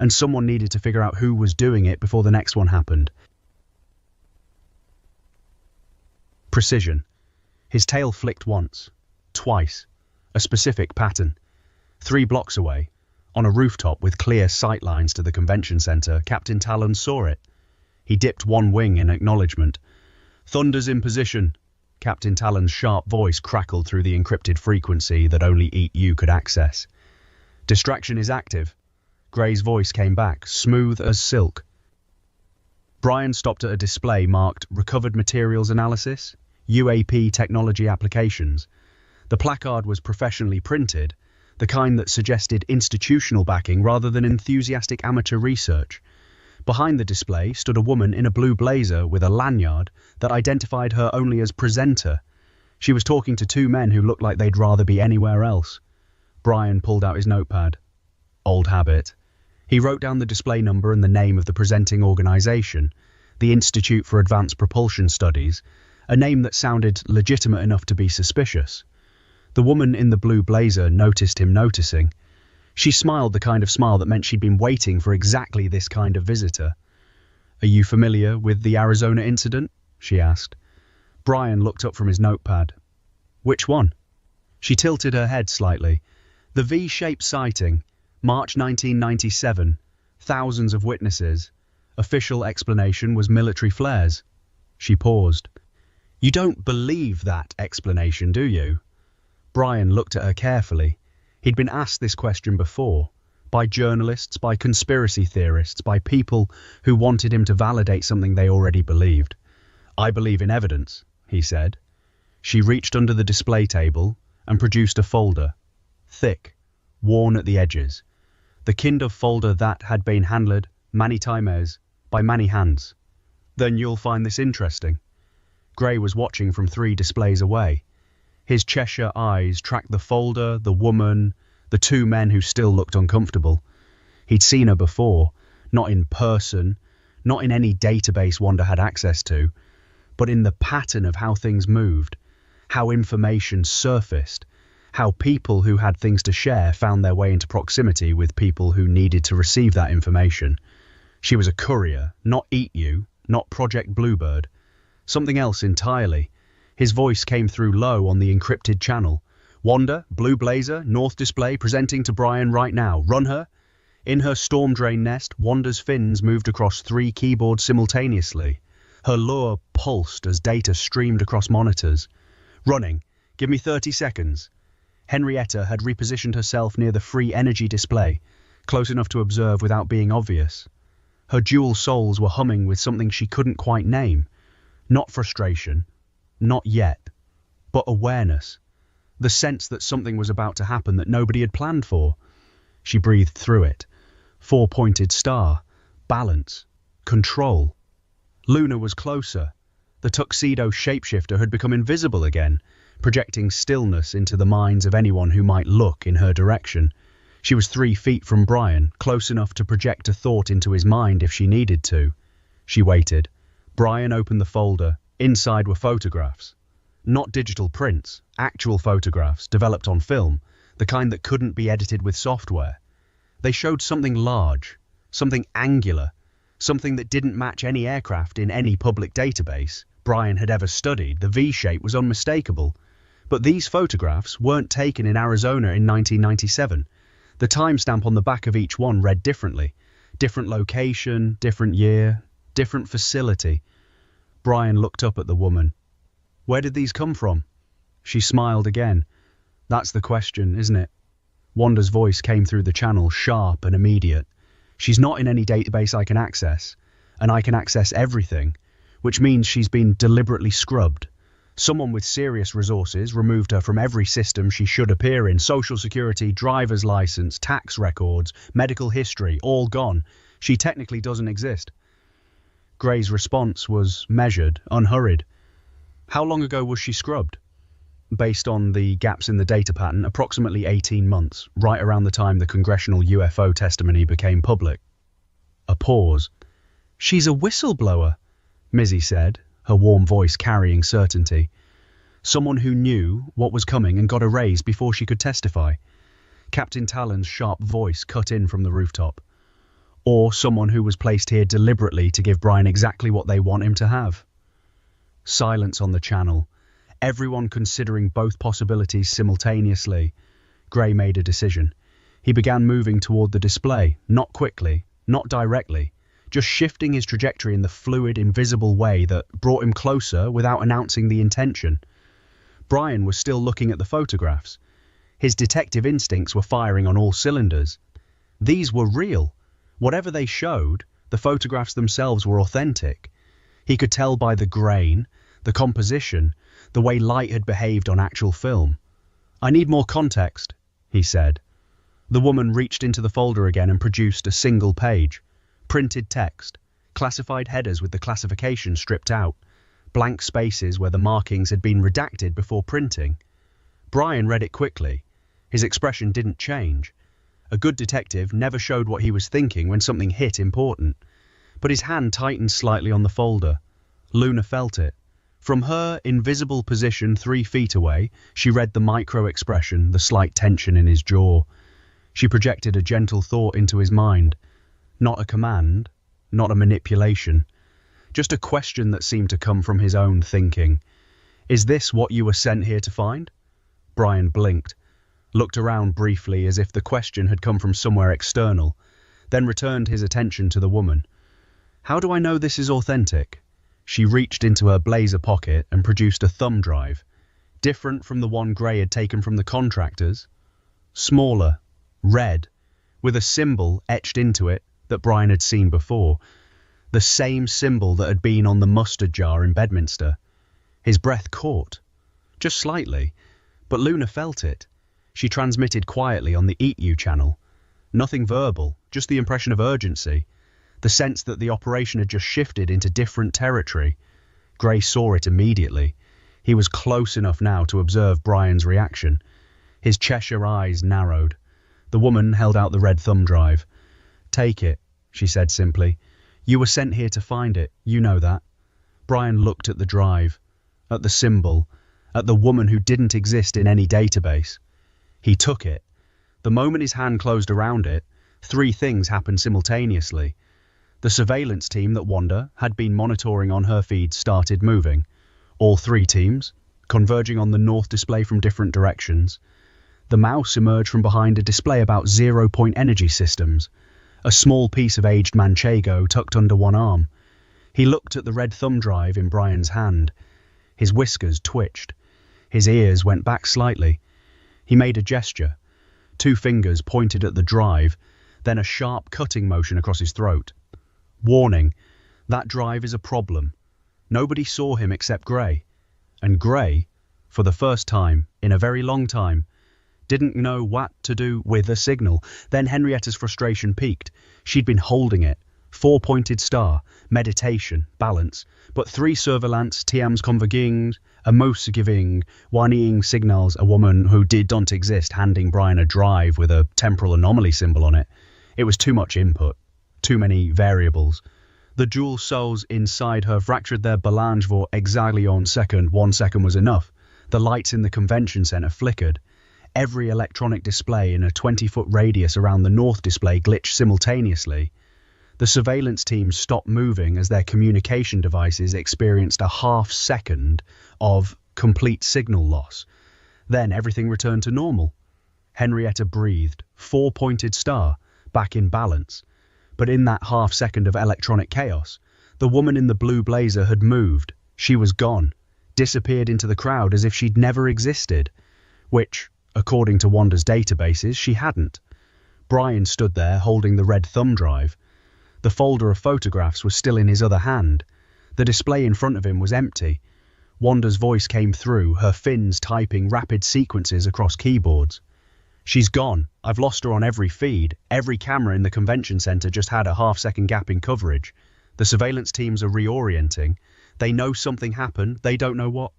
and someone needed to figure out who was doing it before the next one happened. Precision. His tail flicked once, twice, a specific pattern. 3 blocks away, on a rooftop with clear sight lines to the convention centre, Captain Talon saw it. He dipped one wing in acknowledgement. "Thunder's in position." Captain Talon's sharp voice crackled through the encrypted frequency that only Eat You could access. Distraction is active. Gray's voice came back, smooth as silk. Brian stopped at a display marked Recovered Materials Analysis, UAP Technology Applications. The placard was professionally printed, the kind that suggested institutional backing rather than enthusiastic amateur research. Behind the display stood a woman in a blue blazer with a lanyard that identified her only as presenter. She was talking to two men who looked like they'd rather be anywhere else. Brian pulled out his notepad. Old habit. He wrote down the display number and the name of the presenting organisation, the Institute for Advanced Propulsion Studies, a name that sounded legitimate enough to be suspicious. The woman in the blue blazer noticed him noticing. She smiled the kind of smile that meant she'd been waiting for exactly this kind of visitor. "Are you familiar with the Arizona incident?" she asked. Brian looked up from his notepad. "Which one?" She tilted her head slightly. "The V-shaped sighting, March 1997, thousands of witnesses. Official explanation was military flares." She paused. "You don't believe that explanation, do you?" Brian looked at her carefully. He'd been asked this question before, by journalists, by conspiracy theorists, by people who wanted him to validate something they already believed. "I believe in evidence," he said. She reached under the display table and produced a folder, thick, worn at the edges. The kind of folder that had been handled many times by many hands. "Then you'll find this interesting." Gray was watching from 3 displays away. His Cheshire eyes tracked the folder, the woman, the 2 men who still looked uncomfortable. He'd seen her before, not in person, not in any database Wanda had access to, but in the pattern of how things moved, how information surfaced, how people who had things to share found their way into proximity with people who needed to receive that information. She was a courier, not Eat You, not Project Bluebird, something else entirely. His voice came through low on the encrypted channel. "Wanda, blue blazer, north display, presenting to Brian right now. Run her." In her storm drain nest, Wanda's fins moved across 3 keyboards simultaneously. Her lure pulsed as data streamed across monitors. "Running. Give me 30 seconds. Henrietta had repositioned herself near the free energy display, close enough to observe without being obvious. Her dual souls were humming with something she couldn't quite name. Not frustration. Not yet. But awareness. The sense that something was about to happen that nobody had planned for. She breathed through it. 4-pointed star. Balance. Control. Luna was closer. The tuxedo shapeshifter had become invisible again, projecting stillness into the minds of anyone who might look in her direction. She was 3 feet from Brian, close enough to project a thought into his mind if she needed to. She waited. Brian opened the folder. Inside were photographs. Not digital prints, actual photographs developed on film, the kind that couldn't be edited with software. They showed something large, something angular, something that didn't match any aircraft in any public database Brian had ever studied. The V-shape was unmistakable. But these photographs weren't taken in Arizona in 1997. The timestamp on the back of each one read differently. Different location, different year, different facility. Brian looked up at the woman. "Where did these come from?" She smiled again. "That's the question, isn't it?" Wanda's voice came through the channel, sharp and immediate. "She's not in any database I can access, and I can access everything, which means she's been deliberately scrubbed. Someone with serious resources removed her from every system she should appear in. Social security, driver's license, tax records, medical history, all gone. She technically doesn't exist." Gray's response was measured, unhurried. "How long ago was she scrubbed?" Based on the gaps in the data pattern, approximately 18 months, right around the time the congressional UFO testimony became public. A pause. "She's a whistleblower," Mizzy said, her warm voice carrying certainty. "Someone who knew what was coming and got a raise before she could testify." Captain Talon's sharp voice cut in from the rooftop. "Or someone who was placed here deliberately to give Brian exactly what they want him to have." Silence on the channel, everyone considering both possibilities simultaneously. Gray made a decision. He began moving toward the display, not quickly, not directly, just shifting his trajectory in the fluid, invisible way that brought him closer without announcing the intention. Brian was still looking at the photographs. His detective instincts were firing on all cylinders. These were real. Whatever they showed, the photographs themselves were authentic. He could tell by the grain, the composition, the way light had behaved on actual film. "I need more context," he said. The woman reached into the folder again and produced a single page. Printed text, classified headers with the classification stripped out, blank spaces where the markings had been redacted before printing. Brian read it quickly. His expression didn't change. A good detective never showed what he was thinking when something hit important. But his hand tightened slightly on the folder. Luna felt it. From her invisible position 3 feet away, she read the micro-expression, the slight tension in his jaw. She projected a gentle thought into his mind. Not a command, not a manipulation. Just a question that seemed to come from his own thinking. "Is this what you were sent here to find?" Brian blinked, looked around briefly as if the question had come from somewhere external, then returned his attention to the woman. "How do I know this is authentic?" She reached into her blazer pocket and produced a thumb drive, different from the one Gray had taken from the contractors. Smaller, red, with a symbol etched into it that Brian had seen before. The same symbol that had been on the mustard jar in Bedminster. His breath caught, just slightly, but Luna felt it. She transmitted quietly on the Eat You channel. Nothing verbal, just the impression of urgency. The sense that the operation had just shifted into different territory. Gray saw it immediately. He was close enough now to observe Brian's reaction. His Cheshire eyes narrowed. The woman held out the red thumb drive. "Take it," she said simply. "You were sent here to find it, you know that." Brian looked at the drive, at the symbol, at the woman who didn't exist in any database. He took it. The moment his hand closed around it, 3 things happened simultaneously. The surveillance team that Wanda had been monitoring on her feed started moving. All 3 teams, converging on the north display from different directions. The mouse emerged from behind a display about 0-point energy systems, a small piece of aged manchego tucked under one arm. He looked at the red thumb drive in Brian's hand. His whiskers twitched. His ears went back slightly. He made a gesture. 2 fingers pointed at the drive, then a sharp cutting motion across his throat. "Warning, that drive is a problem." Nobody saw him except Gray. And Gray, for the first time in a very long time, didn't know what to do with the signal. Then Henrietta's frustration peaked. She'd been holding it. 4-pointed star, meditation, balance, but 3 surveillance, TMs converging, a mouse giving, whinnying signals, a woman who did not exist handing Brian a drive with a temporal anomaly symbol on it. It was too much input, too many variables. The dual souls inside her fractured their balance for exactly 1 second. 1 second was enough. The lights in the convention center flickered. Every electronic display in a 20-foot radius around the north display glitched simultaneously. The surveillance team stopped moving as their communication devices experienced a half-second of complete signal loss. Then everything returned to normal. Henrietta breathed, 4-pointed star, back in balance. But in that half-second of electronic chaos, the woman in the blue blazer had moved. She was gone, disappeared into the crowd as if she'd never existed, which, according to Wanda's databases, she hadn't. Brian stood there holding the red thumb drive. The folder of photographs was still in his other hand. The display in front of him was empty. Wanda's voice came through, her fins typing rapid sequences across keyboards. "She's gone. I've lost her on every feed. Every camera in the convention center just had a half-second gap in coverage. The surveillance teams are reorienting. They know something happened. They don't know what."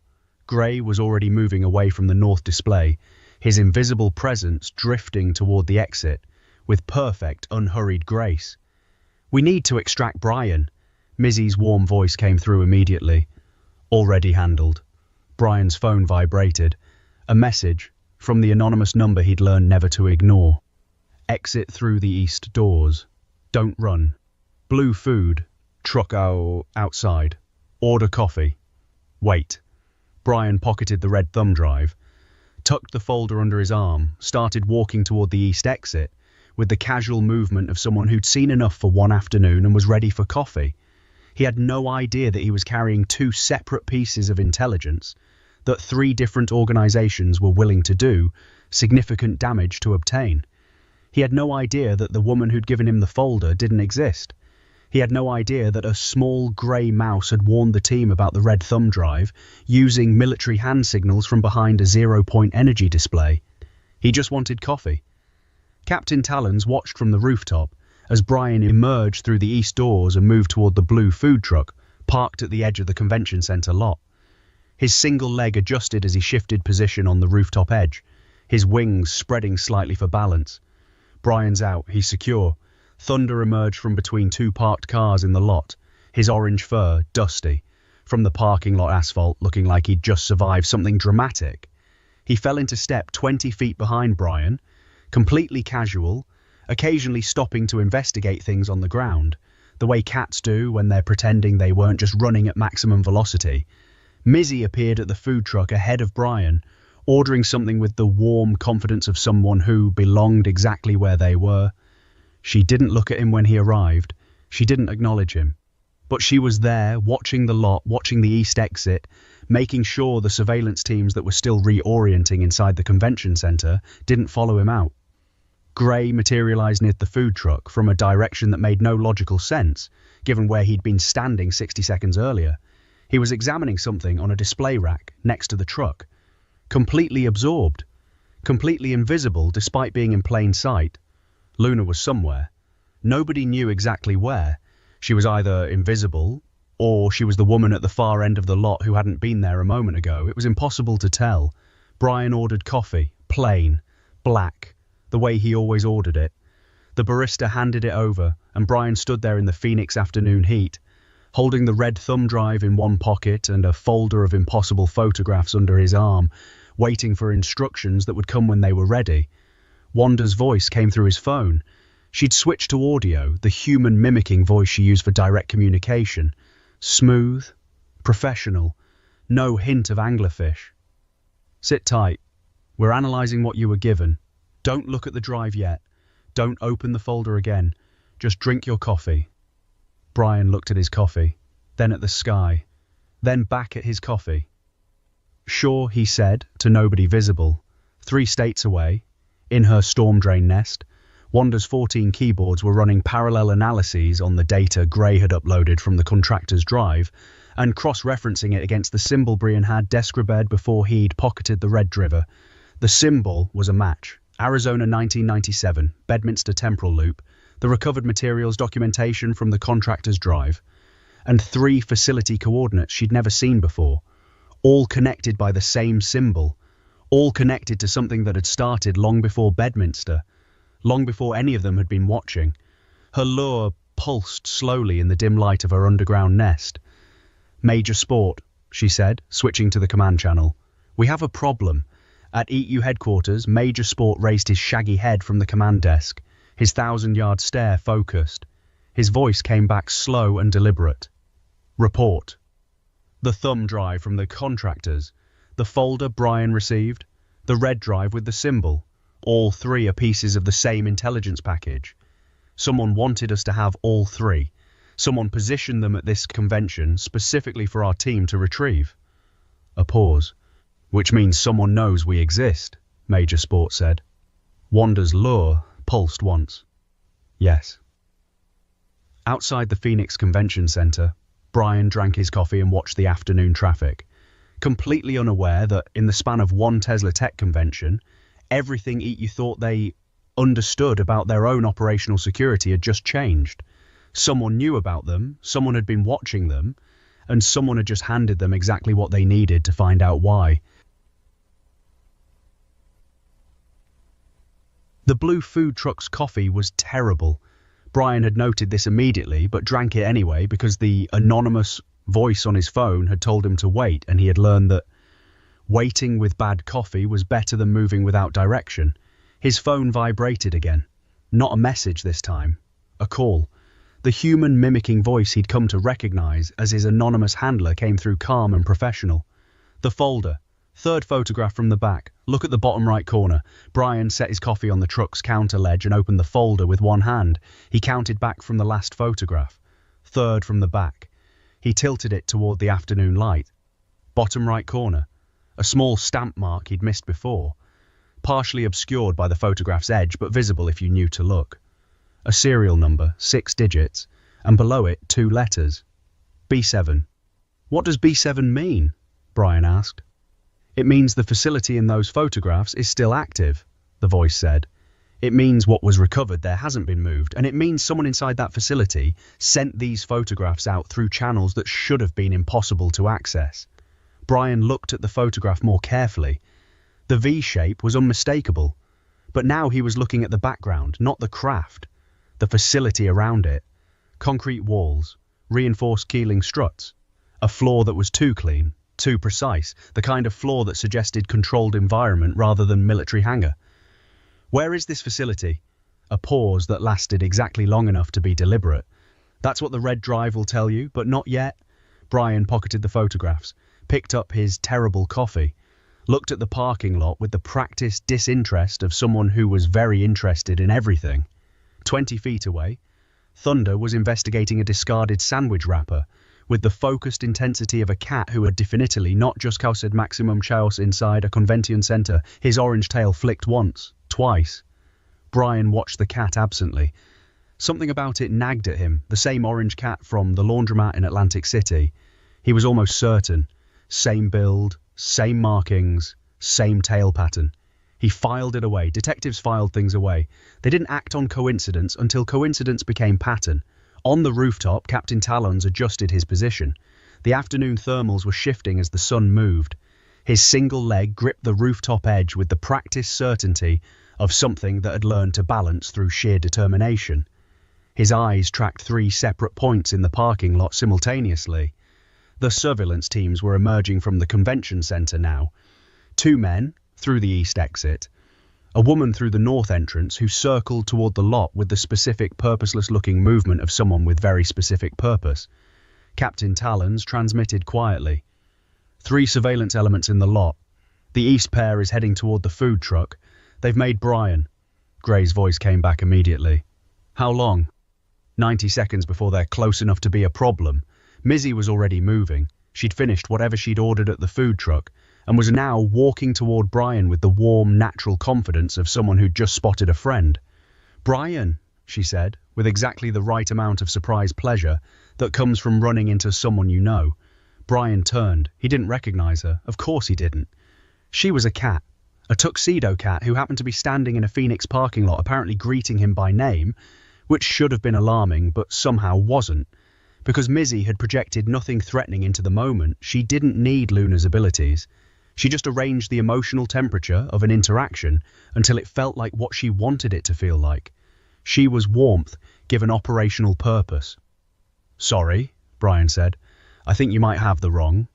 Gray was already moving away from the north display, his invisible presence drifting toward the exit, with perfect, unhurried grace. "We need to extract Brian." Mizzy's warm voice came through immediately. "Already handled." Brian's phone vibrated. A message, from the anonymous number he'd learned never to ignore. "Exit through the east doors. Don't run. Blue food. Truck outside. Order coffee. Wait." Brian pocketed the red thumb drive, tucked the folder under his arm, started walking toward the east exit, with the casual movement of someone who'd seen enough for one afternoon and was ready for coffee. He had no idea that he was carrying 2 separate pieces of intelligence, that 3 different organizations were willing to do, significant damage to obtain. He had no idea that the woman who'd given him the folder didn't exist. He had no idea that a small grey mouse had warned the team about the red thumb drive using military hand signals from behind a 0-point energy display. He just wanted coffee. Captain Talons watched from the rooftop as Brian emerged through the east doors and moved toward the blue food truck parked at the edge of the convention center lot. His single leg adjusted as he shifted position on the rooftop edge, his wings spreading slightly for balance. Brian's out, he's secure. Thunder emerged from between two parked cars in the lot, his orange fur dusty, from the parking lot asphalt looking like he'd just survived something dramatic. He fell into step 20 feet behind Brian, completely casual, occasionally stopping to investigate things on the ground, the way cats do when they're pretending they weren't just running at maximum velocity. Mizzy appeared at the food truck ahead of Brian, ordering something with the warm confidence of someone who belonged exactly where they were. She didn't look at him when he arrived. She didn't acknowledge him. But she was there, watching the lot, watching the east exit, making sure the surveillance teams that were still reorienting inside the convention center didn't follow him out. Gray materialized near the food truck from a direction that made no logical sense, given where he'd been standing 60 seconds earlier. He was examining something on a display rack next to the truck. Completely absorbed. Completely invisible despite being in plain sight. Luna was somewhere. Nobody knew exactly where. She was either invisible, or she was the woman at the far end of the lot who hadn't been there a moment ago. It was impossible to tell. Brian ordered coffee, plain, black, the way he always ordered it. The barista handed it over, and Brian stood there in the Phoenix afternoon heat, holding the red thumb drive in one pocket and a folder of impossible photographs under his arm, waiting for instructions that would come when they were ready. Wanda's voice came through his phone. She'd switched to audio, the human mimicking voice she used for direct communication. Smooth, professional, no hint of anglerfish. Sit tight. We're analysing what you were given. Don't look at the drive yet. Don't open the folder again. Just drink your coffee. Brian looked at his coffee, then at the sky, then back at his coffee. Sure, he said, to nobody visible. 3 states away, in her storm drain nest, Wanda's 14 keyboards were running parallel analyses on the data Gray had uploaded from the contractor's drive and cross-referencing it against the symbol Brian had described before he'd pocketed the red driver. The symbol was a match. Arizona 1997, Bedminster temporal loop, the recovered materials documentation from the contractor's drive, and 3 facility coordinates she'd never seen before, all connected by the same symbol, all connected to something that had started long before Bedminster, long before any of them had been watching. Her lure pulsed slowly in the dim light of her underground nest. Major Sport, she said, switching to the command channel. We have a problem. At EU headquarters, Major Sport raised his shaggy head from the command desk, his 1,000-yard stare focused. His voice came back slow and deliberate. Report. The thumb drive from the contractors, the folder Brian received, the red drive with the symbol. All 3 are pieces of the same intelligence package. Someone wanted us to have all 3. Someone positioned them at this convention specifically for our team to retrieve. A pause. Which means someone knows we exist, Major Sport said. Wanda's lure pulsed once. Yes. Outside the Phoenix Convention Center, Brian drank his coffee and watched the afternoon traffic, completely unaware that in the span of one Tesla Tech convention, everything you thought they understood about their own operational security had just changed. Someone knew about them, someone had been watching them, and someone had just handed them exactly what they needed to find out why. The blue food truck's coffee was terrible. Brian had noted this immediately, but drank it anyway because the anonymous voice on his phone had told him to wait, and he had learned that waiting with bad coffee was better than moving without direction. His phone vibrated again. Not a message this time. A call. The human mimicking voice he'd come to recognize as his anonymous handler came through calm and professional. The folder. 3rd photograph from the back. Look at the bottom right corner. Brian set his coffee on the truck's counter ledge and opened the folder with one hand. He counted back from the last photograph. 3rd from the back. He tilted it toward the afternoon light. Bottom right corner. A small stamp mark he'd missed before. partially obscured by the photograph's edge but visible if you knew to look. A serial number, 6 digits, and below it 2 letters. B7. What does B7 mean? Brian asked. It means the facility in those photographs is still active, the voice said. It means what was recovered there hasn't been moved, and it means someone inside that facility sent these photographs out through channels that should have been impossible to access. Brian looked at the photograph more carefully. The V shape was unmistakable, but now he was looking at the background, not the craft, the facility around it. Concrete walls, reinforced Keeling struts, a floor that was too clean, too precise, the kind of floor that suggested controlled environment rather than military hangar. Where is this facility? A pause that lasted exactly long enough to be deliberate. That's what the red drive will tell you, but not yet. Brian pocketed the photographs, picked up his terrible coffee, looked at the parking lot with the practiced disinterest of someone who was very interested in everything. 20 feet away, Thunder was investigating a discarded sandwich wrapper with the focused intensity of a cat who had definitively not just caused maximum chaos inside a convention center. His orange tail flicked once, twice. Brian watched the cat absently. Something about it nagged at him, the same orange cat from the laundromat in Atlantic City. He was almost certain. Same build, same markings, same tail pattern. He filed it away. Detectives filed things away. They didn't act on coincidence until coincidence became pattern. On the rooftop, Captain Talons adjusted his position. The afternoon thermals were shifting as the sun moved. His single leg gripped the rooftop edge with the practiced certainty of something that had learned to balance through sheer determination. His eyes tracked 3 separate points in the parking lot simultaneously. The surveillance teams were emerging from the convention center now. 2 men, through the east exit. A woman through the north entrance who circled toward the lot with the specific purposeless-looking movement of someone with very specific purpose. Captain Talons transmitted quietly. 3 surveillance elements in the lot. The east pair is heading toward the food truck. They've made Brian. Gray's voice came back immediately. How long? 90 seconds before they're close enough to be a problem. Mizzy was already moving. She'd finished whatever she'd ordered at the food truck and was now walking toward Brian with the warm, natural confidence of someone who'd just spotted a friend. Brian, she said, with exactly the right amount of surprise pleasure that comes from running into someone you know. Brian turned. He didn't recognize her. Of course he didn't. She was a cat, a tuxedo cat who happened to be standing in a Phoenix parking lot apparently greeting him by name, which should have been alarming but somehow wasn't. Because Mizzy had projected nothing threatening into the moment, she didn't need Luna's abilities. She just arranged the emotional temperature of an interaction until it felt like what she wanted it to feel like. She was warmth given operational purpose. Sorry, Brian said. I think you might have the wrong.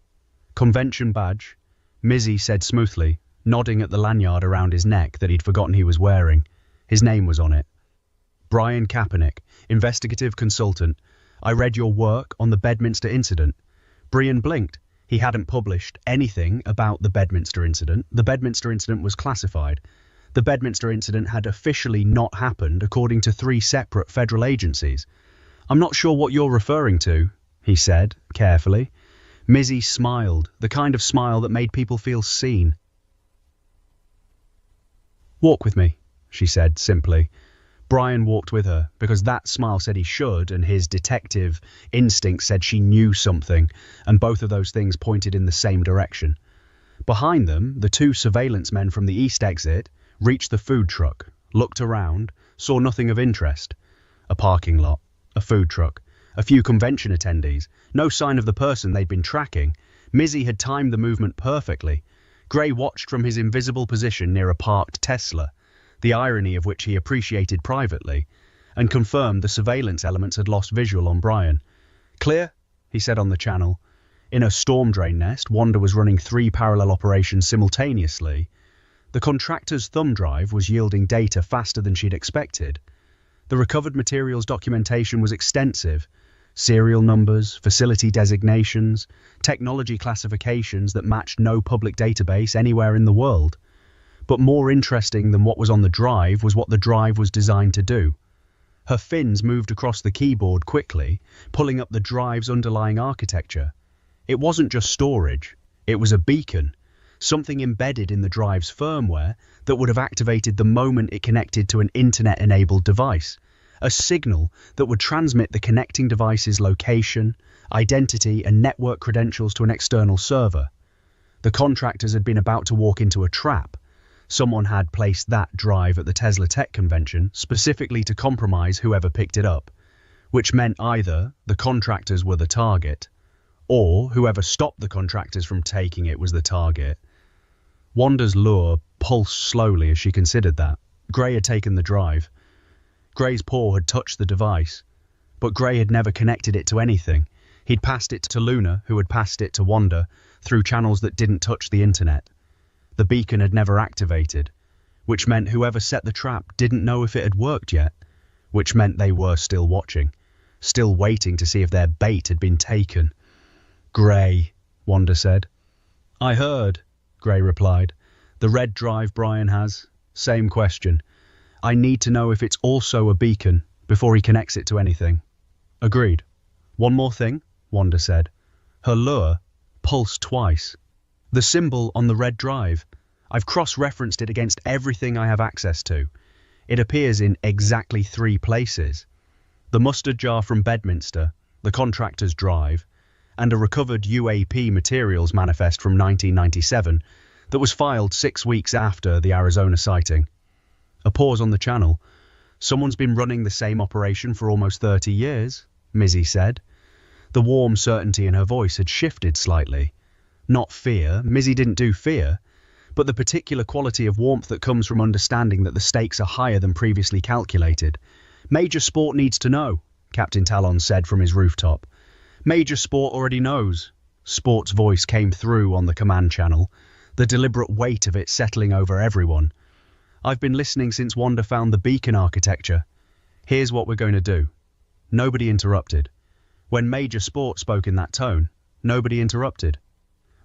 Convention badge, Mizzy said smoothly, nodding at the lanyard around his neck that he'd forgotten he was wearing. His name was on it. Brian Kaepernick, investigative consultant. I read your work on the Bedminster incident. Brian blinked. He hadn't published anything about the Bedminster incident. The Bedminster incident was classified. The Bedminster incident had officially not happened according to 3 separate federal agencies. I'm not sure what you're referring to, he said, carefully. Mizzy smiled, the kind of smile that made people feel seen. Walk with me, she said simply. Brian walked with her, because that smile said he should, and his detective instinct said she knew something, and both of those things pointed in the same direction. Behind them, the 2 surveillance men from the east exit reached the food truck, looked around, saw nothing of interest. A parking lot, a food truck, a few convention attendees, no sign of the person they'd been tracking. Mizzy had timed the movement perfectly. Gray watched from his invisible position near a parked Tesla, the irony of which he appreciated privately, and confirmed the surveillance elements had lost visual on Brian. Clear, he said on the channel. In a storm drain nest, Wanda was running 3 parallel operations simultaneously. The contractor's thumb drive was yielding data faster than she'd expected. The recovered materials documentation was extensive. Serial numbers, facility designations, technology classifications that matched no public database anywhere in the world. But more interesting than what was on the drive was what the drive was designed to do. Her fins moved across the keyboard quickly, pulling up the drive's underlying architecture. It wasn't just storage. It was a beacon, something embedded in the drive's firmware that would have activated the moment it connected to an internet-enabled device, a signal that would transmit the connecting device's location, identity, and network credentials to an external server. The contractors had been about to walk into a trap. Someone had placed that drive at the Tesla Tech Convention specifically to compromise whoever picked it up, which meant either the contractors were the target, or whoever stopped the contractors from taking it was the target. Wanda's lure pulsed slowly as she considered that. Gray had taken the drive. Gray's paw had touched the device, but Gray had never connected it to anything. He'd passed it to Luna, who had passed it to Wanda, through channels that didn't touch the internet. The beacon had never activated, which meant whoever set the trap didn't know if it had worked yet, which meant they were still watching, still waiting to see if their bait had been taken. Gray, Wanda said. I heard, Gray replied. The red drive Brian has. Same question. I need to know if it's also a beacon before he connects it to anything. Agreed. One more thing, Wanda said. Her lure pulsed twice. The symbol on the red drive. I've cross-referenced it against everything I have access to. It appears in exactly 3 places. The mustard jar from Bedminster, the contractor's drive, and a recovered UAP materials manifest from 1997 that was filed 6 weeks after the Arizona sighting. A pause on the channel. Someone's been running the same operation for almost 30 years, Mizzy said. The warm certainty in her voice had shifted slightly. Not fear, Mizzy didn't do fear, but the particular quality of warmth that comes from understanding that the stakes are higher than previously calculated. Major Sport needs to know, Captain Talon said from his rooftop. Major Sport already knows. Sport's voice came through on the command channel, the deliberate weight of it settling over everyone. I've been listening since Wanda found the beacon architecture. Here's what we're going to do. Nobody interrupted. When Major Sport spoke in that tone, nobody interrupted.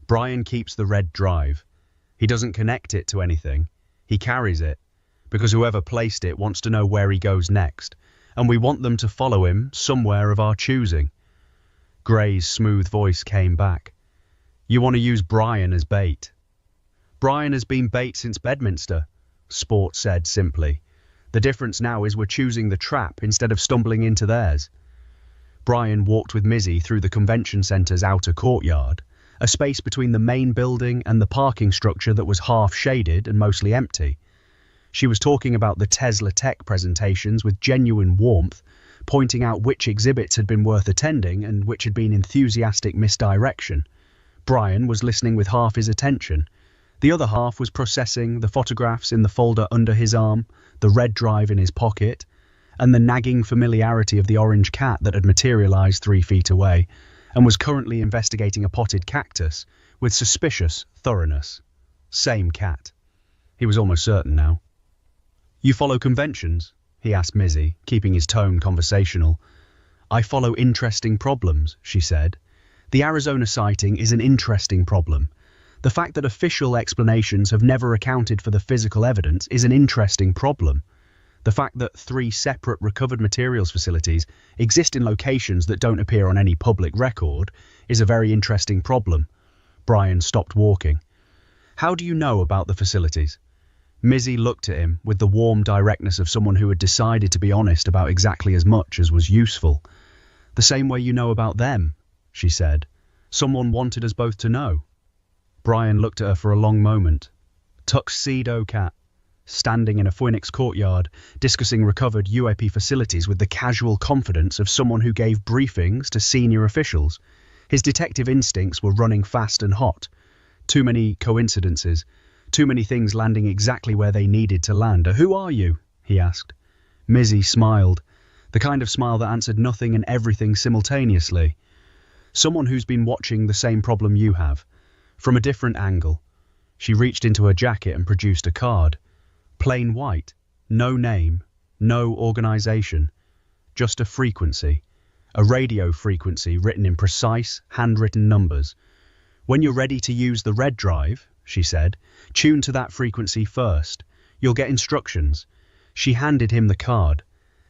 Brian keeps the red drive. He doesn't connect it to anything. He carries it, because whoever placed it wants to know where he goes next, and we want them to follow him somewhere of our choosing. Gray's smooth voice came back. You want to use Brian as bait. Brian has been bait since Bedminster, Sport said simply. The difference now is we're choosing the trap instead of stumbling into theirs. Brian walked with Mizzy through the convention centre's outer courtyard, a space between the main building and the parking structure that was half-shaded and mostly empty. She was talking about the Tesla Tech presentations with genuine warmth, pointing out which exhibits had been worth attending and which had been enthusiastic misdirection. Brian was listening with half his attention. The other half was processing the photographs in the folder under his arm, the red drive in his pocket, and the nagging familiarity of the orange cat that had materialized 3 feet away and was currently investigating a potted cactus with suspicious thoroughness. Same cat. He was almost certain now. You follow conventions? He asked Mizzy, keeping his tone conversational. I follow interesting problems, she said. The Arizona sighting is an interesting problem. The fact that official explanations have never accounted for the physical evidence is an interesting problem. The fact that 3 separate recovered materials facilities exist in locations that don't appear on any public record is a very interesting problem. Brian stopped walking. How do you know about the facilities? Mizzy looked at him with the warm directness of someone who had decided to be honest about exactly as much as was useful. The same way you know about them, she said. Someone wanted us both to know. Brian looked at her for a long moment. Tuxedo cat, standing in a Phoenix courtyard, discussing recovered UAP facilities with the casual confidence of someone who gave briefings to senior officials. His detective instincts were running fast and hot. Too many coincidences. Too many things landing exactly where they needed to land. Who are you? He asked. Mizzy smiled, the kind of smile that answered nothing and everything simultaneously. Someone who's been watching the same problem you have, from a different angle. She reached into her jacket and produced a card. Plain white, no name, no organization, just a frequency, a radio frequency written in precise, handwritten numbers. When you're ready to use the red drive, she said, tune to that frequency first. You'll get instructions. She handed him the card.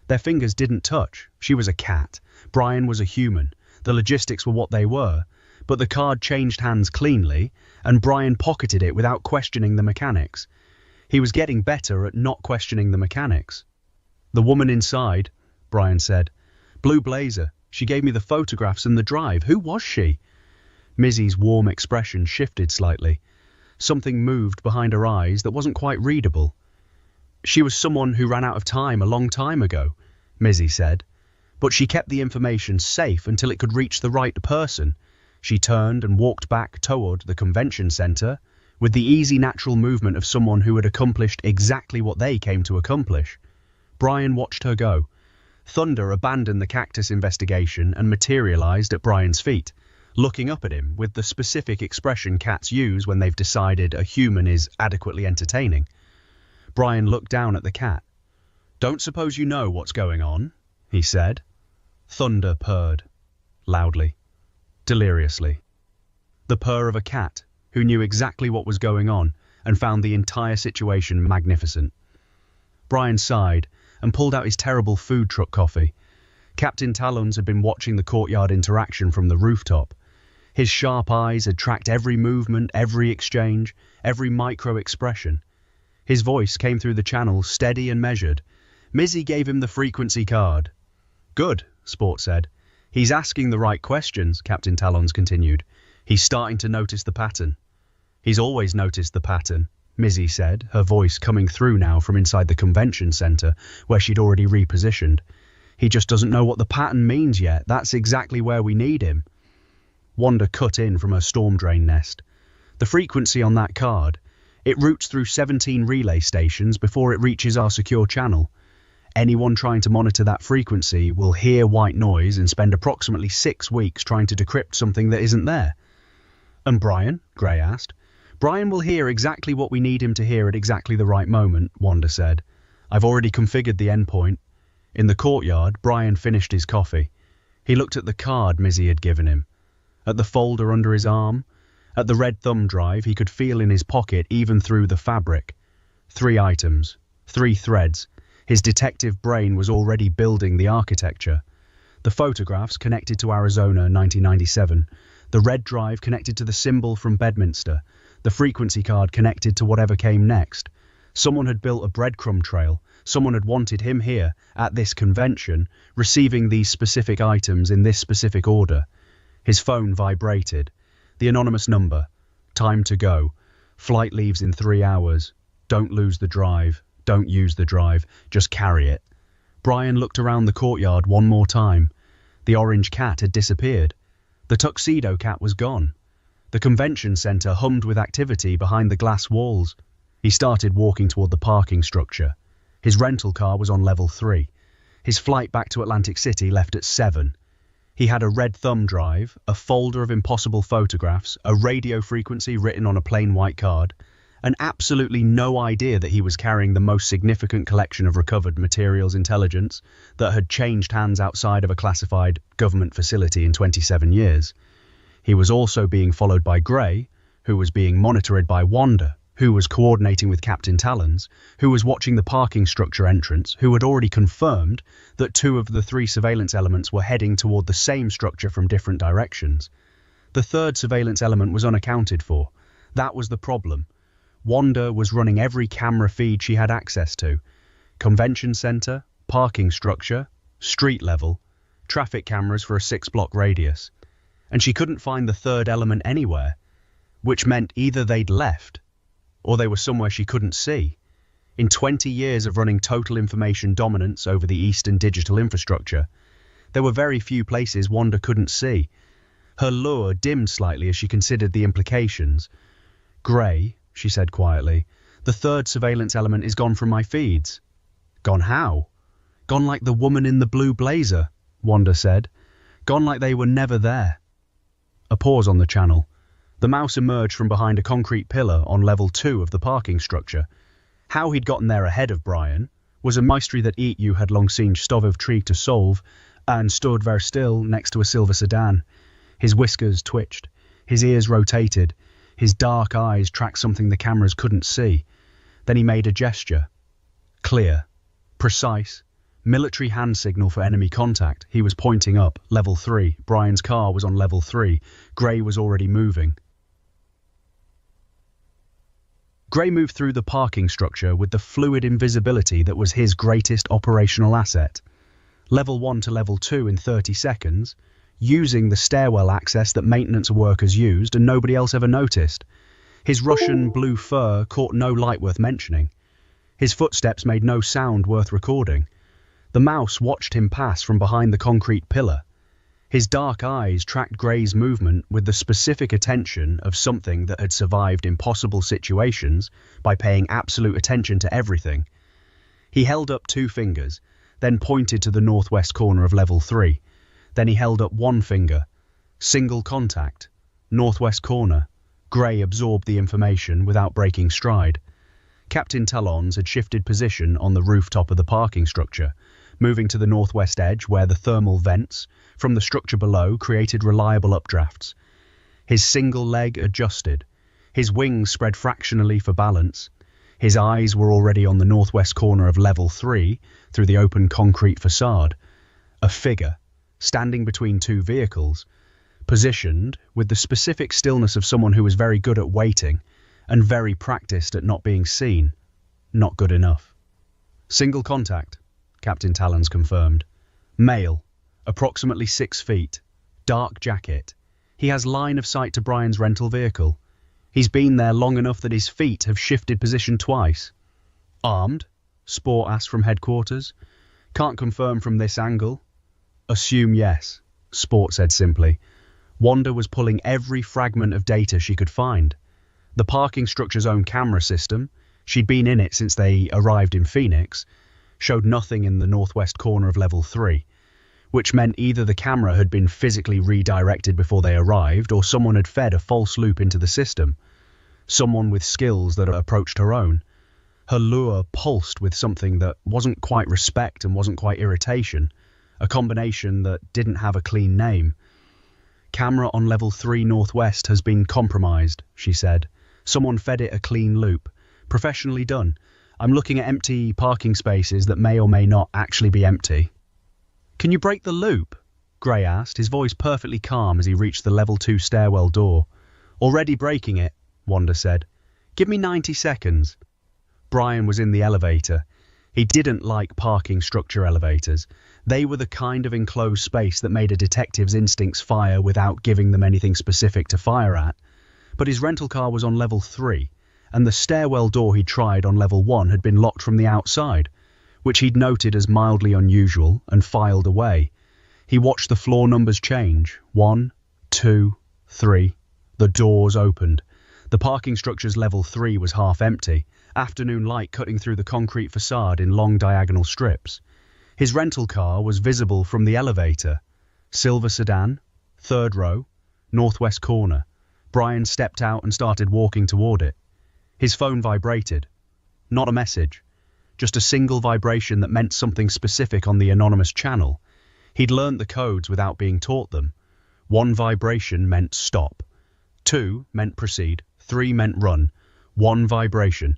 Their fingers didn't touch. She was a cat. Brian was a human. The logistics were what they were. but the card changed hands cleanly, and Brian pocketed it without questioning the mechanics. He was getting better at not questioning the mechanics. "The woman inside," Brian said. "Blue blazer. She gave me the photographs and the drive. Who was she?" Missy's warm expression shifted slightly. Something moved behind her eyes that wasn't quite readable. "She was someone who ran out of time a long time ago," Missy said. "But she kept the information safe until it could reach the right person. She turned and walked back toward the convention center with the easy natural movement of someone who had accomplished exactly what they came to accomplish." Brian watched her go. Thunder abandoned the cactus investigation and materialized at Brian's feet, looking up at him with the specific expression cats use when they've decided a human is adequately entertaining. Brian looked down at the cat. "Don't suppose you know what's going on?" he said. Thunder purred, loudly, deliriously. The purr of a cat who knew exactly what was going on and found the entire situation magnificent. Brian sighed and pulled out his terrible food truck coffee. Captain Talons had been watching the courtyard interaction from the rooftop. His sharp eyes had tracked every movement, every exchange, every micro-expression. His voice came through the channel steady and measured. Missy gave him the frequency card. "Good," Sport said. "He's asking the right questions," Captain Talons continued. "He's starting to notice the pattern." "He's always noticed the pattern," Missy said, her voice coming through now from inside the convention center, where she'd already repositioned. "He just doesn't know what the pattern means yet. That's exactly where we need him." Wanda cut in from her storm drain nest. "The frequency on that card, it routes through 17 relay stations before it reaches our secure channel. Anyone trying to monitor that frequency will hear white noise and spend approximately 6 weeks trying to decrypt something that isn't there." "And Brian?" Gray asked. "Brian will hear exactly what we need him to hear at exactly the right moment," Wanda said. "I've already configured the endpoint." In the courtyard, Brian finished his coffee. He looked at the card Missy had given him, at the folder under his arm, at the red thumb drive he could feel in his pocket even through the fabric. 3 items, 3 threads. His detective brain was already building the architecture. The photographs connected to Arizona 1997, the red drive connected to the symbol from Bedminster, the frequency card connected to whatever came next. Someone had built a breadcrumb trail. Someone had wanted him here, at this convention, receiving these specific items in this specific order. His phone vibrated. The anonymous number. "Time to go. Flight leaves in 3 hours. Don't lose the drive. Don't use the drive. Just carry it." Brian looked around the courtyard one more time. The orange cat had disappeared. The tuxedo cat was gone. The convention center hummed with activity behind the glass walls. He started walking toward the parking structure. His rental car was on level 3. His flight back to Atlantic City left at 7. He had a red thumb drive, a folder of impossible photographs, a radio frequency written on a plain white card, and absolutely no idea that he was carrying the most significant collection of recovered materials intelligence that had changed hands outside of a classified government facility in 27 years. He was also being followed by Gray, who was being monitored by Wanda, who was coordinating with Captain Talons, who was watching the parking structure entrance, who had already confirmed that 2 of the 3 surveillance elements were heading toward the same structure from different directions. The 3rd surveillance element was unaccounted for. That was the problem. Wanda was running every camera feed she had access to. Convention center, parking structure, street level, traffic cameras for a 6-block radius. And she couldn't find the 3rd element anywhere, which meant either they'd left or they were somewhere she couldn't see. In 20 years of running total information dominance over the Eastern digital infrastructure, there were very few places Wanda couldn't see. Her lure dimmed slightly as she considered the implications. "Gray," she said quietly, "the 3rd surveillance element is gone from my feeds." "Gone how?" "Gone like the woman in the blue blazer," Wanda said. "Gone like they were never there." A pause on the channel. The mouse emerged from behind a concrete pillar on level 2 of the parking structure. How he'd gotten there ahead of Brian was a mystery that you had long seen Stovov Tree to solve, and stood very still next to a silver sedan. His whiskers twitched, his ears rotated, his dark eyes tracked something the cameras couldn't see. Then he made a gesture. Clear, precise, Military hand signal for enemy contact. He was pointing up, level 3. Brian's car was on level 3. Gray was already moving. Gray moved through the parking structure with the fluid invisibility that was his greatest operational asset. Level 1 to level 2 in 30 seconds, using the stairwell access that maintenance workers used and nobody else ever noticed. His Russian blue fur caught no light worth mentioning. His footsteps made no sound worth recording. The mouse watched him pass from behind the concrete pillar. His dark eyes tracked Gray's movement with the specific attention of something that had survived impossible situations by paying absolute attention to everything. He held up 2 fingers, then pointed to the northwest corner of level 3. Then he held up 1 finger. Single contact. Northwest corner. Gray absorbed the information without breaking stride. Captain Talons had shifted position on the rooftop of the parking structure, moving to the northwest edge where the thermal vents from the structure below created reliable updrafts. His single leg adjusted. His wings spread fractionally for balance. His eyes were already on the northwest corner of level 3 through the open concrete facade. A figure, standing between 2 vehicles, positioned with the specific stillness of someone who was very good at waiting and very practiced at not being seen. Not good enough. Single contact, Captain Talons confirmed. Male, approximately 6 feet, dark jacket. He has line of sight to Brian's rental vehicle. He's been there long enough that his feet have shifted position twice. Armed? Spore asked from headquarters. Can't confirm from this angle. Assume yes, Sport said simply. Wanda was pulling every fragment of data she could find. The parking structure's own camera system, she'd been in it since they arrived in Phoenix, showed nothing in the northwest corner of level 3, which meant either the camera had been physically redirected before they arrived or someone had fed a false loop into the system. Someone with skills that approached her own. Her lure pulsed with something that wasn't quite respect and wasn't quite irritation, a combination that didn't have a clean name. Camera on level 3 northwest has been compromised, she said. Someone fed it a clean loop. Professionally done. I'm looking at empty parking spaces that may or may not actually be empty. Can you break the loop? Gray asked, his voice perfectly calm as he reached the level 2 stairwell door. Already breaking it, Wanda said. Give me 90 seconds. Brian was in the elevator. He didn't like parking structure elevators. They were the kind of enclosed space that made a detective's instincts fire without giving them anything specific to fire at. But his rental car was on level 3, and the stairwell door he'd tried on level 1 had been locked from the outside, which he'd noted as mildly unusual and filed away. He watched the floor numbers change. 1, 2, 3. The doors opened. The parking structure's level 3 was half empty, afternoon light cutting through the concrete facade in long diagonal strips. His rental car was visible from the elevator. Silver sedan, 3rd row, northwest corner. Brian stepped out and started walking toward it. His phone vibrated. Not a message, just a single vibration that meant something specific on the anonymous channel. He'd learned the codes without being taught them. 1 vibration meant stop. 2 meant proceed. 3 meant run. 1 vibration.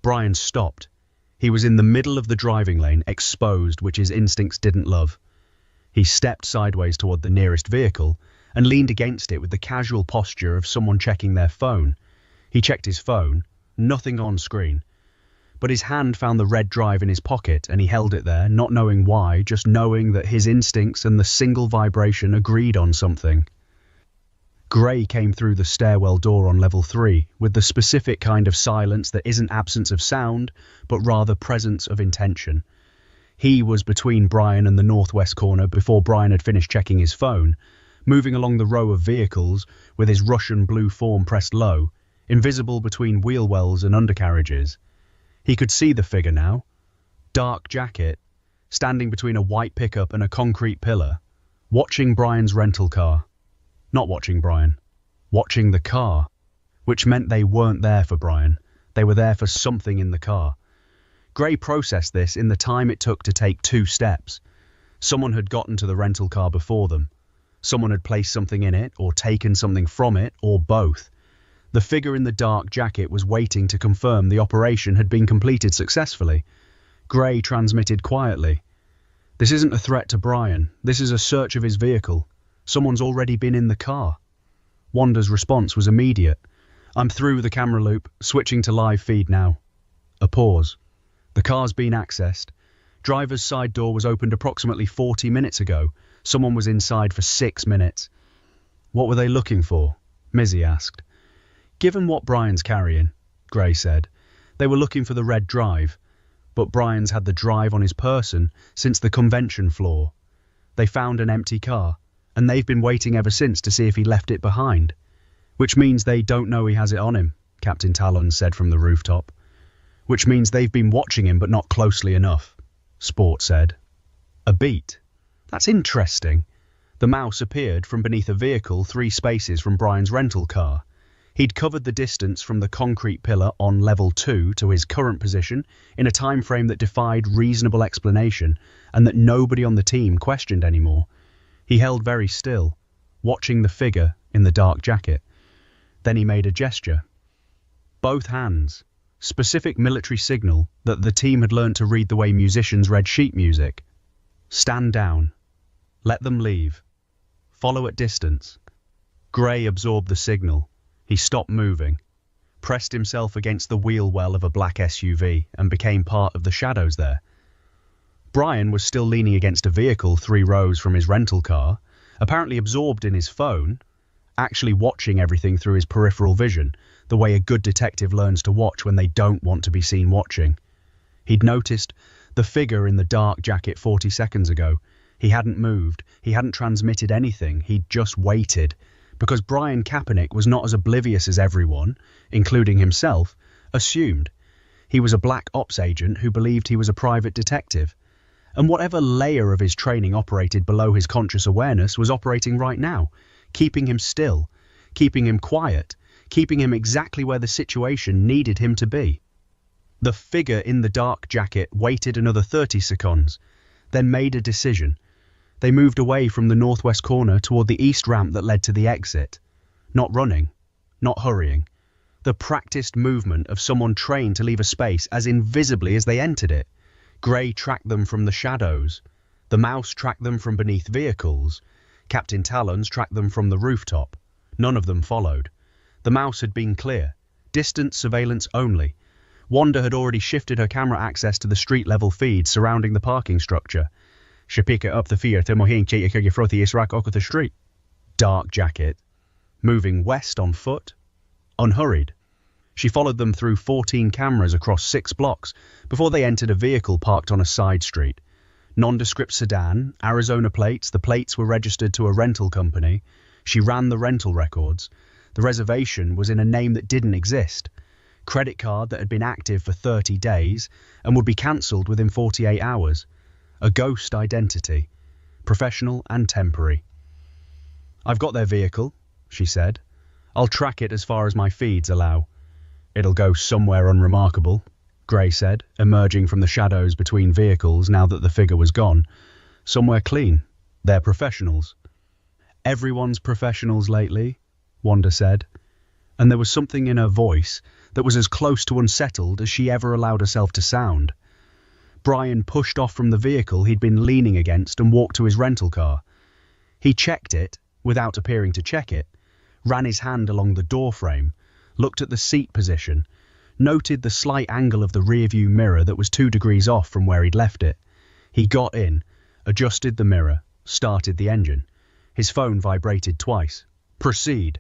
Brian stopped. He was in the middle of the driving lane, exposed, which his instincts didn't love. He stepped sideways toward the nearest vehicle and leaned against it with the casual posture of someone checking their phone. He checked his phone, nothing on screen. But his hand found the red drive in his pocket and he held it there, not knowing why, just knowing that his instincts and the single vibration agreed on something. Gray came through the stairwell door on level 3, with the specific kind of silence that isn't absence of sound, but rather presence of intention. He was between Brian and the northwest corner before Brian had finished checking his phone, moving along the row of vehicles with his Russian blue form pressed low, invisible between wheel wells and undercarriages. He could see the figure now. Dark jacket, standing between a white pickup and a concrete pillar, watching Brian's rental car. Not watching Brian, watching the car, which meant they weren't there for Brian. They were there for something in the car. Gray processed this in the time it took to take 2 steps. Someone had gotten to the rental car before them. Someone had placed something in it, or taken something from it, or both. The figure in the dark jacket was waiting to confirm the operation had been completed successfully. Gray transmitted quietly. This isn't a threat to Brian. This is a search of his vehicle. Someone's already been in the car. Wanda's response was immediate. I'm through the camera loop, switching to live feed now. A pause. The car's been accessed. Driver's side door was opened approximately 40 minutes ago. Someone was inside for 6 minutes. What were they looking for? Mizzy asked. Given what Brian's carrying, Gray said, they were looking for the red drive. But Brian's had the drive on his person since the convention floor. They found an empty car, and they've been waiting ever since to see if he left it behind. Which means they don't know he has it on him, Captain Talon said from the rooftop. Which means they've been watching him but not closely enough, Sport said. A beat. That's interesting. The mouse appeared from beneath a vehicle 3 spaces from Brian's rental car. He'd covered the distance from the concrete pillar on level 2 to his current position in a time frame that defied reasonable explanation and that nobody on the team questioned anymore. He held very still, watching the figure in the dark jacket. Then he made a gesture. Both hands. Specific military signal that the team had learned to read the way musicians read sheet music. Stand down. Let them leave. Follow at distance. Gray absorbed the signal. He stopped moving, pressed himself against the wheel well of a black SUV and became part of the shadows there. Brian was still leaning against a vehicle 3 rows from his rental car, apparently absorbed in his phone, actually watching everything through his peripheral vision, the way a good detective learns to watch when they don't want to be seen watching. He'd noticed the figure in the dark jacket 40 seconds ago. He hadn't moved, he hadn't transmitted anything, he'd just waited, because Brian Kaepernick was not as oblivious as everyone, including himself, assumed. He was a black ops agent who believed he was a private detective. And whatever layer of his training operated below his conscious awareness was operating right now, keeping him still, keeping him quiet, keeping him exactly where the situation needed him to be. The figure in the dark jacket waited another 30 seconds, then made a decision. They moved away from the northwest corner toward the east ramp that led to the exit. Not running, not hurrying. The practiced movement of someone trained to leave a space as invisibly as they entered it. Gray tracked them from the shadows. The mouse tracked them from beneath vehicles. Captain Talons tracked them from the rooftop. None of them followed. The mouse had been clear. Distant surveillance only. Wanda had already shifted her camera access to the street-level feed surrounding the parking structure. She pick it up the fear to mohin the street. Dark jacket. Moving west on foot. Unhurried. She followed them through 14 cameras across 6 blocks before they entered a vehicle parked on a side street. Nondescript sedan, Arizona plates, the plates were registered to a rental company. She ran the rental records. The reservation was in a name that didn't exist. Credit card that had been active for 30 days and would be cancelled within 48 hours. A ghost identity, professional and temporary. I've got their vehicle, she said. I'll track it as far as my feeds allow. It'll go somewhere unremarkable, Gray said, emerging from the shadows between vehicles now that the figure was gone. Somewhere clean. They're professionals. Everyone's professionals lately, Wanda said, and there was something in her voice that was as close to unsettled as she ever allowed herself to sound. Brian pushed off from the vehicle he'd been leaning against and walked to his rental car. He checked it, without appearing to check it, ran his hand along the door frame, looked at the seat position, noted the slight angle of the rearview mirror that was 2 degrees off from where he'd left it. He got in, adjusted the mirror, started the engine. His phone vibrated twice. Proceed.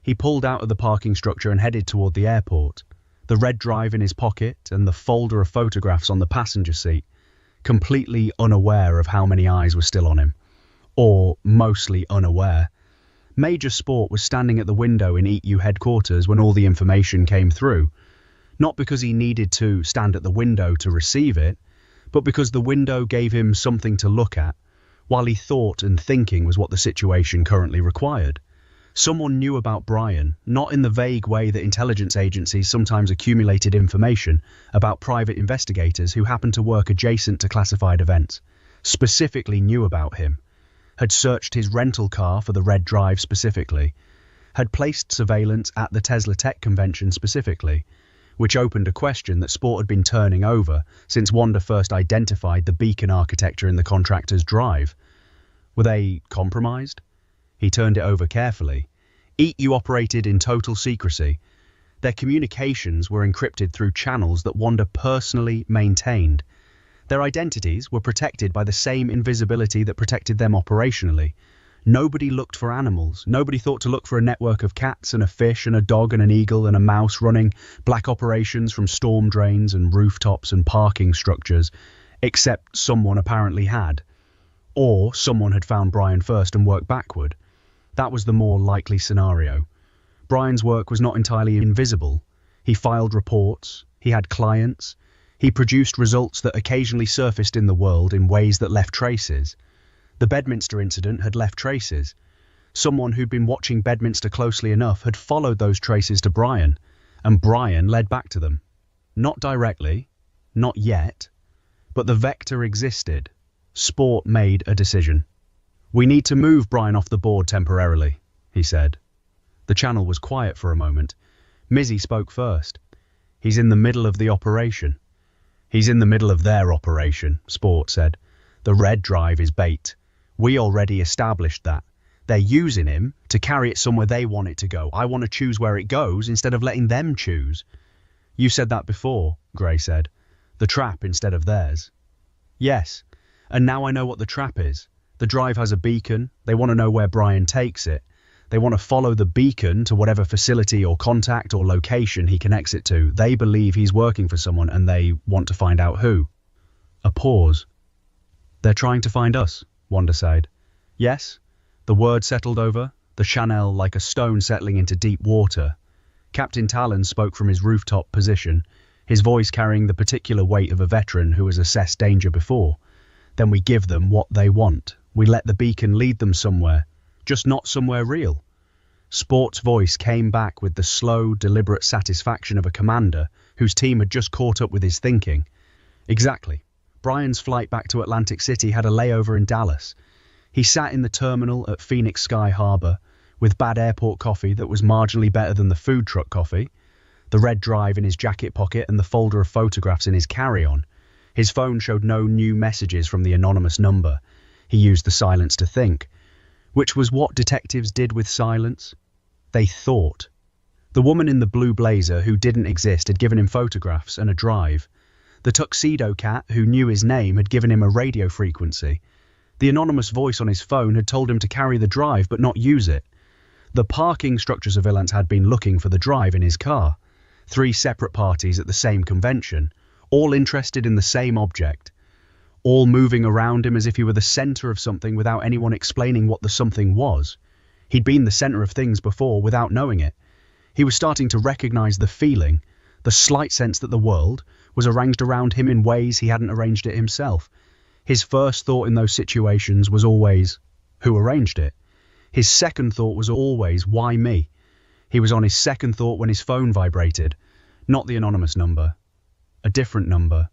He pulled out of the parking structure and headed toward the airport, the red drive in his pocket and the folder of photographs on the passenger seat, completely unaware of how many eyes were still on him. Or mostly unaware. Major Sport was standing at the window in EAT-U headquarters when all the information came through, not because he needed to stand at the window to receive it, but because the window gave him something to look at, while he thought and thinking was what the situation currently required. Someone knew about Brian, not in the vague way that intelligence agencies sometimes accumulated information about private investigators who happened to work adjacent to classified events, specifically knew about him, had searched his rental car for the red drive specifically, had placed surveillance at the Tesla Tech convention specifically, which opened a question that sport had been turning over since Wanda first identified the beacon architecture in the contractor's drive. Were they compromised? He turned it over carefully. EU operated in total secrecy. Their communications were encrypted through channels that Wanda personally maintained. Their identities were protected by the same invisibility that protected them operationally. Nobody looked for animals. Nobody thought to look for a network of cats and a fish and a dog and an eagle and a mouse running black operations from storm drains and rooftops and parking structures, except someone apparently had. Or someone had found Brian first and worked backward. That was the more likely scenario. Brian's work was not entirely invisible. He filed reports, he had clients, he produced results that occasionally surfaced in the world in ways that left traces. The Bedminster incident had left traces. Someone who'd been watching Bedminster closely enough had followed those traces to Brian, and Brian led back to them. Not directly, not yet, but the vector existed. Sport made a decision. "We need to move Brian off the board temporarily," he said. The channel was quiet for a moment. Mizzy spoke first. "He's in the middle of the operation." "He's in the middle of their operation," Sport said. "The red drive is bait. We already established that. They're using him to carry it somewhere they want it to go. I want to choose where it goes instead of letting them choose." "You said that before," Gray said. "The trap instead of theirs." "Yes, and now I know what the trap is. The drive has a beacon. They want to know where Brian takes it. They want to follow the beacon to whatever facility or contact or location he connects it to. They believe he's working for someone and they want to find out who." A pause. "They're trying to find us," Wanda said. "Yes?" The word settled over, the Chanel like a stone settling into deep water. Captain Talon spoke from his rooftop position, his voice carrying the particular weight of a veteran who has assessed danger before. "Then we give them what they want. We let the beacon lead them somewhere, just not somewhere real." Sport's voice came back with the slow, deliberate satisfaction of a commander whose team had just caught up with his thinking. "Exactly. Brian's flight back to Atlantic City had a layover in Dallas. He sat in the terminal at Phoenix Sky Harbor with bad airport coffee that was marginally better than the food truck coffee, the red drive in his jacket pocket and the folder of photographs in his carry-on. His phone showed no new messages from the anonymous number. He used the silence to think, which was what detectives did with silence. They thought. The woman in the blue blazer who didn't exist had given him photographs and a drive. The tuxedo cat who knew his name had given him a radio frequency. The anonymous voice on his phone had told him to carry the drive but not use it. The parking structure surveillance had been looking for the drive in his car. 3 separate parties at the same convention, all interested in the same object, all moving around him as if he were the center of something without anyone explaining what the something was. He'd been the center of things before without knowing it. He was starting to recognize the feeling, the slight sense that the world was arranged around him in ways he hadn't arranged it himself. His first thought in those situations was always, who arranged it? His second thought was always, why me? He was on his second thought when his phone vibrated. Not the anonymous number. A different number.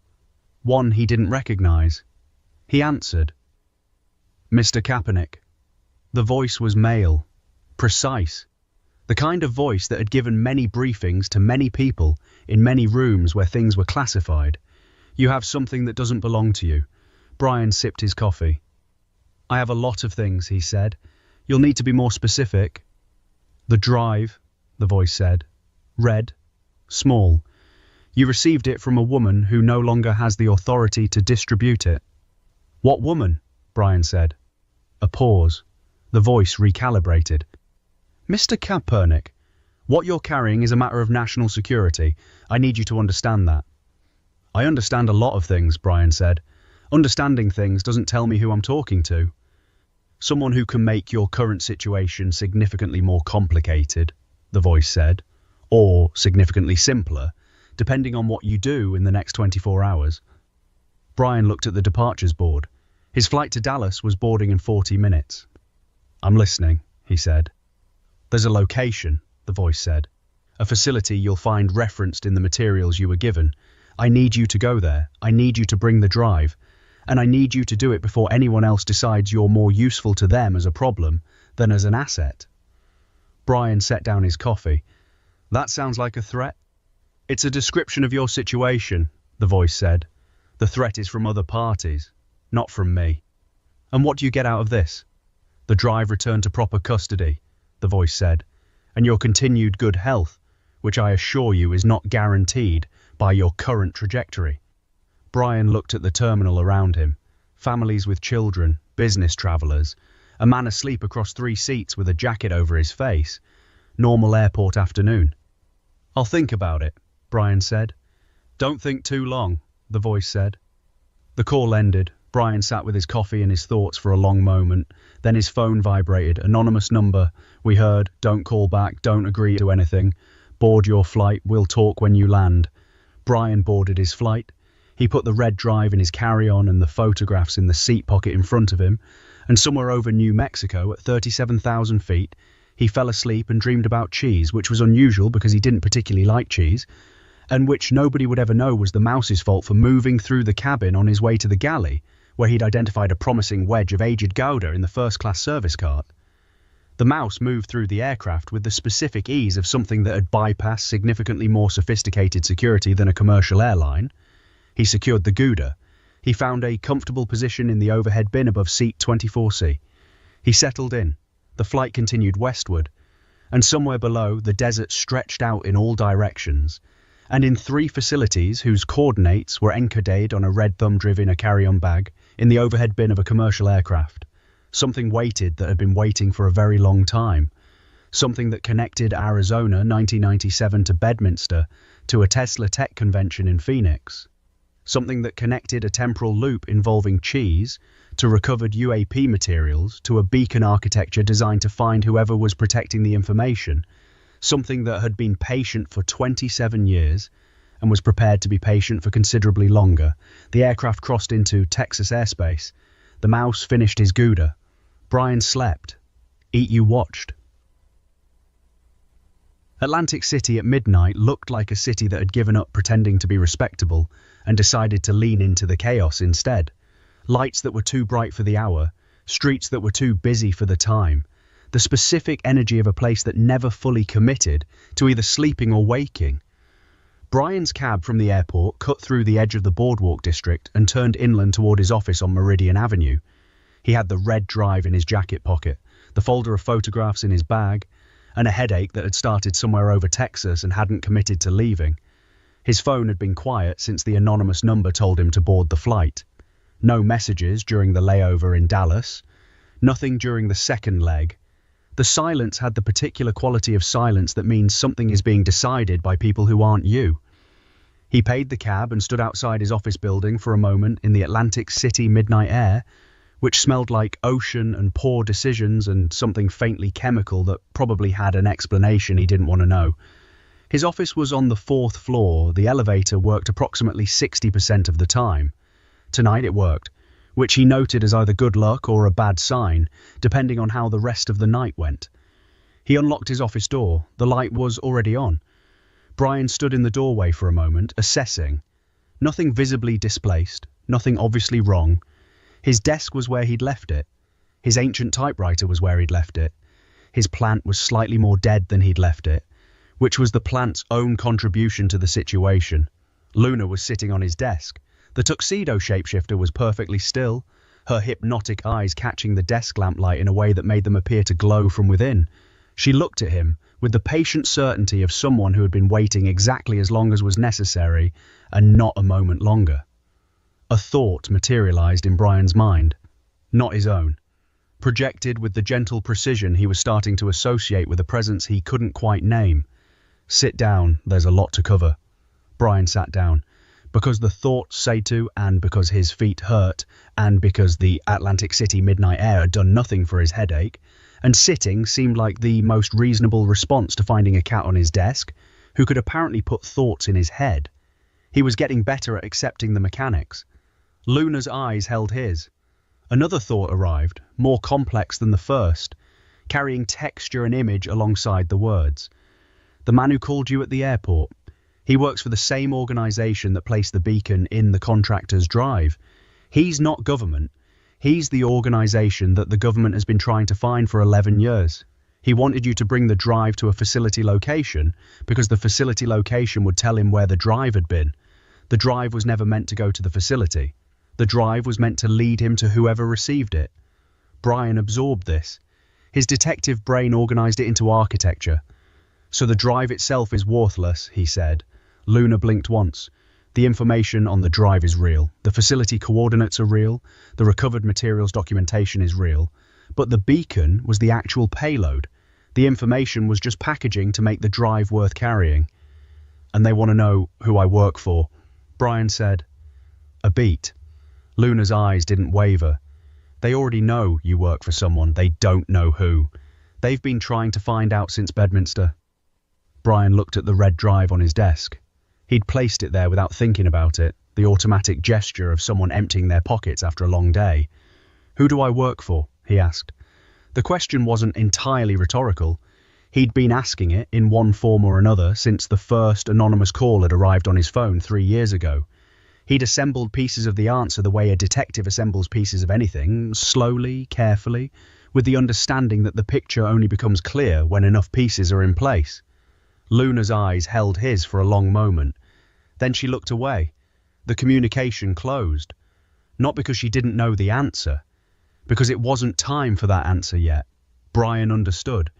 One he didn't recognize. He answered. "Mr. Kaepernick." The voice was male, precise. The kind of voice that had given many briefings to many people in many rooms where things were classified. "You have something that doesn't belong to you." Brian sipped his coffee. "I have a lot of things," he said. "You'll need to be more specific." "The drive," the voice said. "Red. Small. You received it from a woman who no longer has the authority to distribute it." "What woman?" Brian said. A pause. The voice recalibrated. "Mr. Kaepernick, what you're carrying is a matter of national security. I need you to understand that." "I understand a lot of things," Brian said. "Understanding things doesn't tell me who I'm talking to." "Someone who can make your current situation significantly more complicated," the voice said, "or significantly simpler, depending on what you do in the next 24 hours. Brian looked at the departures board. His flight to Dallas was boarding in 40 minutes. "I'm listening," he said. "There's a location," the voice said. "A facility you'll find referenced in the materials you were given. I need you to go there. I need you to bring the drive. And I need you to do it before anyone else decides you're more useful to them as a problem than as an asset." Brian set down his coffee. "That sounds like a threat." It's a description of your situation, the voice said. The threat is from other parties, not from me. And what do you get out of this? The drive returned to proper custody, the voice said, and your continued good health, which I assure you is not guaranteed by your current trajectory. Brian looked at the terminal around him. Families with children, business travellers, a man asleep across 3 seats with a jacket over his face. Normal airport afternoon. I'll think about it, Brian said. Don't think too long, the voice said. The call ended. Brian sat with his coffee and his thoughts for a long moment. Then his phone vibrated. Anonymous number. We heard, don't call back, don't agree to anything. Board your flight, we'll talk when you land. Brian boarded his flight. He put the red drive in his carry-on and the photographs in the seat pocket in front of him. And somewhere over New Mexico, at 37,000 feet, he fell asleep and dreamed about cheese, which was unusual because he didn't particularly like cheese, and which nobody would ever know was the mouse's fault for moving through the cabin on his way to the galley, where he'd identified a promising wedge of aged Gouda in the first-class service cart. The mouse moved through the aircraft with the specific ease of something that had bypassed significantly more sophisticated security than a commercial airline. He secured the Gouda. He found a comfortable position in the overhead bin above seat 24C. He settled in. The flight continued westward, and somewhere below, the desert stretched out in all directions, and in 3 facilities whose coordinates were encoded on a red thumb drive in a carry-on bag in the overhead bin of a commercial aircraft. Something waited that had been waiting for a very long time. Something that connected Arizona 1997 to Bedminster to a Tesla Tech convention in Phoenix. Something that connected a temporal loop involving cheese to recovered UAP materials to a beacon architecture designed to find whoever was protecting the information. Something that had been patient for 27 years and was prepared to be patient for considerably longer. The aircraft crossed into Texas airspace. The mouse finished his Gouda. Brian slept. You watched. Atlantic City at midnight looked like a city that had given up pretending to be respectable and decided to lean into the chaos instead. Lights that were too bright for the hour, streets that were too busy for the time, the specific energy of a place that never fully committed to either sleeping or waking. Brian's cab from the airport cut through the edge of the boardwalk district and turned inland toward his office on Meridian Avenue. He had the red drive in his jacket pocket, the folder of photographs in his bag, and a headache that had started somewhere over Texas and hadn't committed to leaving. His phone had been quiet since the anonymous number told him to board the flight. No messages during the layover in Dallas. Nothing during the second leg. The silence had the particular quality of silence that means something is being decided by people who aren't you. He paid the cab and stood outside his office building for a moment in the Atlantic City midnight air, which smelled like ocean and poor decisions and something faintly chemical that probably had an explanation he didn't want to know. His office was on the 4th floor. The elevator worked approximately 60% of the time. Tonight it worked, which he noted as either good luck or a bad sign, depending on how the rest of the night went. He unlocked his office door. The light was already on. Brian stood in the doorway for a moment, assessing. Nothing visibly displaced, nothing obviously wrong. His desk was where he'd left it. His ancient typewriter was where he'd left it. His plant was slightly more dead than he'd left it, which was the plant's own contribution to the situation. Luna was sitting on his desk. The tuxedo shapeshifter was perfectly still, her hypnotic eyes catching the desk lamplight in a way that made them appear to glow from within. She looked at him with the patient certainty of someone who had been waiting exactly as long as was necessary and not a moment longer. A thought materialized in Brian's mind, not his own, projected with the gentle precision he was starting to associate with a presence he couldn't quite name. Sit down, there's a lot to cover. Brian sat down. Because the thought say to, and because his feet hurt, and because the Atlantic City midnight air had done nothing for his headache, and sitting seemed like the most reasonable response to finding a cat on his desk, who could apparently put thoughts in his head. He was getting better at accepting the mechanics. Luna's eyes held his. Another thought arrived, more complex than the first, carrying texture and image alongside the words. The man who called you at the airport. He works for the same organization that placed the beacon in the contractor's drive. He's not government. He's the organization that the government has been trying to find for 11 years. He wanted you to bring the drive to a facility location because the facility location would tell him where the drive had been. The drive was never meant to go to the facility. The drive was meant to lead him to whoever received it. Brian absorbed this. His detective brain organized it into architecture. So the drive itself is worthless, he said. Luna blinked once. The information on the drive is real. The facility coordinates are real. The recovered materials documentation is real. But the beacon was the actual payload. The information was just packaging to make the drive worth carrying. And they want to know who I work for. Brian said. A beat. Luna's eyes didn't waver. They already know you work for someone. They don't know who. They've been trying to find out since Bedminster. Brian looked at the red drive on his desk. He'd placed it there without thinking about it, the automatic gesture of someone emptying their pockets after a long day. Who do I work for? He asked. The question wasn't entirely rhetorical. He'd been asking it in one form or another since the first anonymous call had arrived on his phone 3 years ago. He'd assembled pieces of the answer the way a detective assembles pieces of anything, slowly, carefully, with the understanding that the picture only becomes clear when enough pieces are in place. Luna's eyes held his for a long moment. Then she looked away. The communication closed. Not because she didn't know the answer, because it wasn't time for that answer yet. Brian understood.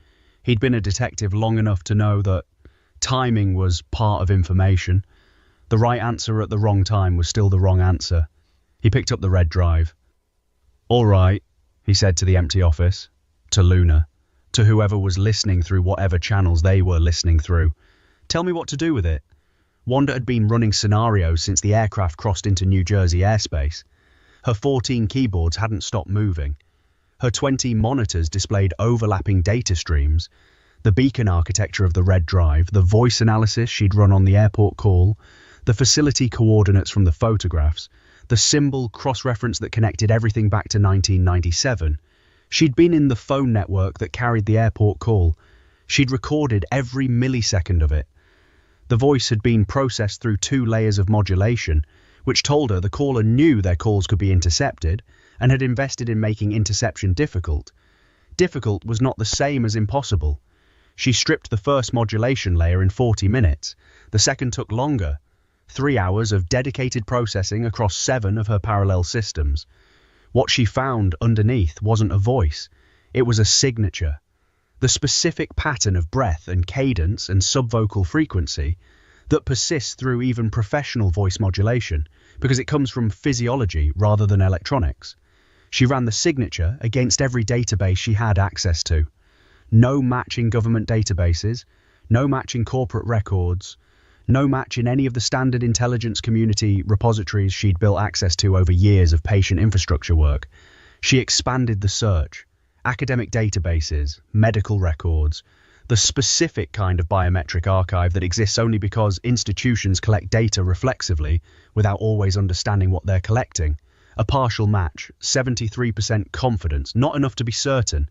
He'd been a detective long enough to know that timing was part of information. The right answer at the wrong time was still the wrong answer. He picked up the red drive. All right, he said to the empty office, to Luna, to whoever was listening through whatever channels they were listening through. Tell me what to do with it. Wanda had been running scenarios since the aircraft crossed into New Jersey airspace. Her 14 keyboards hadn't stopped moving. Her 20 monitors displayed overlapping data streams. The beacon architecture of the red drive, the voice analysis she'd run on the airport call, the facility coordinates from the photographs, the symbol cross-reference that connected everything back to 1997. She'd been in the phone network that carried the airport call. She'd recorded every millisecond of it. The voice had been processed through 2 layers of modulation, which told her the caller knew their calls could be intercepted and had invested in making interception difficult. Difficult was not the same as impossible. She stripped the first modulation layer in 40 minutes. The second took longer. 3 hours of dedicated processing across 7 of her parallel systems. What she found underneath wasn't a voice. It was a signature. The specific pattern of breath and cadence and subvocal frequency that persists through even professional voice modulation because it comes from physiology rather than electronics. She ran the signature against every database she had access to. No match in government databases, no match in corporate records, no match in any of the standard intelligence community repositories she'd built access to over years of patient infrastructure work. She expanded the search. Academic databases, medical records, the specific kind of biometric archive that exists only because institutions collect data reflexively without always understanding what they're collecting. A partial match, 73% confidence, not enough to be certain,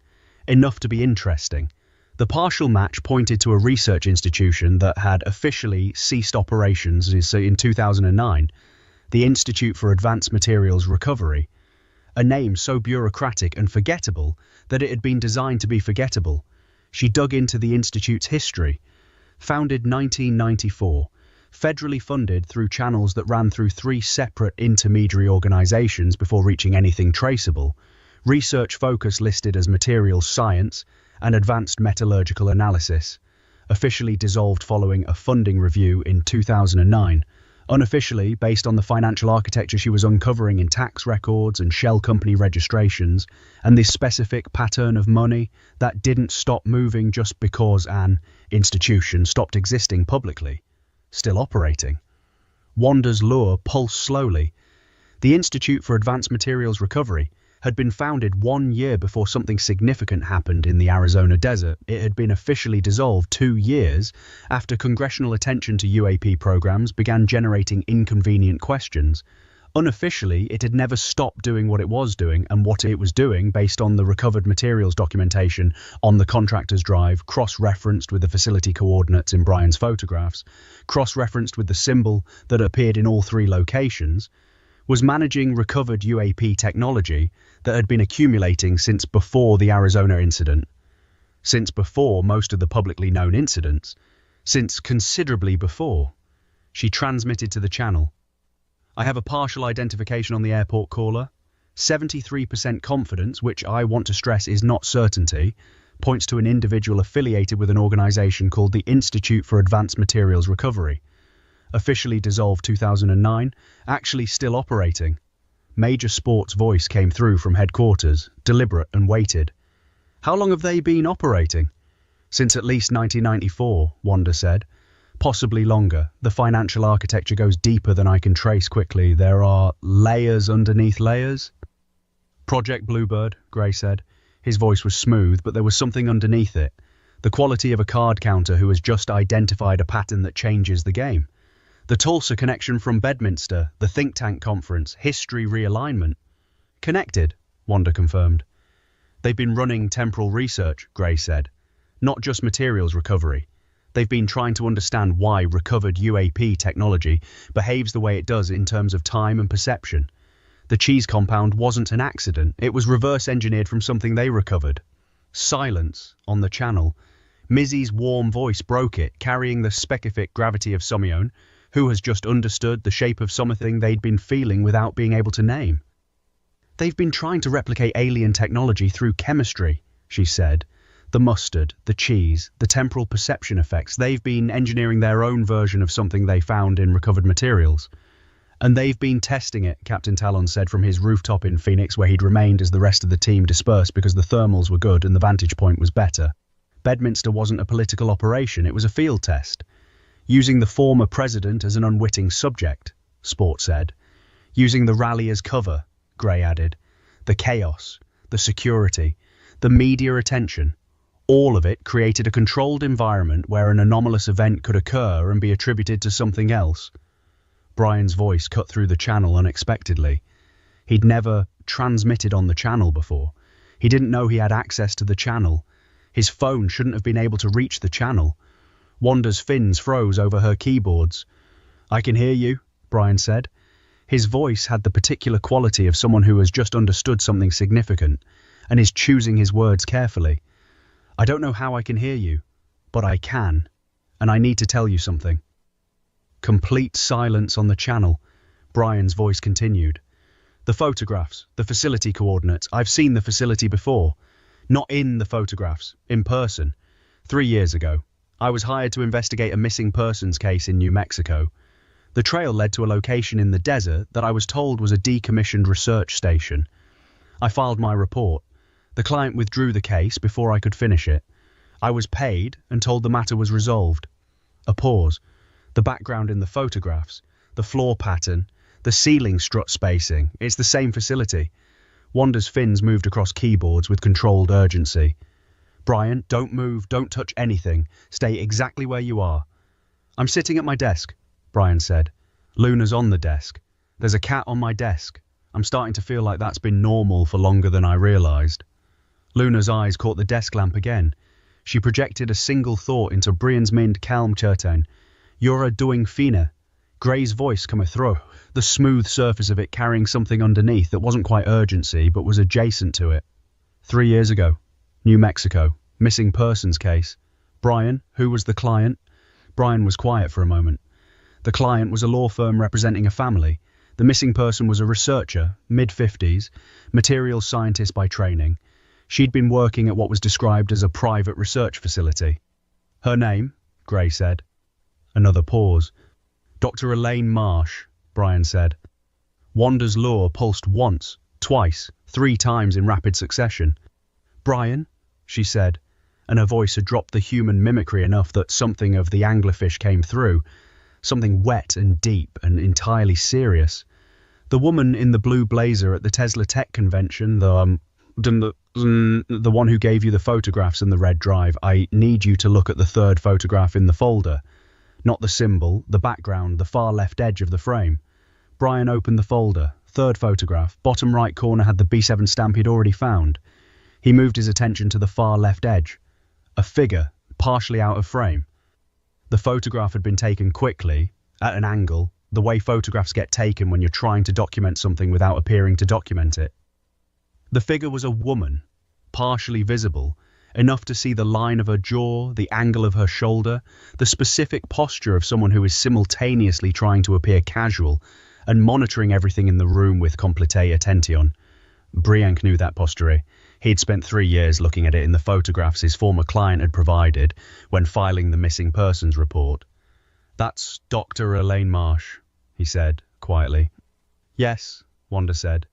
enough to be interesting. The partial match pointed to a research institution that had officially ceased operations in 2009, the Institute for Advanced Materials Recovery, a name so bureaucratic and forgettable that it had been designed to be forgettable. She dug into the institute's history. Founded 1994, federally funded through channels that ran through 3 separate intermediary organizations before reaching anything traceable. Research focus listed as materials science and advanced metallurgical analysis. Officially dissolved following a funding review in 2009. Unofficially, based on the financial architecture she was uncovering in tax records and shell company registrations, and this specific pattern of money that didn't stop moving just because an institution stopped existing publicly, still operating. Wanda's lure pulsed slowly. The Institute for Advanced Materials Recovery had been founded 1 year before something significant happened in the Arizona desert. It had been officially dissolved 2 years after congressional attention to UAP programs began generating inconvenient questions. Unofficially, it had never stopped doing what it was doing, and what it was doing based on the recovered materials documentation on the contractor's drive, cross-referenced with the facility coordinates in Brian's photographs, cross-referenced with the symbol that appeared in all 3 locations, was managing recovered UAP technology that had been accumulating since before the Arizona incident. since before most of the publicly known incidents, since considerably before. She transmitted to the channel. I have a partial identification on the airport caller. 73% confidence, which I want to stress is not certainty, points to an individual affiliated with an organization called the Institute for Advanced Materials Recovery. Officially dissolved 2009, actually still operating. Major Sports voice came through from headquarters, deliberate and weighted. How long have they been operating? Since at least 1994, Wanda said. Possibly longer. The financial architecture goes deeper than I can trace quickly. There are layers underneath layers. Project Bluebird, Gray said. His voice was smooth, but there was something underneath it. The quality of a card counter who has just identified a pattern that changes the game. The Tulsa connection from Bedminster, the think tank conference, history realignment. Connected, Wanda confirmed. They've been running temporal research, Gray said. Not just materials recovery. They've been trying to understand why recovered UAP technology behaves the way it does in terms of time and perception. The cheese compound wasn't an accident. It was reverse engineered from something they recovered. Silence on the channel. Mizzy's warm voice broke it, carrying the specific gravity of Somione, who has just understood the shape of something they'd been feeling without being able to name. They've been trying to replicate alien technology through chemistry, she said. The mustard, the cheese, the temporal perception effects. They've been engineering their own version of something they found in recovered materials. And they've been testing it, Captain Talon said from his rooftop in Phoenix, where he'd remained as the rest of the team dispersed because the thermals were good and the vantage point was better. Bedminster wasn't a political operation, it was a field test. Using the former president as an unwitting subject, Sport said. Using the rally as cover, Gray added. The chaos, the security, the media attention. All of it created a controlled environment where an anomalous event could occur and be attributed to something else. Brian's voice cut through the channel unexpectedly. He'd never transmitted on the channel before. He didn't know he had access to the channel. His phone shouldn't have been able to reach the channel. Wanda's fins froze over her keyboards. I can hear you, Brian said. His voice had the particular quality of someone who has just understood something significant and is choosing his words carefully. I don't know how I can hear you, but I can, and I need to tell you something. Complete silence on the channel. Brian's voice continued. The photographs, the facility coordinates. I've seen the facility before. Not in the photographs, in person. 3 years ago, I was hired to investigate a missing persons case in New Mexico. The trail led to a location in the desert that I was told was a decommissioned research station. I filed my report. The client withdrew the case before I could finish it. I was paid and told the matter was resolved. A pause. The background in the photographs, the floor pattern, the ceiling strut spacing. It's the same facility. Wanda's fins moved across keyboards with controlled urgency. Brian, don't move, don't touch anything. Stay exactly where you are. I'm sitting at my desk, Brian said. Luna's on the desk. There's a cat on my desk. I'm starting to feel like that's been normal for longer than I realized. Luna's eyes caught the desk lamp again. She projected a single thought into Brian's mind calm Chertain. You're a doing fina. Gray's voice coming through, the smooth surface of it carrying something underneath that wasn't quite urgency but was adjacent to it. 3 years ago, New Mexico, missing persons case. Brian, who was the client? Brian was quiet for a moment. The client was a law firm representing a family. The missing person was a researcher, mid-50s, materials scientist by training. She'd been working at what was described as a private research facility. Her name, Gray said. Another pause. Dr. Elaine Marsh, Brian said. Wanda's lure pulsed once, twice, 3 times in rapid succession. Brian, she said, and her voice had dropped the human mimicry enough that something of the anglerfish came through, something wet and deep and entirely serious. The woman in the blue blazer at the Tesla Tech convention, the one who gave you the photographs and the red drive, I need you to look at the 3rd photograph in the folder. Not the symbol, the background, the far left edge of the frame. Brian opened the folder. 3rd photograph, bottom right corner had the B7 stamp he'd already found. He moved his attention to the far left edge. A figure, partially out of frame. The photograph had been taken quickly, at an angle, the way photographs get taken when you're trying to document something without appearing to document it. The figure was a woman, partially visible, enough to see the line of her jaw, the angle of her shoulder, the specific posture of someone who is simultaneously trying to appear casual and monitoring everything in the room with complete attention. Briank knew that posture. He'd spent 3 years looking at it in the photographs his former client had provided when filing the missing persons report. "That's Dr. Elaine Marsh," he said, quietly. "Yes," Wanda said.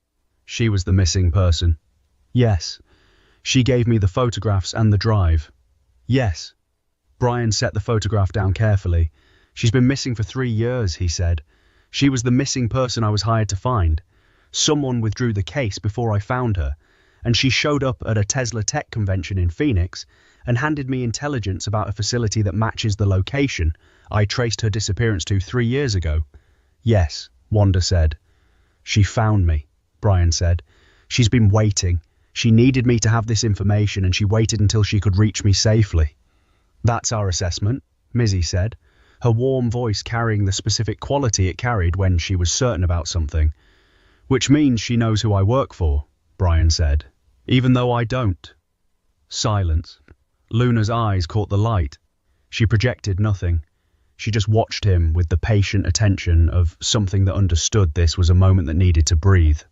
"She was the missing person." "Yes. She gave me the photographs and the drive." "Yes." Brian set the photograph down carefully. "She's been missing for 3 years," he said. "She was the missing person I was hired to find. Someone withdrew the case before I found her, and she showed up at a Tesla Tech convention in Phoenix and handed me intelligence about a facility that matches the location I traced her disappearance to 3 years ago." "Yes," Wanda said. "She found me," Brian said. "She's been waiting. She needed me to have this information, and she waited until she could reach me safely." "That's our assessment," Mizzy said, her warm voice carrying the specific quality it carried when she was certain about something. "Which means she knows who I work for," Brian said, "even though I don't." Silence. Luna's eyes caught the light. She projected nothing. She just watched him with the patient attention of something that understood this was a moment that needed to breathe.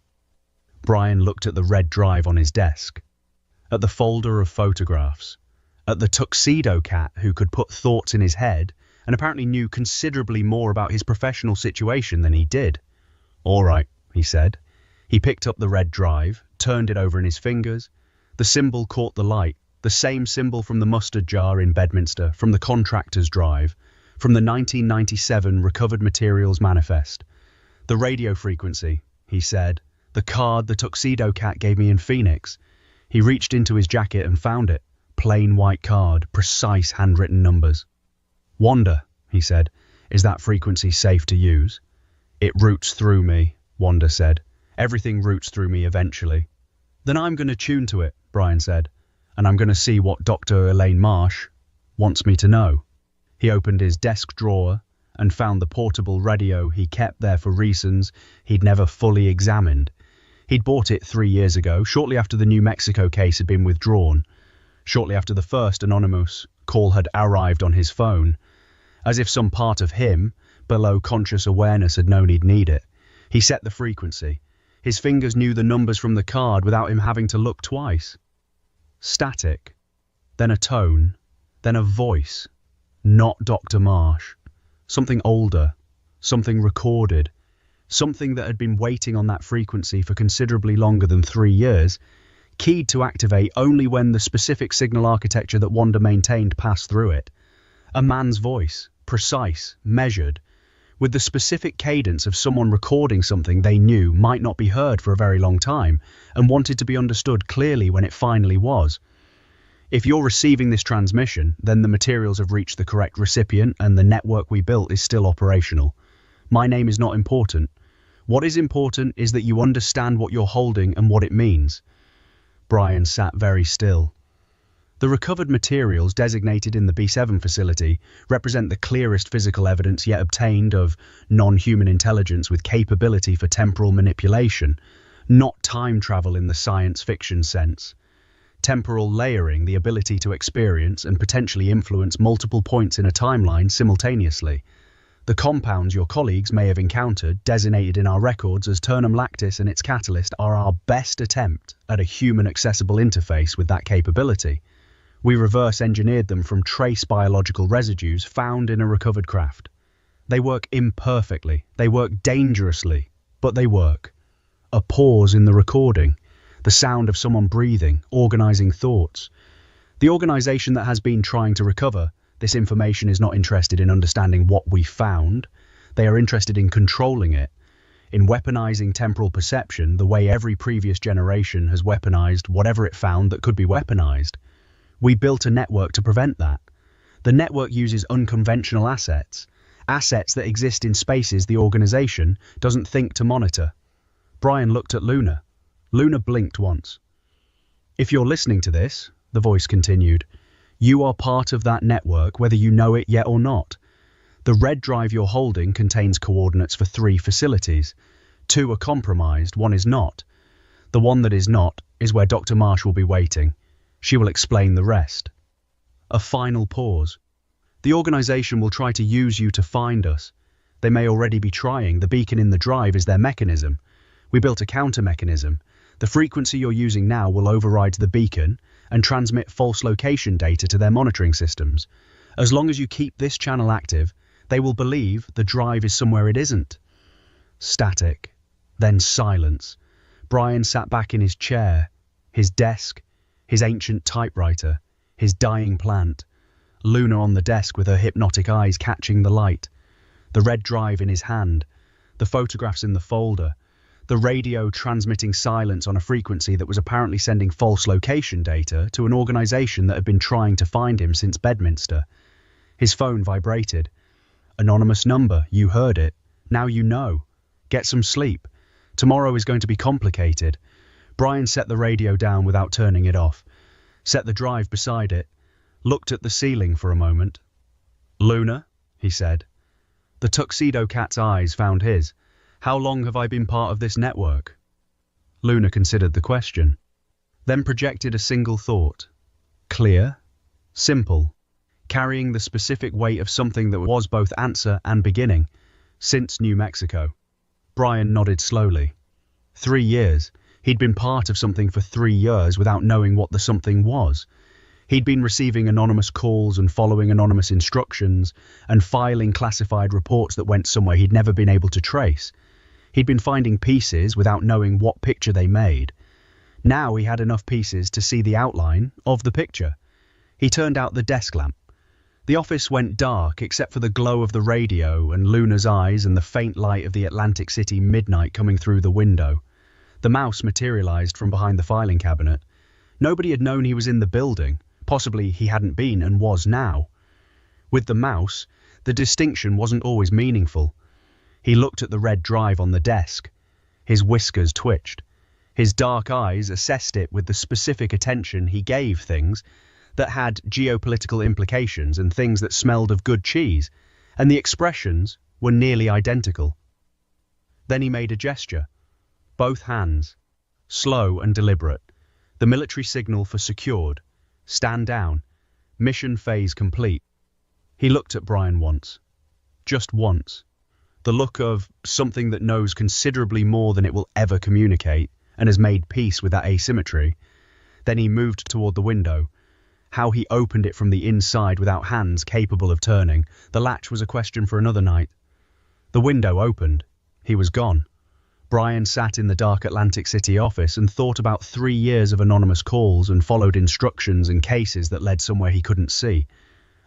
Brian looked at the red drive on his desk, at the folder of photographs, at the tuxedo cat who could put thoughts in his head and apparently knew considerably more about his professional situation than he did. "All right," he said. He picked up the red drive, turned it over in his fingers. The symbol caught the light, the same symbol from the mustard jar in Bedminster, from the contractor's drive, from the 1997 Recovered Materials Manifest. "The radio frequency," he said. "The card the tuxedo cat gave me in Phoenix." He reached into his jacket and found it. Plain white card, precise handwritten numbers. "Wanda," he said, "is that frequency safe to use?" "It roots through me," Wanda said. "Everything roots through me eventually." "Then I'm going to tune to it," Brian said, "and I'm going to see what Dr. Elaine Marsh wants me to know." He opened his desk drawer and found the portable radio he kept there for reasons he'd never fully examined. He'd bought it 3 years ago, shortly after the New Mexico case had been withdrawn, shortly after the first anonymous call had arrived on his phone, as if some part of him, below conscious awareness, had known he'd need it. He set the frequency. His fingers knew the numbers from the card without him having to look twice. Static, then a tone, then a voice. Not Dr. Marsh. Something older, something recorded, something that had been waiting on that frequency for considerably longer than 3 years, keyed to activate only when the specific signal architecture that Wanda maintained passed through it. A man's voice, precise, measured, with the specific cadence of someone recording something they knew might not be heard for a very long time and wanted to be understood clearly when it finally was. If you're receiving this transmission, then the materials have reached the correct recipient and the network we built is still operational. My name is not important. What is important is that you understand what you're holding and what it means. Brian sat very still. The recovered materials designated in the B7 facility represent the clearest physical evidence yet obtained of non-human intelligence with capability for temporal manipulation, not time travel in the science fiction sense. Temporal layering, the ability to experience and potentially influence multiple points in a timeline simultaneously. The compounds your colleagues may have encountered, designated in our records as ternum lactis and its catalyst, are our best attempt at a human-accessible interface with that capability. We reverse engineered them from trace biological residues found in a recovered craft. They work imperfectly, they work dangerously, but they work. A pause in the recording, the sound of someone breathing, organizing thoughts. The organization that has been trying to recover this information is not interested in understanding what we found. They are interested in controlling it, in weaponizing temporal perception the way every previous generation has weaponized whatever it found that could be weaponized. We built a network to prevent that. The network uses unconventional assets, assets that exist in spaces the organization doesn't think to monitor. Brian looked at Luna. Luna blinked once. "If you're listening to this," the voice continued, "you are part of that network whether you know it yet or not. The red drive you're holding contains coordinates for 3 facilities. 2 are compromised, 1 is not. The one that is not is where Dr. Marsh will be waiting. She will explain the rest. A final pause. The organization will try to use you to find us. They may already be trying. The beacon in the drive is their mechanism. We built a counter mechanism. The frequency you're using now will override the beacon and transmit false location data to their monitoring systems. As long as you keep this channel active, they will believe the drive is somewhere it isn't. Static. Then silence. Brian sat back in his chair, his desk, his ancient typewriter, his dying plant. Luna on the desk with her hypnotic eyes catching the light. The red drive in his hand. The photographs in the folder. The radio transmitting silence on a frequency that was apparently sending false location data to an organization that had been trying to find him since Bedminster. His phone vibrated. Anonymous number, you heard it. Now you know. Get some sleep. Tomorrow is going to be complicated. Brian set the radio down without turning it off. Set the drive beside it. Looked at the ceiling for a moment. Luna, he said. The tuxedo cat's eyes found his. How long have I been part of this network? Luna considered the question, then projected a single thought. Clear, simple, carrying the specific weight of something that was both answer and beginning, since New Mexico. Brian nodded slowly. 3 years. He'd been part of something for 3 years without knowing what the something was. He'd been receiving anonymous calls and following anonymous instructions and filing classified reports that went somewhere he'd never been able to trace. He'd been finding pieces without knowing what picture they made. Now he had enough pieces to see the outline of the picture. He turned out the desk lamp. The office went dark except for the glow of the radio and Luna's eyes and the faint light of the Atlantic City midnight coming through the window. The mouse materialized from behind the filing cabinet. Nobody had known he was in the building. Possibly he hadn't been and was now. With the mouse, the distinction wasn't always meaningful. He looked at the red drive on the desk. His whiskers twitched. His dark eyes assessed it with the specific attention he gave things that had geopolitical implications and things that smelled of good cheese, and the expressions were nearly identical. Then he made a gesture. Both hands. Slow and deliberate. The military signal for secured. Stand down. Mission phase complete. He looked at Brian once. Just once. The look of something that knows considerably more than it will ever communicate and has made peace with that asymmetry. Then he moved toward the window. How he opened it from the inside without hands capable of turning. The latch was a question for another night. The window opened. He was gone. Brian sat in the dark Atlantic City office and thought about 3 years of anonymous calls and followed instructions and cases that led somewhere he couldn't see.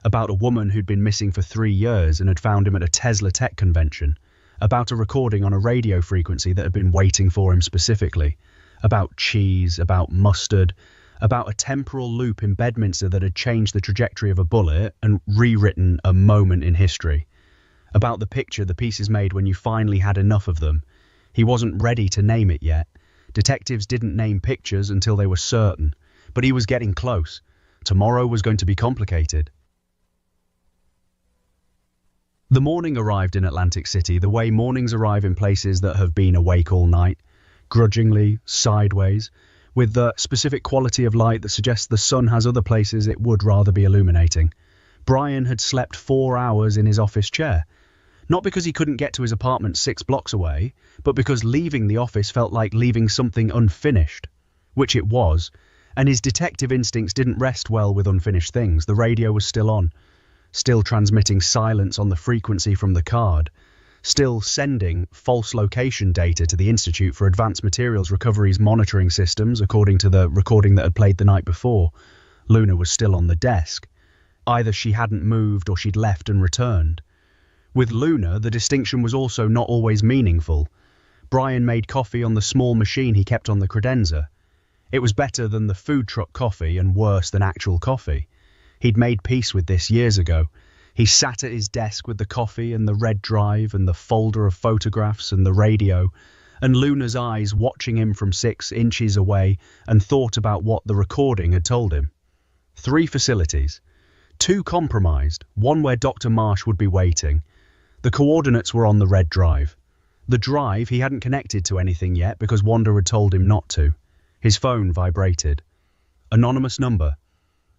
About a woman who'd been missing for 3 years and had found him at a Tesla tech convention. About a recording on a radio frequency that had been waiting for him specifically. About cheese, about mustard, about a temporal loop in Bedminster that had changed the trajectory of a bullet and rewritten a moment in history. About the picture the pieces made when you finally had enough of them. He wasn't ready to name it yet. Detectives didn't name pictures until they were certain, but he was getting close. Tomorrow was going to be complicated. The morning arrived in Atlantic City the way mornings arrive in places that have been awake all night, grudgingly, sideways, with the specific quality of light that suggests the sun has other places it would rather be illuminating. Brian had slept 4 hours in his office chair. Not because he couldn't get to his apartment 6 blocks away, but because leaving the office felt like leaving something unfinished, which it was, and his detective instincts didn't rest well with unfinished things. The radio was still on, still transmitting silence on the frequency from the card, still sending false location data to the Institute for Advanced Materials Recovery's monitoring systems, according to the recording that had played the night before. Luna was still on the desk. Either she hadn't moved or she'd left and returned. With Luna, the distinction was also not always meaningful. Brian made coffee on the small machine he kept on the credenza. It was better than the food truck coffee and worse than actual coffee. He'd made peace with this years ago. He sat at his desk with the coffee and the red drive and the folder of photographs and the radio, and Luna's eyes watching him from 6 inches away, and thought about what the recording had told him. 3 facilities. 2 compromised, one where Dr. Marsh would be waiting. The coordinates were on the red drive. The drive he hadn't connected to anything yet because Wanda had told him not to. His phone vibrated. Anonymous number.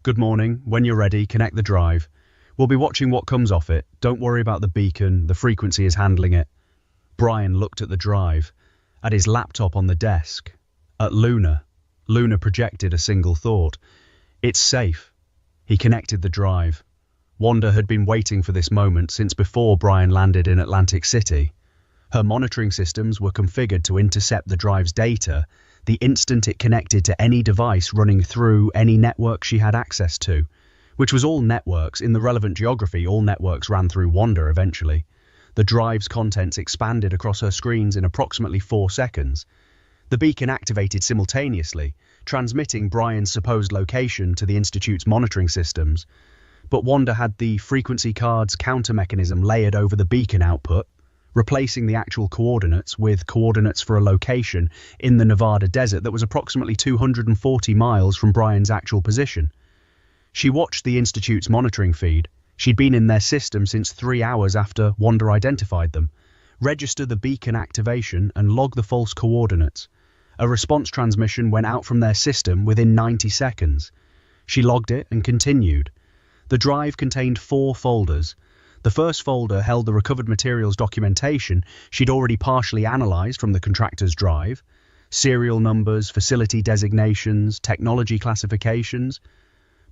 Good morning. When you're ready, connect the drive. We'll be watching what comes off it. Don't worry about the beacon. The frequency is handling it. Brian looked at the drive, at his laptop on the desk, at Luna. Luna projected a single thought. It's safe. He connected the drive. Wanda had been waiting for this moment since before Brian landed in Atlantic City. Her monitoring systems were configured to intercept the drive's data the instant it connected to any device running through any network she had access to, which was all networks. In the relevant geography, all networks ran through Wanda eventually. The drive's contents expanded across her screens in approximately 4 seconds. The beacon activated simultaneously, transmitting Brian's supposed location to the Institute's monitoring systems. But Wanda had the frequency card's counter mechanism layered over the beacon output, replacing the actual coordinates with coordinates for a location in the Nevada desert that was approximately 240 miles from Brian's actual position. She watched the Institute's monitoring feed. She'd been in their system since 3 hours after Wanda identified them. Register the beacon activation and log the false coordinates. A response transmission went out from their system within 90 seconds. She logged it and continued. The drive contained 4 folders. The first folder held the recovered materials documentation she'd already partially analysed from the contractor's drive, serial numbers, facility designations, technology classifications.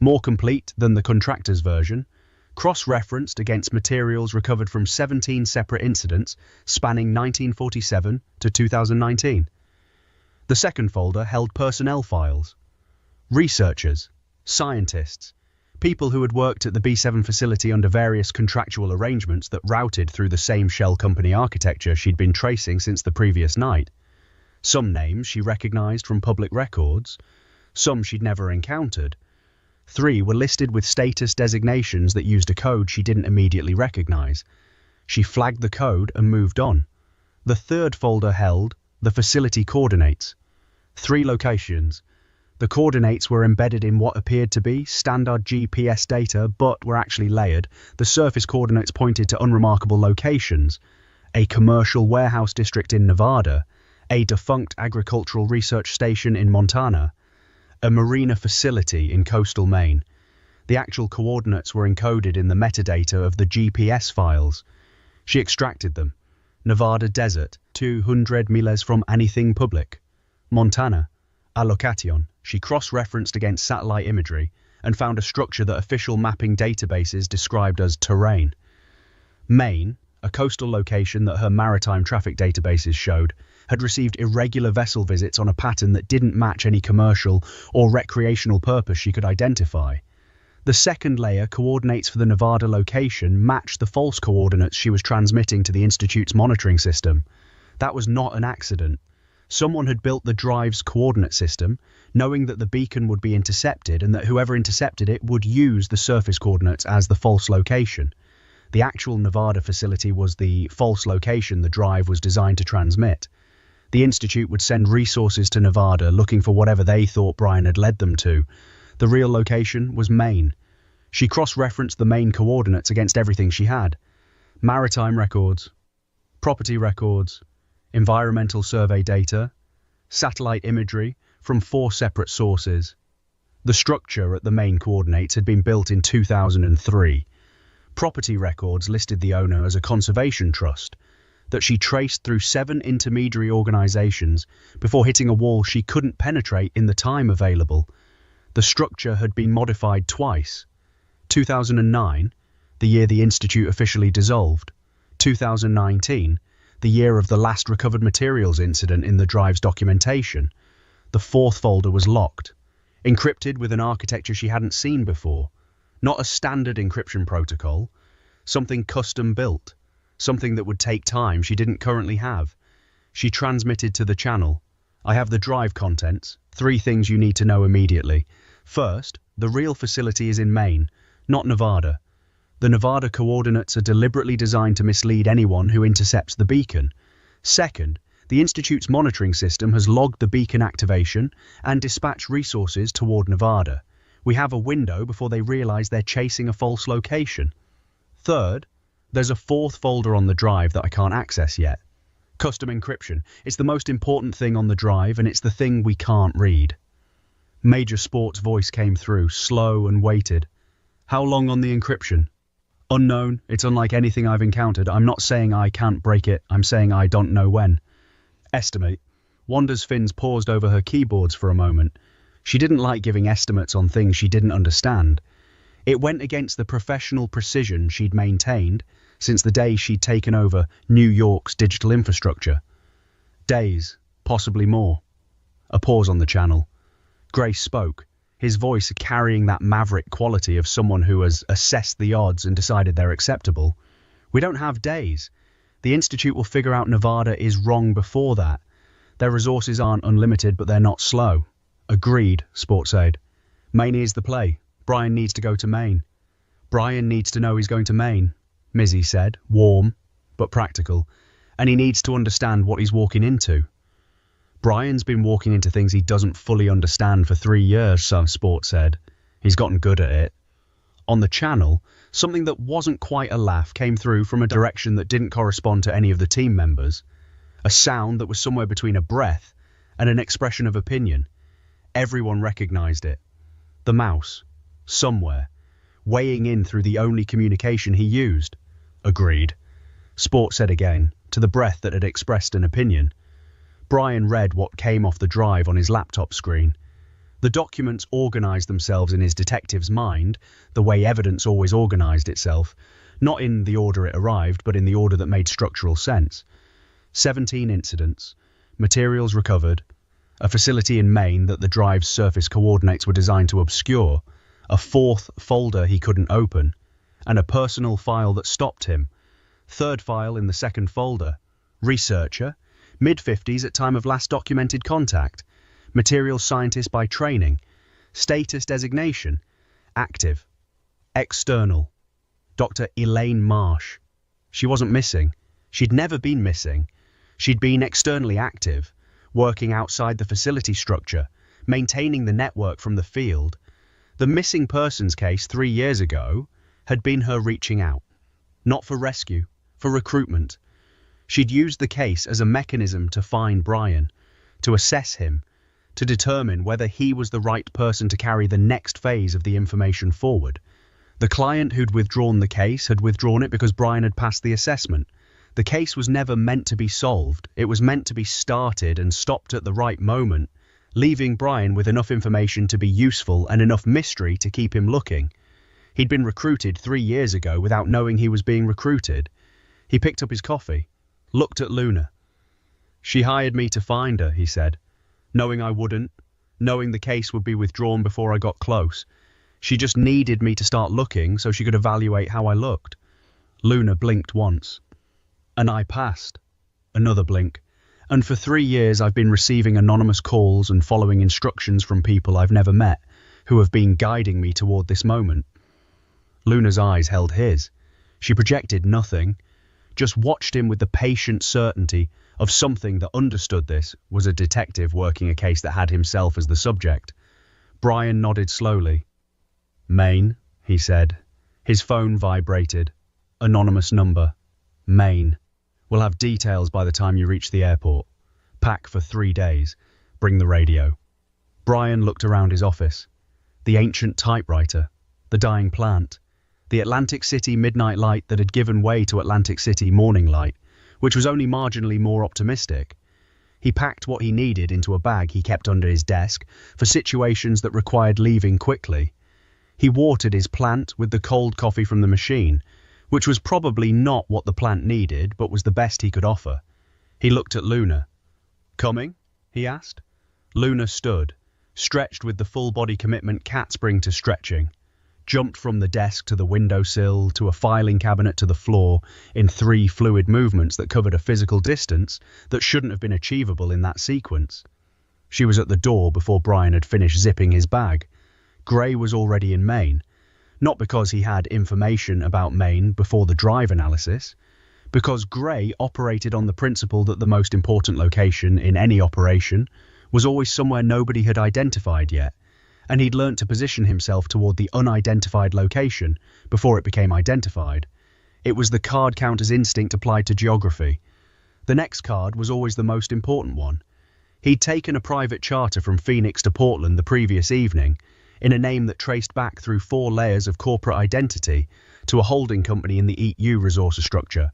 More complete than the contractor's version, cross-referenced against materials recovered from 17 separate incidents spanning 1947 to 2019. The second folder held personnel files. Researchers, scientists, people who had worked at the B7 facility under various contractual arrangements that routed through the same shell company architecture she'd been tracing since the previous night. Some names she recognised from public records, some she'd never encountered. 3 were listed with status designations that used a code she didn't immediately recognise. She flagged the code and moved on. The third folder held the facility coordinates. 3 locations. The coordinates were embedded in what appeared to be standard GPS data, but were actually layered. The surface coordinates pointed to unremarkable locations: a commercial warehouse district in Nevada, a defunct agricultural research station in Montana, a marina facility in coastal Maine. The actual coordinates were encoded in the metadata of the GPS files. She extracted them. Nevada desert, 200 miles from anything public. Montana, a location. She cross-referenced against satellite imagery and found a structure that official mapping databases described as terrain. Maine, a coastal location that her maritime traffic databases showed, had received irregular vessel visits on a pattern that didn't match any commercial or recreational purpose she could identify. The second layer, coordinates for the Nevada location, matched the false coordinates she was transmitting to the Institute's monitoring system. That was not an accident. Someone had built the drive's coordinate system, knowing that the beacon would be intercepted and that whoever intercepted it would use the surface coordinates as the false location. The actual Nevada facility was the false location the drive was designed to transmit. The Institute would send resources to Nevada looking for whatever they thought Brian had led them to. The real location was Maine. She cross-referenced the Maine coordinates against everything she had: maritime records, property records, environmental survey data, satellite imagery from 4 separate sources. The structure at the Maine coordinates had been built in 2003. Property records listed the owner as a conservation trust that she traced through 7 intermediary organisations before hitting a wall she couldn't penetrate in the time available. The structure had been modified twice: 2009, the year the Institute officially dissolved; 2019, the year of the last recovered materials incident in the drive's documentation. The 4th folder was locked, encrypted with an architecture she hadn't seen before. Not a standard encryption protocol, something custom built, something that would take time she didn't currently have. She transmitted to the channel: I have the drive contents, 3 things you need to know immediately. First, the real facility is in Maine, not Nevada. The Nevada coordinates are deliberately designed to mislead anyone who intercepts the beacon. Second, the Institute's monitoring system has logged the beacon activation and dispatched resources toward Nevada. We have a window before they realize they're chasing a false location. Third, there's a 4th folder on the drive that I can't access yet. Custom encryption. It's the most important thing on the drive, and it's the thing we can't read. Major Sport's voice came through, slow and weighted. How long on the encryption? Unknown. It's unlike anything I've encountered. I'm not saying I can't break it. I'm saying I don't know when. Estimate. Wanda's fins paused over her keyboards for a moment. She didn't like giving estimates on things she didn't understand. It went against the professional precision she'd maintained since the day she'd taken over New York's digital infrastructure. Days, possibly more. A pause on the channel. Grace spoke, his voice carrying that maverick quality of someone who has assessed the odds and decided they're acceptable. We don't have days. The Institute will figure out Nevada is wrong before that. Their resources aren't unlimited, but they're not slow. Agreed, Sport said. Maine is the play. Brian needs to go to Maine. Brian needs to know he's going to Maine, Mizzy said, warm, but practical. And he needs to understand what he's walking into. Brian's been walking into things he doesn't fully understand for 3 years, so Sport said. He's gotten good at it. On the channel, something that wasn't quite a laugh came through from a direction that didn't correspond to any of the team members. A sound that was somewhere between a breath and an expression of opinion. Everyone recognized it. The mouse. Somewhere. Weighing in through the only communication he used. Agreed. Sport said again, to the breath that had expressed an opinion. Brian read what came off the drive on his laptop screen. The documents organized themselves in his detective's mind, the way evidence always organized itself, not in the order it arrived, but in the order that made structural sense. 17 incidents, materials recovered, a facility in Maine that the drive's surface coordinates were designed to obscure, a fourth folder he couldn't open, and a personal file that stopped him. Third file in the second folder. Researcher, mid-50s at time of last documented contact. Materials scientist by training. Status designation. Active. External. Dr. Elaine Marsh. She wasn't missing. She'd never been missing. She'd been externally active, working outside the facility structure, maintaining the network from the field. The missing persons case 3 years ago had been her reaching out. Not for rescue, for recruitment. She'd used the case as a mechanism to find Brian, to assess him, to determine whether he was the right person to carry the next phase of the information forward. The client who'd withdrawn the case had withdrawn it because Brian had passed the assessment. The case was never meant to be solved. It was meant to be started and stopped at the right moment, leaving Brian with enough information to be useful and enough mystery to keep him looking. He'd been recruited 3 years ago without knowing he was being recruited. He picked up his coffee. Looked at Luna. She hired me to find her, he said, knowing I wouldn't, knowing the case would be withdrawn before I got close. She just needed me to start looking so she could evaluate how I looked. Luna blinked once. And I passed. Another blink. And for 3 years I've been receiving anonymous calls and following instructions from people I've never met, who have been guiding me toward this moment. Luna's eyes held his. She projected nothing, just watched him with the patient certainty of something that understood this was a detective working a case that had himself as the subject. Brian nodded slowly. Maine, he said. His phone vibrated. Anonymous number. Maine. We'll have details by the time you reach the airport. Pack for 3 days. Bring the radio. Brian looked around his office. The ancient typewriter. The dying plant. The Atlantic City midnight light that had given way to Atlantic City morning light, which was only marginally more optimistic. He packed what he needed into a bag he kept under his desk for situations that required leaving quickly. He watered his plant with the cold coffee from the machine, which was probably not what the plant needed, but was the best he could offer. He looked at Luna. Coming? He asked. Luna stood, stretched with the full-body commitment cats bring to stretching. Jumped from the desk to the windowsill to a filing cabinet to the floor in 3 fluid movements that covered a physical distance that shouldn't have been achievable in that sequence. She was at the door before Brian had finished zipping his bag. Gray was already in Maine, not because he had information about Maine before the drive analysis, because Gray operated on the principle that the most important location in any operation was always somewhere nobody had identified yet, and he'd learnt to position himself toward the unidentified location before it became identified. It was the card counter's instinct applied to geography. The next card was always the most important one. He'd taken a private charter from Phoenix to Portland the previous evening, in a name that traced back through 4 layers of corporate identity to a holding company in the EAT-U resource structure.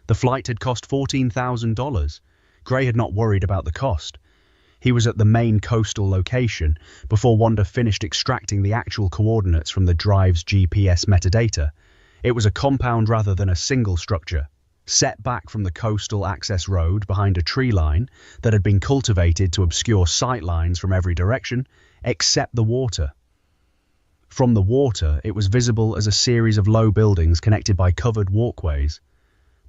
The flight had cost $14,000. Gray had not worried about the cost. He was at the main coastal location before Wanda finished extracting the actual coordinates from the drive's GPS metadata. It was a compound rather than a single structure, set back from the coastal access road behind a tree line that had been cultivated to obscure sight lines from every direction, except the water. From the water, it was visible as a series of low buildings connected by covered walkways.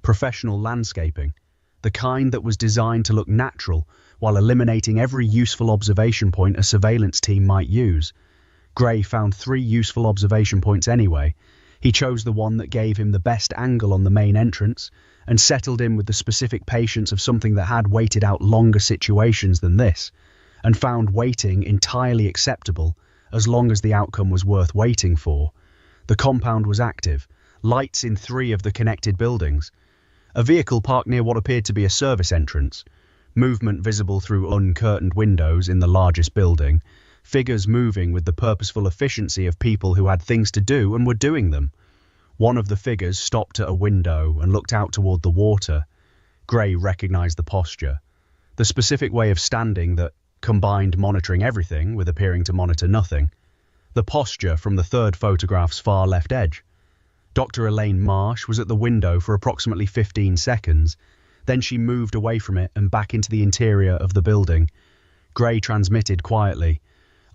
Professional landscaping, the kind that was designed to look natural while eliminating every useful observation point a surveillance team might use. Gray found 3 useful observation points anyway. He chose the one that gave him the best angle on the main entrance and settled in with the specific patience of something that had waited out longer situations than this, and found waiting entirely acceptable as long as the outcome was worth waiting for. The compound was active, lights in 3 of the connected buildings, a vehicle parked near what appeared to be a service entrance, movement visible through uncurtained windows in the largest building, figures moving with the purposeful efficiency of people who had things to do and were doing them. One of the figures stopped at a window and looked out toward the water. Gray recognized the posture, the specific way of standing that combined monitoring everything with appearing to monitor nothing. The posture from the 3rd photograph's far left edge. Dr. Elaine Marsh was at the window for approximately 15 seconds. Then she moved away from it and back into the interior of the building. Gray transmitted quietly.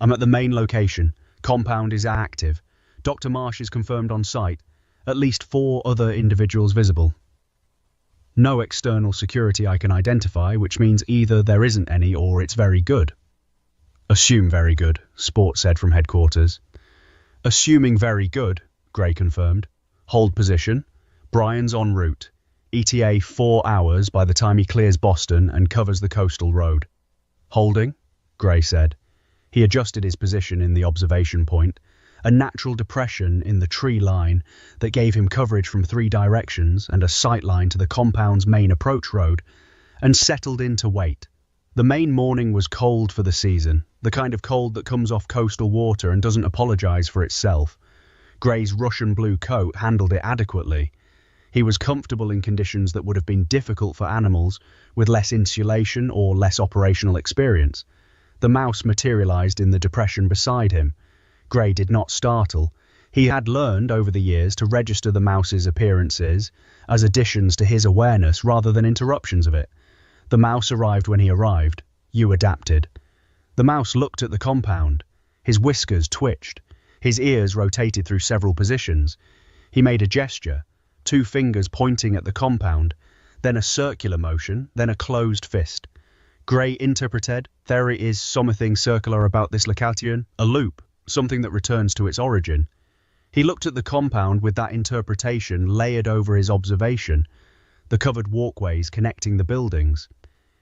"I'm at the main location. Compound is active. Dr. Marsh is confirmed on site. At least 4 other individuals visible. No external security I can identify, which means either there isn't any or it's very good." "Assume very good," Sport said from headquarters. "Assuming very good," Gray confirmed. "Hold position. Brian's en route. ETA 4 hours by the time he clears Boston and covers the coastal road." "Holding," Gray said. He adjusted his position in the observation point, a natural depression in the tree line that gave him coverage from 3 directions and a sight line to the compound's main approach road, and settled in to wait. The main morning was cold for the season, the kind of cold that comes off coastal water and doesn't apologize for itself. Gray's Russian blue coat handled it adequately. He was comfortable in conditions that would have been difficult for animals with less insulation or less operational experience. The mouse materialized in the depression beside him. Gray did not startle. He had learned over the years to register the mouse's appearances as additions to his awareness rather than interruptions of it. The mouse arrived when he arrived. You adapted. The mouse looked at the compound. His whiskers twitched. His ears rotated through several positions. He made a gesture, 2 fingers pointing at the compound, then a circular motion, then a closed fist. Gray interpreted, "There is something circular about this location, a loop, something that returns to its origin." He looked at the compound with that interpretation layered over his observation, the covered walkways connecting the buildings.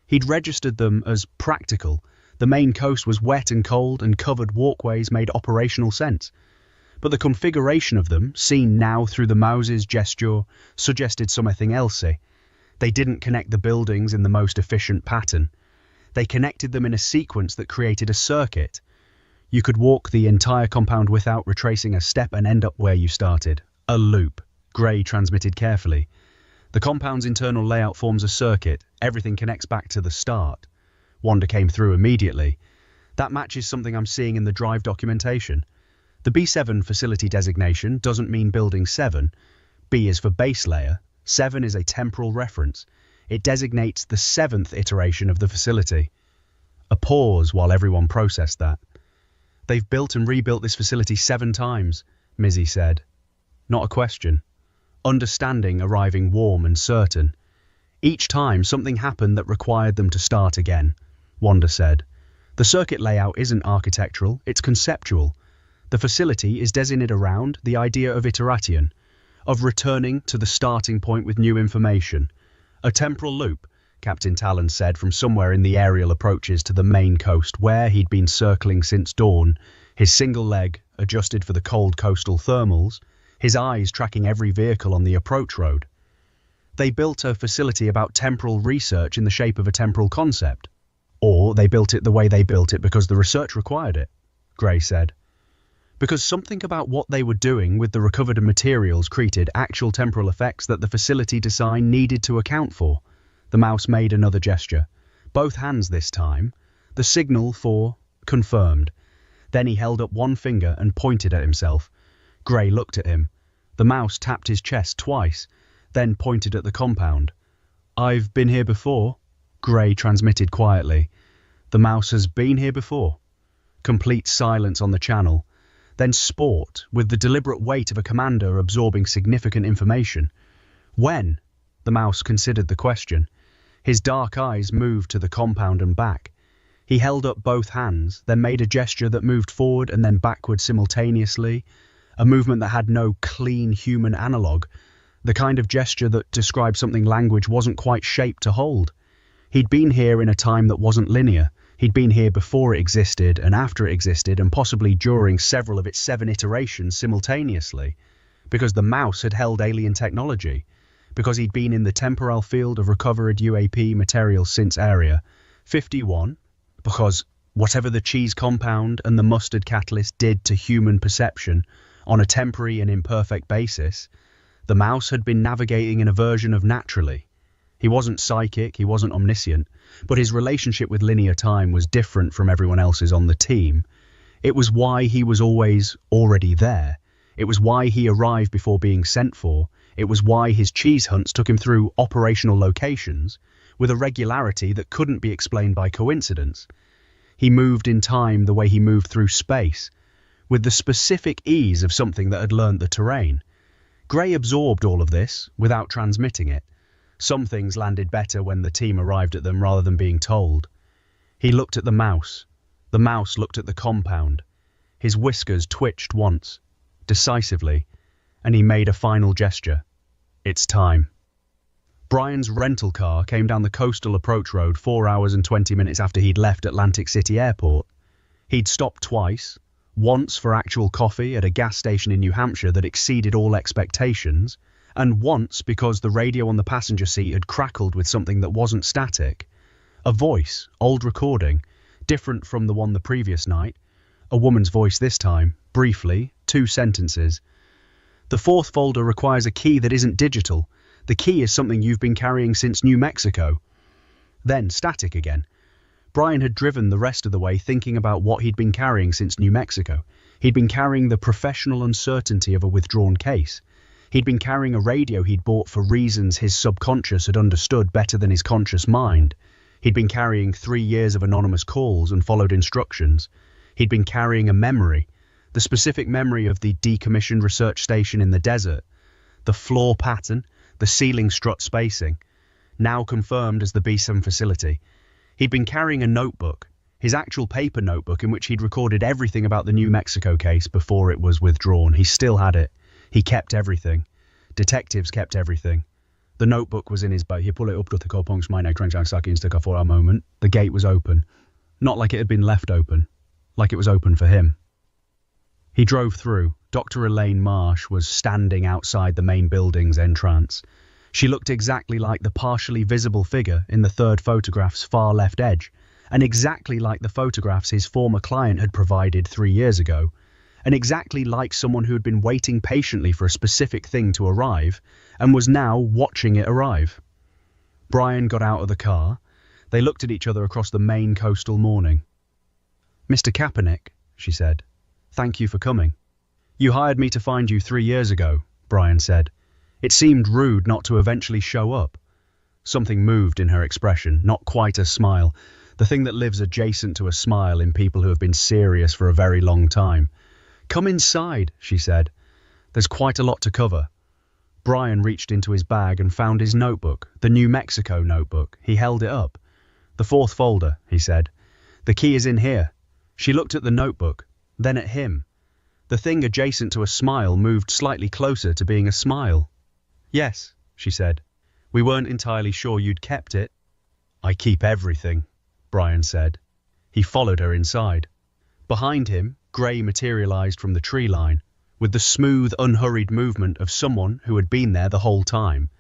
He'd registered them as practical. The main coast was wet and cold, and covered walkways made operational sense. But the configuration of them, seen now through the mouse's gesture, suggested something else. They didn't connect the buildings in the most efficient pattern. They connected them in a sequence that created a circuit. You could walk the entire compound without retracing a step and end up where you started. A loop, Gray transmitted carefully. The compound's internal layout forms a circuit. Everything connects back to the start. Wanda came through immediately. "That matches something I'm seeing in the drive documentation. The B7 facility designation doesn't mean Building 7. B is for base layer. 7 is a temporal reference. It designates the 7th iteration of the facility." A pause while everyone processed that. "They've built and rebuilt this facility 7 times, Mizzy said. Not a question. Understanding arriving warm and certain. Each time something happened that required them to start again, Wanda said. The circuit layout isn't architectural, it's conceptual. The facility is designated around the idea of iteration, of returning to the starting point with new information. A temporal loop, Captain Talon said from somewhere in the aerial approaches to the main coast where he'd been circling since dawn, his single leg adjusted for the cold coastal thermals, his eyes tracking every vehicle on the approach road. They built a facility about temporal research in the shape of a temporal concept. Or thought they built it the way they built it because the research required it, Gray said. Because something about what they were doing with the recovered materials created actual temporal effects that the facility design needed to account for. The mouse made another gesture. Both hands this time. The signal for confirmed. Then he held up one finger and pointed at himself. Gray looked at him. The mouse tapped his chest twice, then pointed at the compound. I've been here before, Gray transmitted quietly. The mouse has been here before. Complete silence on the channel. Then sport, with the deliberate weight of a commander absorbing significant information. When? The mouse considered the question. His dark eyes moved to the compound and back. He held up both hands, then made a gesture that moved forward and then backward simultaneously, a movement that had no clean human analogue, the kind of gesture that described something language wasn't quite shaped to hold. He'd been here in a time that wasn't linear. He'd been here before it existed and after it existed and possibly during several of its 7 iterations simultaneously, because the mouse had held alien technology, because he'd been in the temporal field of recovered UAP material since Area 51, because whatever the cheese compound and the mustard catalyst did to human perception on a temporary and imperfect basis, the mouse had been navigating in a version of naturally. He wasn't psychic, he wasn't omniscient, but his relationship with linear time was different from everyone else's on the team. It was why he was always already there. It was why he arrived before being sent for. It was why his cheese hunts took him through operational locations with a regularity that couldn't be explained by coincidence. He moved in time the way he moved through space, with the specific ease of something that had learned the terrain. Gray absorbed all of this without transmitting it. Some things landed better when the team arrived at them rather than being told. He looked at the mouse. The mouse looked at the compound. His whiskers twitched once, decisively, and he made a final gesture. It's time. Brian's rental car came down the coastal approach road 4 hours and 20 minutes after he'd left Atlantic City Airport. He'd stopped twice, once for actual coffee at a gas station in New Hampshire that exceeded all expectations, and once because the radio on the passenger seat had crackled with something that wasn't static. A voice, old recording, different from the one the previous night. A woman's voice this time, briefly, 2 sentences. The 4th folder requires a key that isn't digital. The key is something you've been carrying since New Mexico. Then static again. Brian had driven the rest of the way thinking about what he'd been carrying since New Mexico. He'd been carrying the professional uncertainty of a withdrawn case. He'd been carrying a radio he'd bought for reasons his subconscious had understood better than his conscious mind. He'd been carrying 3 years of anonymous calls and followed instructions. He'd been carrying a memory, the specific memory of the decommissioned research station in the desert, the floor pattern, the ceiling strut spacing, now confirmed as the B7 facility. He'd been carrying a notebook, his actual paper notebook in which he'd recorded everything about the New Mexico case before it was withdrawn. He still had it. He kept everything. Detectives kept everything. The notebook was in his boat. He pulled it up to the copungs, my neck, trench, saki, and sticker for a moment. The gate was open. Not like it had been left open. Like it was open for him. He drove through. Dr. Elaine Marsh was standing outside the main building's entrance. She looked exactly like the partially visible figure in the 3rd photograph's far left edge, and exactly like the photographs his former client had provided 3 years ago, and exactly like someone who had been waiting patiently for a specific thing to arrive and was now watching it arrive. Brian got out of the car. They looked at each other across the main coastal morning. Mr. Kaepernick, she said, thank you for coming. You hired me to find you 3 years ago, Brian said. It seemed rude not to eventually show up. Something moved in her expression, not quite a smile, the thing that lives adjacent to a smile in people who have been serious for a very long time. Come inside, she said. There's quite a lot to cover. Brian reached into his bag and found his notebook, the New Mexico notebook. He held it up. The 4th folder, he said. The key is in here. She looked at the notebook, then at him. The thing adjacent to a smile moved slightly closer to being a smile. Yes, she said. We weren't entirely sure you'd kept it. I keep everything, Brian said. He followed her inside. Behind him, Gray materialized from the tree line, with the smooth, unhurried movement of someone who had been there the whole time.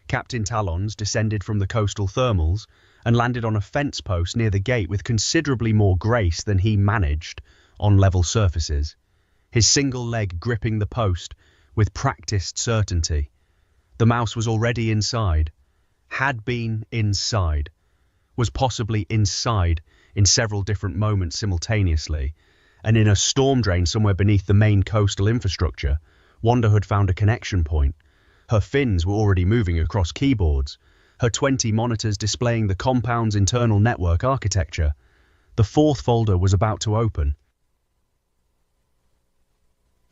Captain Talons descended from the coastal thermals and landed on a fence post near the gate with considerably more grace than he managed on level surfaces, his single leg gripping the post with practiced certainty. The mouse was already inside, had been inside, was possibly inside in several different moments simultaneously, and in a storm drain somewhere beneath the main coastal infrastructure, Wanda had found a connection point. Her fins were already moving across keyboards, her 20 monitors displaying the compound's internal network architecture. The fourth folder was about to open.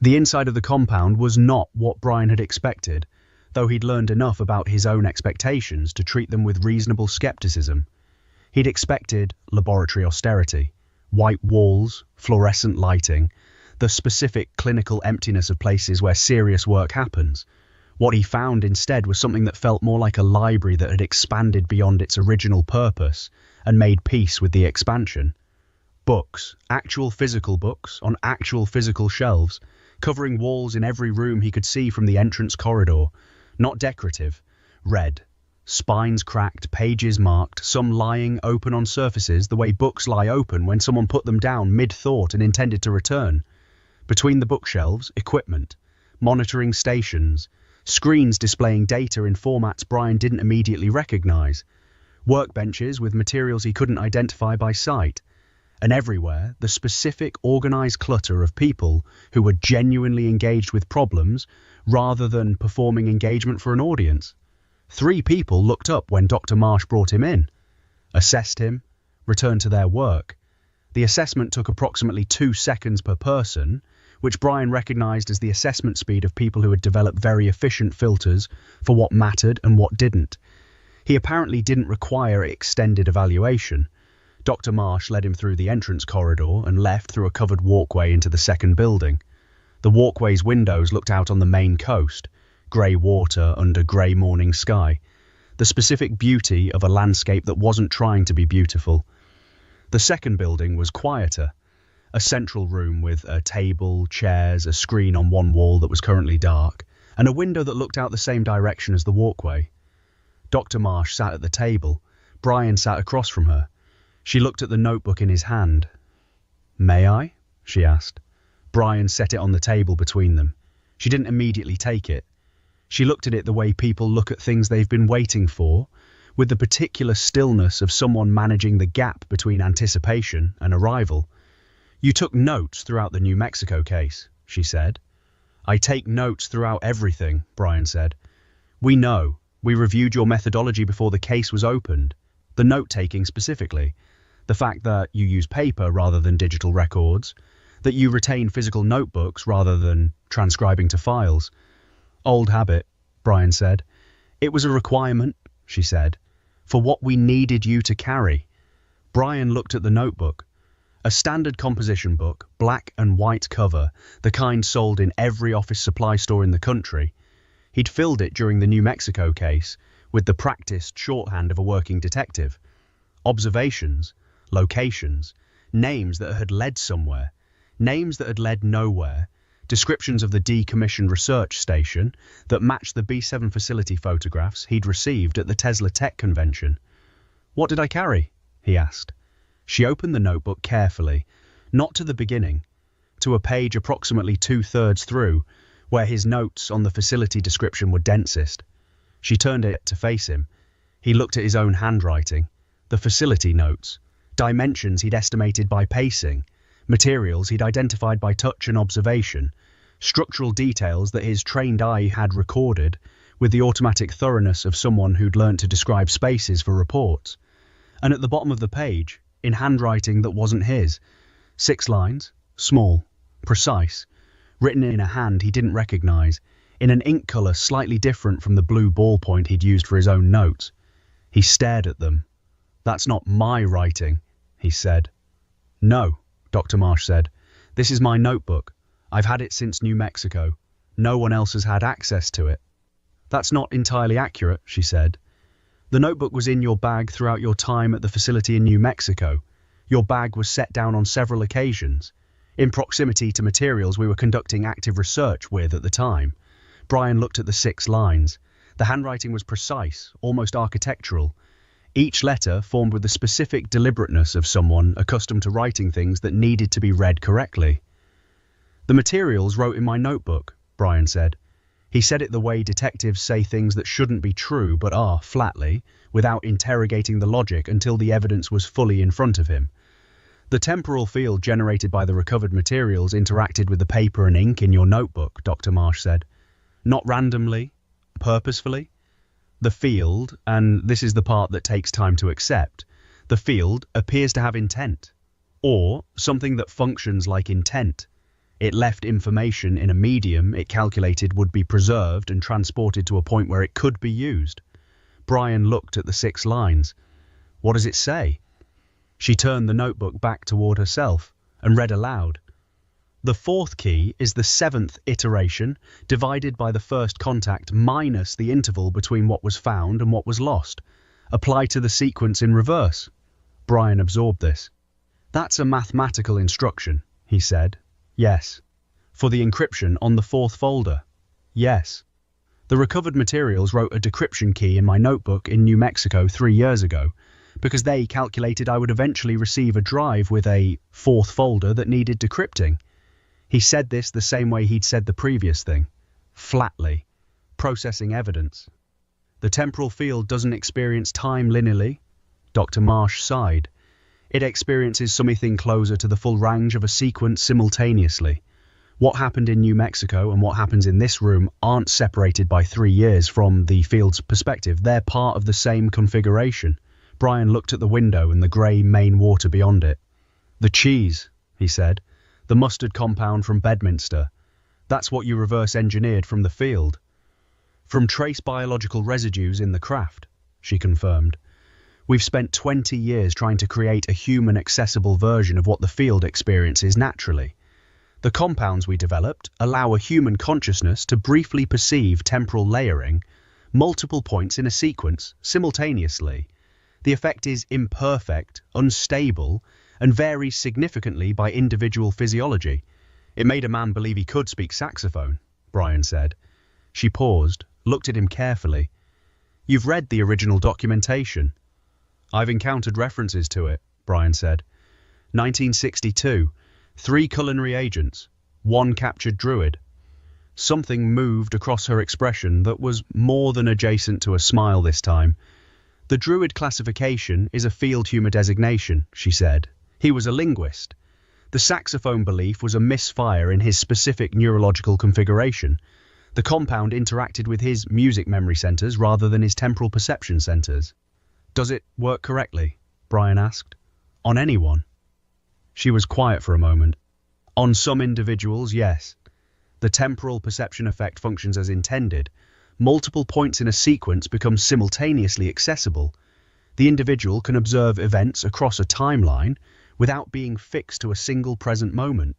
The inside of the compound was not what Brian had expected, though he'd learned enough about his own expectations to treat them with reasonable skepticism. He'd expected laboratory austerity, white walls, fluorescent lighting, the specific clinical emptiness of places where serious work happens. What he found instead was something that felt more like a library that had expanded beyond its original purpose and made peace with the expansion. Books, actual physical books, on actual physical shelves, covering walls in every room he could see from the entrance corridor, not decorative, red, spines cracked, pages marked, some lying open on surfaces the way books lie open when someone put them down mid-thought and intended to return. Between the bookshelves, equipment, monitoring stations, screens displaying data in formats Brian didn't immediately recognize, workbenches with materials he couldn't identify by sight, and everywhere the specific organized clutter of people who were genuinely engaged with problems rather than performing engagement for an audience. 3 people looked up when Dr. Marsh brought him in, assessed him, returned to their work. The assessment took approximately 2 seconds per person, which Brian recognized as the assessment speed of people who had developed very efficient filters for what mattered and what didn't. He apparently didn't require extended evaluation. Dr. Marsh led him through the entrance corridor and left through a covered walkway into the second building. The walkway's windows looked out on the main coast, grey water under grey morning sky, the specific beauty of a landscape that wasn't trying to be beautiful. The second building was quieter, a central room with a table, chairs, a screen on one wall that was currently dark, and a window that looked out the same direction as the walkway. Dr. Marsh sat at the table. Brian sat across from her. She looked at the notebook in his hand. "May I?" she asked. Brian set it on the table between them. She didn't immediately take it. She looked at it the way people look at things they've been waiting for, with the particular stillness of someone managing the gap between anticipation and arrival. "You took notes throughout the New Mexico case," she said. "I take notes throughout everything," Brian said. "We know. We reviewed your methodology before the case was opened. The note-taking specifically. The fact that you use paper rather than digital records. That you retain physical notebooks rather than transcribing to files." "Old habit," Brian said. "It was a requirement," she said, "for what we needed you to carry." Brian looked at the notebook. A standard composition book, black and white cover, the kind sold in every office supply store in the country. He'd filled it during the New Mexico case with the practiced shorthand of a working detective. Observations, locations, names that had led somewhere, names that had led nowhere, descriptions of the decommissioned research station that matched the B7 facility photographs he'd received at the Tesla Tech Convention. "What did I carry?" he asked. She opened the notebook carefully, not to the beginning, to a page approximately 2/3 through, where his notes on the facility description were densest. She turned it to face him. He looked at his own handwriting, the facility notes, dimensions he'd estimated by pacing, materials he'd identified by touch and observation, structural details that his trained eye had recorded with the automatic thoroughness of someone who'd learnt to describe spaces for reports. And at the bottom of the page, in handwriting that wasn't his, 6 lines, small, precise, written in a hand he didn't recognize, in an ink color slightly different from the blue ballpoint he'd used for his own notes. He stared at them. "That's not my writing," he said. "No," Dr. Marsh said. "This is my notebook. I've had it since New Mexico. No one else has had access to it." "That's not entirely accurate," she said. "The notebook was in your bag throughout your time at the facility in New Mexico. Your bag was set down on several occasions, in proximity to materials we were conducting active research with at the time." Brian looked at the 6 lines. The handwriting was precise, almost architectural. each letter formed with the specific deliberateness of someone accustomed to writing things that needed to be read correctly. "The materials wrote in my notebook," Brian said. He said it the way detectives say things that shouldn't be true but are, flatly, without interrogating the logic until the evidence was fully in front of him. "The temporal field generated by the recovered materials interacted with the paper and ink in your notebook," Dr. Marsh said. "Not randomly, purposefully. The field, and this is the part that takes time to accept, the field appears to have intent, or something that functions like intent. It left information in a medium it calculated would be preserved and transported to a point where it could be used." Brian looked at the 6 lines. "What does it say?" She turned the notebook back toward herself and read aloud. "The 4th key is the 7th iteration divided by the first contact minus the interval between what was found and what was lost. Apply to the sequence in reverse." Brian absorbed this. "That's a mathematical instruction," he said. "Yes." "For the encryption on the 4th folder?" "Yes." "The recovered materials wrote a decryption key in my notebook in New Mexico 3 years ago, because they calculated I would eventually receive a drive with a 4th folder that needed decrypting." He said this the same way he'd said the previous thing, flatly, processing evidence. "The temporal field doesn't experience time linearly," Dr. Marsh sighed. "It experiences something closer to the full range of a sequence simultaneously. What happened in New Mexico and what happens in this room aren't separated by 3 years from the field's perspective. They're part of the same configuration." Brian looked at the window and the grey Maine water beyond it. "The cheese," he said. "The mustard compound from Bedminster. That's what you reverse engineered from the field." "From trace biological residues in the craft," she confirmed. "We've spent 20 years trying to create a human-accessible version of what the field experiences naturally. The compounds we developed allow a human consciousness to briefly perceive temporal layering, multiple points in a sequence, simultaneously. The effect is imperfect, unstable, and varies significantly by individual physiology. It made a man believe he could speak saxophone," Brian said. She paused, looked at him carefully. "You've read the original documentation?" "I've encountered references to it," Brian said. 1962, 3 culinary agents, 1 captured druid." Something moved across her expression that was more than adjacent to a smile this time. "The druid classification is a field humor designation," she said. "He was a linguist. The saxophone belief was a misfire in his specific neurological configuration. The compound interacted with his music memory centers rather than his temporal perception centers." "Does it work correctly?" Brian asked. "On anyone?" She was quiet for a moment. "On some individuals, yes. The temporal perception effect functions as intended. Multiple points in a sequence become simultaneously accessible. The individual can observe events across a timeline without being fixed to a single present moment."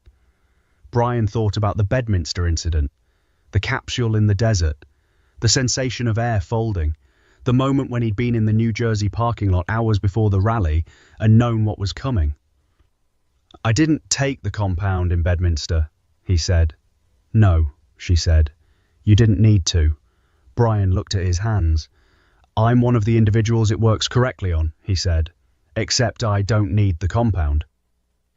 Brian thought about the Bedminster incident, the capsule in the desert, the sensation of air folding, the moment when he'd been in the New Jersey parking lot hours before the rally and known what was coming. "I didn't take the compound in Bedminster," he said. "No," she said. "You didn't need to." Brian looked at his hands. "I'm one of the individuals it works correctly on," he said. "Except I don't need the compound."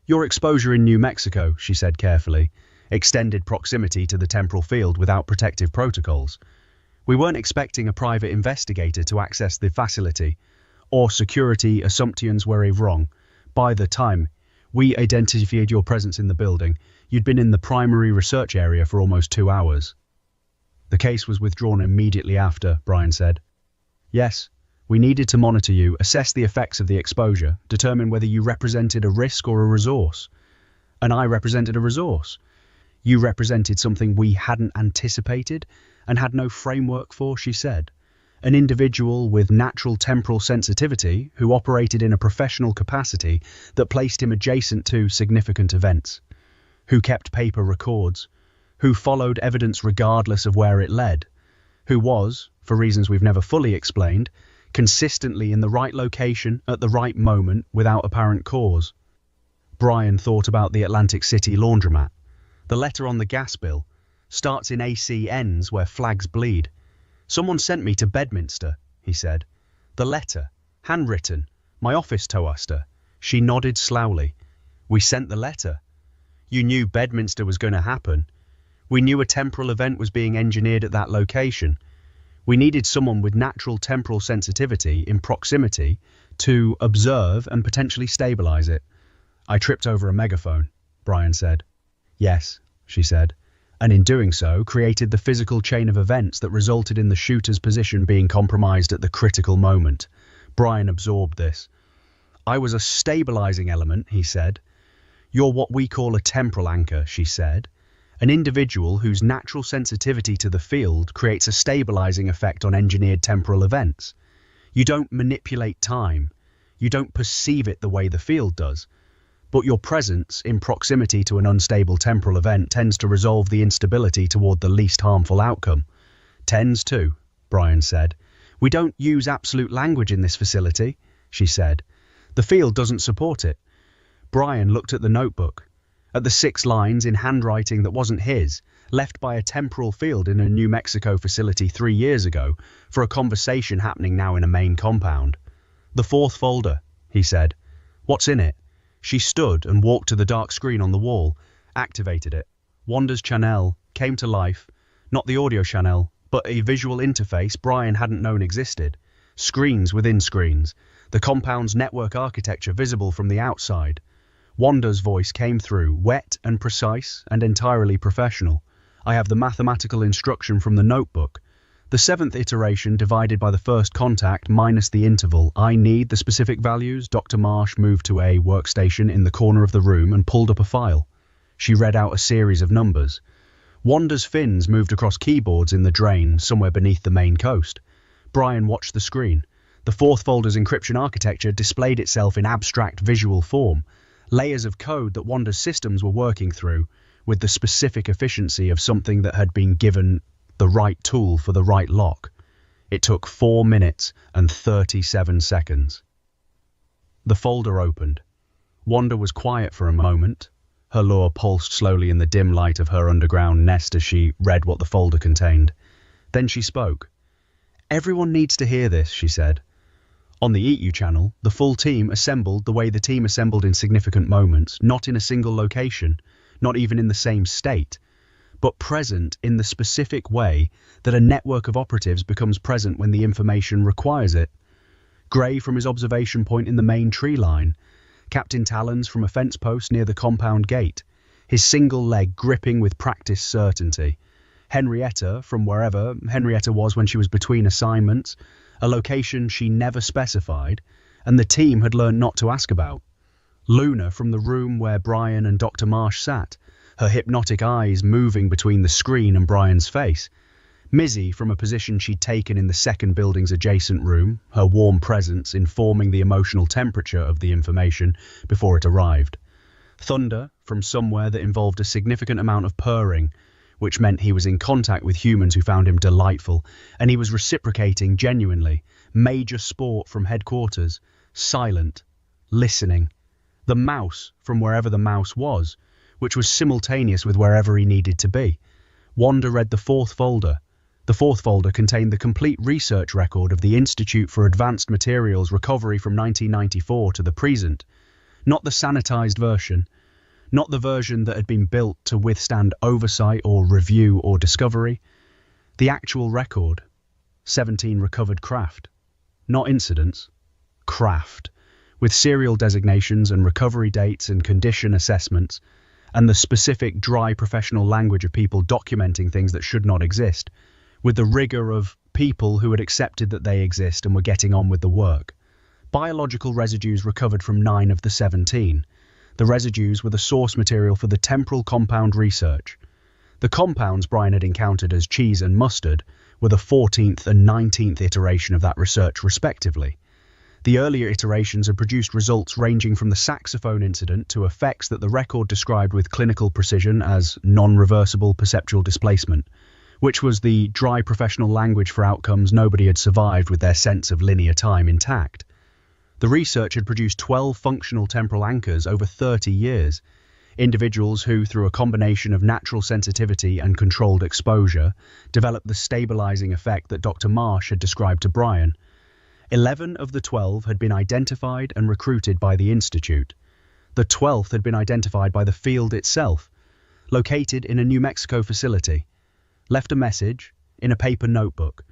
"Your exposure in New Mexico," she said carefully, "extended proximity to the temporal field without protective protocols. We weren't expecting a private investigator to access the facility, or security assumptions were wrong. By the time we identified your presence in the building, you'd been in the primary research area for almost 2 hours." "The case was withdrawn immediately after," Brian said. "Yes, we needed to monitor you, assess the effects of the exposure, determine whether you represented a risk or a resource." "And I represented a resource." "You represented something we hadn't anticipated and had no framework for," she said. "An individual with natural temporal sensitivity who operated in a professional capacity that placed him adjacent to significant events, who kept paper records, who followed evidence regardless of where it led, who was, for reasons we've never fully explained, consistently in the right location at the right moment without apparent cause." Brian thought about the Atlantic City laundromat. "The letter on the gas bill starts in AC, ends where flags bleed. Someone sent me to Bedminster," he said. "The letter Handwritten. My office toast her. She nodded slowly. We sent the letter. You knew Bedminster was going to happen. We knew a temporal event was being engineered at that location. We needed someone with natural temporal sensitivity in proximity to observe and potentially stabilize it. I tripped over a megaphone, Brian said. Yes, she said, and in doing so created the physical chain of events that resulted in the shooter's position being compromised at the critical moment. Brian absorbed this. I was a stabilizing element, he said. You're what we call a temporal anchor, she said. An individual whose natural sensitivity to the field creates a stabilizing effect on engineered temporal events. You don't manipulate time. You don't perceive it the way the field does. But your presence in proximity to an unstable temporal event tends to resolve the instability toward the least harmful outcome. Tends to, Brian said. We don't use absolute language in this facility, she said. The field doesn't support it. Brian looked at the notebook, at the 6 lines in handwriting that wasn't his, left by a temporal field in a New Mexico facility 3 years ago for a conversation happening now in a main compound. The 4th folder, he said. What's in it? She stood and walked to the dark screen on the wall, activated it. Wanda's channel came to life, not the audio channel, but a visual interface Brian hadn't known existed. Screens within screens, the compound's network architecture visible from the outside. Wanda's voice came through, wet and precise and entirely professional. I have the mathematical instruction from the notebook. The 7th iteration divided by the first contact minus the interval. I need the specific values. Dr. Marsh moved to a workstation in the corner of the room and pulled up a file. She read out a series of numbers. Wanda's fins moved across keyboards in the drain somewhere beneath the main coast. Brian watched the screen. The 4th folder's encryption architecture displayed itself in abstract visual form. Layers of code that Wanda's systems were working through with the specific efficiency of something that had been given the right tool for the right lock. It took 4 minutes and 37 seconds. The folder opened. Wanda was quiet for a moment. Her lure pulsed slowly in the dim light of her underground nest as she read what the folder contained. Then she spoke. Everyone needs to hear this, she said. On the Eat You channel, the full team assembled the way the team assembled in significant moments, not in a single location, not even in the same state, but present in the specific way that a network of operatives becomes present when the information requires it. Gray from his observation point in the main tree line, Captain Talons from a fence post near the compound gate, his single leg gripping with practiced certainty. Henrietta from wherever Henrietta was when she was between assignments, a location she never specified, and the team had learned not to ask about. Luna from the room where Brian and Dr. Marsh sat, her hypnotic eyes moving between the screen and Brian's face. Mizzy from a position she'd taken in the second building's adjacent room, her warm presence informing the emotional temperature of the information before it arrived. Thunder from somewhere that involved a significant amount of purring, which meant he was in contact with humans who found him delightful, and he was reciprocating genuinely. Major Sport from headquarters, silent, listening. The mouse from wherever the mouse was, which was simultaneous with wherever he needed to be. Wanda read the 4th folder. The 4th folder contained the complete research record of the Institute for Advanced Materials Recovery from 1994 to the present. Not the sanitized version, not the version that had been built to withstand oversight or review or discovery. The actual record. 17 recovered craft. Not incidents. Craft. With serial designations and recovery dates and condition assessments, and the specific dry professional language of people documenting things that should not exist, with the rigor of people who had accepted that they exist and were getting on with the work. Biological residues recovered from 9 of the 17. The residues were the source material for the temporal compound research. The compounds Brian had encountered as cheese and mustard were the 14th and 19th iteration of that research respectively. The earlier iterations had produced results ranging from the saxophone incident to effects that the record described with clinical precision as non-reversible perceptual displacement, which was the dry professional language for outcomes nobody had survived with their sense of linear time intact. The research had produced 12 functional temporal anchors over 30 years, individuals who, through a combination of natural sensitivity and controlled exposure, developed the stabilizing effect that Dr. Marsh had described to Brian. 11 of the 12 had been identified and recruited by the Institute. The 12th had been identified by the field itself, located in a New Mexico facility, left a message in a paper notebook,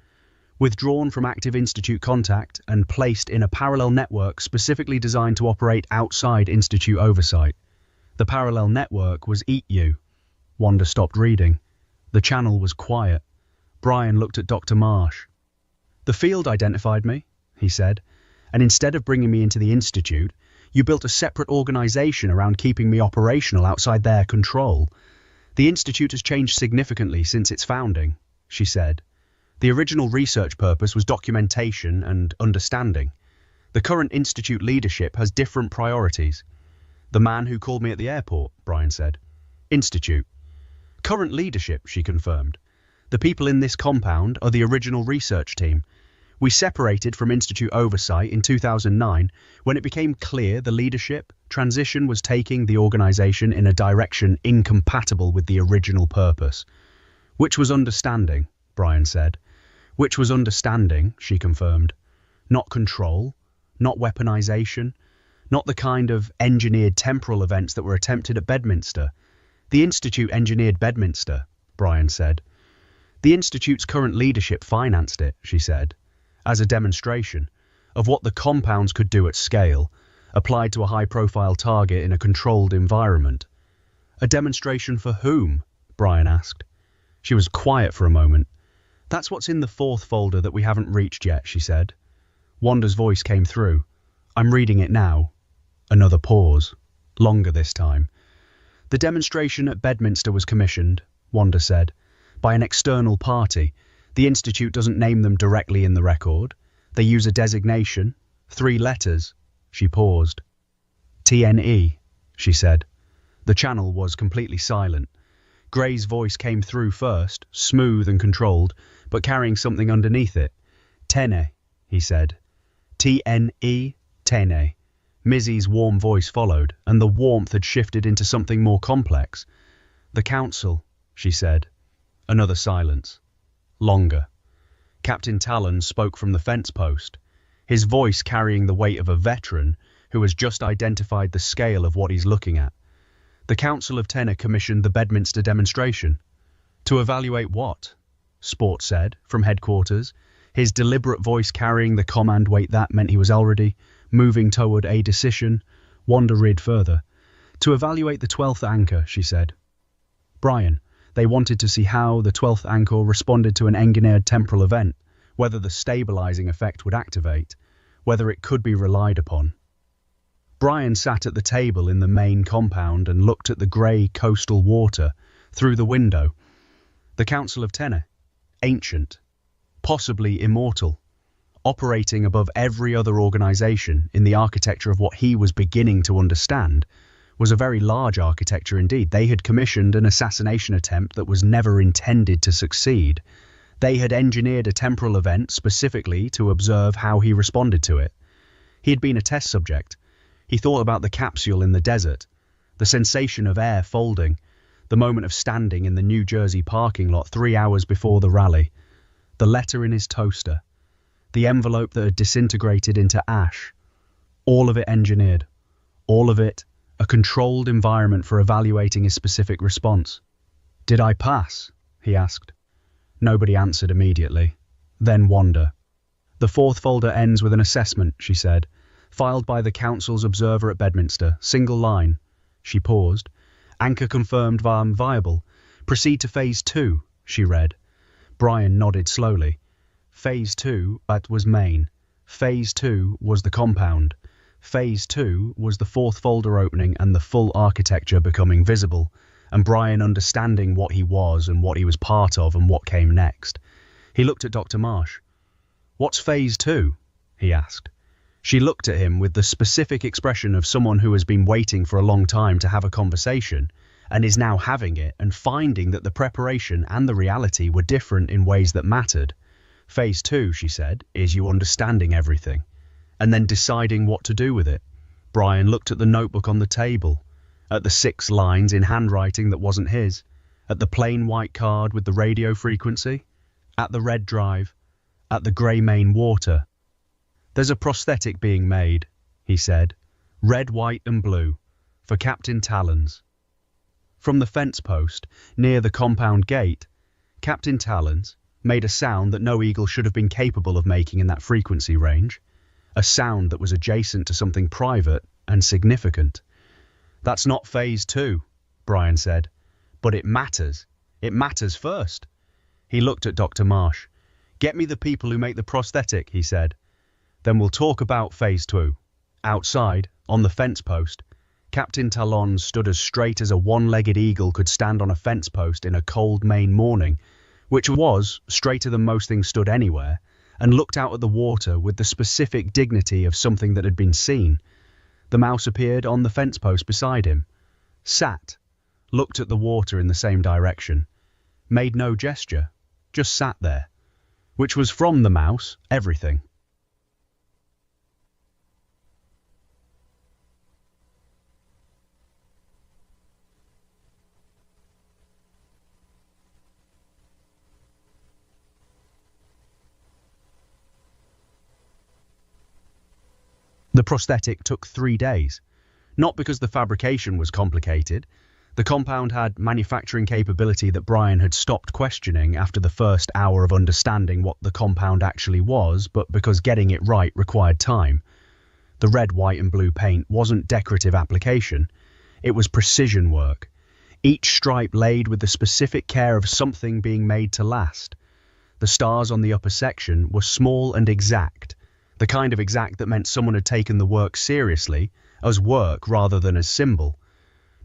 withdrawn from active Institute contact and placed in a parallel network specifically designed to operate outside Institute oversight. The parallel network was Eat You. Wanda stopped reading. The channel was quiet. Brian looked at Dr. Marsh. "The field identified me," he said, "and instead of bringing me into the Institute, you built a separate organization around keeping me operational outside their control. The Institute has changed significantly since its founding," she said. "The original research purpose was documentation and understanding. The current Institute leadership has different priorities." "The man who called me at the airport," Brian said. "Institute." "Current leadership," she confirmed. "The people in this compound are the original research team. We separated from Institute oversight in 2009 when it became clear the leadership transition was taking the organization in a direction incompatible with the original purpose." "Which was understanding," Brian said. "Which was understanding," she confirmed. "Not control, not weaponization, not the kind of engineered temporal events that were attempted at Bedminster. The Institute engineered Bedminster," Brian said. "The Institute's current leadership financed it," she said, "as a demonstration of what the compounds could do at scale, applied to a high-profile target in a controlled environment." "A demonstration for whom?" Brian asked. She was quiet for a moment. "That's what's in the 4th folder that we haven't reached yet," she said. Wanda's voice came through. "I'm reading it now." Another pause. Longer this time. "The demonstration at Bedminster was commissioned," Wanda said, "by an external party. The Institute doesn't name them directly in the record. They use a designation, 3 letters." She paused. "TNE," she said. The channel was completely silent. Gray's voice came through first, smooth and controlled, but carrying something underneath it. "Tene," he said. "TNE, Tene." Mizzy's warm voice followed, and the warmth had shifted into something more complex. "The Council," she said. Another silence. Longer. Captain Talon spoke from the fence post, his voice carrying the weight of a veteran who has just identified the scale of what he's looking at. "The Council of Tenor commissioned the Bedminster demonstration." "To evaluate what?" Sport said, from headquarters, his deliberate voice carrying the command weight that meant he was already moving toward a decision. Wanda read further. "To evaluate the 12th anchor," she said. "Brian, they wanted to see how the 12th anchor responded to an engineered temporal event, whether the stabilizing effect would activate, whether it could be relied upon." Brian sat at the table in the main compound and looked at the grey coastal water through the window. The Council of Tenor, ancient, possibly immortal, operating above every other organization in the architecture of what he was beginning to understand, was a very large architecture indeed. They had commissioned an assassination attempt that was never intended to succeed. They had engineered a temporal event specifically to observe how he responded to it. He had been a test subject. He thought about the capsule in the desert, the sensation of air folding, the moment of standing in the New Jersey parking lot 3 hours before the rally, the letter in his toaster, the envelope that had disintegrated into ash. All of it engineered. All of it a controlled environment for evaluating his specific response. "Did I pass?" he asked. Nobody answered immediately. Then Wanda. "The 4th folder ends with an assessment," she said, "filed by the Council's observer at Bedminster. Single line." She paused. "Anchor confirmed viable. Proceed to Phase 2, she read. Brian nodded slowly. Phase 2, that was main. Phase 2 was the compound. Phase 2 was the 4th folder opening and the full architecture becoming visible, and Brian understanding what he was and what he was part of and what came next. He looked at Dr. Marsh. "What's Phase 2? He asked. She looked at him with the specific expression of someone who has been waiting for a long time to have a conversation and is now having it and finding that the preparation and the reality were different in ways that mattered. Phase 2, she said, is you understanding everything and then deciding what to do with it. Brian looked at the notebook on the table, at the 6 lines in handwriting that wasn't his, at the plain white card with the radio frequency, at the red drive, at the grey main water. There's a prosthetic being made, he said, red, white and blue, for Captain Talons. From the fence post, near the compound gate, Captain Talons made a sound that no eagle should have been capable of making in that frequency range, a sound that was adjacent to something private and significant. That's not phase 2, Brian said, but it matters. It matters first. He looked at Dr. Marsh. Get me the people who make the prosthetic, he said. Then we'll talk about phase 2. Outside, on the fence post, Captain Talons stood as straight as a one-legged eagle could stand on a fence post in a cold Maine morning, which was straighter than most things stood anywhere, and looked out at the water with the specific dignity of something that had been seen. The mouse appeared on the fence post beside him, sat, looked at the water in the same direction, made no gesture, just sat there, which was from the mouse everything. The prosthetic took 3 days, not because the fabrication was complicated. The compound had manufacturing capability that Brian had stopped questioning after the first hour of understanding what the compound actually was, but because getting it right required time. The red, white and blue paint wasn't decorative application, it was precision work, each stripe laid with the specific care of something being made to last. The stars on the upper section were small and exact, the kind of exact that meant someone had taken the work seriously, as work rather than as symbol.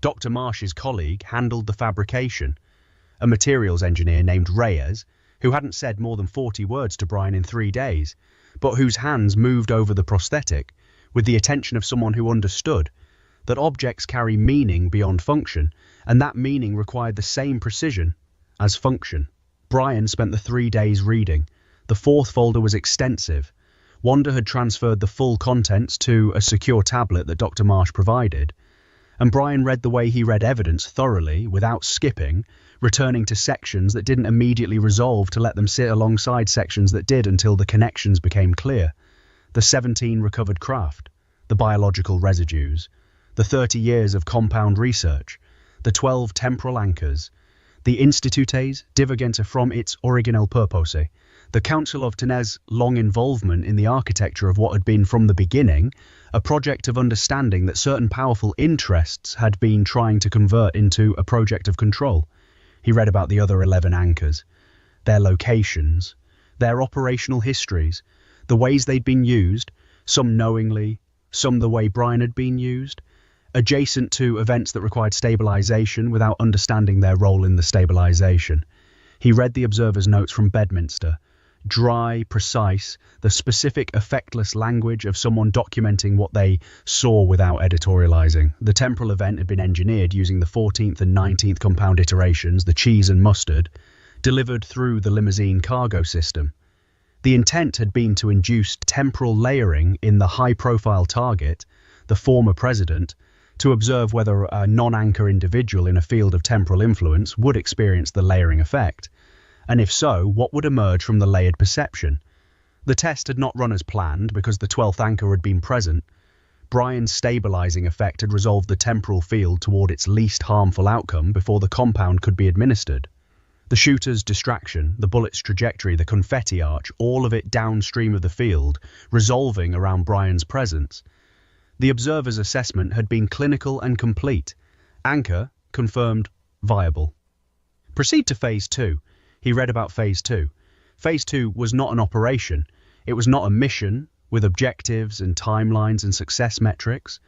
Dr. Marsh's colleague handled the fabrication, a materials engineer named Reyes, who hadn't said more than 40 words to Brian in 3 days, but whose hands moved over the prosthetic with the attention of someone who understood that objects carry meaning beyond function, and that meaning required the same precision as function. Brian spent the 3 days reading. The 4th folder was extensive. Wanda had transferred the full contents to a secure tablet that Dr. Marsh provided, and Brian read the way he read evidence thoroughly, without skipping, returning to sections that didn't immediately resolve to let them sit alongside sections that did until the connections became clear. The 17 recovered craft, the biological residues, the 30 years of compound research, the 12 temporal anchors, the Institutes divergente from its original purpose, the Council of Tenez' long involvement in the architecture of what had been from the beginning a project of understanding that certain powerful interests had been trying to convert into a project of control. He read about the other 11 anchors, their locations, their operational histories, the ways they'd been used, some knowingly, some the way Brian had been used, adjacent to events that required stabilization without understanding their role in the stabilization. He read the observer's notes from Bedminster, dry, precise, the specific, effectless language of someone documenting what they saw without editorializing. The temporal event had been engineered using the 14th and 19th compound iterations, the cheese and mustard, delivered through the limousine cargo system. The intent had been to induce temporal layering in the high-profile target, the former president, to observe whether a non-anchor individual in a field of temporal influence would experience the layering effect, and if so, what would emerge from the layered perception. The test had not run as planned because the 12th anchor had been present. Brian's stabilizing effect had resolved the temporal field toward its least harmful outcome before the compound could be administered. The shooter's distraction, the bullet's trajectory, the confetti arch, all of it downstream of the field, resolving around Brian's presence. The observer's assessment had been clinical and complete. Anchor confirmed viable. Proceed to Phase 2. He read about Phase 2. Phase 2 was not an operation. It was not a mission with objectives and timelines and success metrics.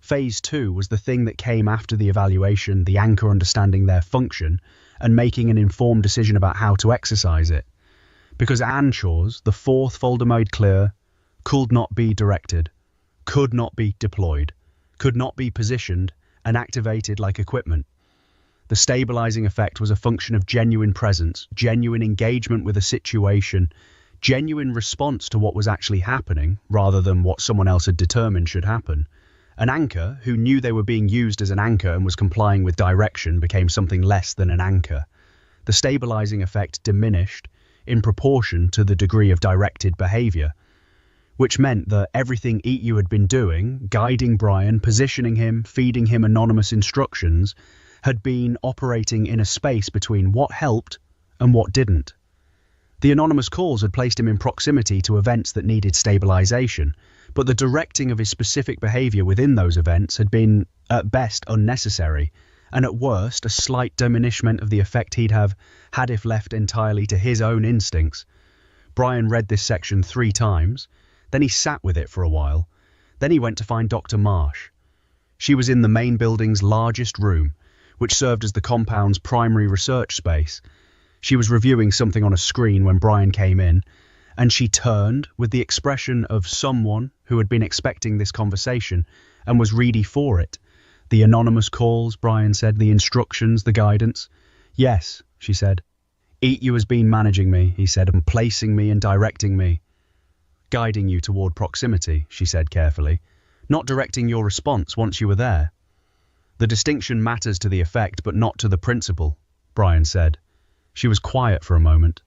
Phase 2 was the thing that came after the evaluation, the anchor understanding their function, and making an informed decision about how to exercise it. Because Anshaw's, the 4th folder made clear, could not be directed, could not be deployed, could not be positioned and activated like equipment. The stabilizing effect was a function of genuine presence, genuine engagement with a situation, genuine response to what was actually happening, rather than what someone else had determined should happen. An anchor, who knew they were being used as an anchor and was complying with direction, became something less than an anchor. The stabilizing effect diminished in proportion to the degree of directed behavior. which meant that everything Eat You had been doing, guiding Brian, positioning him, feeding him anonymous instructions, had been operating in a space between what helped and what didn't. The anonymous calls had placed him in proximity to events that needed stabilization, but the directing of his specific behavior within those events had been, at best, unnecessary, and at worst, a slight diminishment of the effect he'd have had if left entirely to his own instincts. Brian read this section 3 times, then he sat with it for a while. Then he went to find Dr. Marsh. She was in the main building's largest room, which served as the compound's primary research space. She was reviewing something on a screen when Brian came in, and she turned with the expression of someone who had been expecting this conversation and was ready for it. The anonymous calls, Brian said, the instructions, the guidance. Yes, she said. Eat You has been managing me, he said, and placing me and directing me. Guiding you toward proximity, she said carefully, not directing your response once you were there. The distinction matters to the effect, but not to the principle, Brian said. She was quiet for a moment.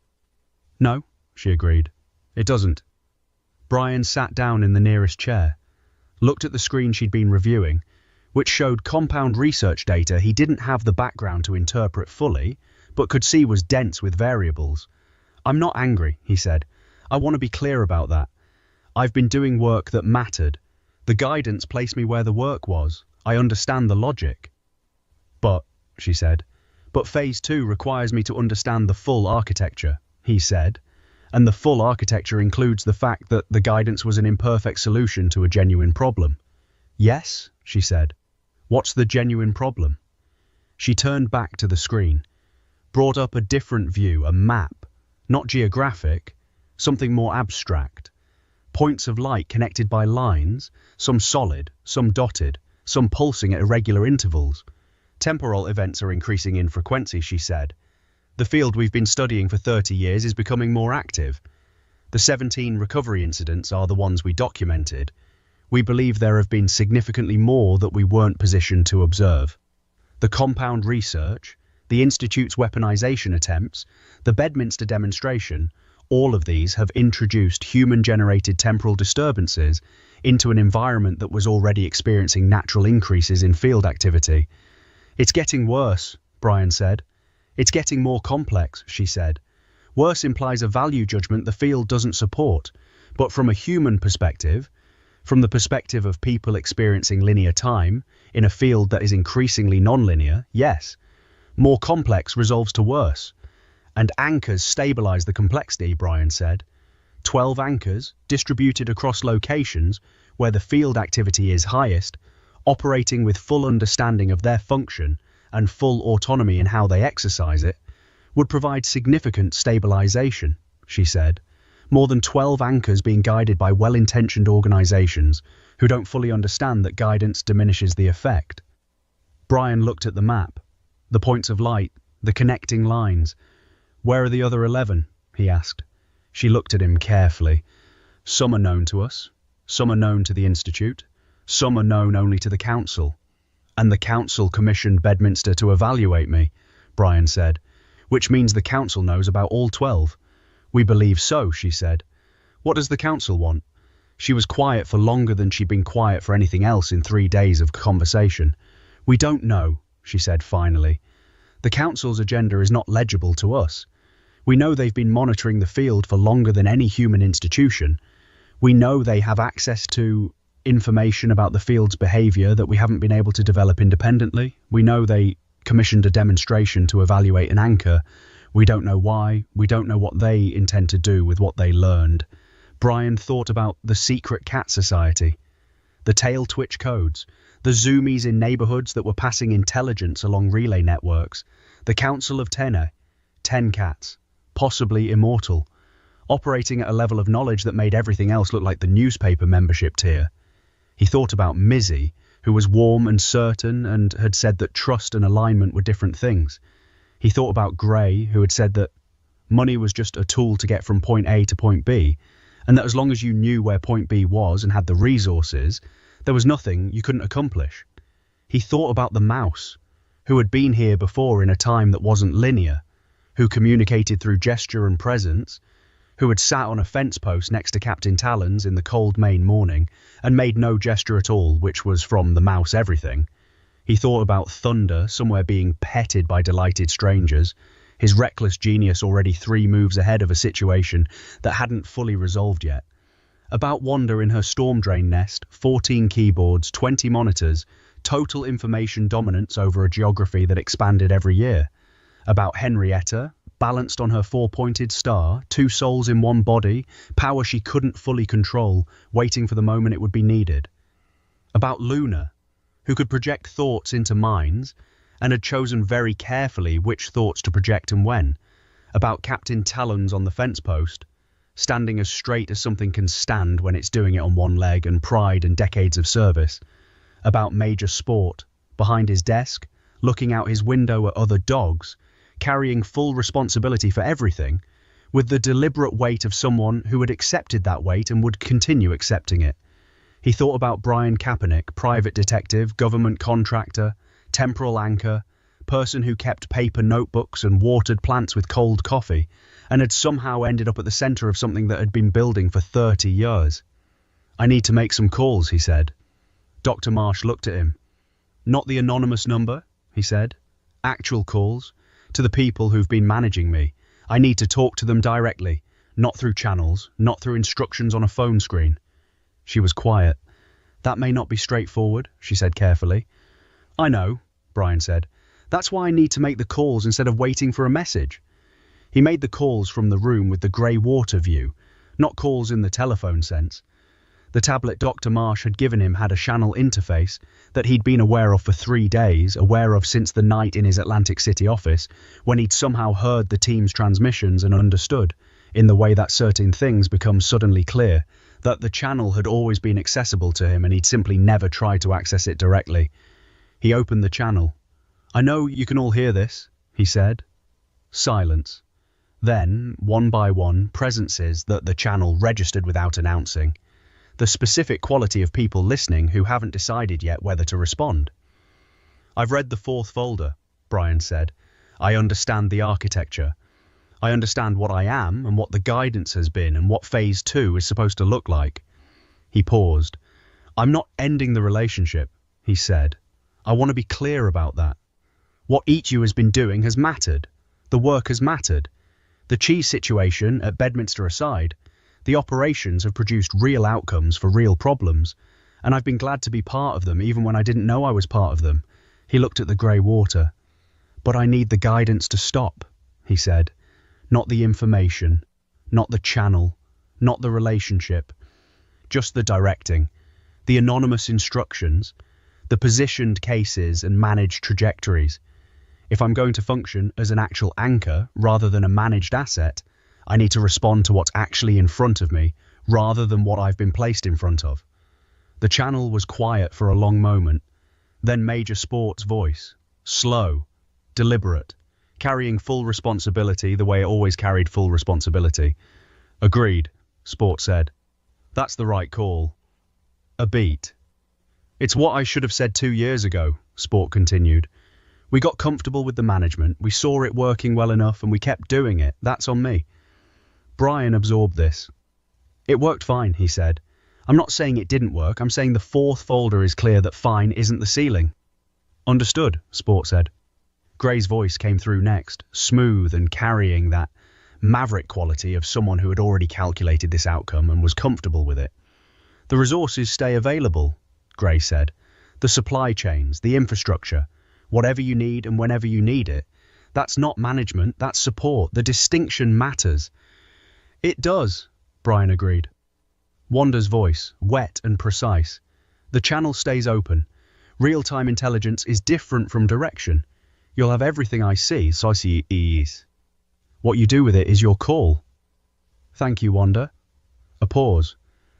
No, she agreed. It doesn't. Brian sat down in the nearest chair, looked at the screen she'd been reviewing, which showed compound research data he didn't have the background to interpret fully, but could see was dense with variables. I'm not angry, he said. I want to be clear about that. I've been doing work that mattered. The guidance placed me where the work was. I understand the logic. But, she said, but phase 2 requires me to understand the full architecture, he said, and the full architecture includes the fact that the guidance was an imperfect solution to a genuine problem. Yes, she said. What's the genuine problem? She turned back to the screen, brought up a different view, a map, not geographic, something more abstract. Points of light connected by lines, some solid, some dotted, some pulsing at irregular intervals. Temporal events are increasing in frequency, she said. The field we've been studying for 30 years is becoming more active. The 17 recovery incidents are the ones we documented. We believe there have been significantly more that we weren't positioned to observe. The compound research, the Institute's weaponization attempts, the Bedminster demonstration, all of these have introduced human-generated temporal disturbances into an environment that was already experiencing natural increases in field activity. It's getting worse, Brian said. It's getting more complex, she said. Worse implies a value judgment the field doesn't support, but from a human perspective, from the perspective of people experiencing linear time in a field that is increasingly non-linear, yes. More complex resolves to worse. And anchors stabilize the complexity, Brian said. 12 anchors, distributed across locations where the field activity is highest, operating with full understanding of their function and full autonomy in how they exercise it, would provide significant stabilization, she said. More than 12 anchors being guided by well-intentioned organizations who don't fully understand that guidance diminishes the effect. Brian looked at the map, the points of light, the connecting lines. Where are the other 11? He asked. She looked at him carefully. Some are known to us, some are known to the Institute, some are known only to the Council. And the Council commissioned Bedminster to evaluate me, Brian said, which means the Council knows about all 12. We believe so, she said. What does the Council want? She was quiet for longer than she'd been quiet for anything else in 3 days of conversation. We don't know, she said finally. The Council's agenda is not legible to us. We know they've been monitoring the field for longer than any human institution. We know they have access to information about the field's behavior that we haven't been able to develop independently. We know they commissioned a demonstration to evaluate an anchor. We don't know why. We don't know what they intend to do with what they learned. Brian thought about the secret cat society, the tail twitch codes, the zoomies in neighborhoods that were passing intelligence along relay networks, the Council of 10 cats, possibly immortal, operating at a level of knowledge that made everything else look like the newspaper membership tier. He thought about Mizzy, who was warm and certain and had said that trust and alignment were different things. He thought about Gray, who had said that money was just a tool to get from point A to point B, and that as long as you knew where point B was and had the resources, there was nothing you couldn't accomplish. He thought about the mouse, who had been here before in a time that wasn't linear, who communicated through gesture and presence, who had sat on a fence post next to Captain Talons in the cold Maine morning and made no gesture at all, which was from the mouse everything. He thought about Thunder somewhere being petted by delighted strangers, his reckless genius already 3 moves ahead of a situation that hadn't fully resolved yet. About Wanda in her storm drain nest, 14 keyboards, 20 monitors, total information dominance over a geography that expanded every year. About Henrietta, balanced on her 4-pointed star, 2 souls in one body, power she couldn't fully control, waiting for the moment it would be needed. About Luna, who could project thoughts into minds, and had chosen very carefully which thoughts to project and when. About Captain Talons on the fence post, standing as straight as something can stand when it's doing it on one leg, and pride and decades of service. About Major Sport, behind his desk, looking out his window at other dogs, carrying full responsibility for everything, with the deliberate weight of someone who had accepted that weight and would continue accepting it. He thought about Brian Kaepernick, private detective, government contractor, temporal anchor, person who kept paper notebooks and watered plants with cold coffee, and had somehow ended up at the center of something that had been building for 30 years. "I need to make some calls," he said. Dr. Marsh looked at him. "Not the anonymous number," he said. "Actual calls, to the people who've been managing me. I need to talk to them directly, not through channels, not through instructions on a phone screen." She was quiet. "That may not be straightforward," she said carefully. "I know," Brian said. "That's why I need to make the calls instead of waiting for a message." He made the calls from the room with the grey water view, not calls in the telephone sense. The tablet Dr. Marsh had given him had a channel interface that he'd been aware of for 3 days, aware of since the night in his Atlantic City office, when he'd somehow heard the team's transmissions and understood, in the way that certain things become suddenly clear, that the channel had always been accessible to him and he'd simply never tried to access it directly. He opened the channel. "I know you can all hear this," he said. Silence. Then, one by one, presences that the channel registered without announcing. The specific quality of people listening who haven't decided yet whether to respond. "I've read the 4th folder," Brian said. "I understand the architecture. I understand what I am and what the guidance has been and what phase 2 is supposed to look like." He paused. "I'm not ending the relationship," he said. "I want to be clear about that. What each of you has been doing has mattered. The work has mattered. The cheese situation at Bedminster aside, the operations have produced real outcomes for real problems, and I've been glad to be part of them even when I didn't know I was part of them." He looked at the grey water. "But I need the guidance to stop," he said. "Not the information, not the channel, not the relationship, just the directing, the anonymous instructions, the positioned cases and managed trajectories. If I'm going to function as an actual anchor rather than a managed asset, I need to respond to what's actually in front of me rather than what I've been placed in front of." The channel was quiet for a long moment. Then Major Sport's voice, slow, deliberate, carrying full responsibility the way it always carried full responsibility. "Agreed," Sport said. "That's the right call." A beat. "It's what I should have said 2 years ago," Sport continued. "We got comfortable with the management, we saw it working well enough and we kept doing it. That's on me." Brian absorbed this. "It worked fine," he said. "I'm not saying it didn't work, I'm saying the 4th folder is clear that fine isn't the ceiling." "Understood," Sport said. Gray's voice came through next, smooth and carrying that maverick quality of someone who had already calculated this outcome and was comfortable with it. "The resources stay available," Gray said. "The supply chains, the infrastructure, whatever you need and whenever you need it. That's not management, that's support. The distinction matters." "It does," Brian agreed. Wanda's voice, wet and precise. "The channel stays open. Real-time intelligence is different from direction. You'll have everything I see, so I see ease. What you do with it is your call." "Thank you, Wanda." A pause.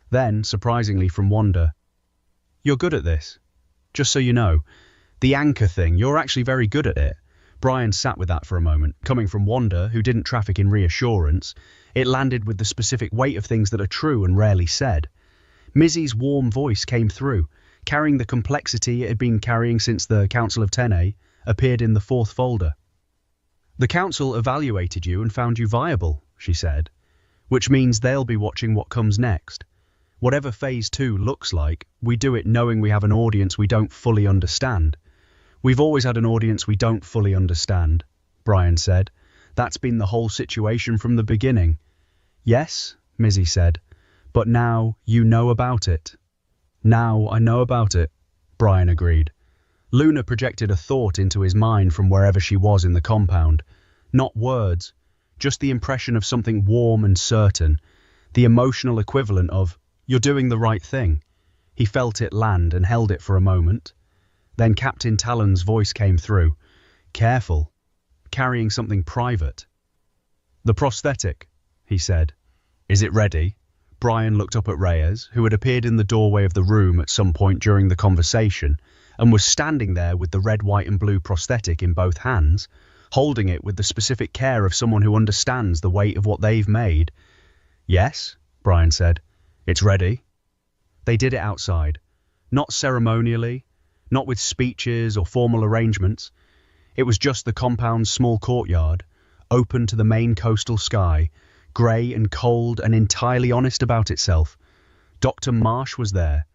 Then, surprisingly from Wanda, "You're good at this. Just so you know, the anchor thing, you're actually very good at it." Brian sat with that for a moment. Coming from Wanda, who didn't traffic in reassurance, it landed with the specific weight of things that are true and rarely said. Mizzy's warm voice came through, carrying the complexity it had been carrying since the Council of 10A appeared in the 4th folder. "The Council evaluated you and found you viable," she said. which means they'll be watching what comes next. Whatever Phase 2 looks like, we do it knowing we have an audience we don't fully understand. We've always had an audience we don't fully understand, Brian said. That's been the whole situation from the beginning. Yes, Mizzy said, but now you know about it. Now I know about it, Brian agreed. Luna projected a thought into his mind from wherever she was in the compound. Not words, just the impression of something warm and certain, the emotional equivalent of, "You're doing the right thing." He felt it land and held it for a moment. Then Captain Talon's voice came through. "Careful, carrying something private." "The prosthetic," he said. "Is it ready?" Brian looked up at Reyes, who had appeared in the doorway of the room at some point during the conversation, and was standing there with the red, white and blue prosthetic in both hands, holding it with the specific care of someone who understands the weight of what they've made. "Yes," Brian said. "It's ready." They did it outside. Not ceremonially, not with speeches or formal arrangements. It was just the compound's small courtyard, open to the main coastal sky, grey and cold and entirely honest about itself. Dr. Marsh was there.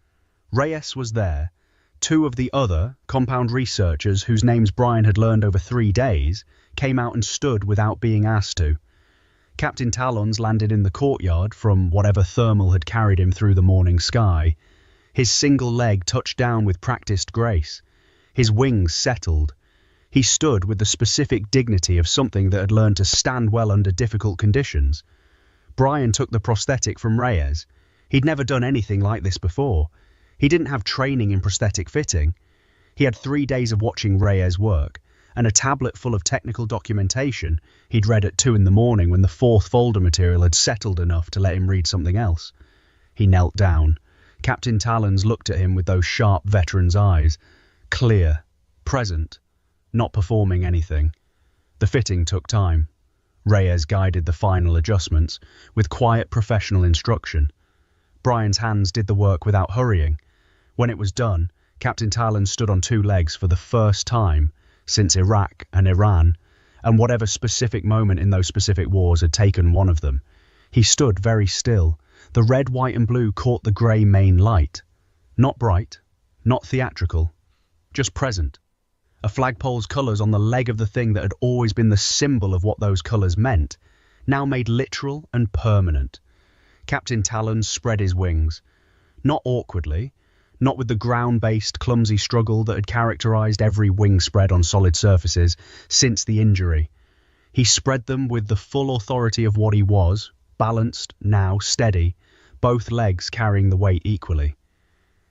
Reyes was there. Two of the other compound researchers, whose names Brian had learned over 3 days, came out and stood without being asked to. Captain Talon's landed in the courtyard from whatever thermal had carried him through the morning sky. His single leg touched down with practiced grace. His wings settled. He stood with the specific dignity of something that had learned to stand well under difficult conditions. Brian took the prosthetic from Reyes. He'd never done anything like this before. He didn't have training in prosthetic fitting. He had 3 days of watching Reyes work, and a tablet full of technical documentation he'd read at 2 a.m. when the 4th folder material had settled enough to let him read something else. He knelt down. Captain Talons looked at him with those sharp veteran's eyes. Clear, present, not performing anything. The fitting took time. Reyes guided the final adjustments with quiet professional instruction. Brian's hands did the work without hurrying. When it was done, Captain Talon stood on 2 legs for the first time since Iraq and Iran, and whatever specific moment in those specific wars had taken one of them. He stood very still. The red, white and blue caught the grey main light. Not bright, not theatrical, just present. A flagpole's colours on the leg of the thing that had always been the symbol of what those colours meant, now made literal and permanent. Captain Talon spread his wings. Not awkwardly, not with the ground-based, clumsy struggle that had characterised every wing spread on solid surfaces since the injury. He spread them with the full authority of what he was, balanced, now steady, both legs carrying the weight equally.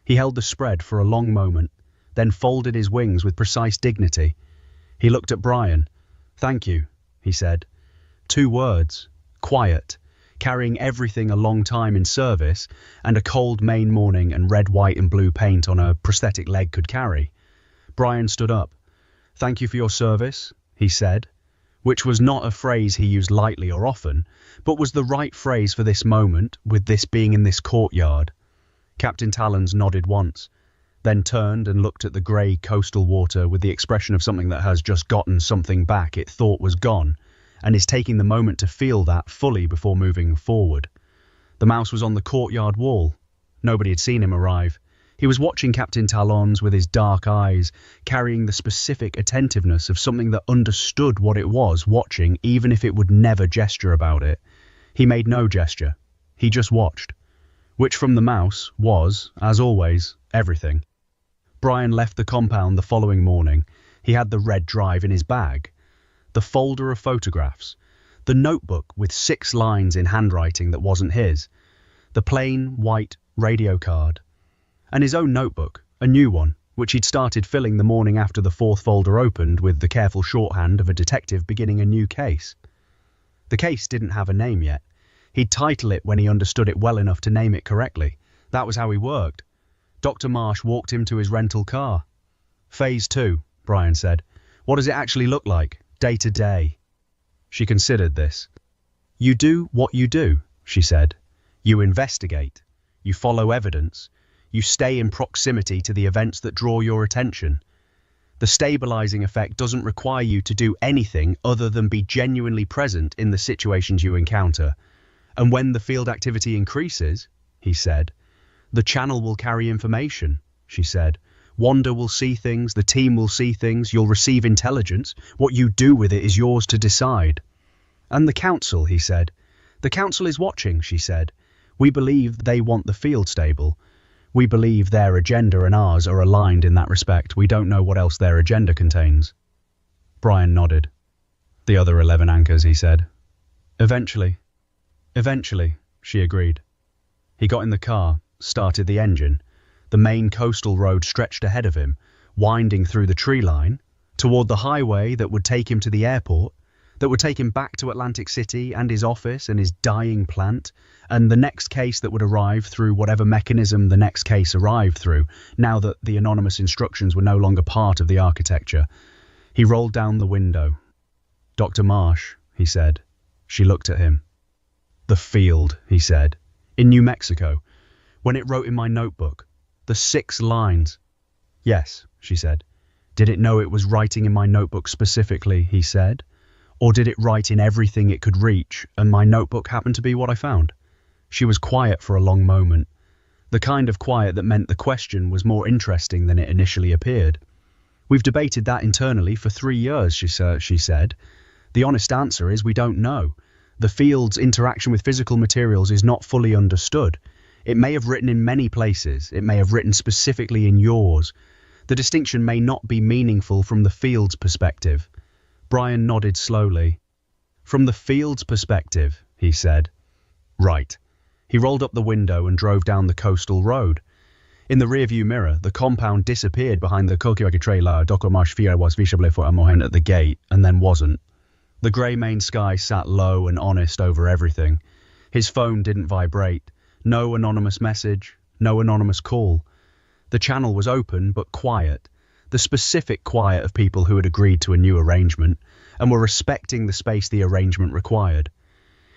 He held the spread for a long moment, then folded his wings with precise dignity. He looked at Brian. "Thank you," he said. 2 words, quiet, carrying everything a long time in service and a cold Maine morning and red, white and blue paint on a prosthetic leg could carry. Brian stood up. "Thank you for your service," he said, which was not a phrase he used lightly or often, but was the right phrase for this moment, with this being in this courtyard. Captain Talons nodded once, then turned and looked at the grey coastal water with the expression of something that has just gotten something back it thought was gone, and is taking the moment to feel that fully before moving forward. The mouse was on the courtyard wall. Nobody had seen him arrive. He was watching Captain Talons with his dark eyes, carrying the specific attentiveness of something that understood what it was watching, even if it would never gesture about it. He made no gesture. He just watched. Which from the mouse was, as always, everything. Brian left the compound the following morning. He had the red drive in his bag, the folder of photographs, the notebook with 6 lines in handwriting that wasn't his, the plain white radio card, and his own notebook, a new one, which he'd started filling the morning after the 4th folder opened with the careful shorthand of a detective beginning a new case. The case didn't have a name yet. He'd title it when he understood it well enough to name it correctly. That was how he worked. Dr. Marsh walked him to his rental car. "Phase 2, Brian said. "What does it actually look like, day to day?" She considered this. "You do what you do," she said. "You investigate. You follow evidence. You stay in proximity to the events that draw your attention. The stabilizing effect doesn't require you to do anything other than be genuinely present in the situations you encounter. And when the field activity increases, he said, the channel will carry information, she said. Wanda will see things, the team will see things, you'll receive intelligence. What you do with it is yours to decide. And the council, he said. The council is watching, she said. We believe they want the field stable. We believe their agenda and ours are aligned in that respect. We don't know what else their agenda contains. Brian nodded. The other 11 anchors, he said. Eventually, she agreed. He got in the car, started the engine. The main coastal road stretched ahead of him, winding through the tree line, toward the highway that would take him to the airport, that would take him back to Atlantic City and his office and his dying plant, and the next case that would arrive through whatever mechanism the next case arrived through, now that the anonymous instructions were no longer part of the architecture. He rolled down the window. Dr. Marsh, he said. She looked at him. The field, he said. In New Mexico. When it wrote in my notebook. The 6 lines. Yes, she said. Did it know it was writing in my notebook specifically, he said? Or did it write in everything it could reach, and my notebook happened to be what I found? She was quiet for a long moment. The kind of quiet that meant the question was more interesting than it initially appeared. We've debated that internally for 3 years, she said. The honest answer is we don't know. The field's interaction with physical materials is not fully understood. It may have written in many places. It may have written specifically in yours. The distinction may not be meaningful from the field's perspective. Brian nodded slowly. From the field's perspective, he said. Right. He rolled up the window and drove down the coastal road. In the rearview mirror, the compound disappeared behind the Kokiwaki trailer. Dr. Marsh Fier was visibly for a moment at the gate, and then wasn't. The grey main sky sat low and honest over everything. His phone didn't vibrate. No anonymous message, no anonymous call. The channel was open but quiet, the specific quiet of people who had agreed to a new arrangement and were respecting the space the arrangement required.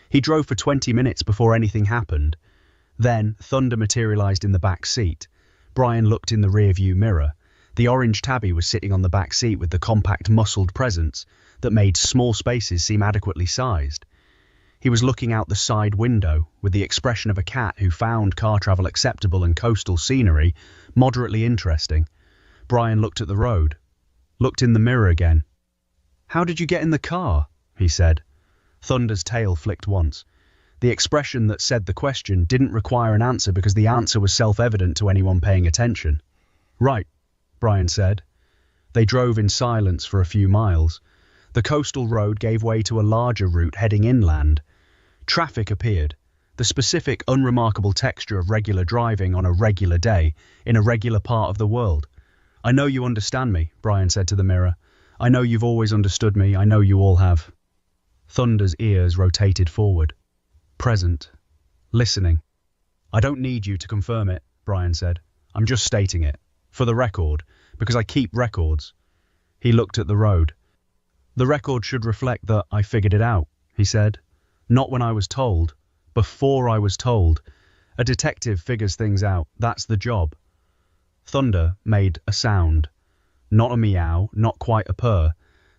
He drove for 20 minutes before anything happened. Then thunder materialized in the back seat. Brian looked in the rearview mirror. The orange tabby was sitting on the back seat with the compact muscled presence that made small spaces seem adequately sized. He was looking out the side window with the expression of a cat who found car travel acceptable and coastal scenery moderately interesting. Brian looked at the road, looked in the mirror again. How did you get in the car? He said. Thunder's tail flicked once. The expression that said the question didn't require an answer because the answer was self-evident to anyone paying attention. Right, Brian said. They drove in silence for a few miles. The coastal road gave way to a larger route heading inland. Traffic appeared, the specific, unremarkable texture of regular driving on a regular day in a regular part of the world. I know you understand me, Brian said to the mirror. I know you've always understood me. I know you all have. Thunder's ears rotated forward. Present. Listening. I don't need you to confirm it, Brian said. I'm just stating it. For the record. Because I keep records. He looked at the road. The record should reflect that I figured it out, he said. Not when I was told. Before I was told. A detective figures things out. That's the job. Thunder made a sound. Not a meow, not quite a purr.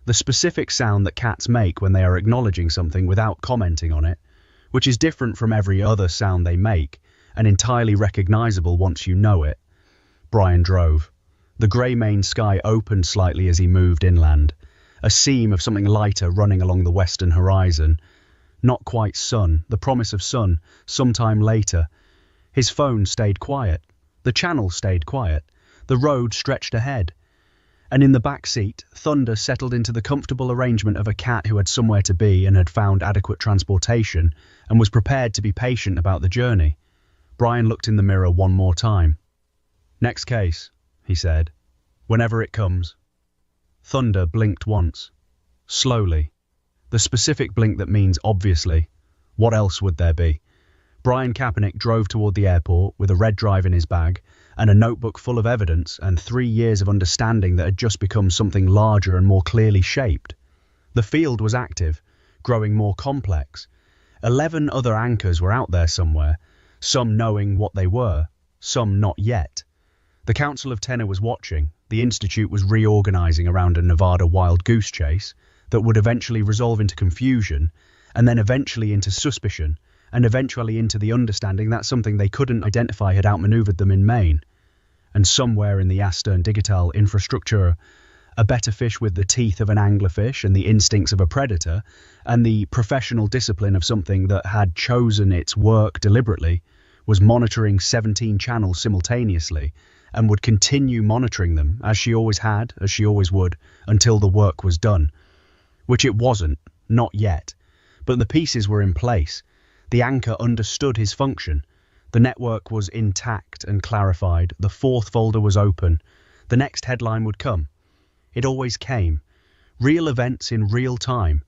The specific sound that cats make when they are acknowledging something without commenting on it, which is different from every other sound they make, and entirely recognizable once you know it. Brian drove. The grey main sky opened slightly as he moved inland. A seam of something lighter running along the western horizon. Not quite sun, the promise of sun, sometime later. His phone stayed quiet. The channel stayed quiet. The road stretched ahead. And in the back seat, Thunder settled into the comfortable arrangement of a cat who had somewhere to be and had found adequate transportation and was prepared to be patient about the journey. Brian looked in the mirror one more time. Next case, he said. Whenever it comes. Thunder blinked once. Slowly. The specific blink that means obviously. What else would there be? Brian Kaepernick drove toward the airport with a red drive in his bag and a notebook full of evidence and 3 years of understanding that had just become something larger and more clearly shaped. The field was active, growing more complex. 11 other anchors were out there somewhere, some knowing what they were, some not yet. The Council of Tenor was watching. The Institute was reorganizing around a Nevada wild goose chase that would eventually resolve into confusion and then eventually into suspicion and eventually into the understanding that something they couldn't identify had outmaneuvered them in Maine. And somewhere in the Astern Digital infrastructure, a better fish with the teeth of an anglerfish and the instincts of a predator, and the professional discipline of something that had chosen its work deliberately, was monitoring 17 channels simultaneously, and would continue monitoring them, as she always had, as she always would, until the work was done. Which it wasn't, not yet. But the pieces were in place. The anchor understood his function. The network was intact and clarified. The fourth folder was open. The next headline would come. It always came. Real events in real time,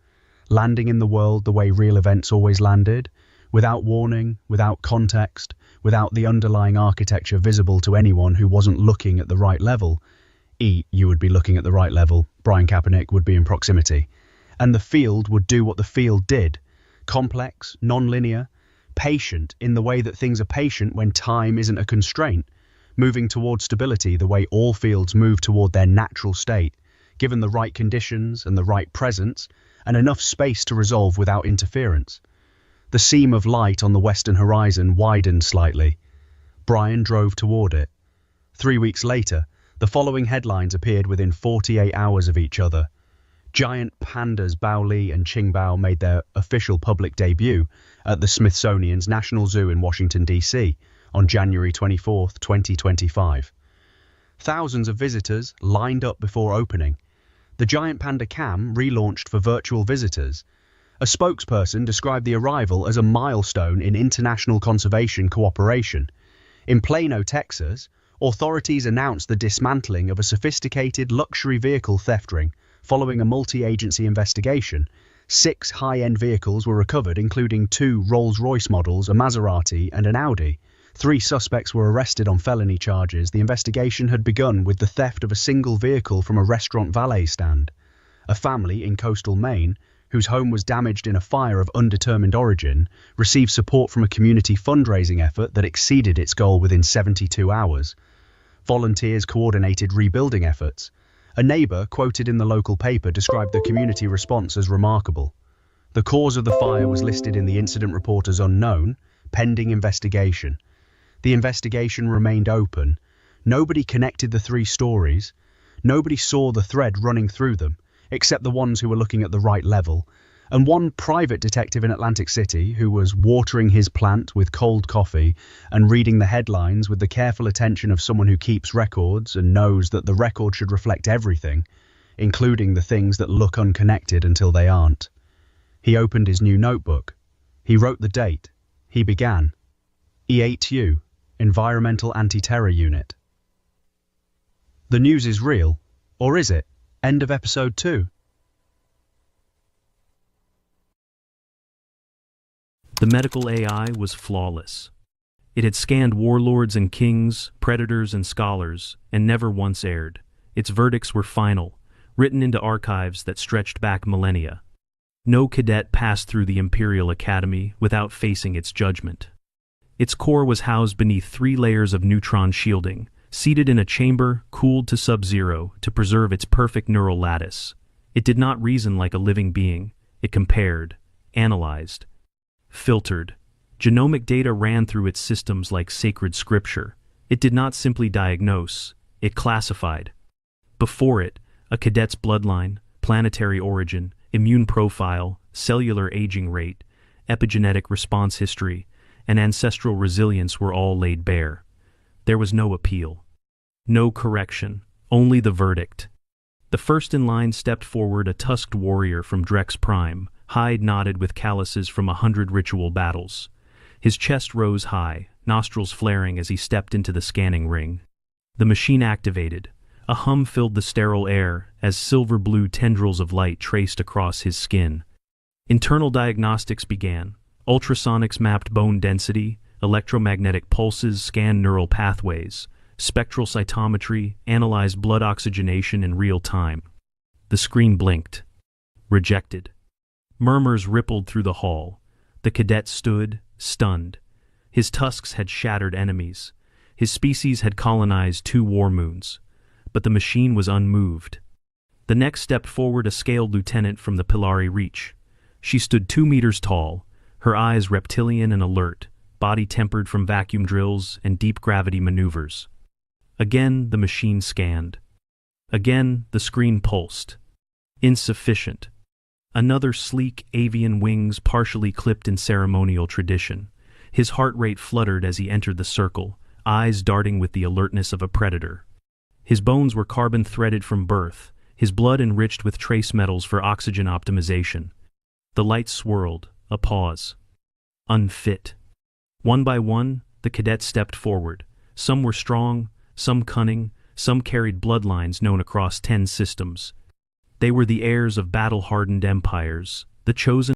landing in the world the way real events always landed, without warning, without context, without the underlying architecture visible to anyone who wasn't looking at the right level. You would be looking at the right level. Brian Kaepernick would be in proximity. And the field would do what the field did. Complex, non-linear, patient in the way that things are patient when time isn't a constraint, moving toward stability the way all fields move toward their natural state, given the right conditions and the right presence, and enough space to resolve without interference. The seam of light on the western horizon widened slightly. Brian drove toward it. 3 weeks later, the following headlines appeared within 48 hours of each other. Giant pandas Bao Li and Qingbao made their official public debut at the Smithsonian's National Zoo in Washington, D.C. on January 24, 2025. Thousands of visitors lined up before opening. The giant panda cam relaunched for virtual visitors. A spokesperson described the arrival as a milestone in international conservation cooperation. In Plano, Texas, authorities announced the dismantling of a sophisticated luxury vehicle theft ring. Following a multi-agency investigation, 6 high-end vehicles were recovered, including 2 Rolls-Royce models, a Maserati and an Audi. 3 suspects were arrested on felony charges. The investigation had begun with the theft of a single vehicle from a restaurant valet stand. A family in coastal Maine, whose home was damaged in a fire of undetermined origin, received support from a community fundraising effort that exceeded its goal within 72 hours. Volunteers coordinated rebuilding efforts. A neighbor, quoted in the local paper, described the community response as remarkable. The cause of the fire was listed in the incident report as unknown, pending investigation. The investigation remained open. Nobody connected the 3 stories. Nobody saw the thread running through them, except the ones who were looking at the right level, and one private detective in Atlantic City who was watering his plant with cold coffee and reading the headlines with the careful attention of someone who keeps records and knows that the record should reflect everything, including the things that look unconnected until they aren't. He opened his new notebook. He wrote the date. He began. E8U, Environmental Anti-Terror Unit. The news is real, or is it? End of episode 2. The medical AI was flawless. It had scanned warlords and kings, predators and scholars, and never once erred. Its verdicts were final, written into archives that stretched back millennia. No cadet passed through the Imperial Academy without facing its judgment. Its core was housed beneath 3 layers of neutron shielding, seated in a chamber cooled to sub-zero to preserve its perfect neural lattice. It did not reason like a living being. It compared, analyzed, filtered. Genomic data ran through its systems like sacred scripture. It did not simply diagnose, it classified. Before it, a cadet's bloodline, planetary origin, immune profile, cellular aging rate, epigenetic response history, and ancestral resilience were all laid bare. There was no appeal. No correction, only the verdict. The first in line stepped forward, a tusked warrior from Drex Prime, hide knotted with calluses from 100 ritual battles. His chest rose high, nostrils flaring as he stepped into the scanning ring. The machine activated. A hum filled the sterile air as silver-blue tendrils of light traced across his skin. Internal diagnostics began. Ultrasonics mapped bone density, electromagnetic pulses scanned neural pathways, spectral cytometry analyzed blood oxygenation in real time. The screen blinked. Rejected. Murmurs rippled through the hall. The cadet stood, stunned. His tusks had shattered enemies. His species had colonized 2 war moons. But the machine was unmoved. The next stepped forward a scaled lieutenant from the Pilari Reach. She stood 2 meters tall, her eyes reptilian and alert, body tempered from vacuum drills and deep gravity maneuvers. Again, the machine scanned. Again, the screen pulsed. Insufficient. Another sleek avian wings partially clipped in ceremonial tradition. His heart rate fluttered as he entered the circle, eyes darting with the alertness of a predator. His bones were carbon-threaded from birth, his blood enriched with trace metals for oxygen optimization. The lights swirled, a pause. Unfit. One by one, the cadets stepped forward. Some were strong, some cunning, some carried bloodlines known across 10 systems. They were the heirs of battle-hardened empires, the chosen